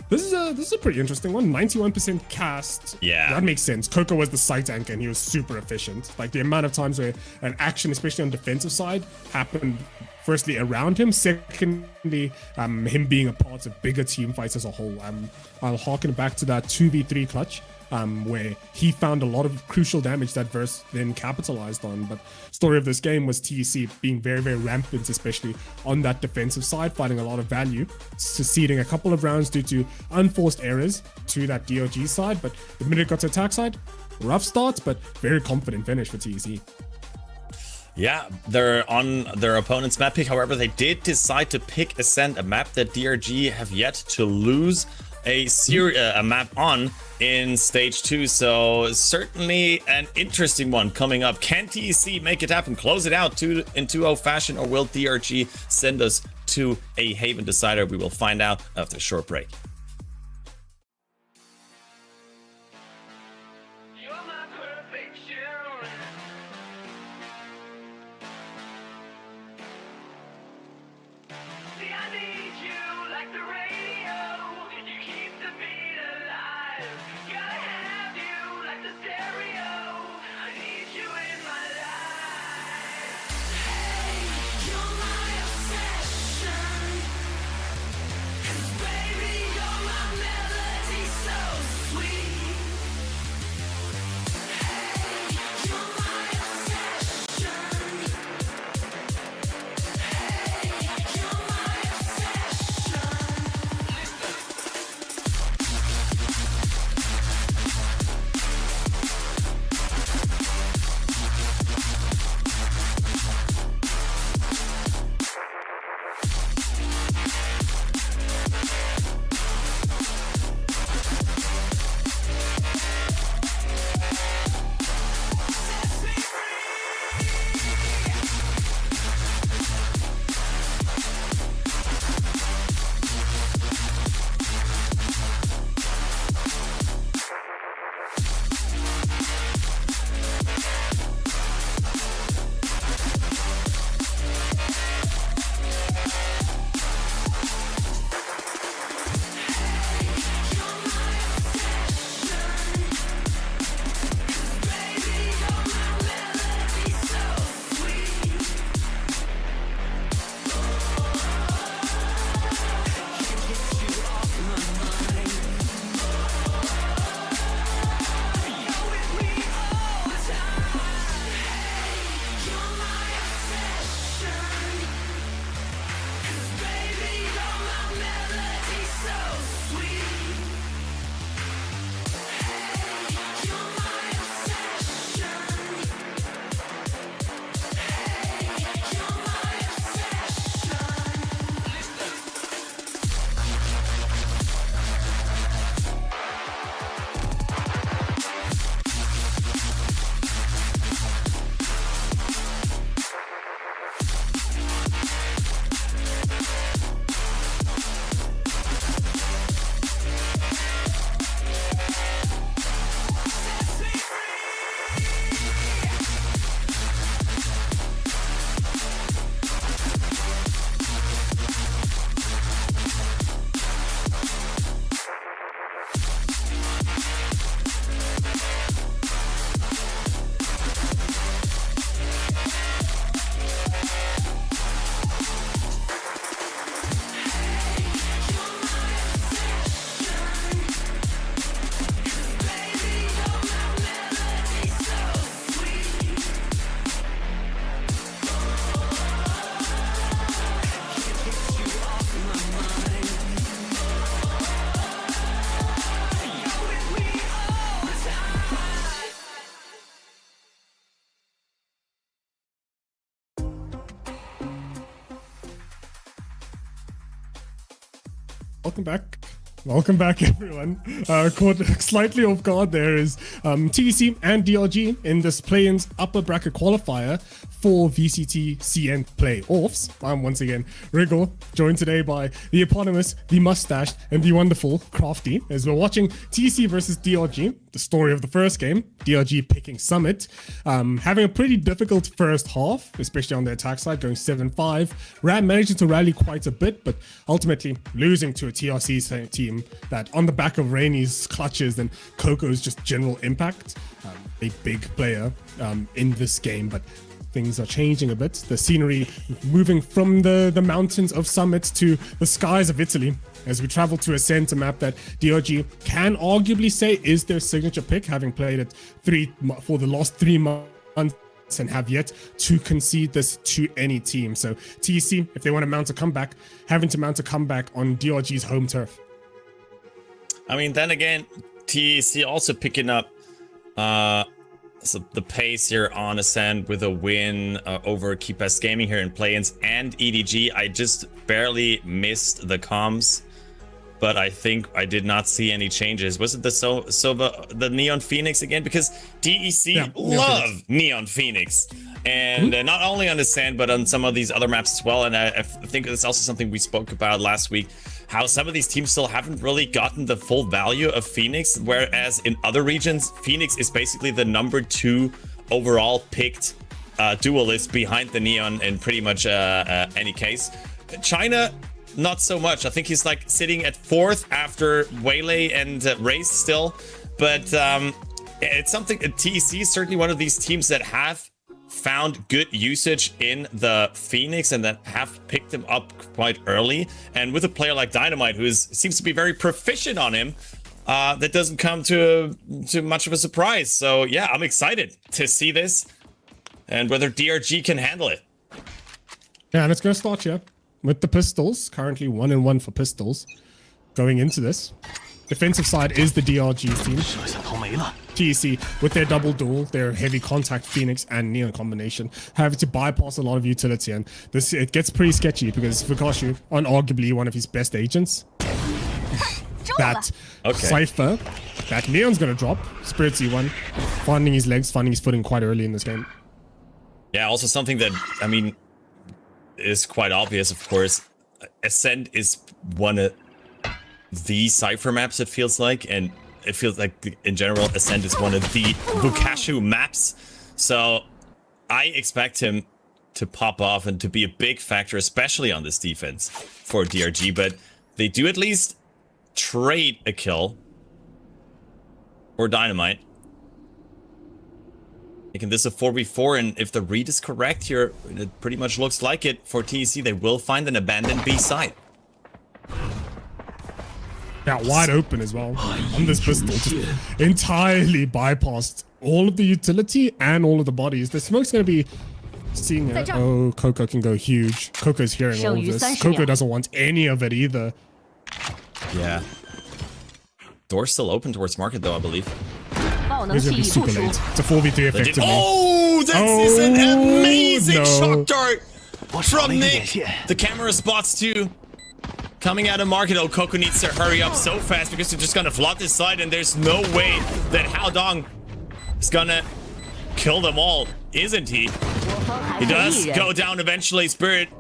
this is a pretty interesting one. 91% cast. Yeah, that makes sense. Coco was the site anchor, and he was super efficient. Like, the amount of times where an action, especially on defensive side, happened firstly around him, secondly him being a part of bigger team fights as a whole. I'll harken back to that 2v3 clutch where he found a lot of crucial damage that Verse then capitalized on. But story of this game was TEC being very, very rampant, especially on that defensive side, finding a lot of value, succeeding a couple of rounds due to unforced errors to that DRG side. But the minute it got to attack side, rough start, but very confident finish for TEC. Yeah, they're on their opponent's map pick. However, they did decide to pick Ascent, a map that DRG have yet to lose a map on in stage 2. So certainly an interesting one coming up. Can TEC make it happen, close it out in 2-0 fashion, or will DRG send us to a Haven decider? We will find out after a short break. Welcome back. Welcome back, everyone. Caught slightly off guard there is TEC and DRG in this play-in's upper bracket qualifier for VCT CN playoffs. I'm once again Wriggle, joined today by the eponymous, the mustached, and the wonderful Crafty, as we're watching TEC versus DRG, the story of the first game, DRG picking Summit, having a pretty difficult first half, especially on the attack side, going 7-5. Ram managing to rally quite a bit, but ultimately losing to a TRC team that on the back of Rainy's clutches and Coco's just general impact, a big player in this game, but things are changing a bit. The scenery moving from the mountains of Summit to the skies of Italy as we travel to a center map that DRG can arguably say is their signature pick, having played it for the last 3 months and have yet to concede this to any team. So TEC, if they want to mount a comeback, having to mount a comeback on DRG's home turf. I mean, then again, TEC also picking up the pace here on Ascend with a win over Key Best Gaming here in play-ins and EDG. I just barely missed the comms, but I think I did not see any changes. Was it the Neon Phoenix again? Because DEC love Neon Phoenix. And not only on Ascend, but on some of these other maps as well. And I think it's also something we spoke about last week, how some of these teams still haven't really gotten the full value of Phoenix, whereas in other regions, Phoenix is basically the number 2 overall picked duelist behind the Neon in pretty much any case. China, not so much. I think he's like sitting at 4th after Waylay and Race still. But it's something, TEC is certainly one of these teams that have found good usage in the Phoenix and that have picked him up quite early. And with a player like Dynamite, who seems to be very proficient on him, that doesn't come to much of a surprise. So yeah, I'm excited to see this and whether DRG can handle it. Yeah, and it's going to start here with the pistols, currently 1-1 for pistols going into this. Defensive side is the DRG team. TEC with their double duel, their heavy contact Phoenix and Neon combination, having to bypass a lot of utility, and it gets pretty sketchy because Fukashi, unarguably one of his best agents, that Cypher, that Neon's gonna drop, Spirit C1, finding his legs, finding his footing quite early in this game. Yeah, also something that, I mean, is quite obvious, of course. Ascent is one of the Cypher maps, it feels like, and it feels like in general Ascent is one of the Bukashu maps, so I expect him to pop off and to be a big factor, especially on this defense for DRG. But they do at least trade a kill for Dynamite, making this a 4v4, and if the read is correct here, it pretty much looks like it for TEC. They will find an abandoned B site. Yeah, wide open as well on this pistol. Just entirely bypassed all of the utility and all of the bodies. The smoke's going to be seeing it. Oh, Coco can go huge. Coco's hearing all of this. Coco doesn't want any of it either. Yeah. Door's still open towards market though, I believe. He's going to be super late. It's a 4v3 effectively. Oh, this is an amazing shock dart from Nick. The camera spots too. Coming out of market, oh, Coco needs to hurry up so fast because they're just gonna flood this side, and there's no way that Hao Dong is gonna kill them all, isn't he? He does go down eventually. Spirit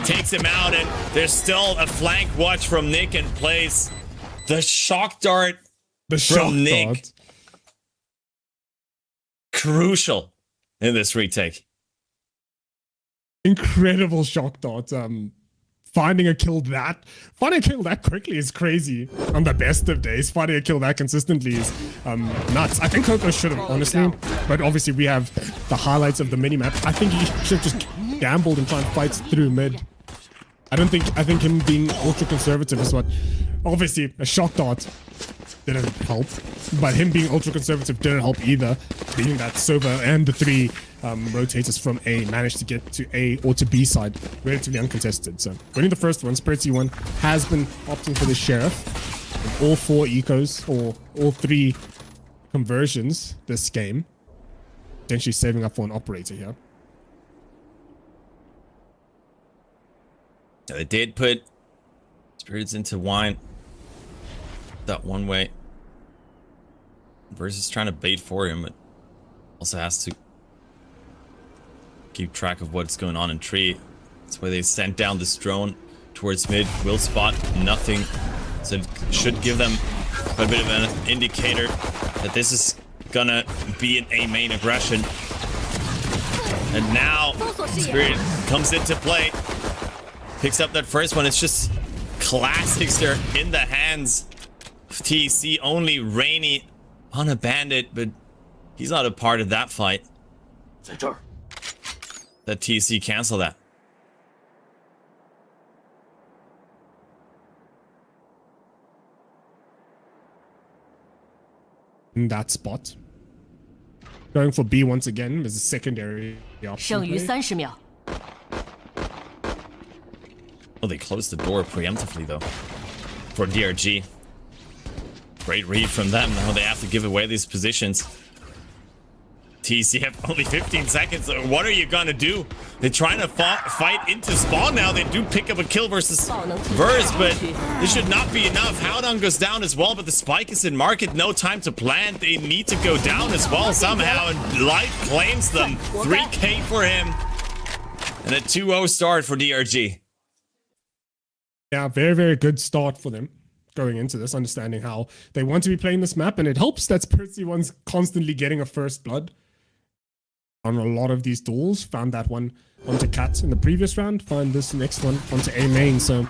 takes him out, and there's still a flank watch from Nick in place. The shock dart from Nick. Crucial in this retake. Incredible shock dart. Finding a kill that quickly is crazy. On the best of days, finding a kill that consistently is nuts. I think Coco should have, honestly, but obviously we have the highlights of the minimap. I think he should have just gambled and tried to fight through mid. I think him being ultra conservative is what, obviously a shock dart didn't help, but him being ultra conservative didn't help either, being that Sova and the 3 rotators from A managed to get to A or to B side relatively uncontested. So winning the first one, Spirit C1 has been opting for the Sheriff. And all 4 ecos, or all 3 conversions this game, potentially saving up for an operator here. They did put Spirits into wine. That one way. Versus trying to bait for him, but also has to keep track of what's going on in tree. That's why they sent down this drone towards mid. Will spot nothing. So it should give them a bit of an indicator that this is gonna be an A main aggression. And now Spirit comes into play. Picks up that first one. It's just classics there in the hands of TEC. Only Rainy on a bandit, but he's not a part of that fight. That TEC cancel that. In that spot. Going for B once again as a secondary option. Oh, they closed the door preemptively though. For DRG. Great read from them. Now they have to give away these positions. TEC have only 15 seconds. What are you gonna do? They're trying to fight into spawn now. They do pick up a kill versus Verse, but this should not be enough. Howdong goes down as well, but the spike is in market. No time to plant. They need to go down as well somehow, and Light claims them. 3K for him. And a 2-0 start for DRG. Yeah, very, very good start for them going into this, understanding how they want to be playing this map, and it helps that Spiritsy one's constantly getting a first blood on a lot of these duels. Found that one onto Cat in the previous round, find this next one onto A main. So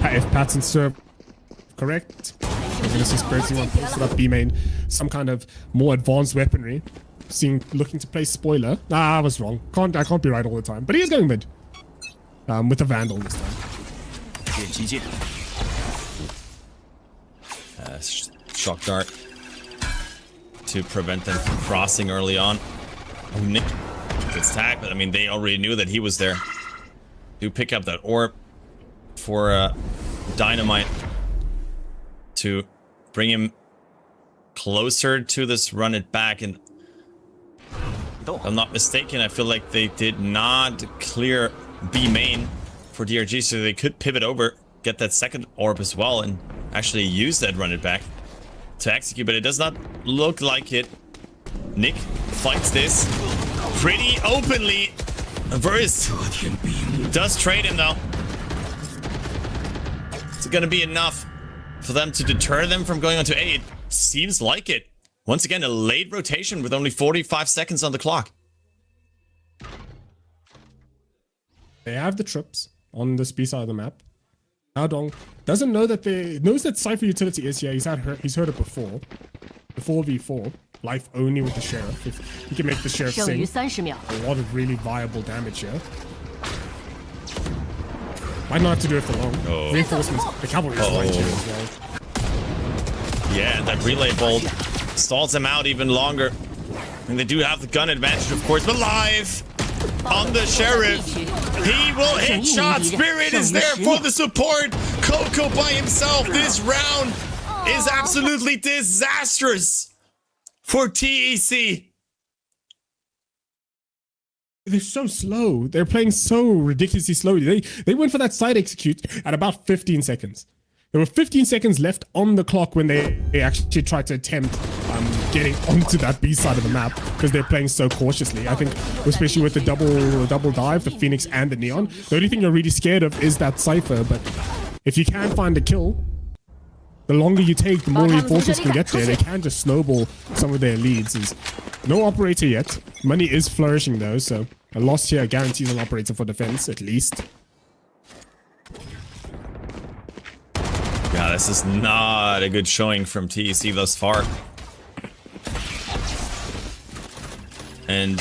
if Pat's in serve correct, we're gonna see Spiritsy one posted up B main, some kind of more advanced weaponry. Looking to play spoiler. I was wrong. I can't be right all the time, but he is going mid with a Vandal this time. Shock dart to prevent them from crossing early on. Oh, Nick gets tagged, but I mean, they already knew that he was there. Do pick up that orb for Dynamite to bring him closer to this run it back. And if I'm not mistaken, I feel like they did not clear B main for DRG, so they could pivot over, get that second orb as well, and actually use that run it back to execute, but it does not look like it. Nick fights this pretty openly. Verse does trade him though. Is it gonna be enough for them to deter them from going on to A? It seems like it. Once again, a late rotation with only 45 seconds on the clock. They have the trips on this B side of the map. Howdong doesn't know that knows that Cypher utility is here. He's heard it before. The 4v4, life only with the Sheriff. If he can make the Sheriff sing, a lot of really viable damage here. Might not have to do it for long. Oh. Reinforcements, the cavalry is right here as well. Yeah, that relay bolt stalls them out even longer. And they do have the gun advantage, of course, but live on the Sheriff. He will hit shots. Spirit is there for the support. Coco by himself. This round is absolutely disastrous for TEC. They're so slow. They're playing so ridiculously slowly. They went for that side execute at about 15 seconds. There were 15 seconds left on the clock when they actually tried to attempt getting onto that B side of the map, because they're playing so cautiously. I think, especially with the double dive, the Phoenix and the Neon, the only thing you're really scared of is that Cypher. But if you can find a kill, the longer you take, the more reinforcements can get there. They can just snowball some of their leads. There's no operator yet. Money is flourishing though, so a loss here guarantees an operator for defense at least. Yeah, this is not a good showing from TEC thus far. And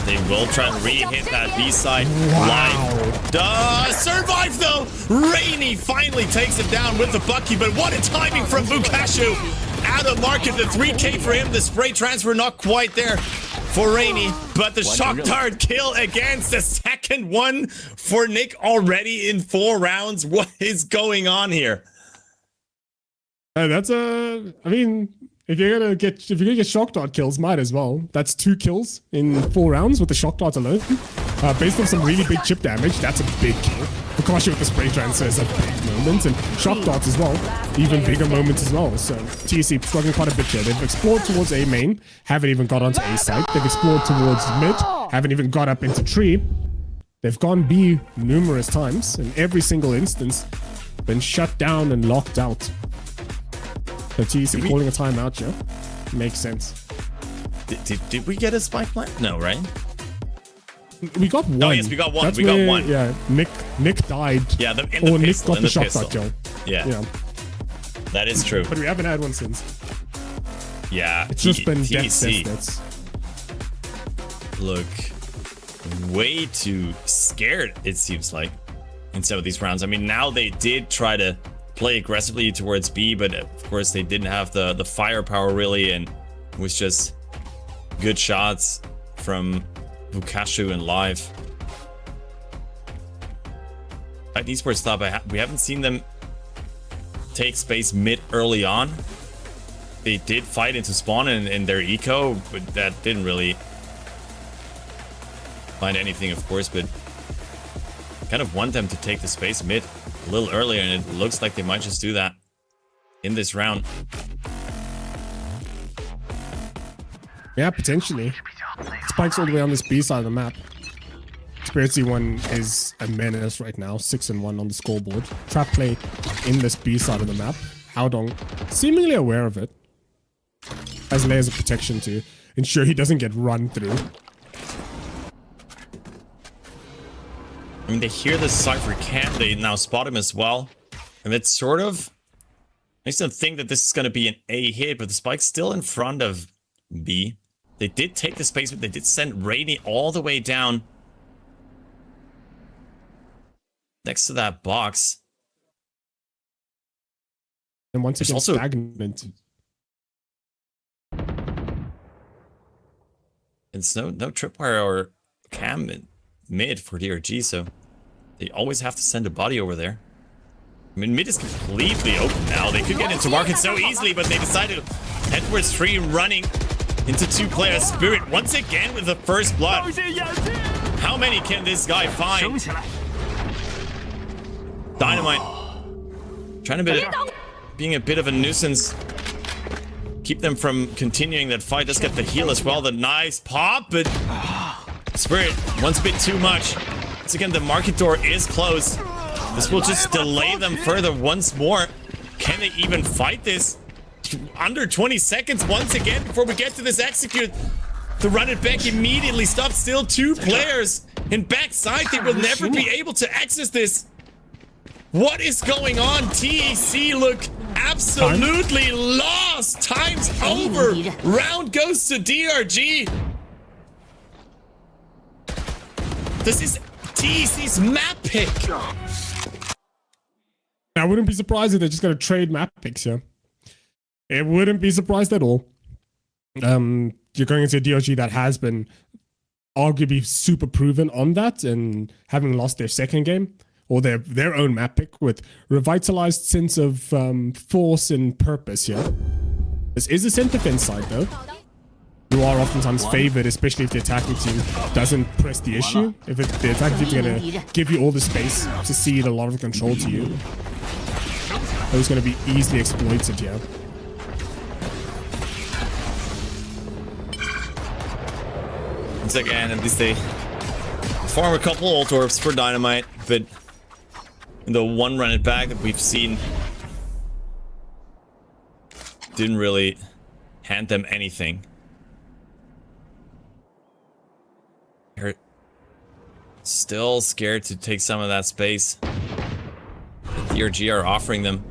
they will try and re-hit that B side. Wow. Survive though! Rainy finally takes it down with the Bucky, but what a timing from Bukashu! Out of market, the 3K for him, the spray transfer not quite there for Rainy, but the shock dart kill against the second one for Nick already in 4 rounds. What is going on here? That's I mean, if you're gonna get shock dart kills, might as well. That's 2 kills in 4 rounds with the shock dart alone. Based on some really big chip damage, that's a big kill. Fukashi with the spray transfer is a big moment, and shock darts as well, even bigger moments as well. So TEC struggling quite a bit here. They've explored towards A main, haven't even got onto A side. They've explored towards mid, haven't even got up into tree. They've gone B numerous times, and every single instance been shut down and locked out. So TEC calling a timeout here makes sense. Did we get a spike plant? No, right? We got one. Oh yes, we got one. That's we got one. Yeah, Nick died. Yeah, in the Nick pistol, got the shot shot, Joe. Yeah, that is true. But we haven't had one since. Yeah, It's just been TEC. deaths. Look, way too scared, it seems like, in some of these rounds. I mean, now they did try to play aggressively towards B, but of course they didn't have the firepower really, and it was just good shots from Bukashu and Live. At Esports Top, we haven't seen them take space mid early on. They did fight into spawn in their eco, but that didn't really find anything, of course, but kind of want them to take the space mid a little earlier, and it looks like they might just do that in this round. Yeah, potentially. Spike's all the way on this B side of the map. Spirit C1 is a menace right now, 6-1 on the scoreboard. Trap play in this B side of the map. Haodong seemingly aware of it. Has layers of protection to ensure he doesn't get run through. I mean, they hear the Cypher camp, they now spot him as well. And it sort of makes them think that this is going to be an A hit, but the Spike's still in front of B. They did take the space, but they did send Rainy all the way down next to that box. And once again, also stagnant. It's no tripwire or cam in mid for DRG, so they always have to send a body over there. I mean, mid is completely open now. They could get into market so easily, but they decided to head towards 3 running into 2 players. Spirit once again with the first blood. How many can this guy find? Dynamite trying to being a bit of a nuisance. Keep them from continuing that fight. Let's get the heal as well. The nice pop, but Spirit wants a bit too much. Once again, the market door is closed. This will just delay them further once more. Can they even fight this? Under 20 seconds once again before we get to this execute. The run it back immediately stops. Still 2 players in backside. They will never be able to access this. What is going on? TEC look absolutely lost. Time's over. Round goes to DRG. This is TEC's map pick. I wouldn't be surprised if they're just going to trade map picks here. It wouldn't be surprised at all. You're going into a DRG that has been arguably super proven on that, and having lost their second game, or their own map pick with revitalized sense of force and purpose here. This is a center fence side though. You are oftentimes favored, especially if the attacking team doesn't press the issue. If the attacking team is going to give you all the space to cede a lot of control to you, it's going to be easily exploited here. Once again, at least they farm a couple ult orbs for Dynamite, but the one run it back that we've seen didn't really hand them anything. They're still scared to take some of that space that DRG are offering them.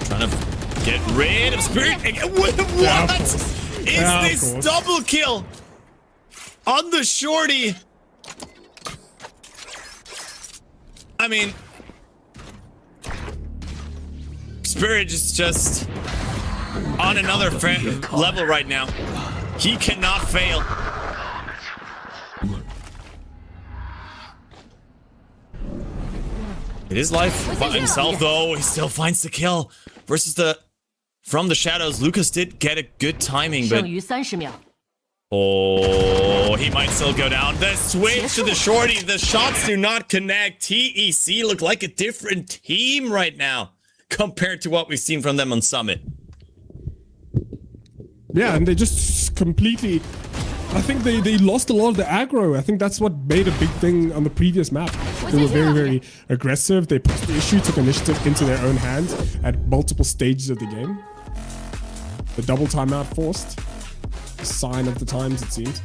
Trying to get rid of Spirit. What is this double kill on the shorty? I mean, Spirit is just on another level right now. He cannot fail. It is Life by himself, though. He still finds the kill versus from the shadows. Lucas did get a good timing, but Oh, he might still go down. The switch to the shorty. The shots do not connect. TEC look like a different team right now compared to what we've seen from them on Summit. Yeah, and they just completely... I think they lost a lot of the aggro. I think that's what made a big thing on the previous map. They were very, very aggressive. They pushed the issue, took initiative into their own hands at multiple stages of the game. The double timeout forced. Sign of the times, it seems.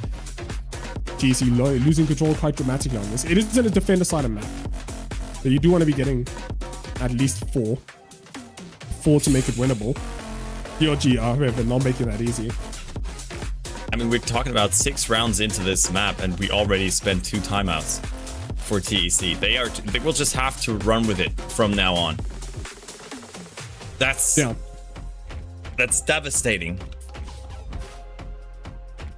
TEC losing control quite dramatically on this. It isn't a defender side of map. So you do want to be getting at least 4. 4 to make it winnable. DRG are not making that easy. I mean, we're talking about 6 rounds into this map, and we already spent 2 timeouts for TEC. They will just have to run with it from now on. That's devastating.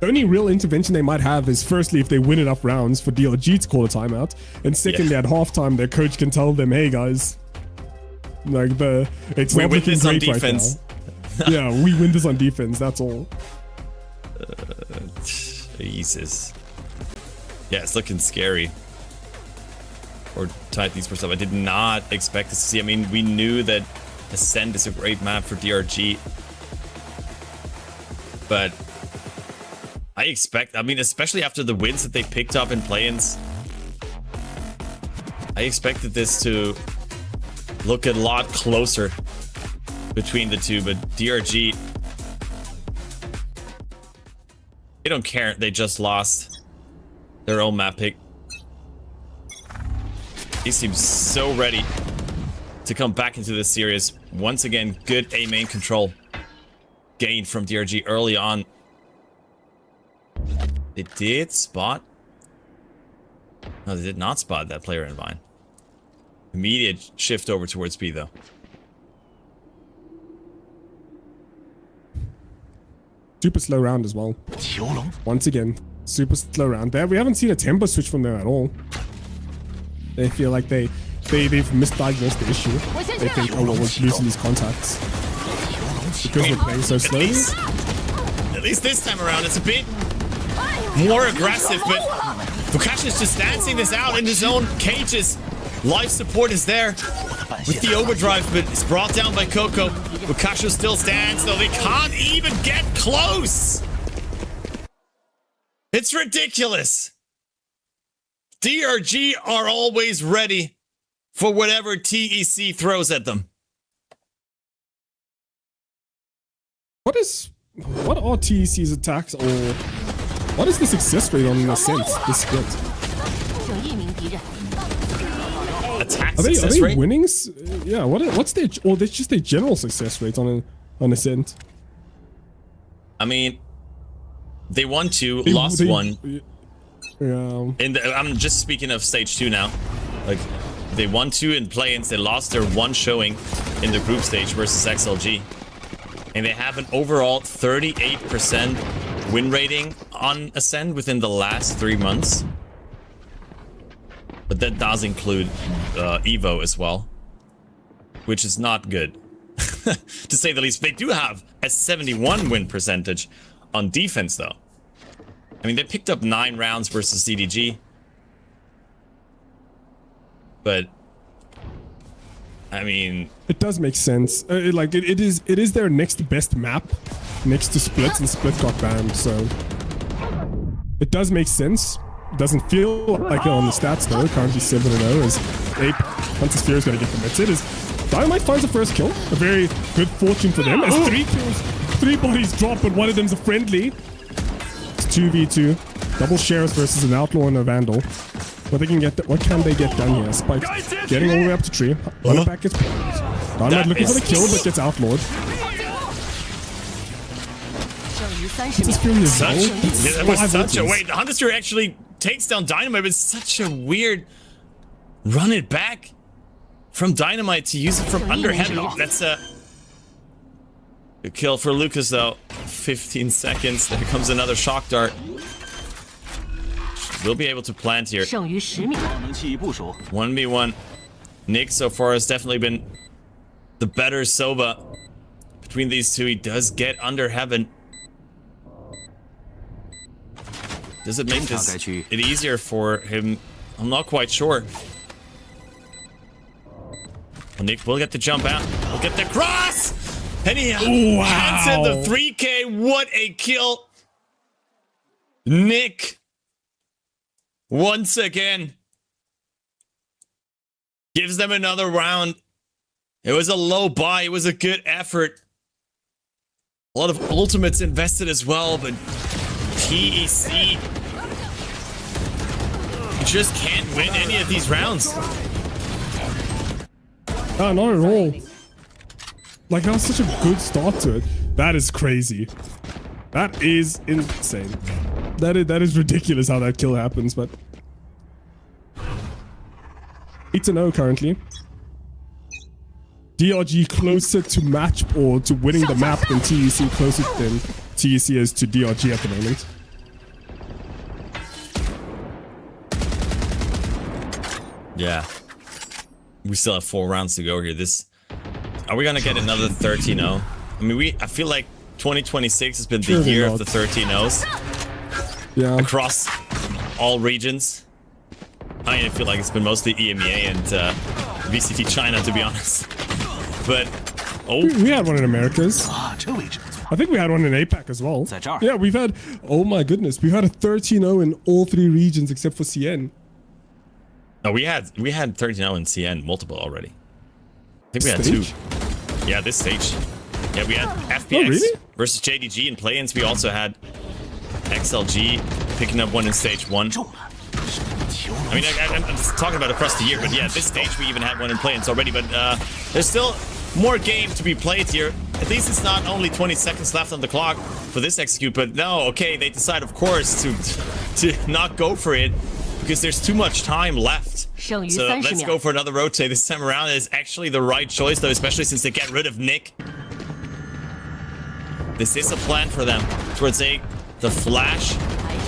The only real intervention they might have is firstly if they win enough rounds for DRG to call a timeout, and secondly at halftime their coach can tell them, hey guys, like it's not looking great right now. Yeah, we win this on defense, that's all. Jesus. Yeah, it's looking scary. Or tight these first up. I did not expect this to see. I mean, we knew that Ascend is a great map for DRG. But I mean, especially after the wins that they picked up in play-ins, I expected this to look a lot closer between the two, but DRG, they don't care. They just lost their own map pick. He seems so ready to come back into this series. Once again, good A main control gained from DRG early on. They did spot. No, they did not spot that player in Vine. Immediate shift over towards B though. Super slow round as well. Once again, super slow round there. We haven't seen a tempo switch from there at all. They feel like they've misdiagnosed the issue. They think, oh, well, we're losing these contacts because we're playing so slowly. At least this time around, it's a bit more aggressive, but Vukash is just dancing this out in his own cages. Life support is there with the overdrive, but it's brought down by Coco. Vukash still stands, though they can't even get close. It's ridiculous. DRG are always ready for whatever TEC throws at them. What are TEC's attacks, or what is the success rate on the Ascent, this split? Attack are success they rate? winnings? Yeah, what's their, or that's just their general success rate on Ascent? I mean, they won 2, lost 1. Yeah. I'm just speaking of stage 2 now. Like, they won 2 in play-ins, they lost their 1 showing in the group stage versus XLG. And they have an overall 38% win rating on Ascend within the last 3 months. But that does include Evo as well, which is not good, to say the least. They do have a 71 win percentage on defense, though. I mean, they picked up 9 rounds versus DDG, but I mean, it does make sense. It is their next best map, next to Splits, and Split got banned, so it does make sense. It doesn't feel like it on the stats though. Currently 7-0 as Ape Hunter Sphere is going to get committed. As Dynamite finds the first kill, a very good fortune for them. As 3 kills, 3 bodies drop, but one of them's a friendly. It's 2v2, double Sheriff versus an Outlaw and a Vandal. What they can get? What can they get done here? Spike getting all the way up to tree. Running back gets poked. Dynamite looking for the kill, but gets outlawed. That was such a wait. Hunter Sphere actually takes down Dynamite, but it's such a weird run it back from Dynamite to use it from under heavy. That's a good kill for Lucas though. 15 seconds. There comes another shock dart. We'll be able to plant here. 1v1. Nick so far has definitely been the better Sova between these two. He does get under heaven. Does it make it easier for him? I'm not quite sure. Well, Nick will get the jump out. We'll get the cross! And he hands in the 3K. What a kill! Nick, once again, gives them another round. It was a low buy. It was a good effort. A lot of ultimates invested as well, but TEC just can't win any of these rounds. Not at all. Like, that was such a good start to it. That is crazy. That is insane. That is ridiculous how that kill happens, but 8-0 currently. DRG closer to match or to winning the map than TEC, closer than TEC is to DRG at the moment. Yeah. We still have 4 rounds to go here. Are we gonna get another 13-0? I mean, I feel like 2026 has been the year of the 13-0s. Yeah. Across all regions. I feel like it's been mostly EMEA and VCT China, to be honest. But we had one in Americas. I think we had one in APAC as well. Yeah, we've had. Oh my goodness, we've had a 13-0 in all 3 regions except for CN. No, we had 13-0 in CN multiple already. I think we had 2. Yeah, this stage. Yeah, we had FPX versus JDG in play-ins. We also had XLG picking up one in stage 1. I mean, I'm talking about across the year, but yeah, this stage we even had one in play-ins already. But there's still more game to be played here. At least it's not only 20 seconds left on the clock for this execute. But no, okay, they decide, of course, to not go for it because there's too much time left. So let's go for another rotate this time around. It's actually the right choice, though, especially since they get rid of Nick. This is a plan for them towards the flash.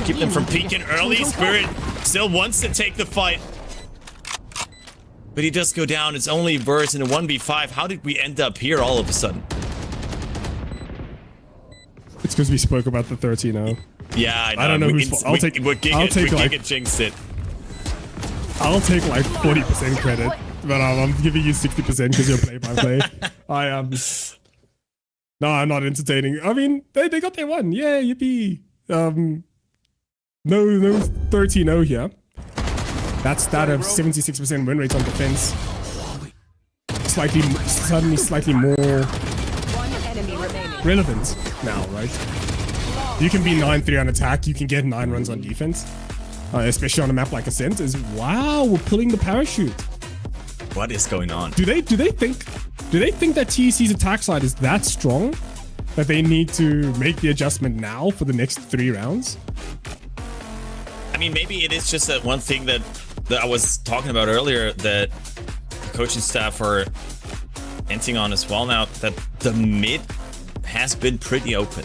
Keep them from peeking early. Spirit still wants to take the fight. But he does go down. It's only Verse in a 1v5. How did we end up here all of a sudden? It's because we spoke about the 13-0. Yeah, I know. I don't know who's... I'll take like... jinxed it. I'll take like 40% credit. But I'm giving you 60% because you're play-by-play. I am... No, I'm not entertaining. I mean, they got their one. Yeah, yippee. No 13-0 here. That's that of 76% win rate on defense. Slightly more relevant now, right? You can be 9-3 on attack. You can get 9 runs on defense, especially on a map like Ascent. Wow, we're pulling the parachute. What is going on? Do they think that TEC's attack side is that strong that they need to make the adjustment now for the next 3 rounds? I mean, maybe it is just that one thing that I was talking about earlier that the coaching staff are hinting on as well now, that the mid has been pretty open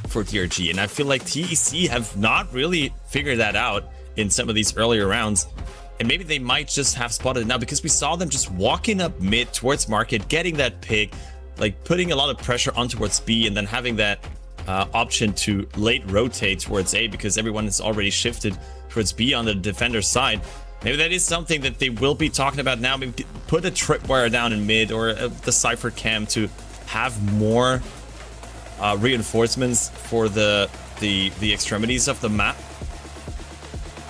for DRG. And I feel like TEC have not really figured that out in some of these earlier rounds. And maybe they might just have spotted it now because we saw them just walking up mid towards market, getting that pick, like putting a lot of pressure on towards B and then having that option to late rotate towards A because everyone has already shifted towards B on the defender side. Maybe that is something that they will be talking about now. Maybe put a tripwire down in mid or the Cypher cam to have more reinforcements for the extremities of the map.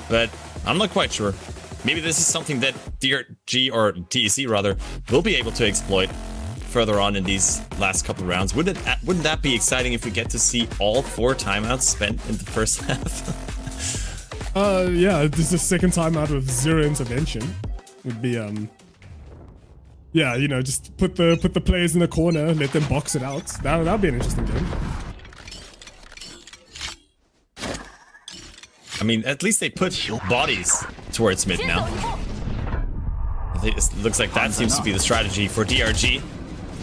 But I'm not quite sure. Maybe this is something that DRG or TEC rather will be able to exploit further on in these last couple of rounds. Wouldn't that be exciting if we get to see all 4 timeouts spent in the first half? Yeah, this is the second timeout with 0 intervention. Would be yeah, you know, just put the players in the corner, let them box it out. That'd be an interesting game. I mean, at least they put bodies towards mid now. It looks like that seems to be the strategy for DRG.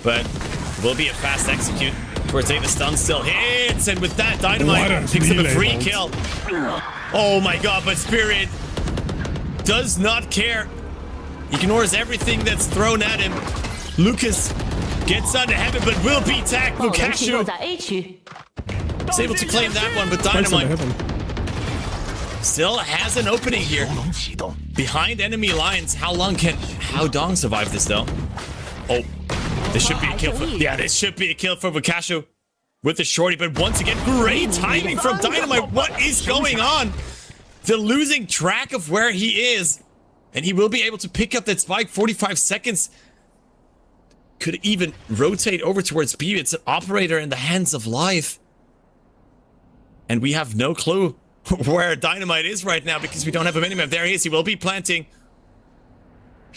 But it will be a fast execute towards A. The stun still hits, and with that, Dynamite picks up a free kill. Oh my god, but Spirit does not care. Ignores everything that's thrown at him. Lucas gets under heaven, but will be tagged. Lukashu is able to claim that one, but Dynamite still has an opening here. Behind enemy lines. How long can Haodong survive this though? Oh, this should be a kill for... Yeah, this should be a kill for Wakashu with the shorty. But once again, great timing from Dynamite. What is going on? They're losing track of where he is. And he will be able to pick up that spike. 45 seconds. Could even rotate over towards B. It's an operator in the hands of Life. And we have no clue where Dynamite is right now because we don't have a minimap. There he is. He will be planting.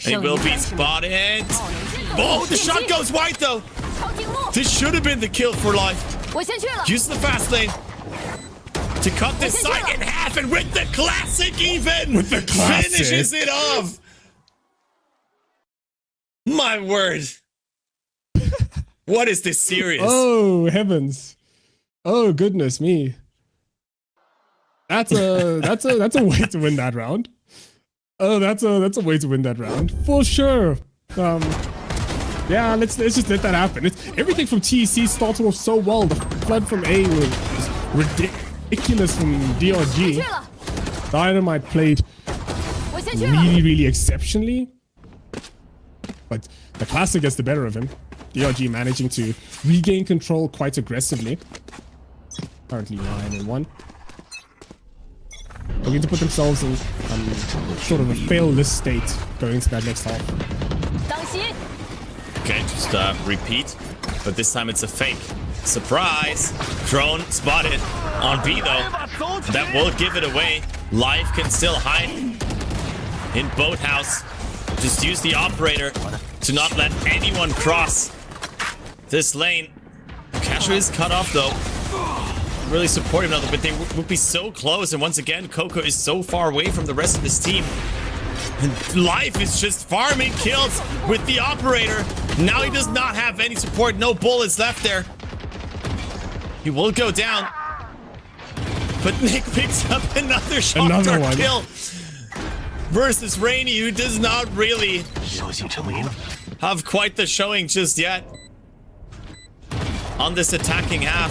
And he will be spotted. Oh, the shot goes wide though. This should have been the kill for Life. Use the fast lane to cut this side in half, and with the classic even finishes it off. My word. What is this series? Oh heavens. Oh goodness me. That's a way to win that round. Oh, that's a way to win that round for sure. Yeah, let's just let that happen. Everything from TEC started off so well. The flood from A was ridiculous from DRG. Dynamite played really exceptionally, but the classic gets the better of him. DRG managing to regain control quite aggressively. Currently 9-1. Looking to put themselves in sort of a fail-less state going into that next half. Okay, just repeat, but this time it's a fake. Surprise! Drone spotted on B though. That will give it away. Life can still hide in Boathouse. Just use the operator to not let anyone cross this lane. Cashew is cut off though. Really supportive now, but they would be so close. And once again, Coco is so far away from the rest of his team. And Life is just farming kills with the operator. Now he does not have any support. No bullets left there. He will go down. But Nick picks up another shot kill versus Rainy, who does not really have quite the showing just yet on this attacking half.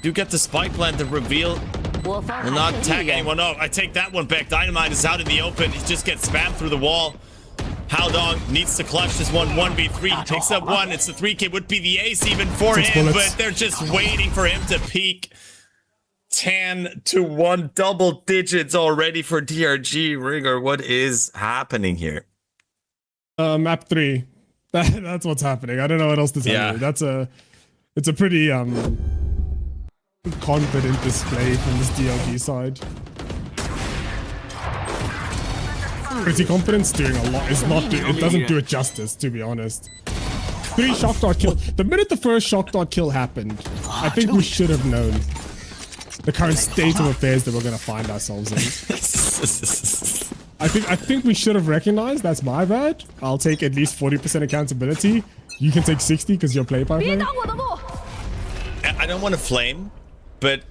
Do get the spike plant, the reveal will not tag anyone. Oh, I take that one back. Dynamite is out in the open. He just gets spammed through the wall. Haodong needs to clutch this one 1v3. Picks up one. It's the 3K. Would be the ace even for him, but they're just waiting for him to peak. 10-1, double digits already for DRG. Rigor, what is happening here? Map 3. That's what's happening. I don't know what else to tell you. It's a pretty confident display from this DRG side. Pretty confidence doing a lot. It doesn't do it justice, to be honest. 3 shock dart kill. The minute the first shock dart kill happened, I think we should have known the current state of affairs that we're gonna find ourselves in. I think we should have recognized. That's my bad. I'll take at least 40% accountability. You can take 60 because you're play-by-play. I don't want to flame, but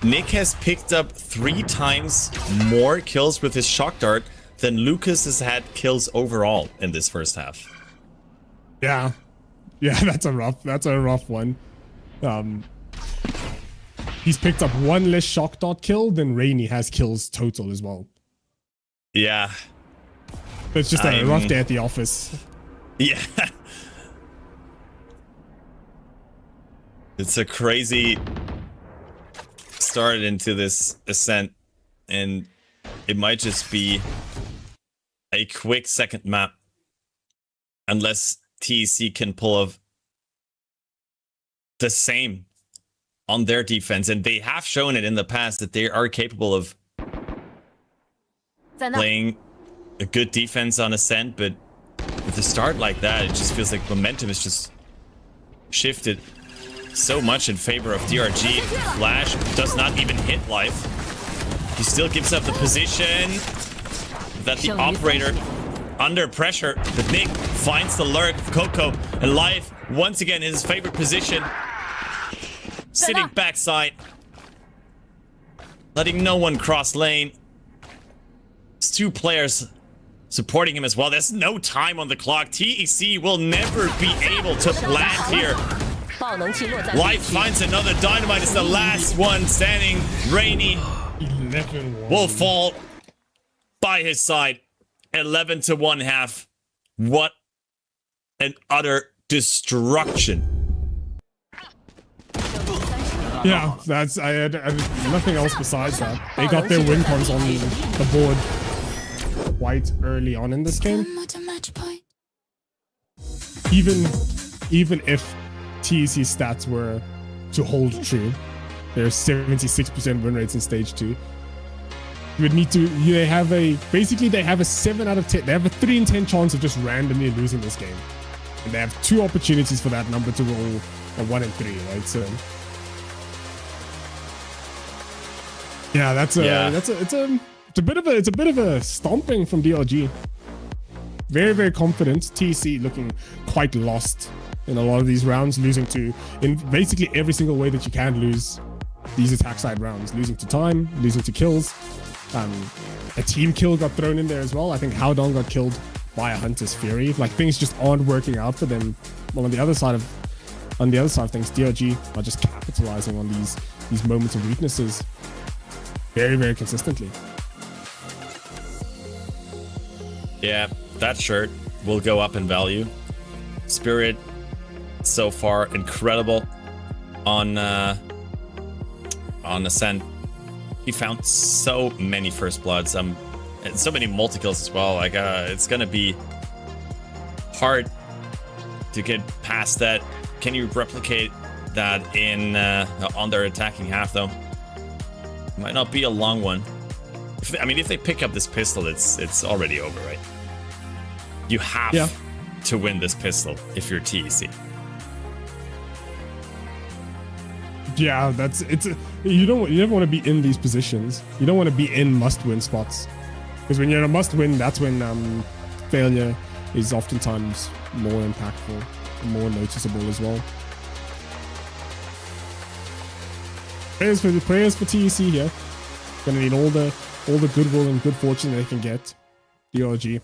Nick has picked up 3 times more kills with his shock dart than Lucas has had kills overall in this first half. Yeah, that's a rough one. He's picked up 1 less shock dart kill than Rainy has kills total as well. Yeah, it's just a rough day at the office. Yeah. It's a crazy start into this ascent, and it might just be a quick second map unless TEC can pull off the same on their defense, and they have shown it in the past that they are capable of playing a good defense on ascent, but with a start like that, it just feels like momentum is just shifted so much in favor of DRG. Flash does not even hit Life. He still gives up the position that the operator under pressure. But Nick finds the lurk of Coco, and Life once again in his favorite position, sitting backside, letting no one cross lane. There's 2 players supporting him as well. There's no time on the clock. TEC will never be able to plant here. Life finds another dynamite. It's the last one standing. Rainy 11-1. will fall by his side. 11 to 1/2. What an utter destruction. Yeah, I had nothing else besides that. They got their win cons on the board quite early on in this game. Even if TEC stats were to hold true, there's 76% win rates in stage 2. You would need to. They have a 7 out of 10. They have a 3 in 10 chance of just randomly losing this game, and they have 2 opportunities for that number to roll a 1 in 3. Right, so. Yeah, it's a bit of a stomping from DRG. Very, very confident. TEC looking quite lost in a lot of these rounds, losing to in basically every single way that you can lose these attack side rounds, losing to time, losing to kills. A team kill got thrown in there as well. I think Howdong got killed by a Hunter's Fury. Like, things just aren't working out for them. Well, on the other side of things, DRG are just capitalizing on these moments of weaknesses very, very consistently. Yeah, that shirt will go up in value. Spirit, so far, incredible on Ascent. He found so many first bloods, and so many multi-kills as well. Like, it's gonna be hard to get past that. Can you replicate that in on their attacking half, though? Might not be a long one. If they pick up this pistol, it's already over, right? You have to win this pistol if you're TEC. Yeah, you never want to be in these positions. You don't want to be in must-win spots, because when you're in a must-win, that's when failure is oftentimes more impactful, and more noticeable as well. Prayers for TEC here. Gonna need all the goodwill and good fortune they can get. DRG,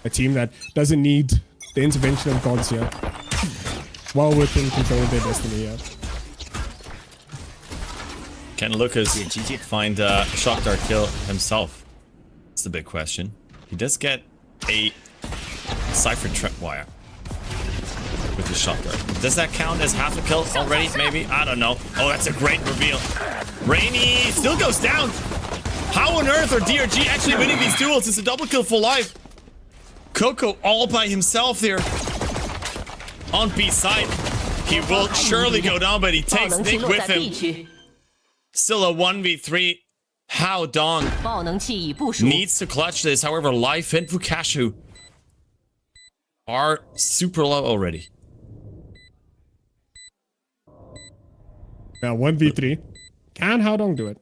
a team that doesn't need the intervention of gods here. Well within control of their destiny here. Can Lucas find Shock Dart kill himself? That's the big question. He does get a Cypher Tripwire with the Shock Dart. Does that count as half a kill already? Maybe? I don't know. Oh, that's a great reveal. Rainy still goes down. How on earth are DRG actually winning these duels? It's a double kill for life. Coco all by himself there. On B side. He will surely go down, but he takes Nick with him. Still a 1v3. Howdong needs to clutch this. However, Life and Fukashu are super low already. Yeah, 1v3. Can Howdong do it?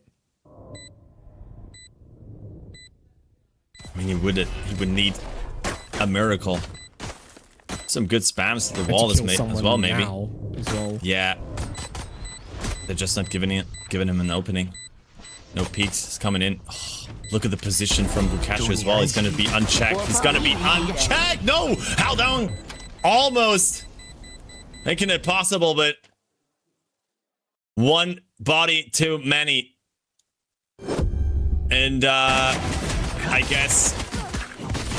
I mean, he would need a miracle. Some good spams to the wall as well, maybe. Yeah. They're just not giving him an opening. No peeks. He's coming in. Oh, look at the position from Bukashu as well. He's going to be unchecked. He's going to be unchecked. No! Howdong almost making it possible, but one body too many. And I guess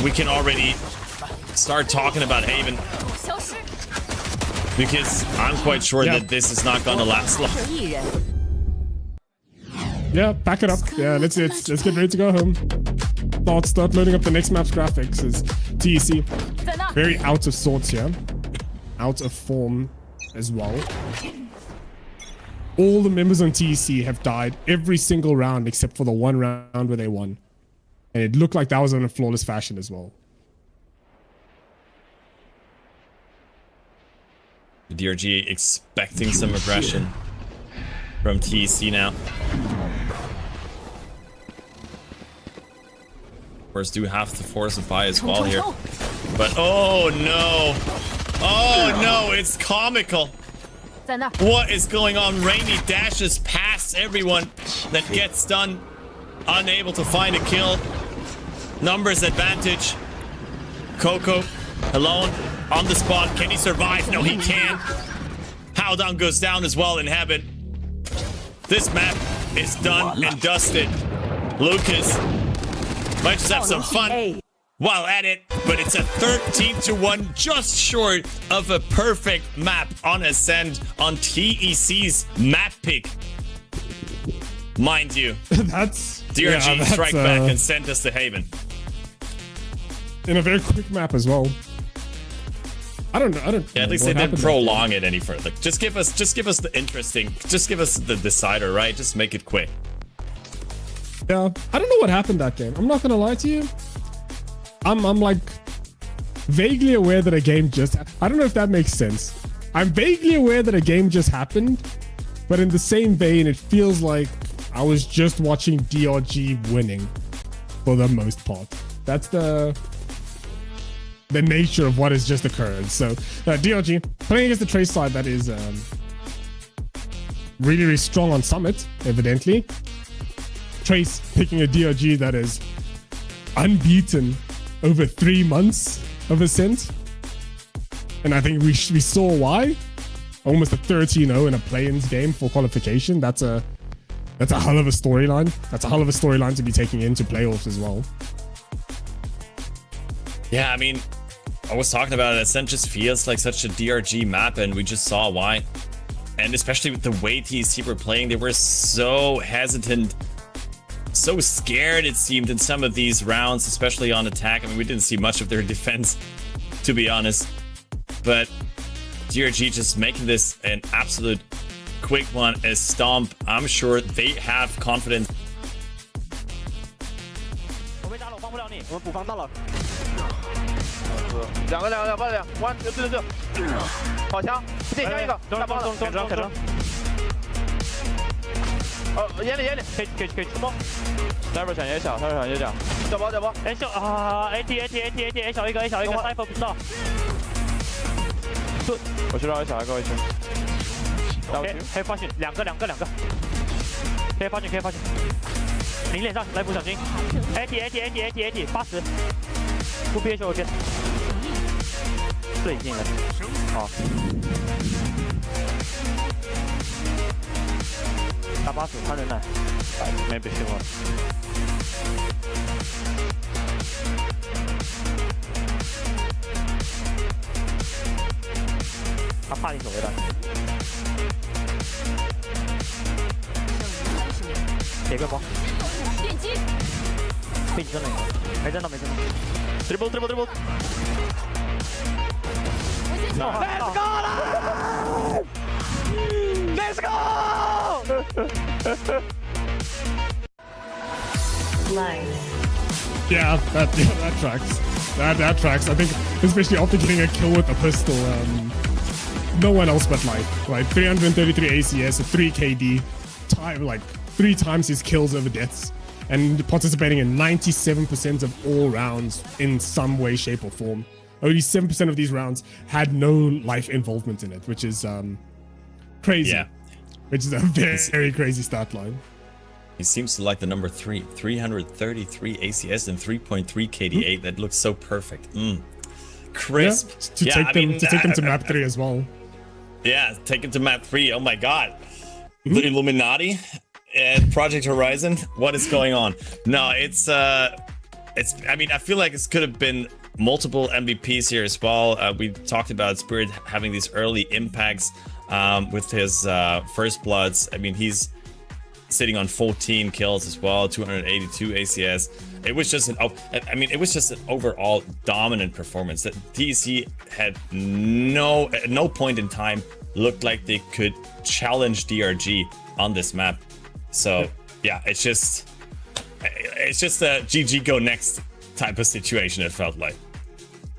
we can already start talking about Haven, because I'm quite sure that this is not going to last long. Yeah, pack it up. Yeah, let's get ready to go home. Start loading up the next map's graphics. As TEC very out of sorts here, out of form as well. All the members on TEC have died every single round except for the one round where they won, and it looked like that was in a flawless fashion as well. DRG expecting some aggression from TEC now. Of course, do have to force a buy as well here. But oh no, it's comical. What is going on? Rainy dashes past everyone, that gets done, unable to find a kill. Numbers advantage. Coco Alone on the spot. Can he survive? No, he can't. Howdown goes down as well in Heaven. This map is done and dusted. Lucas might just have some fun while at it, but it's a 13-1, just short of a perfect map on Ascend on TEC's map pick. Mind you, that's DRG strike back and sent us to Haven. In a very quick map as well. I don't know. Yeah, at least they didn't prolong it any further. Just give us the interesting. Just give us the decider, right? Just make it quick. Yeah, I don't know what happened that game. I'm not gonna lie to you. I'm like vaguely aware that a game just. I don't know if that makes sense. I'm vaguely aware that a game just happened, but in the same vein, it feels like I was just watching DRG winning for the most part. That's the nature of what has just occurred. So DRG playing against the Trace side that is really, really strong on Summit, evidently. Trace picking a DRG that is unbeaten over 3 months of Ascent. And I think we saw why. Almost a 13-0 in a play-ins game for qualification. That's a hell of a storyline. That's a hell of a storyline to be taking into playoffs as well. Yeah, I mean, I was talking about it. Ascent just feels like such a DRG map, and we just saw why. And especially with the way TEC were playing, they were so hesitant, so scared, it seemed, in some of these rounds, especially on attack. I mean, we didn't see much of their defense, to be honest. But DRG just making this an absolute quick one, a stomp. I'm sure they have confidence. 我被打了，我帮不了你。我们补方到了。两个，弯，对，好枪，这枪一个，大包的，开装。眼里，可以出包。待会儿抢野小，小包。A 小啊 ，A 小一个 ，Cypher 不知道。我去绕一小来过一圈。可以发现两个，可以发现。零脸上来补小心 ，AT 80，不憋就 OK。最近了，好。大巴鼠看人来，没被修了。他怕你走回来。铁个包。电击。被你真了，没真到。Dribble。Let's go! Yeah, that tracks. That tracks. I think, especially after getting a kill with a pistol, no one else but Life. Right, 333 ACS, 3 KD, like 3 times his kills over deaths, and participating in 97% of all rounds in some way, shape, or form. Only 7% of these rounds had no life involvement in it, which is crazy. Yeah. Which is a very crazy stat line. He seems to like the number 3, 333 ACS and 3.3 KD8. That looks so perfect. Crisp. Yeah, to take them to map 3 as well. Yeah, take it to map 3. Oh my god. The Illuminati and Project Horizon. What is going on? No, it's I mean, I feel like it could have been multiple MVPs here as well. We talked about Spirit having these early impacts with his First Bloods. I mean, he's sitting on 14 kills as well, 282 ACS. It was just it was just an overall dominant performance. That TEC had no point in time looked like they could challenge DRG on this map. So yeah, it's just a GG go next type of situation, it felt like.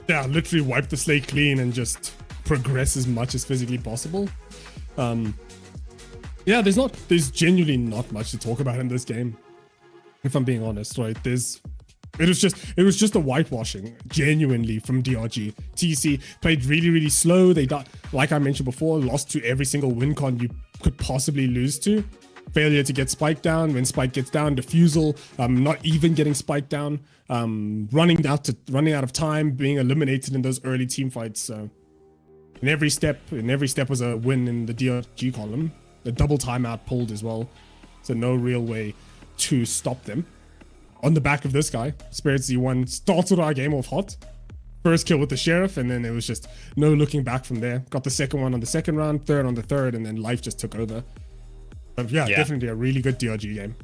Yeah, literally wipe the slate clean and just progress as much as physically possible. Yeah, there's genuinely not much to talk about in this game, if I'm being honest, right? It was just a whitewashing, genuinely, from DRG. TEC played really slow. They got, like I mentioned before, lost to every single win con you could possibly lose to. failure to get Spike down. When Spike gets down, defusal, not even getting Spike down, running out of time, being eliminated in those early team fights. So in every step was a win in the DRG column. The double timeout pulled as well. So no real way to stop them. On the back of this guy, Spirit Z1 started our game off hot. First kill with the Sheriff, and then it was just no looking back from there. Got the second one on the second round, third on the third, and then life just took over. But yeah, definitely a really good DRG game.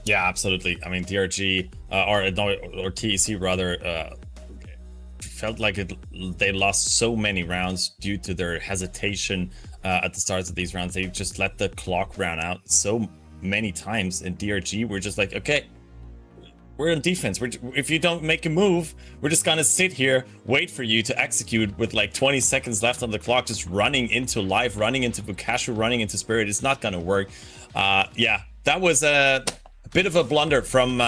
Yeah, absolutely. I mean, DRG, or TEC rather, felt like they lost so many rounds due to their hesitation at the starts of these rounds. They just let the clock run out so many times. In DRG, we're just like, okay, we're in defense. If you don't make a move, we're just gonna sit here, wait for you to execute with like 20 seconds left on the clock, just running into life, running into Bukashu, running into Spirit. It's not gonna work. Yeah, that was a bit of a blunder from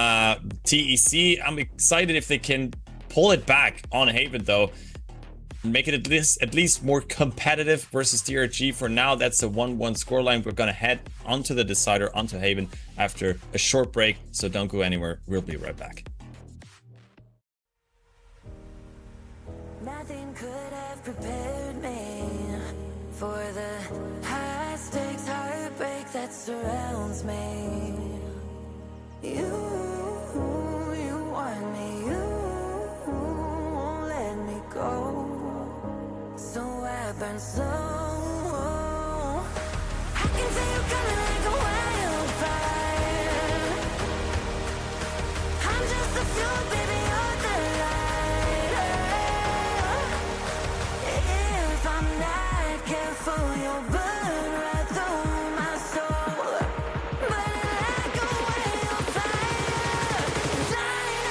TEC. I'm excited if they can pull it back on Haven though. Make it at least more competitive versus DRG. For now, that's a 1-1 scoreline. We're gonna head onto the decider, onto Haven after a short break, so don't go anywhere. We'll be right back. Nothing could have prepared me for the high stakes heartbreak that surrounds me. You want me, you won't let me go. So I burn slow. I can feel you coming like a wildfire. I'm just the fuel, baby, you're the light. If I'm not careful, you'll burn right through my soul. Burning like a wildfire. Dynamite.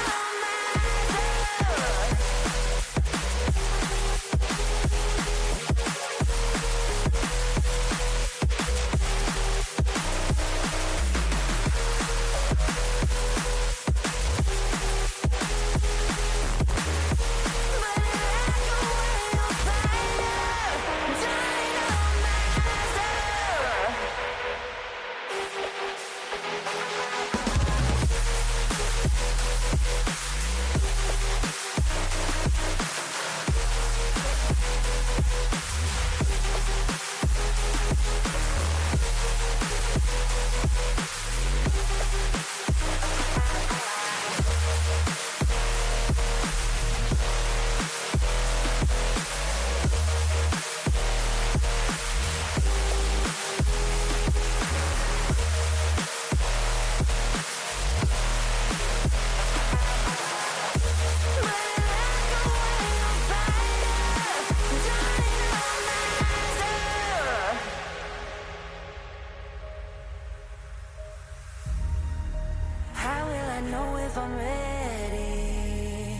How will I know if I'm ready?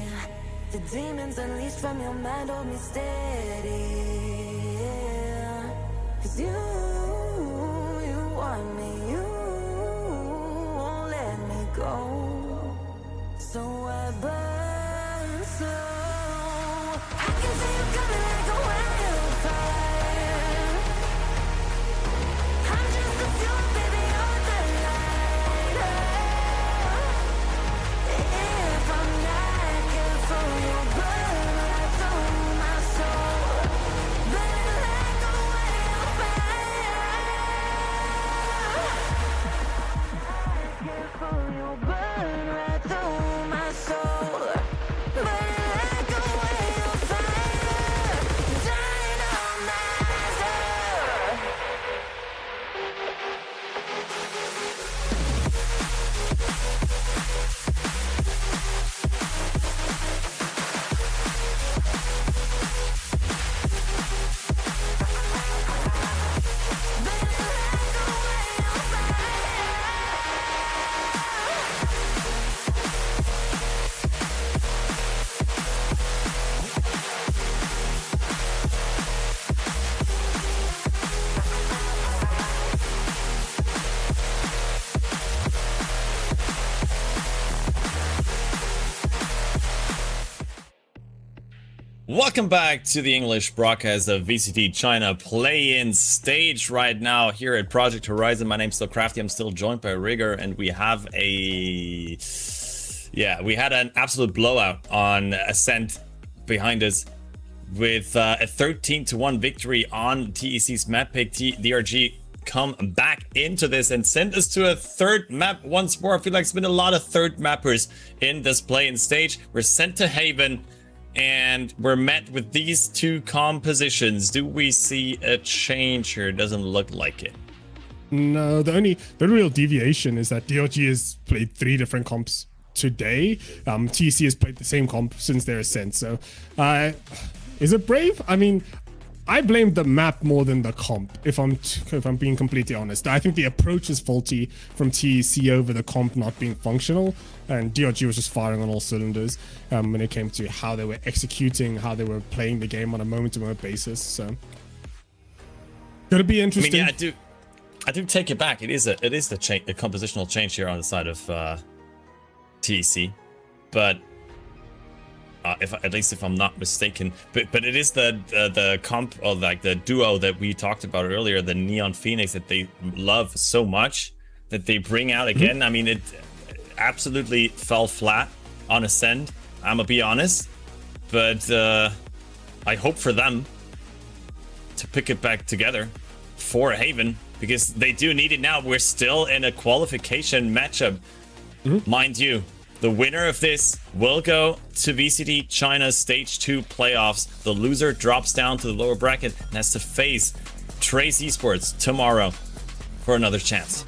The demons unleashed from your mind hold me steady. Yeah. 'Cause you want me, you won't let me go. So I burn slow. I can see you coming like a wildfire. I'm just the fuel, baby, you're the light. If I'm not careful, you'll burn right through my soul. Burning like a wildfire. You'll burn right through my soul. Burning like Welcome back to the English broadcast of VCT China play-in stage right now here at Project Horizon. My name's still Crafty. I'm still joined by Rigger, and we have we had an absolute blowout on Ascent behind us with a 13-1 victory on TEC's map pick. DRG come back into this and send us to a third map once more. I feel like it's been a lot of third mappers in this play-in stage. We're sent to Haven, and we're met with these two compositions. Do we see a change here? Doesn't look like it. No, the real deviation is that DRG has played 3 different comps today. TEC has played the same comp since their Ascent. So, is it brave? I mean, I blame the map more than the comp, if I'm being completely honest. I think the approach is faulty from TEC over the comp not being functional, and DRG was just firing on all cylinders when it came to how they were executing, how they were playing the game on a moment-to-moment basis. So, gonna be interesting. I mean, yeah, I do take it back. It is a compositional change here on the side of TEC, but at least if I'm not mistaken, but it is the comp, or like the duo that we talked about earlier, the Neon Phoenix, that they love so much that they bring out again. I mean, it absolutely fell flat on Ascend, I'm gonna be honest, but I hope for them to pick it back together for Haven, because they do need it now. We're still in a qualification matchup, mind you. The winner of this will go to VCT China's Stage 2 playoffs. The loser drops down to the lower bracket and has to face Trace Esports tomorrow for another chance.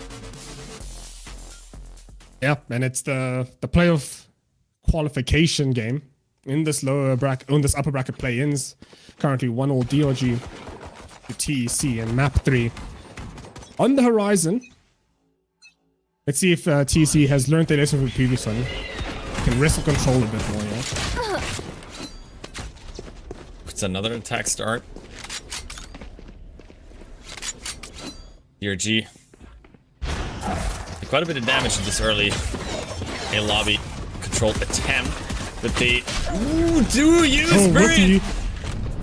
Yeah, and it's the playoff qualification game in this upper bracket play-ins. Currently 1-1 DRG to TEC and map 3 on the horizon. Let's see if TEC has learned their lesson from the previous one. Can wrestle control a bit more, yeah. It's another attack start. DRG. Quite a bit of damage in this early A lobby controlled attempt, but they do use Spirit.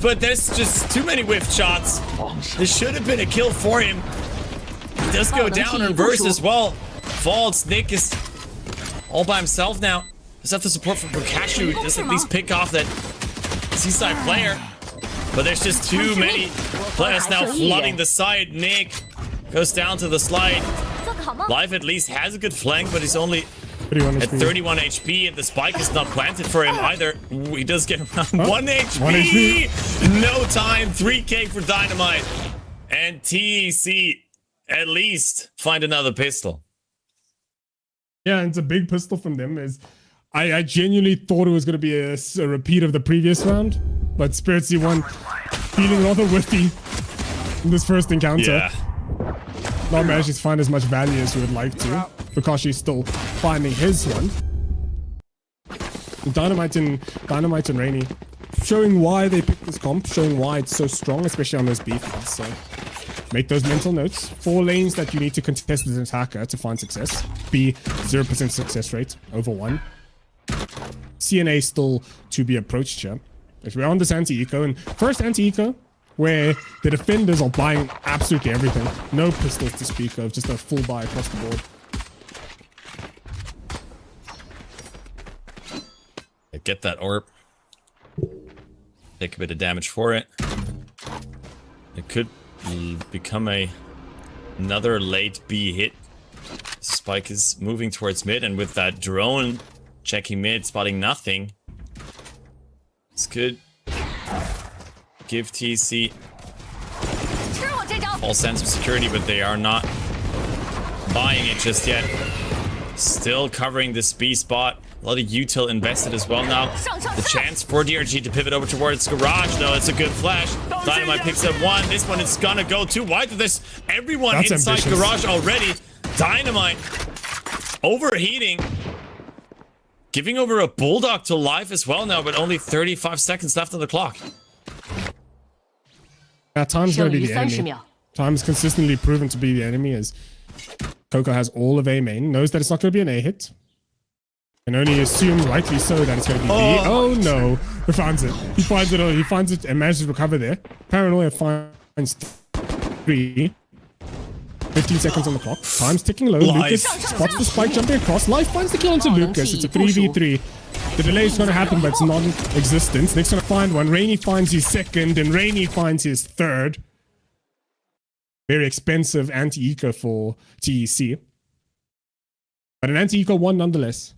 But there's just too many whiff shots. This should have been a kill for him. He does go down in reverse as well. Falls. Nick is all by himself now. Does have the support from Cashew. Does at least pick off that seaside player. But there's just too many players now flooding the side. Nick goes down to the slide. Live at least has a good flank, but he's only at 31 HP, and the spike is not planted for him either. He does get around 1 HP. No time. 3k for Dynamite. And TEC at least find another pistol. Yeah, and it's a big pistol from them. I genuinely thought it was going to be a repeat of the previous round, but Spirit C1 feeling rather whiffy in this first encounter. Yeah. Not managing to find as much value as you would like to, because she's still finding his one. Dynamite and Rainy showing why they picked this comp, showing why it's so strong, especially on those B fights. So make those mental notes. 4 lanes that you need to contest as an attacker to find success. B, 0% success rate over 1. CNA still to be approached here. If we're on this anti-eco, and first anti-eco where the defenders are buying absolutely everything. No pistols to speak of, just a full buy across the board. Get that orb. Take a bit of damage for it. It could become another late B hit. Spike is moving towards mid, and with that drone checking mid, spotting nothing, this could give TEC all sense of security, but they are not buying it just yet. Still covering this B spot. A lot of util invested as well now. The chance for DRG to pivot over towards Garage, though. It's a good flash. Dynamite picks up 1. This one is gonna go too wide. There's everyone That's inside ambitious. Garage already. Dynamite overheating. Giving over a Bulldog to life as well now, but only 35 seconds left on the clock. Yeah, time's gonna be the enemy. Time's consistently proven to be the enemy, as Coco has all of A main, knows that it's not gonna be an A hit. Can only assume, rightly so, that it's going to be B. Oh no, he finds it. He finds it and manages to recover there. Paranoia finds 3. 15 seconds on the clock. Time's ticking low. Lucas spots the spike jumping across. Life finds the kill into Lucas. It's a 3v3. The delay is going to happen, but it's non-existent. Nick's going to find one. Rainy finds his second, and Rainy finds his third. Very expensive anti-eco for TEC. But an anti-eco one nonetheless.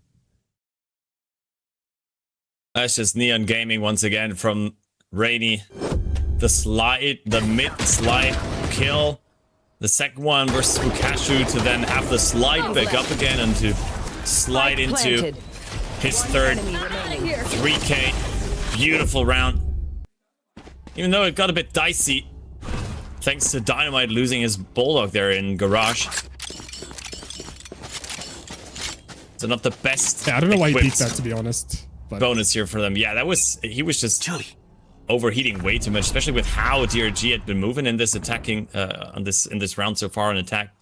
That's just Neon Gaming once again from Rainy. The mid-slide kill. The second one versus Fukashu to then have the slide back up again and to slide into his third 3K. Beautiful round. Even though it got a bit dicey, thanks to Dynamite losing his Bulldog there in Garage. So not the best. Yeah, I don't know why he beat that, to be honest. But bonus here for them. Yeah, he was just overheating way too much, especially with how DRG had been moving in this attacking in this round so far on attack.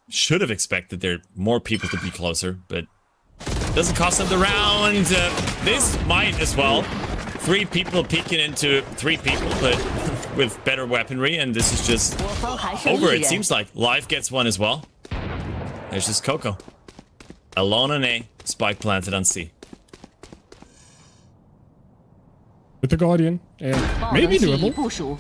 Should have expected there more people to be closer, but doesn't cost them the round. This might as well. 3 people peeking into 3 people, but with better weaponry, and this is just over. It seems like Live gets one as well. There's just Coco alone on A, spike planted on C. With the Guardian, maybe doable.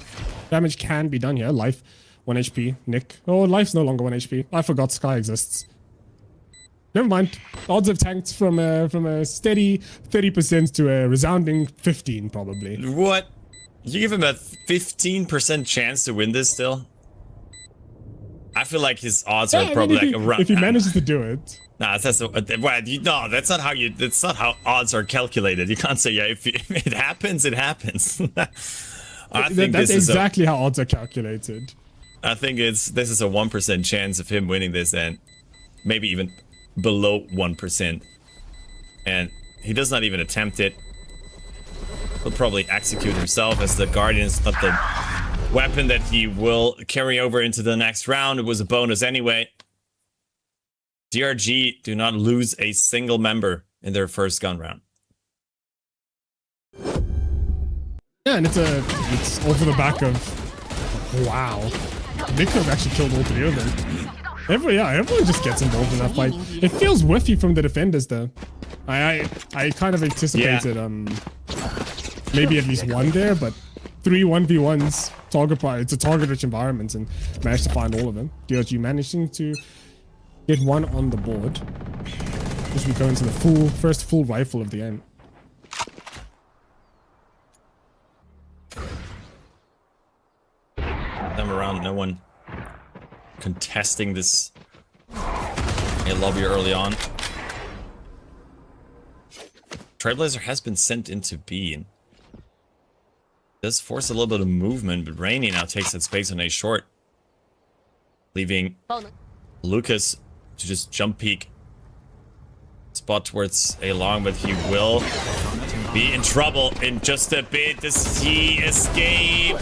Damage can be done here. Life, 1 HP. Nick. Oh, Life's no longer 1 HP. I forgot Sky exists. Never mind. Odds have tanked from a steady 30% to a resounding 15, probably. What? You give him a 15% chance to win this still? I feel like his odds are probably like around. If he manages to do it. Nah, that's not how you. That's not how odds are calculated. You can't say, yeah, if it happens, it happens. I think that's exactly how odds are calculated. I think this is a 1% chance of him winning this, and maybe even below 1%. And he does not even attempt it. He'll probably execute himself, as the Guardian's not the weapon that he will carry over into the next round. It was a bonus anyway. DRG do not lose a single member in their first gun round. Yeah, and it's over the back of wow. Nick could have actually killed all 3 of them. Everyone just gets involved in that fight. It feels whiffy from the defenders though. I kind of anticipated maybe at least 1 there, but 3 1v1s it's a target-rich environment, and managed to find all of them. DRG managing to get 1 on the board as we go into the first full rifle of the game. Them around, no one contesting this a lobby early on. Trailblazer has been sent into B and does force a little bit of movement, but Rainy now takes that space on A short, leaving Lucas to just jump peek spot towards A long, but he will be in trouble in just a bit. Does he escape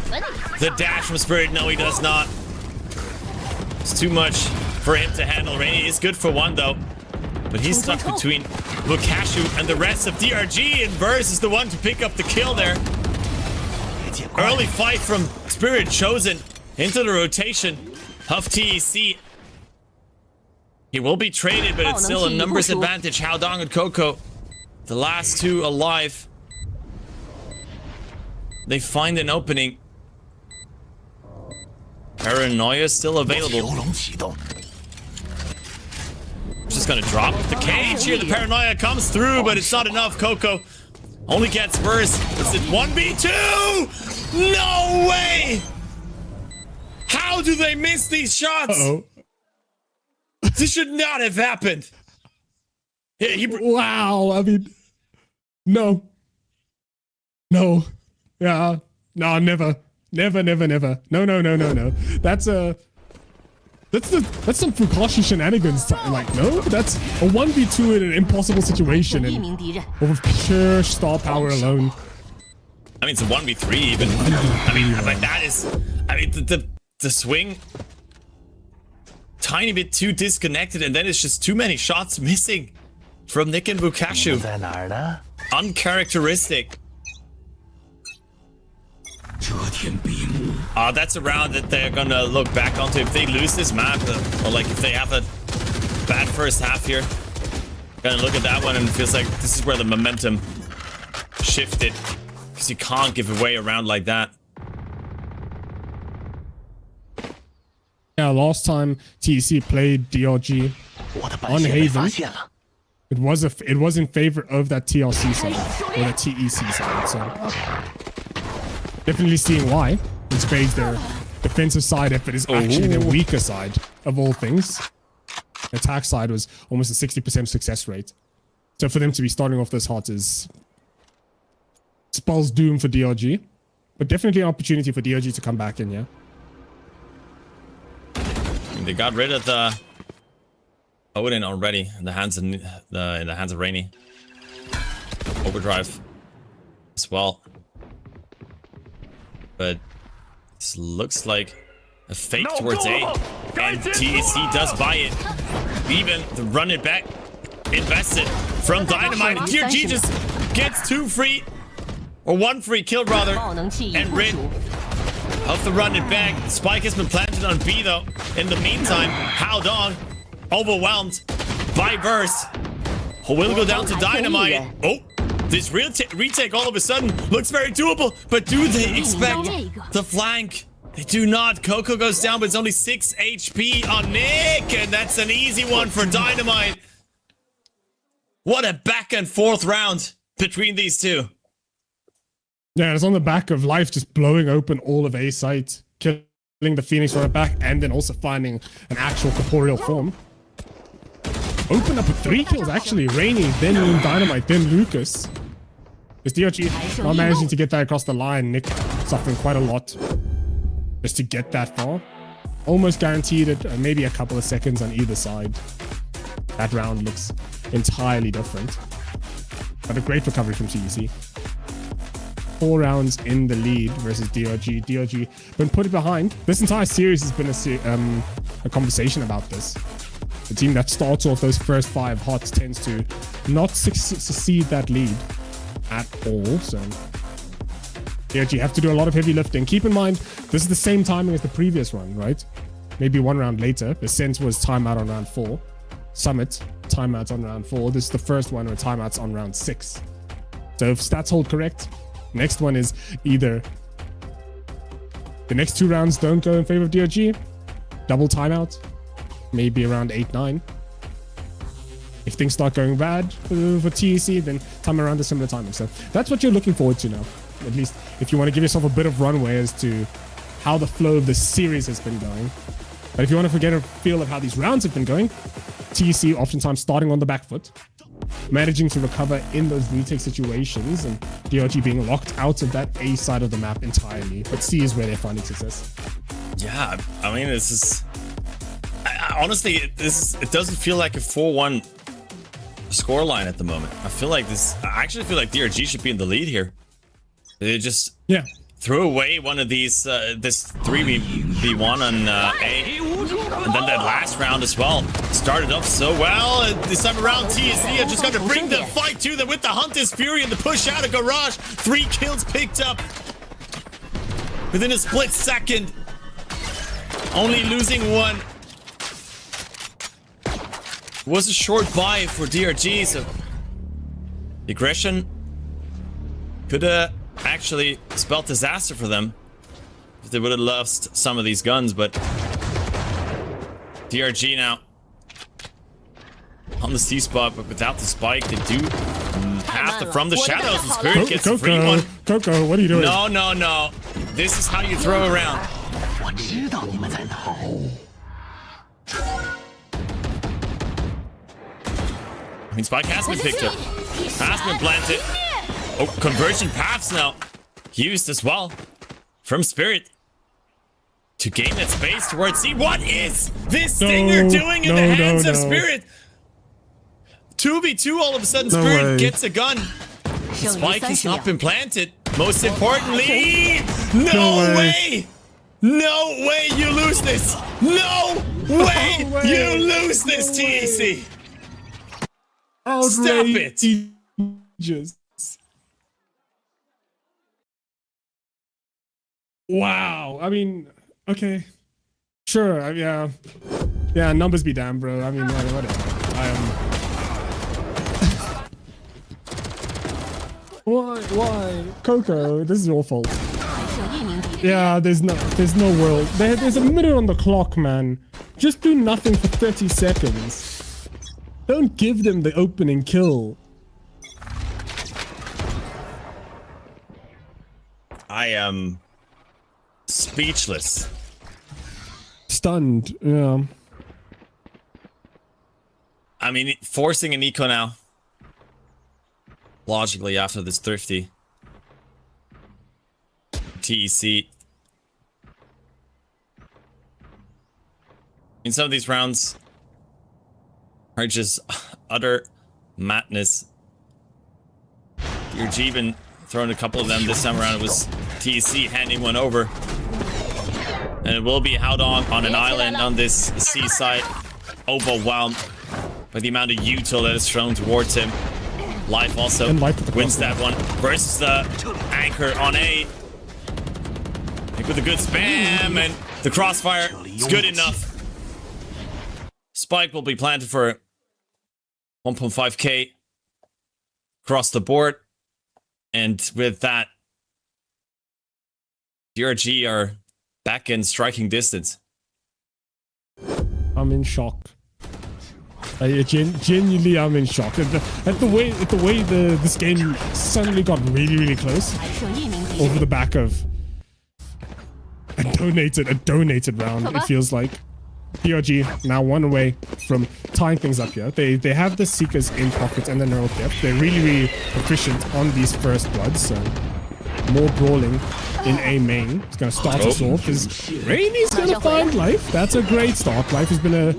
the dash from Spirit? No, he does not. It's too much for him to handle. Rainy is good for 1 though, but he's stuck between Lukashu and the rest of DRG, and Verse is the one to pick up the kill there. Early fight from Spirit chosen into the rotation of TEC. He will be traded, but it's still a numbers advantage. Haodong and Coco, the last 2 alive. They find an opening. Paranoia still available. Just gonna drop the cage here. The Paranoia comes through, but it's not enough. Coco only gets Verse. It's at 1v2. No way! How do they miss these shots? This should not have happened. Yeah, wow, I mean, no. Yeah, no, never. No. That's some Fukashi shenanigans. Like, no, that's a 1v2 in an impossible situation and over pure star power alone. I mean, it's a 1v3 even. I mean, but that is, I mean, the swing, tiny bit too disconnected, and then it's just too many shots missing. from Nick and Bukashu. Uncharacteristic. That's a round that they're gonna look back onto if they lose this map, or like if they have a bad first half here. Gonna look at that one and it feels like this is where the momentum shifted, because you can't give away a round like that. Yeah, last time TEC played DRG on Haven, it was in favor of that TLC side, or the TEC side, so definitely seeing why. In spades, their defensive side effort is actually their weaker side of all things. Attack side was almost a 60% success rate. So for them to be starting off this hot spells doom for DRG, but definitely an opportunity for DRG to come back in, yeah. They got rid of the Odin already in the hands of Rainy. Overdrive as well. But this looks like a fake towards A, and TEC does buy it. Even the run it back invested from Dynamite. DRG just gets 2 free, or 1 free kill rather, and rid of the run it back. Spike has been planted on B though. In the meantime, How Dong overwhelmed by Verse, who will go down to Dynamite. Oh, this retake all of a sudden looks very doable, but do they expect the flank? They do not. Coco goes down, but it's only 6 HP on Nick, and that's an easy one for Dynamite. What a back and forth round between these two. Yeah, it's on the back of Life just blowing open all of A site, killing the Phoenix right back, and then also finding an actual corporeal form. Open up with 3 kills, actually. Rainy, then Dynamite, then Lucas. Is DRG not managing to get that across the line? Nick suffering quite a lot just to get that far. Almost guaranteed it, maybe a couple of seconds on either side. That round looks entirely different. But a great recovery from TEC. 4 rounds in the lead versus DRG. DRG been put behind. This entire series has been a conversation about this. The team that starts off those first 5 hots tends to not succeed that lead at all. So DRG have to do a lot of heavy lifting. Keep in mind, this is the same timing as the previous run, right? Maybe 1 round later. Ascent was timeout on round 4. Summit, timeouts on round 4. This is the first one where timeouts on round 6. So if stats hold correct, next one is either the next 2 rounds don't go in favor of DRG, double timeout, maybe around 8-9. If things start going bad for TEC, then time around a similar timing. So that's what you're looking forward to now. At least if you want to give yourself a bit of runway as to how the flow of the series has been going. But if you want to get a feel of how these rounds have been going, TEC oftentimes starting on the back foot, managing to recover in those retake situations, and DRG being locked out of that A side of the map entirely. But C is where they're finding success. Yeah, I mean, this is... honestly, it doesn't feel like a 4-1 scoreline at the moment. I actually feel like DRG should be in the lead here. They just threw away one of these, this 3v1 on A. And then that last round as well started off so well. And this time around, TEC are just going to bring the fight to them with the Hunter's Fury and the push out of Garage. 3 kills picked up within a split second. Only losing 1. It was a short buy for DRG, so the aggression could have actually spelled disaster for them if they would have lost some of these guns, but DRG now on the C spot, but without the spike, they do have to from the shadows, and Spirit gets a free one. Coco, what are you doing? No. This is how you throw around. I mean, Spike has been picked up, has been planted. Oh, conversion paths now used as well from Spirit to gain that space towards C. What is this Stinger doing in the hands of Spirit? 2v2 all of a sudden, Spirit gets a gun. Spike has not been planted. Most importantly, no way! No way you lose this! No way you lose this, TEC! Outrageous. Wow. I mean, okay. Sure. Yeah. Yeah, numbers be damned, bro. I mean, whatever. Why? Coco, this is your fault. Yeah, there's no world. There's a minute on the clock, man. Just do nothing for 30 seconds. Don't give them the opening kill. I am speechless. Stunned, yeah. I mean, forcing an eco now. Logically, after this thrifty. TEC. In some of these rounds are just utter madness. DRG even thrown a couple of them. This time around it was TEC handing one over. And it will be Haodong on an island on this seaside, overwhelmed by the amount of util that is thrown towards him. Life also wins that one versus the anchor on A. With a good spam and the crossfire is good enough. Spike will be planted for 1.5k across the board. And with that, DRG are back in striking distance. I'm in shock. Genuinely, I'm in shock at the way this game suddenly got really close over the back of a donated round. It feels like DRG now one away from tying things up here. They have the Seekers in pockets and the neural depth. They're really efficient on these first bloods. So more brawling in A main. It's going to start us off because Rainy's going to find Life. That's a great start. Life has been a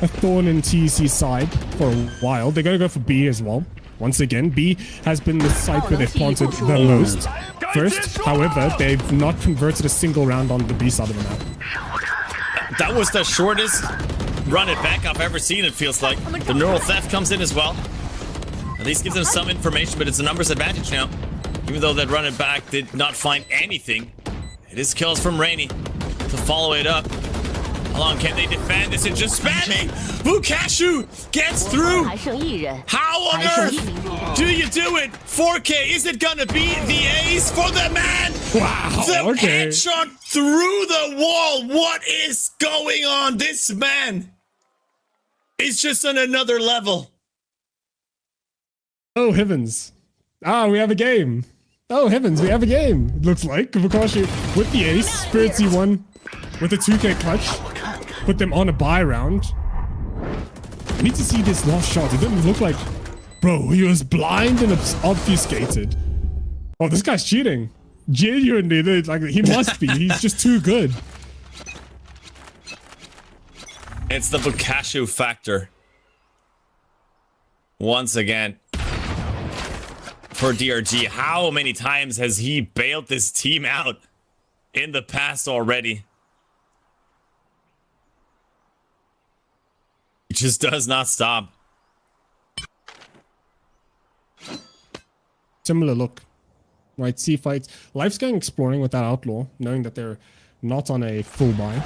thorn in TEC's side for a while. They're going to go for B as well. Once again, B has been the site where they've planted the most. First, however, they've not converted a single round on the B side of the map. That was the shortest run it back I've ever seen, it feels like. The neural theft comes in as well. At least gives them some information, but it's a numbers advantage now. Even though that run it back did not find anything. It is kills from Rainy to follow it up. How long can they defend this? And just spamming! Bukashu gets through! How on earth do you do it? 4K, is it gonna be the ace for the man? Wow, the headshot through the wall! What is going on? This man is just on another level. Oh, heavens. Ah, we have a game. Oh, heavens, we have a game. It looks like Bukashu with the ace, Spirit C1 with a 2K clutch. Put them on a buy round. I need to see this last shot. It didn't look like... Bro, he was blind and obfuscated. Oh, this guy's cheating. Genuinely, like, he must be. He's just too good. It's the Bukashu factor. Once again. For DRG, how many times has he bailed this team out in the past already? It just does not stop. Similar look. Right, C fights. Life's going exploring with that Outlaw, knowing that they're not on a full buy.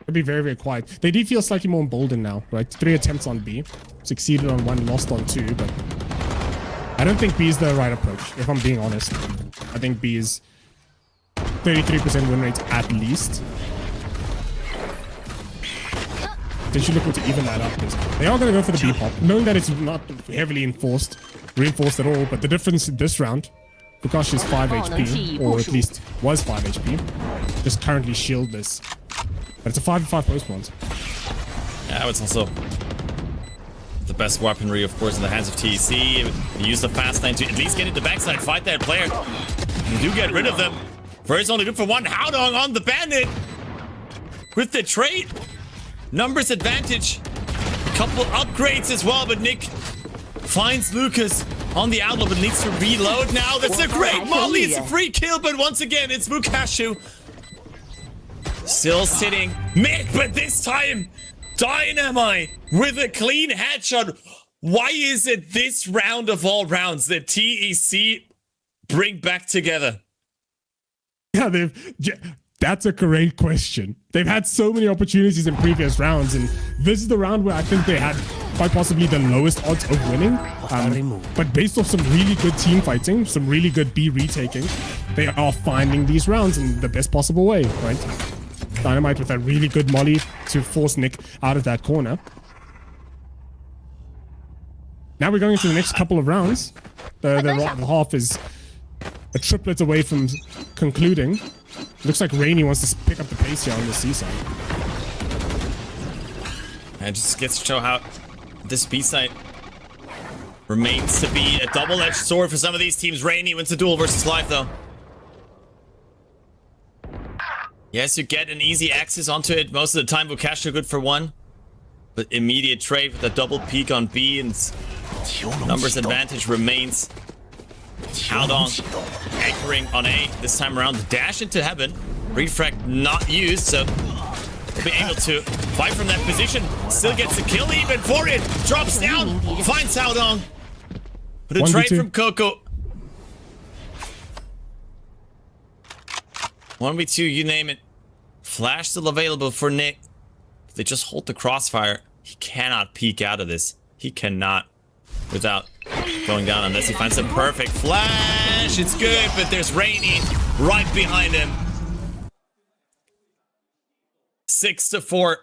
They'll be very quiet. They do feel slightly more emboldened now, right? 3 attempts on B. Succeeded on 1, lost on 2, but I don't think B is the right approach, if I'm being honest. I think B is 33% win rate at least. They should look to even that up because they are going to go for the B pop, knowing that it's not heavily reinforced at all. But the difference in this round, Bukashu is 5 HP, or at least was 5 HP, just currently shieldless. But it's a 5v5 post once. Yeah, it's also the best weaponry, of course, in the hands of TEC. You use the fast lane to at least get into backside, fight that player. You do get rid of them. First, only good for one. Haodong on the bandit with the trait. Numbers advantage. A couple upgrades as well, but Nick finds Lucas on the outlaw, but needs to reload now. That's a great molly. It's a free kill, but once again, it's Bukashu. Still sitting mid, but this time Dynamite with a clean headshot. Why is it this round of all rounds that TEC bring back together? Yeah, that's a great question. They've had so many opportunities in previous rounds, and this is the round where I think they had quite possibly the lowest odds of winning. But based off some really good team fighting, some really good B retaking, they are finding these rounds in the best possible way, right? Dynamite with a really good molly to force Nick out of that corner. Now we're going into the next couple of rounds. The half is a triplet away from concluding. Looks like Rainy wants to pick up the pace here on the C side. And it just gets to show how this B side remains to be a double-edged sword for some of these teams. Rainy wins the duel versus Live, though. Yes, you get an easy access onto it. Most of the time, Vukash are good for one. But immediate trade with a double peek on B, and numbers advantage remains. Haodong anchoring on A this time around. The dash into heaven. Refract not used, so will be able to fight from that position. Still gets a kill even for it. Drops down. Finds Haodong. But a trade from Coco. 1v2, you name it. Flash still available for Nick. If they just hold the crossfire, he cannot peek out of this. He cannot without going down unless he finds a perfect flash. It's good, but there's Rainy right behind him. 6-4.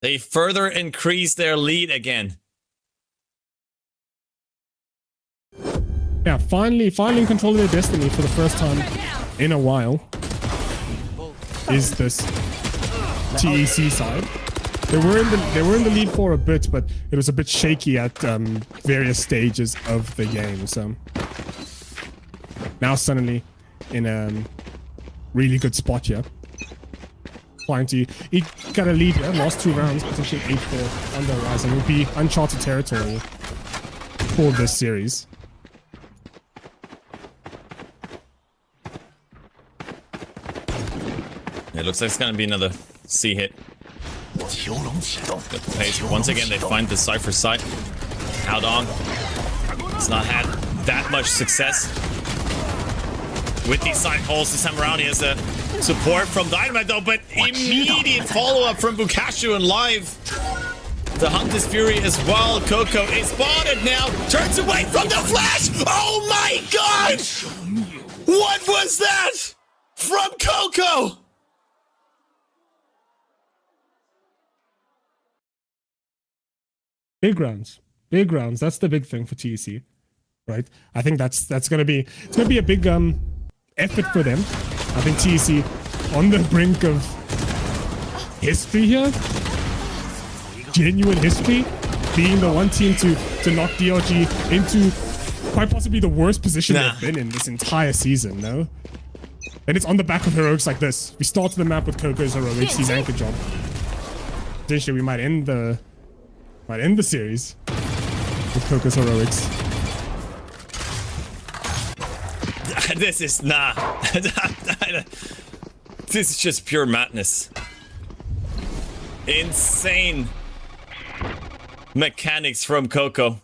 They further increase their lead again. Yeah, finally in control of their destiny for the first time in a while is this TEC side. They were in the lead for a bit, but it was a bit shaky at various stages of the game. So now suddenly in a really good spot here. Trying to got a lead here, last 2 rounds, potentially 8-4 on the horizon. It would be uncharted territory for this series. It looks like it's gonna be another C hit. Good pace. Once again, they find the Cypher site. Haodong has not had that much success with these side holes this time around. He has a support from Dynamite though, but immediate follow-up from Bukashu and Live. The Hunt is Fury as well. Coco is spotted now. Turns away from the flash. Oh my god! What was that? From Coco! Big rounds. That's the big thing for TEC, right? I think it's gonna be a big effort for them. I think TEC on the brink of history here, genuine history, being the one team to knock DRG into quite possibly the worst position they've been in this entire season. No, and it's on the back of heroics like this. We started the map with Coco's heroics, his anchor job. Potentially, we might end the series with Coco's heroics. This is this is just pure madness. Insane mechanics from Coco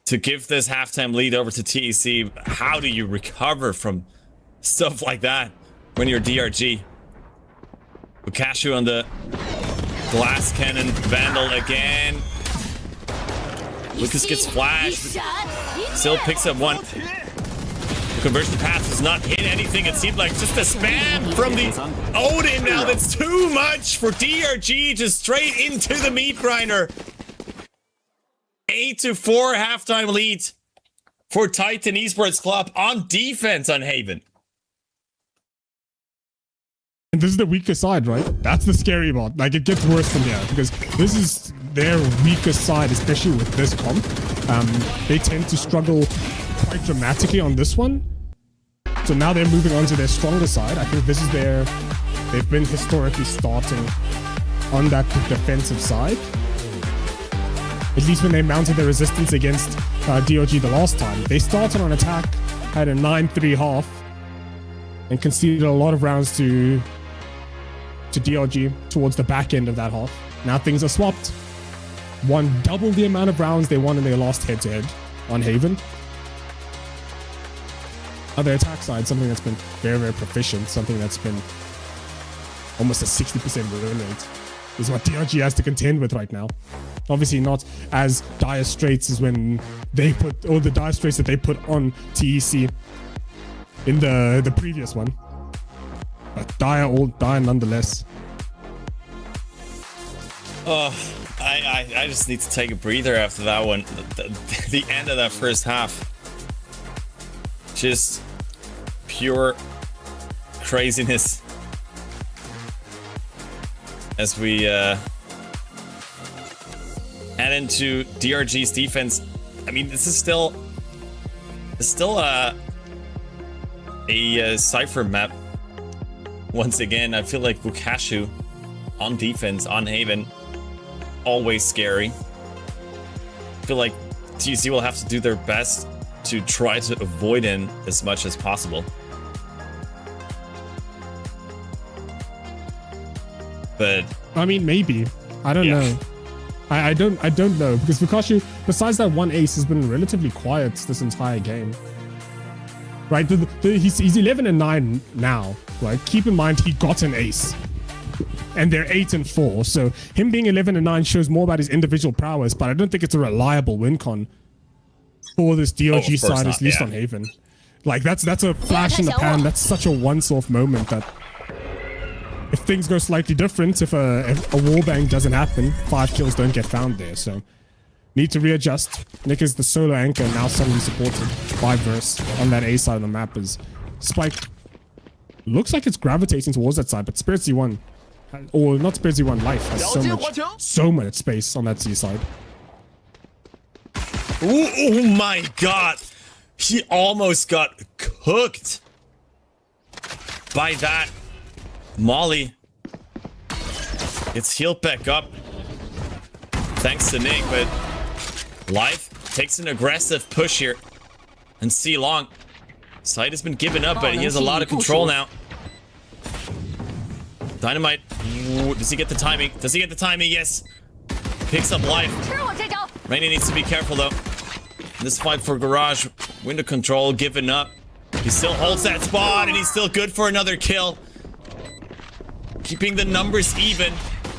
to give this halftime lead over to TEC. How do you recover from stuff like that when you're DRG? Bukashu on the glass cannon, Vandal again. Lucas gets flashed. Still picks up one. The conversion path does not hit anything. It seemed like just a spam from the Odin now. That's too much for DRG. Just straight into the meat grinder. 8-4 halftime lead for Titan Esports Club on defense on Haven. And this is the weaker side, right? That's the scary part. Like, it gets worse from here because this is their weakest side, especially with this comp. They tend to struggle quite dramatically on this one. So now they're moving on to their stronger side. I think this is they've been historically starting on that defensive side. At least when they mounted the resistance against DRG the last time. They started on attack, had a 9-3 half, and conceded a lot of rounds to to DRG towards the back end of that half. Now things are swapped. Won double the amount of rounds they won in their last head-to-head on Haven. Other attack side, something that's been very, very proficient, something that's been almost a 60% win rate, is what DRG has to contend with right now. Obviously not as dire straits as when they put, or the dire straits that they put on TEC in the previous one. But dire nonetheless. Oh, I just need to take a breather after that one. The end of that first half. Just pure craziness. As we head into DRG's defense. I mean, this is still a Cypher map. Once again, I feel like Bukashu on defense, on Haven, always scary. I feel like TEC will have to do their best to try to avoid him as much as possible. But I mean, maybe. I don't know. I don't know, because Bukashu, besides that one ace, has been relatively quiet this entire game. Right? He's 11-9 now. Right? Keep in mind he got an ace. And they're 8-4. So him being 11-9 shows more about his individual prowess, but I don't think it's a reliable win con for this DRG side, at least on Haven. Like that's a flash in the pan. That's such a once-off moment that if things go slightly different, if a wallbang doesn't happen, 5 kills don't get found there. So need to readjust. Nick is the solo anchor, now suddenly supported by Verse on that A side of the map. As Spike looks like it's gravitating towards that side, but Spirit Z1, or not Spirit Z1, Life has so much space on that C side. oh my god! He almost got cooked by that Molly. It's healed back up thanks to Nick, but Life takes an aggressive push here. And C Long, side has been given up, but he has a lot of control now. Dynamite, does he get the timing? Does he get the timing? Yes. Picks up Life. Rainy needs to be careful though. This fight for Garage, window control given up. He still holds that spot and he's still good for another kill. Keeping the numbers even.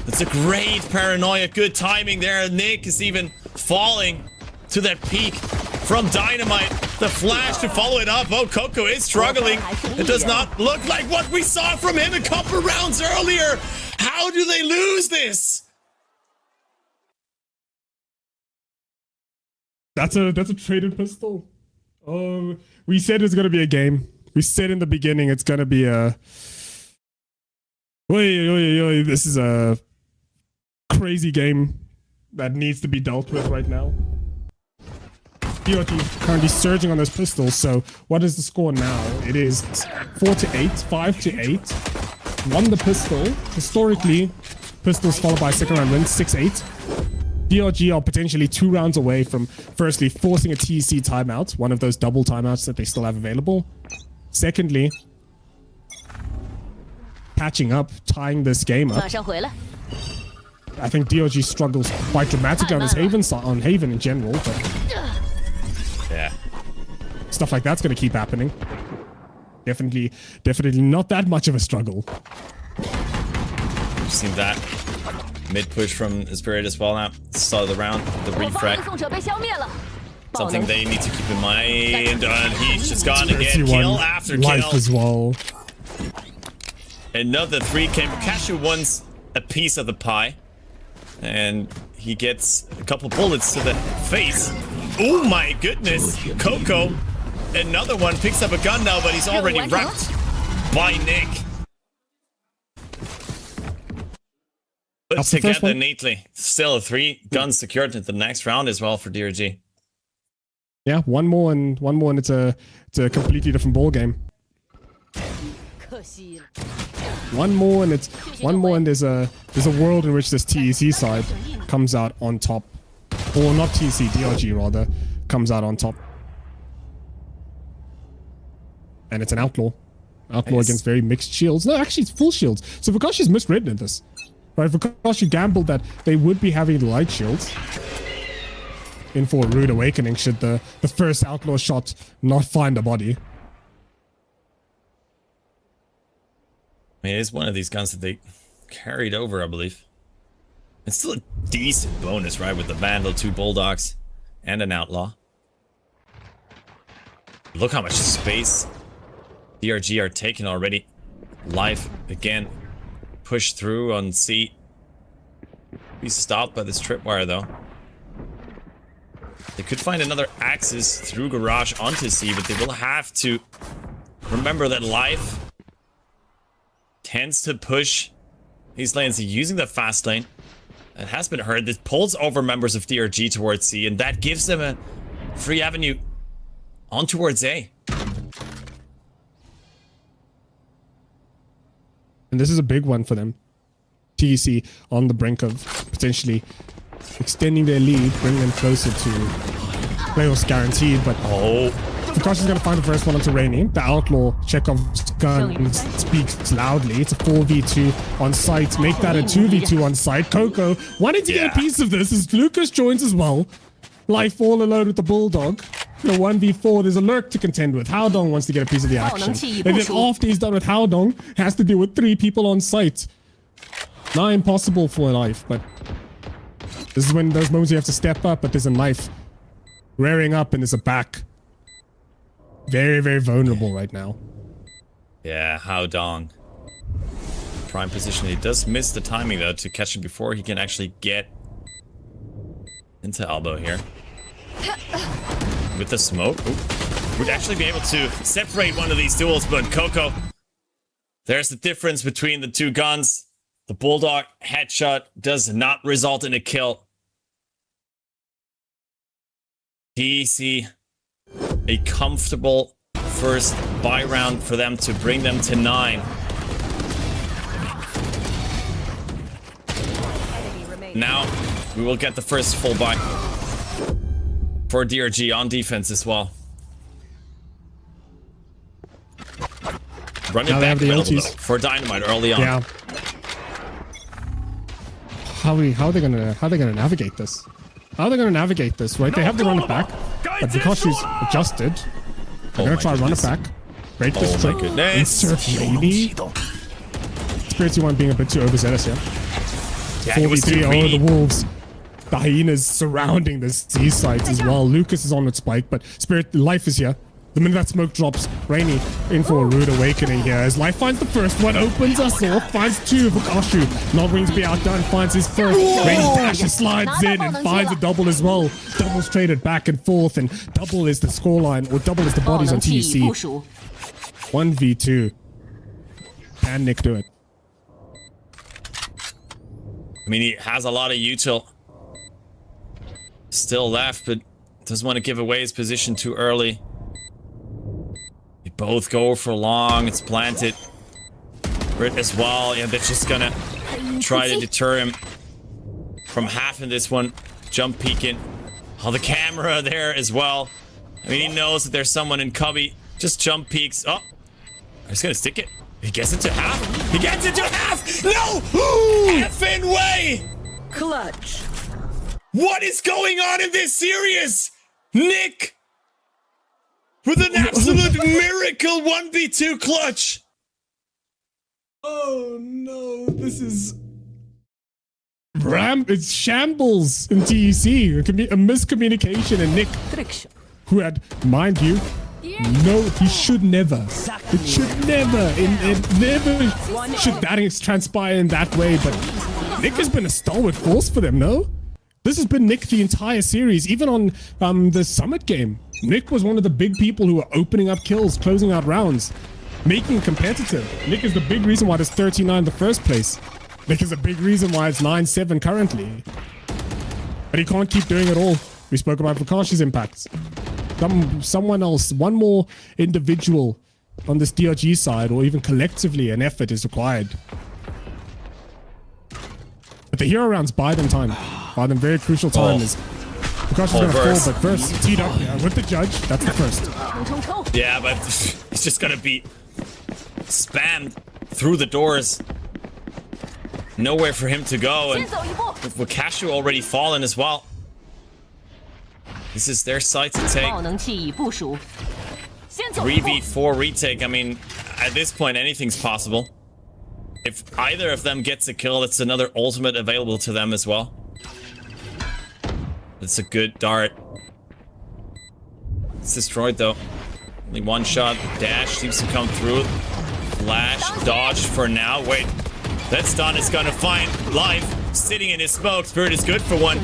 It's a great paranoia. Good timing there. Nick is even falling to that peak from Dynamite. The flash to follow it up. Oh, Coco is struggling. It does not look like what we saw from him a couple rounds earlier. How do they lose this? That's a traded pistol. Oh, we said it's gonna be a game. We said in the beginning it's gonna be a. This is a crazy game that needs to be dealt with right now. DRG currently surging on those pistols. So what is the score now? It is 4-8, 5-8. Won the pistol. Historically, pistols followed by second round win, 6-8. DRG are potentially 2 rounds away from firstly forcing a TEC timeout, one of those double timeouts that they still have available. Secondly, catching up, tying this game up. I think DRG struggles quite dramatically on his on Haven in general, but yeah, stuff like that's going to keep happening. Definitely not that much of a struggle. We've seen that mid push from Spirit as well now. Start of the round, the refrag. Something they need to keep in mind. He's just gone again. Kill after kill. Life as well. Another 3 came. Cashew wants a piece of the pie. And he gets a couple bullets to the face. Oh my goodness. Coco. Another one picks up a gun now, but he's already wrapped by Nick. Put together neatly. Still 3 guns secured in the next round as well for DRG. Yeah, one more and it's a completely different ball game. One more and there's a world in which this TEC side comes out on top. Or not TEC, DRG rather, comes out on top. And it's an outlaw. Outlaw against very mixed shields. No, actually, it's full shields. So Vakashi's misread in this. Right, Vakashi gambled that they would be having the light shields. In for a rude awakening should the first Outlaw shot not find a body. I mean, it's one of these guns that they carried over, I believe. It's still a decent bonus, right? With the Vandal, 2 Bulldogs, and an Outlaw. Look how much space DRG are taking already. Life, again, pushed through on C. He's stopped by this tripwire, though. They could find another access through Garage onto C, but they will have to remember that Life tends to push these lanes using the fast lane. It has been heard. This pulls over members of DRG towards C, and that gives them a free avenue on towards A. And this is a big one for them. TEC on the brink of potentially extending their lead, bringing them closer to playoffs guaranteed, but Vakashi's going to find the first one onto Rainy. The Outlaw Chekhov's gun speaks loudly. It's a 4v2 on site. Make that a 2v2 on site. Coco wanted to get a piece of this as Lucas joins as well. Life all alone with the Bulldog. The 1v4, there's a Lurk to contend with. Haodong wants to get a piece of the action. And then after he's done with Haodong, has to deal with 3 people on site. Not impossible for Life, but this is when those moments you have to step up, but there's a knife rearing up and there's a back. Very, very vulnerable right now. Yeah, Haodong. Prime position. He does miss the timing, though, to catch him before he can actually get into elbow here. With the smoke. Ooh. Would actually be able to separate one of these duels, but Coco. There's the difference between the 2 guns. The Bulldog headshot does not result in a kill. TEC, a comfortable first buy round for them to bring them to 9. Now, we will get the first full buy for DRG on defense as well. Run it back a little bit for Dynamite early on. Yeah. How are they gonna navigate this? How are they gonna navigate this? Right, they have to run it back, but Vakashi's adjusted. They're gonna try to run it back. Break this trick. Insert maybe. Spirity one being a bit too overzealous here. Yeah, 4v3 the Wolves. The Hyenas surrounding the C sides as well. Lucas is on with Spike, but Spirit Life is here. The minute that smoke drops, Rainy in for a rude awakening here. As Life finds the first one, opens us off, finds 2. Vakashu not going to be outdone, finds his first. Rainy dashes, slides in, and finds a double as well. Doubles traded back and forth, and double is the scoreline, or double is the bodies on TEC. 1v2. Can Nick do it? I mean, he has a lot of util still left, but doesn't want to give away his position too early. They both go for long. It's planted. Brit as well. Yeah, they're just gonna try to deter him from halving this one. Jump peeking. Oh, the camera there as well. I mean, he knows that there's someone in cubby. Just jump peeks. Oh, he's gonna stick it. He gets into half. He gets into half. No! Effing way! Clutch. What is going on in this series? Nick! With an absolute miracle 1v2 clutch! Oh no, this is... It's shambles in TEC. It can be a miscommunication, and Nick, who had, mind you, no, he should never. It should never. It never should that transpire in that way, but Nick has been a stalwart force for them, no? This has been Nick the entire series, even on the Summit game. Nick was one of the big people who were opening up kills, closing out rounds, making it competitive. Nick is the big reason why there's 39 in the first place. Nick is a big reason why it's 9-7 currently. But he can't keep doing it all. We spoke about Vakashi's impacts. Someone else, one more individual on this DRG side, or even collectively, an effort is required. But the hero rounds buy them time. Buy them very crucial time. Vakashi's going to fall, but first, teed up with the judge. That's the first. Yeah, but it's just going to be spammed through the doors. Nowhere for him to go, and with Wakashu already fallen as well. This is their side to take. 3v4 retake. I mean, at this point, anything's possible. If either of them gets a kill, it's another ultimate available to them as well. It's a good dart. It's destroyed though. Only one shot. Dash seems to come through. Flash, dodge for now. Wait, that stun is gonna find life. Sitting in his smoke. Spirit is good for one,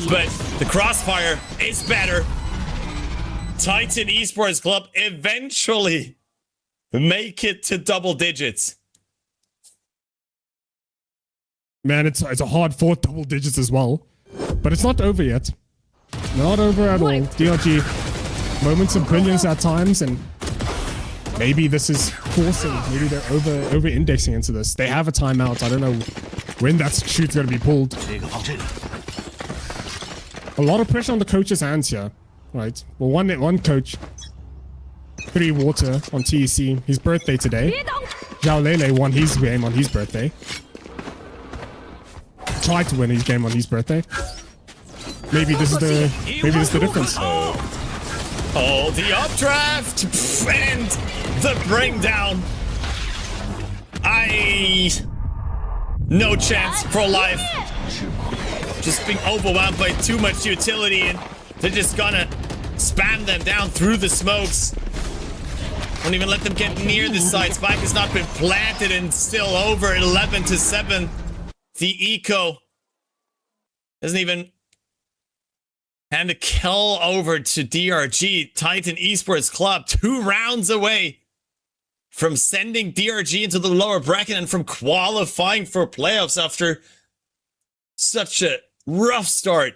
but the crossfire is better. Titan Esports Club eventually make it to double digits. Man, it's a hard fought double digits as well. But it's not over yet. Not over at all. DRG, moments of brilliance at times, and maybe this is forcing, maybe they're over-indexing into this. They have a timeout. I don't know when that shoot's going to be pulled. A lot of pressure on the coach's hands here, right? Well, one coach, 3 water on TEC. His birthday today. Zhao Lele won his game on his birthday. Tried to win his game on his birthday. Maybe this is the difference. Oh, the updraft and the bring down. No chance for life. Just being overwhelmed by too much utility, and they're just gonna spam them down through the smokes. Won't even let them get near the site. Spike has not been planted, and still over 11-7. The eco doesn't even hand a kill over to DRG. Titan Esports Club 2 rounds away from sending DRG into the lower bracket and from qualifying for playoffs after such a rough start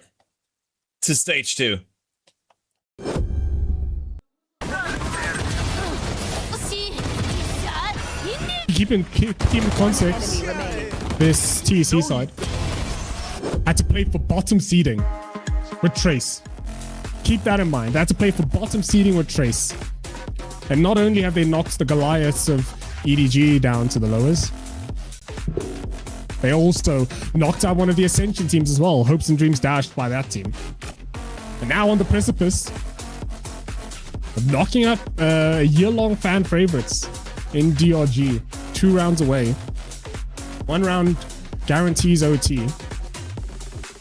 to stage 2. Keep in context, this TEC side had to play for bottom seeding with Trace. Keep that in mind. They had to play for bottom seeding with Trace. And not only have they knocked the Goliaths of EDG down to the lowers, they also knocked out one of the Ascension teams as well. Hopes and dreams dashed by that team. And now on the precipice of knocking out year-long fan favorites in DRG. 2 rounds away. 1 round guarantees OT.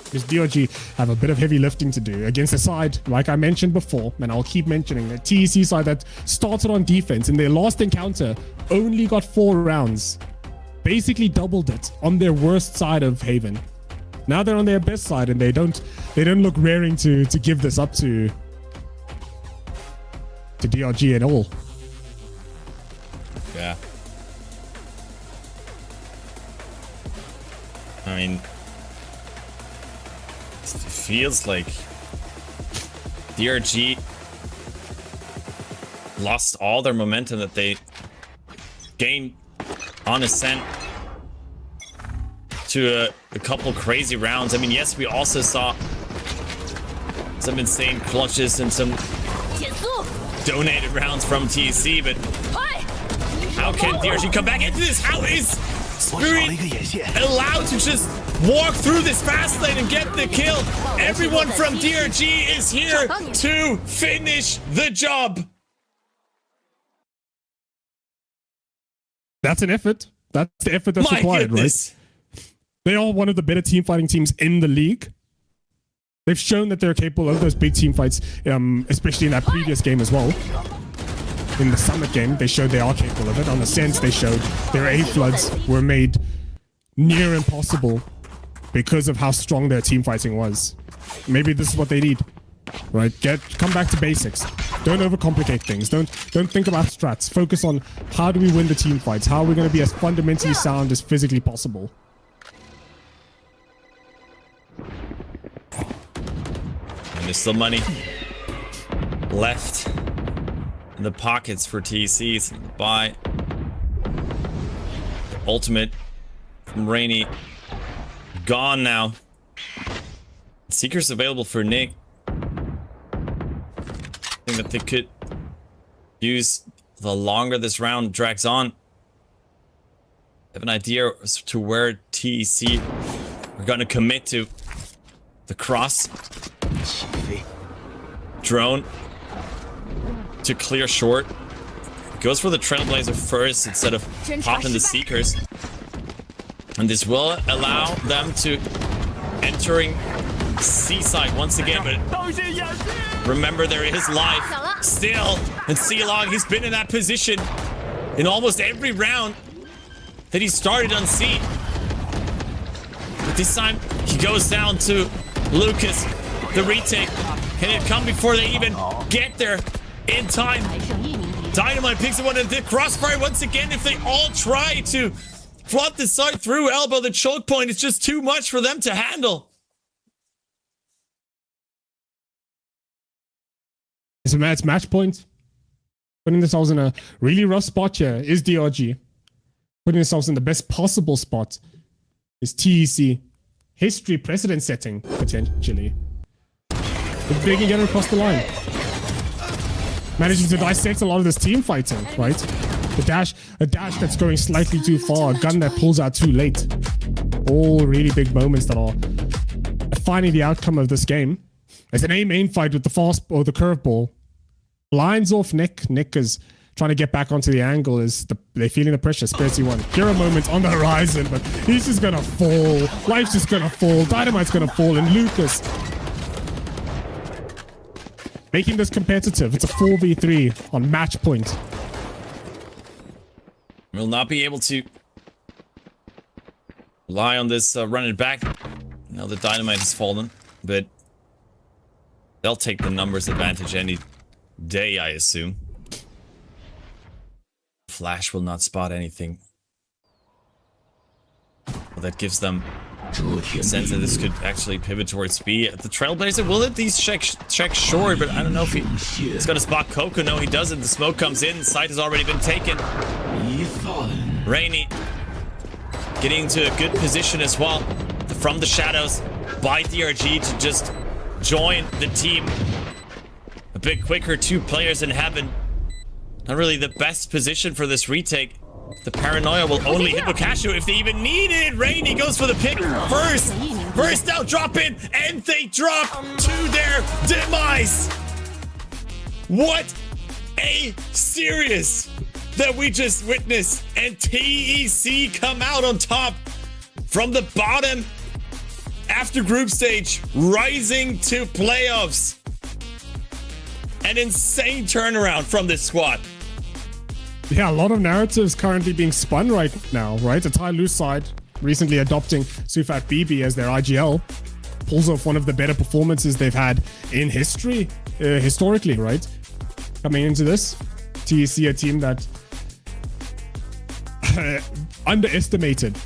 Because DRG have a bit of heavy lifting to do against a side, like I mentioned before, and I'll keep mentioning, a TEC side that started on defense. In their last encounter, only got 4 rounds. Basically doubled it on their worst side of Haven. Now they're on their best side, and they don't look raring to give this up to DRG at all. Yeah. I mean, it feels like DRG lost all their momentum that they gained on Ascent to a couple crazy rounds. I mean, yes, we also saw some insane clutches and some donated rounds from TEC, but how can DRG come back into this? How is Spirit allowed to just walk through this fast lane and get the kill? Everyone from DRG is here to finish the job. That's an effort. That's the effort that's required, right? They are one of the better team fighting teams in the league. They've shown that they're capable of those big team fights, especially in that previous game as well. In the Summit game, they showed they are capable of it. On the Sense, they showed their A floods were made near impossible because of how strong their team fighting was. Maybe this is what they need, right? Come back to basics. Don't overcomplicate things. Don't think about strats. Focus on how do we win the team fights? How are we going to be as fundamentally sound as physically possible? And there's still money left in the pockets for TECs. Buy the ultimate from Rainy. Gone now. Seeker's available for Nick. I think that they could use the longer this round drags on have an idea as to where TEC are going to commit to. The cross. Drone to clear short. Goes for the Trailblazer first instead of popping the Seekers. And this will allow them to entering Seaside once again, but remember there is life still. And C-Log, he's been in that position in almost every round that he started on C. But this time he goes down to Lucas. The retake. Can it come before they even get there in time? Dynamite picks up one of the crossfire once again. If they all try to flood the side through elbow, the choke point is just too much for them to handle. It's match point. Putting themselves in a really rough spot here is DRG. Putting themselves in the best possible spot is TEC. History precedent setting, potentially. If they can get it across the line. Managing to dissect a lot of this team fighting, right? A dash that's going slightly too far, a gun that pulls out too late. All really big moments that are defining the outcome of this game. It's an A-main fight with the fast or the curveball. Blinds off Nick. Nick is trying to get back onto the angle. They're feeling the pressure. Spirity one. Hero moment on the horizon, but he's just gonna fall. Life's just gonna fall. Dynamite's gonna fall, and Lucas making this competitive. It's a 4v3 on match point. We'll not be able to rely on this run it back. Now the Dynamite has fallen, but they'll take the numbers advantage any day, I assume. Flash will not spot anything. Well, that gives them a sense that this could actually pivot towards B. The Trailblazer will at least check short, but I don't know if he's going to spot Coco. No, he doesn't. The smoke comes in. Site has already been taken. Rainy getting into a good position as well from the shadows by DRG to just join the team a bit quicker. 2 players in heaven. Not really the best position for this retake. The Paranoia will only hit Boccaccio if they even need it. Rainy goes for the pick first. First out, drop in, and they drop to their demise. What a series that we just witnessed. And TEC come out on top from the bottom after group stage, rising to playoffs. An insane turnaround from this squad. Yeah, a lot of narratives currently being spun right now, right? The Tai Lu side recently adopting Sufat BB as their IGL. Pulls off one of the better performances they've had in history, historically, right? Coming into this, TEC, a team that underestimated,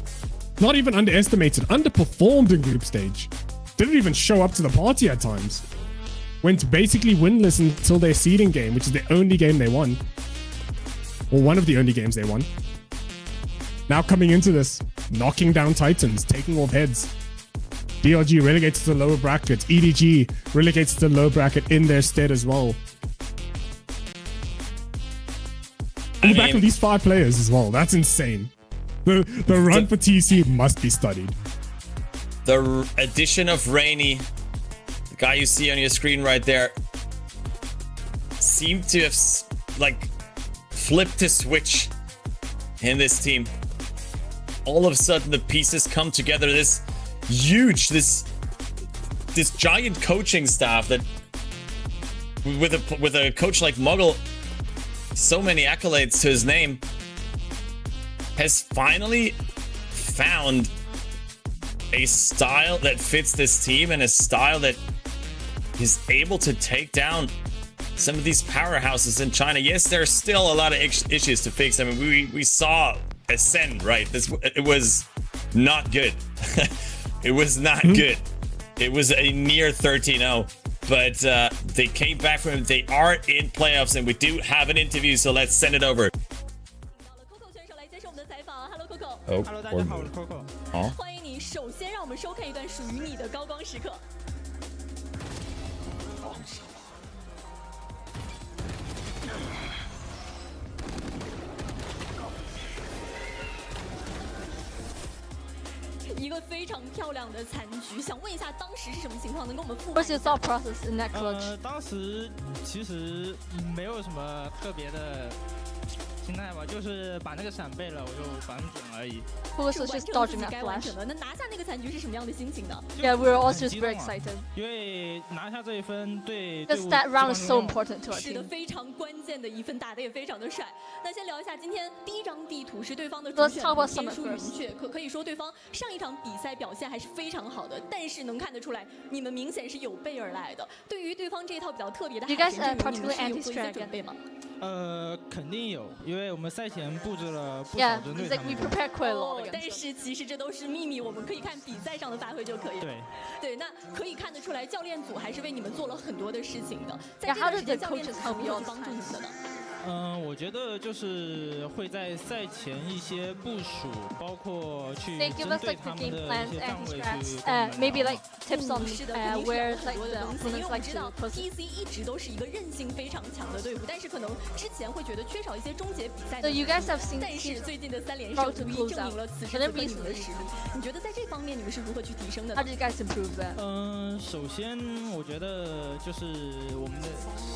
not even underestimated, underperformed in group stage. Didn't even show up to the party at times. Went basically winless until their seeding game, which is the only game they won. Or one of the only games they won. Now coming into this, knocking down Titans, taking off heads. DRG relegates to the lower bracket. EDG relegates to the low bracket in their stead as well. On the back of these 5 players as well. That's insane. The run for TC must be studied. The addition of Rainy, the guy you see on your screen right there, seemed to have like flipped a switch in this team. All of a sudden the pieces come together. This huge, this giant coaching staff that with a coach like Muggle, so many accolades to his name, has finally found a style that fits this team and a style that is able to take down some of these powerhouses in China. Yes, there's still a lot of issues to fix. I mean, we saw Ascend, right? It was not good. It was not good. It was a near 13-0, but they came back from it. They are in playoffs, and we do have an interview, so let's send it over. Oh, Hello， 大家好，我是 Coco。哦，欢迎你，首先让我们收看一段属于你的高光时刻。一个非常漂亮的残局，想问一下当时是什么情况？能跟我们复 What's your thought process in that clutch? 当时其实没有什么特别的心态吧，就是把那个闪背了，我就反准而已。Who was just dodging that 该完 flash? 成了。那拿下那个残局是什么样的心情呢 Yeah, we were all just very excited. 因为拿下这一分对 Because that round is so important to our 是的， team. 非常关键的一分，打得也非常的帅。那先聊一下今天第一张地图是对方的主 Let's 选 talk about 天 Summit 书云 first. 雀，可以说对方上一场比赛表现还是非常好的，但是能看得出来你们明显是有备而来的。对于对方这一套比较特别的 You 海 guys 神阵容，你们 particularly 是有做一些 anti-strat 准备吗？肯定有，因为我们赛前布置了不 Yeah, 少针对 it's 他 like 们 we prepared quite a lot 但 against 是其实这都是秘密，我们可以看比赛上的发挥就可以了。对，对，那可以看得出来，教练组还是为你们做了很多的事情的。在 Yeah, 这 how 段 did 时 the 间，教练 coaches 组 help 是 you 如何 all 去帮助你们的呢？我觉得就是会在赛前一些部署，包括去 They give 针 us 对 like 他 the 们 game 的 plans, 一些站位 anti-strats, 去跟我们 maybe 聊 like tips on 是的， where 很 like 多的 the 东西，因为 opponents 我们 like 知道 to post. TEC 一直都是一个韧性非常强的队伍，但是可能之前会觉得缺少一些终结比赛 So 的 you 能 guys 力 have seen 但是 teams 最近的3连 struggle 胜 to 无疑 close 证 out. 明了此时 But then 此刻你们的 recently- 实力。你觉得在这方面你们是如何去提升的 How 呢 did you guys improve that? 首先我觉得就是我们的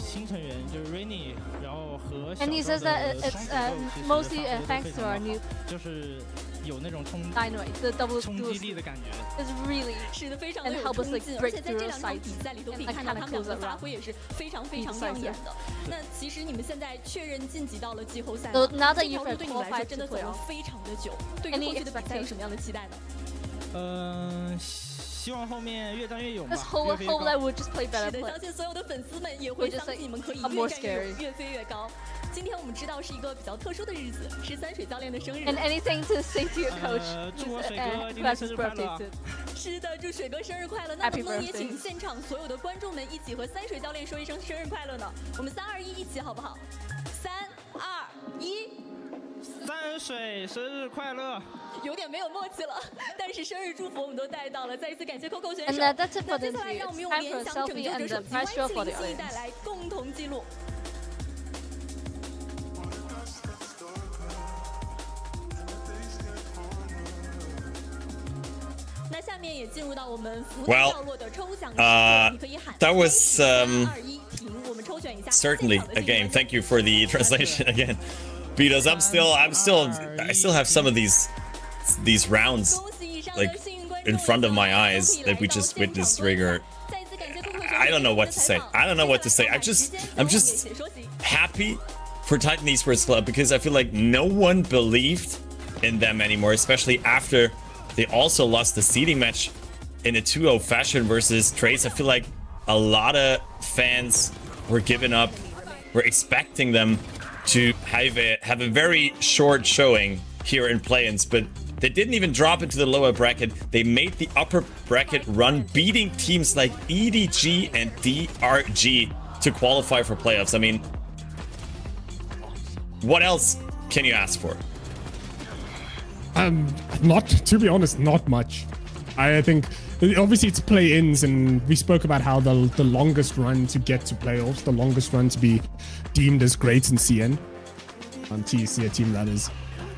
新成员就是 Rainy， 然后和小 And he 赵 says that 的 it's 双节奏 mostly 其实发挥得 thanks 非 to 常 our 好 new 就是有那种冲 dynamite, the double 冲 dual 击力的感觉。 is really 是的，非常的 and 有 help us 冲 like 劲，而 break 且在这 through 两场比赛里都可以 and 看到 kind 他 of 们两 close 个 it 发 out. 挥也是非常非常亮眼的。那其实你们现在确认晋级到了季后赛 So 了， now that 这 you've 条路对你们来说 qualified 真的 to 走了 playoff, 非常的久。对于 Any 后续的比赛有什么样的期待呢？希望后面越战越勇吧， Let's hope 越飞越 that 高。 we'll just play 是 better 的， play. 相信所有的粉丝们也会 We're just 相信你们可以 like, 越 more 战越勇， scary. 越飞越高。今天我们知道是一个比较特殊的日子，是三水教练的生日。 And anything to say to your coach? 祝我水 who's, 哥 who 今天 has 生 his 日快乐 birthday 啊！ too. 是的，祝水哥生日快乐！那能 Happy 不能也 birthday. 请现场所有的观众们一起和三水教练说一声生日快乐呢？我们3、2、1一起好不好？3、2、1。三水生日快乐！有点没有默契了，但是生日祝福我们都带到了，再一次感谢 Coco 选 And 手。 that's it 那 for 接 the 下来 interview. 让我们用 Time 联 for a 想拯 selfie 救 and 者 the 手机 prize show for the 170带 audience. 来共同记录。那下面也进入到我们福袋掉落的抽奖时刻，你可以喊 that was 3、2、1停，我们抽选一下。 certainly a game. Thank you for the translation again, because I still have some of these rounds 恭喜以上 like 的幸运观众 in front of my 都可以 eyes 来 that we 到 just 现场 witnessed 观 Rigor. 看。再一次感谢 Coco 选手 I don't know what to 的 say. 采访 I don't know what to 接 say. 下来 I'm just 时间 I'm 交给 just 解说席 happy for Titan Esports Club because I feel like no one believed in them anymore, especially after they also lost the seeding match in a 2-0 fashion versus Trace. I feel like a lot of fans were giving up. We're expecting them to have a very short showing here in play-ins, but they didn't even drop into the lower bracket. They made the upper bracket run, beating teams like EDG and DRG to qualify for playoffs. I mean, what else can you ask for? Not, to be honest, not much. I think obviously it's play-ins, and we spoke about how the longest run to get to playoffs, the longest run to be deemed as great in CN, on TEC, a team that is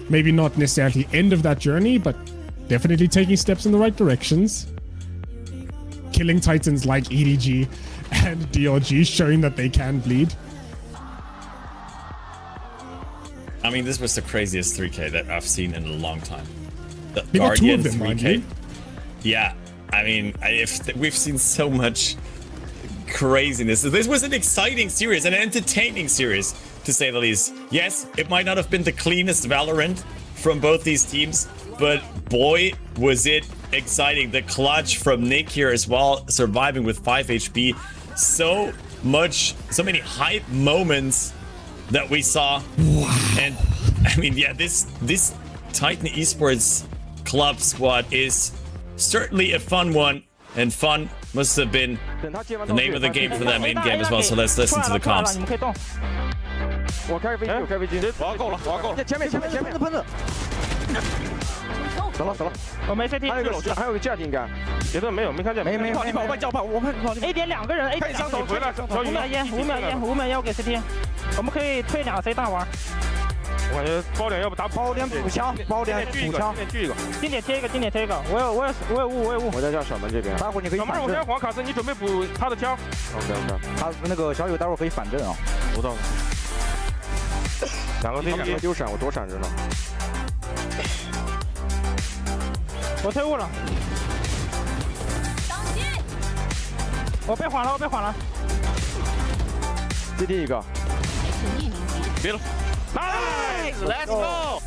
maybe not necessarily end of that journey, but definitely taking steps in the right directions. Killing Titans like EDG and DRG, showing that they can bleed. I mean, this was the craziest 3K that I've seen in a long time. The They got two Guardian of them, mind 3K. you. Yeah, I mean, we've seen so much craziness. This was an exciting series, an entertaining series, to say the least. Yes, it might not have been the cleanest Valorant from both these teams, but boy, was it exciting. The clutch from Nick here as well, surviving with 5 HP. So many hype moments that we saw. Wow. And I mean, yeah, this Titan Esports Club squad is certainly a fun one, and fun must have been the name of the game for them in game as well. So let's listen to the comms. 我开飞机，我开飞机，我要够了，我要够了。前面的喷子，死了，我没 CT， 还有一个楼下，还有一个 Jet 应该，别的没有，没看见，没，你跑，我怕你跑。A 点2个人 ，A 点香头回来， 5秒烟，我给 CT， 我们可以退2C 大玩。我感觉包点要不打包点补枪，包点补枪，聚一个，近点贴一个，近点贴一个。我有雾。我在叫小门这边。待会儿你可以。小门，我先黄卡斯，你准备补他的枪。OK。他那个小友待会儿可以反正啊。知道了。两个飞机丢闪，我多闪着呢。我退雾了。我被缓了。DD 一个。别了。Nice，Let's go！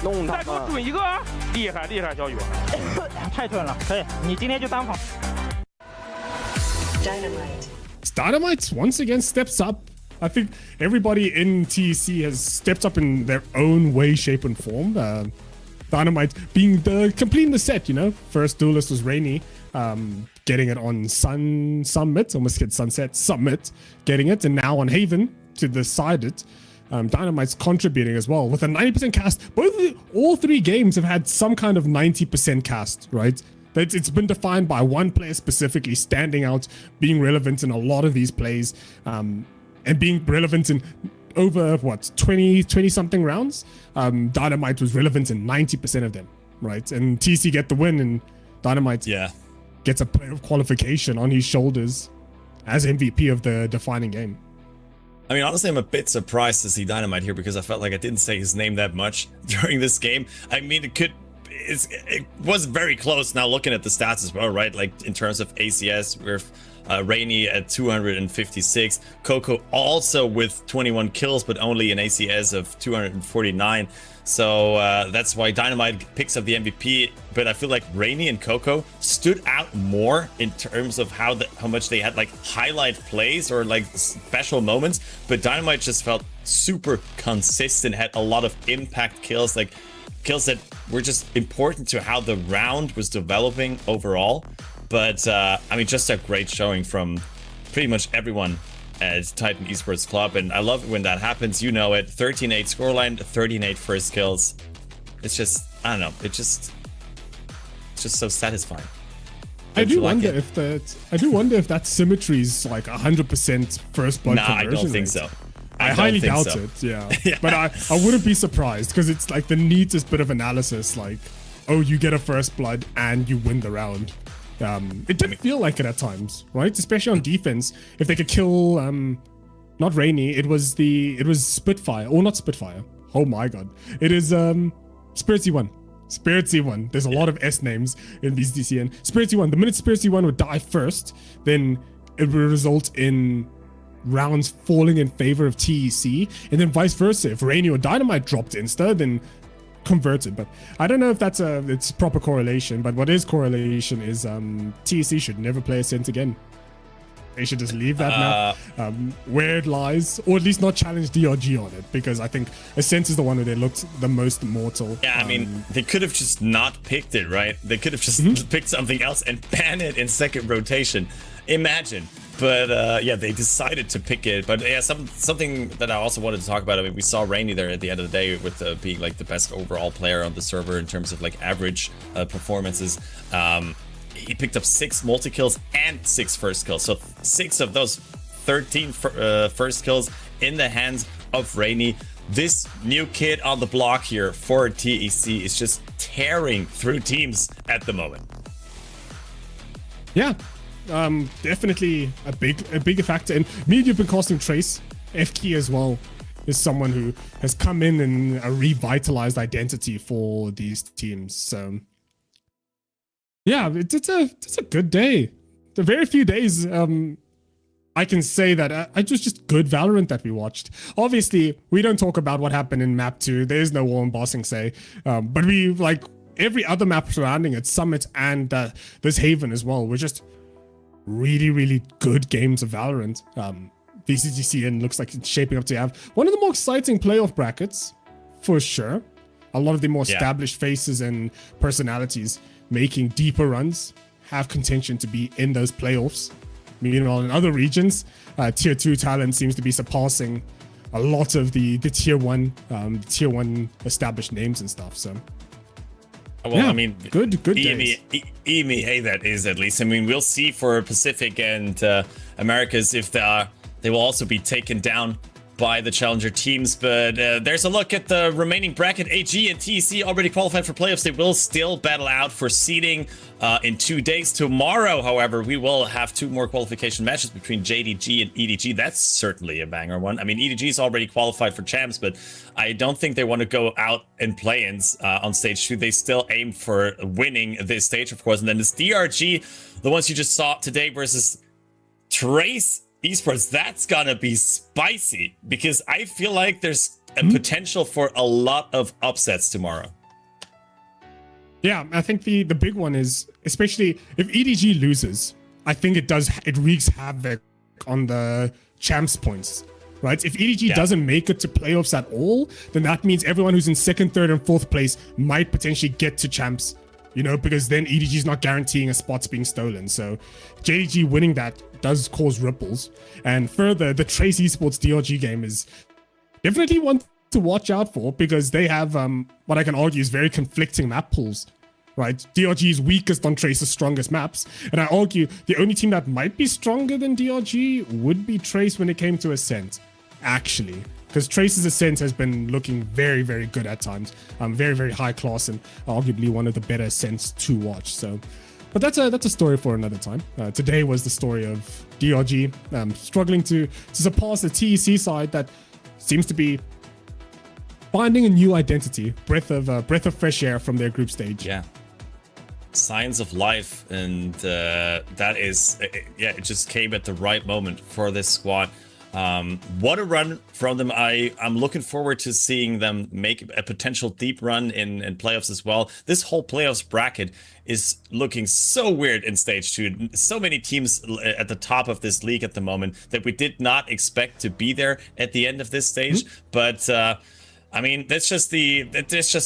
弄他！再给我准一个，厉害，小雨，太准了，可以，你今天就单防。Dynamite once again steps up. I think everybody in TEC has stepped up in their own way, shape, and form. Dynamite being completing the set, you know. First duelist was Rainy, getting it on Summit, almost hit Sunset, Summit, getting it, and now on Haven to decide it. Dynamite's contributing as well with a 90% cast. All three games have had some kind of 90% cast, right? It's been defined by one player specifically standing out, being relevant in a lot of these plays, and being relevant in over 20 something rounds. Dynamite was relevant in 90% of them, right? And TC get the win, and Dynamite gets a player of qualification on his shoulders as MVP of the defining game. I mean, honestly, I'm a bit surprised to see Dynamite here because I felt like I didn't say his name that much during this game. I mean, it was very close now looking at the stats as well, right? Like in terms of ACS, with Rainy at 256, Coco also with 21 kills, but only an ACS of 249. So that's why Dynamite picks up the MVP. But I feel like Rainy and Coco stood out more in terms of how much they had like highlight plays or like special moments. But Dynamite just felt super consistent, had a lot of impact kills, like kills that were just important to how the round was developing overall. But I mean, just a great showing from pretty much everyone at Titan Esports Club, and I love it when that happens. You know it. 13-8 scoreline, 13-8 first kills. It's just, I don't know. It's just so satisfying. I do wonder if that symmetry is like 100% first blood conversion. Nah, I don't think so. I highly doubt it. Yeah. But I wouldn't be surprised because it's like the neatest bit of analysis. Like, oh, you get a first blood and you win the round. It did feel like it at times, right? Especially on defense. If they could kill, not Rainy, it was Spitfire, or not Spitfire. Oh my god, it is Spiritsy 1. Spiritsy 1. There's a lot of S names in VCT, and Spiritsy 1. The minute Spiritsy 1 would die first, then it would result in rounds falling in favor of TEC, and then vice versa. If Rainy or Dynamite dropped insta, then converted. But I don't know if that's it's proper correlation, but what is correlation is TEC should never play Ascent again. They should just leave that map where it lies, or at least not challenge DRG on it, because I think Ascent is the one where they looked the most mortal. Yeah, I mean, they could have just not picked it, right? They could have just picked something else and ban it in second rotation. Imagine. But yeah, they decided to pick it. But yeah, something that I also wanted to talk about. I mean, we saw Rainy there at the end of the day with being like the best overall player on the server in terms of like average performances. He picked up 6 multi-kills and 6 first kills. So 6 of those 13 first kills in the hands of Rainy. This new kid on the block here for TEC is just tearing through teams at the moment. Yeah. Definitely a bigger factor. And me, you've been casting Trace. FK as well is someone who has come in a revitalized identity for these teams. So yeah, it's a good day. The very few days I can say that it was just good Valorant that we watched. Obviously, we don't talk about what happened in map 2. There's no war and bossing say, but we like every other map surrounding it, Summit and this Haven as well. We're just really good games of Valorant. VCTCN looks like it's shaping up to have one of the more exciting playoff brackets, for sure. A lot of the more established faces and personalities making deeper runs have contention to be in those playoffs. Meanwhile, in other regions, tier 2 talent seems to be surpassing a lot of the tier 1 established names and stuff. So well, yeah, I mean, good EMEA that is, at least. I mean, we'll see for Pacific and Americas if they will also be taken down by the challenger teams. But there's a look at the remaining bracket. AG and TEC already qualified for playoffs. They will still battle out for seeding in 2 days. Tomorrow, however, we will have 2 more qualification matches between JDG and EDG. That's certainly a banger one. I mean, EDG is already qualified for champs, but I don't think they want to go out in play-ins on stage 2. They still aim for winning this stage, of course. And then this DRG, the ones you just saw today versus Trace Esports, that's gonna be spicy, because I feel like there's a potential for a lot of upsets tomorrow. Yeah, I think the big one is, especially if EDG loses, I think it wreaks havoc on the champs points, right? If EDG doesn't make it to playoffs at all, then that means everyone who's in 2nd, 3rd, and 4th place might potentially get to champs, you know, because then EDG is not guaranteeing a spot's being stolen. So JDG winning that does cause ripples. And further, the Trace Esports DRG game is definitely one to watch out for, because they have what I can argue is very conflicting map pools, right? DRG is weakest on Trace's strongest maps, and I argue the only team that might be stronger than DRG would be Trace when it came to Ascent, actually, because Trace's Ascent has been looking very, very good at times, very, very high class, and arguably one of the better Ascents to watch. So, but that's a story for another time. Today was the story of DRG struggling to surpass the TEC side that seems to be finding a new identity, breath of fresh air from their group stage. Yeah, signs of life, and that is, it just came at the right moment for this squad. What a run from them. I'm looking forward to seeing them make a potential deep run in playoffs as well. This whole playoffs bracket is looking so weird in stage 2. So many teams at the top of this league at the moment that we did not expect to be there at the end of this stage. But I mean, that's just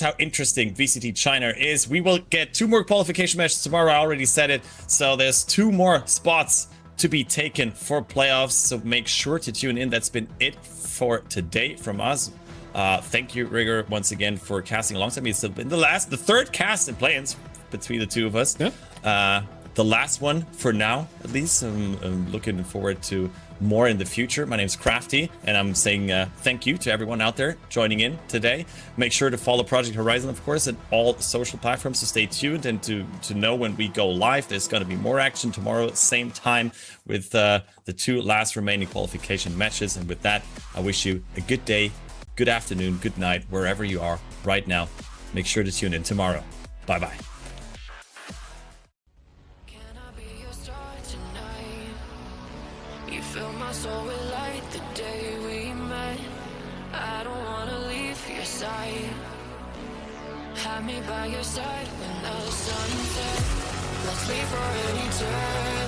how interesting VCT China is. We will get 2 more qualification matches tomorrow. I already said it. So there's 2 more spots to be taken for playoffs. So make sure to tune in. That's been it for today from us. Thank you, Rigor, once again for casting alongside me. It's been the 3rd cast in play-ins between the 2 of us. Yeah. The last one for now, at least. I'm looking forward to more in the future. My name's Crafty, and I'm saying thank you to everyone out there joining in today. Make sure to follow Project Horizon, of course, at all social platforms, to stay tuned and to know when we go live. There's going to be more action tomorrow, same time, with the 2 last remaining qualification matches. And with that, I wish you a good day, good afternoon, good night, wherever you are right now. Make sure to tune in tomorrow. Bye-bye. You fill my soul with light the day we met. I don't wanna leave your side. Have me by your side when the sun sets. Let's leave for an eternity.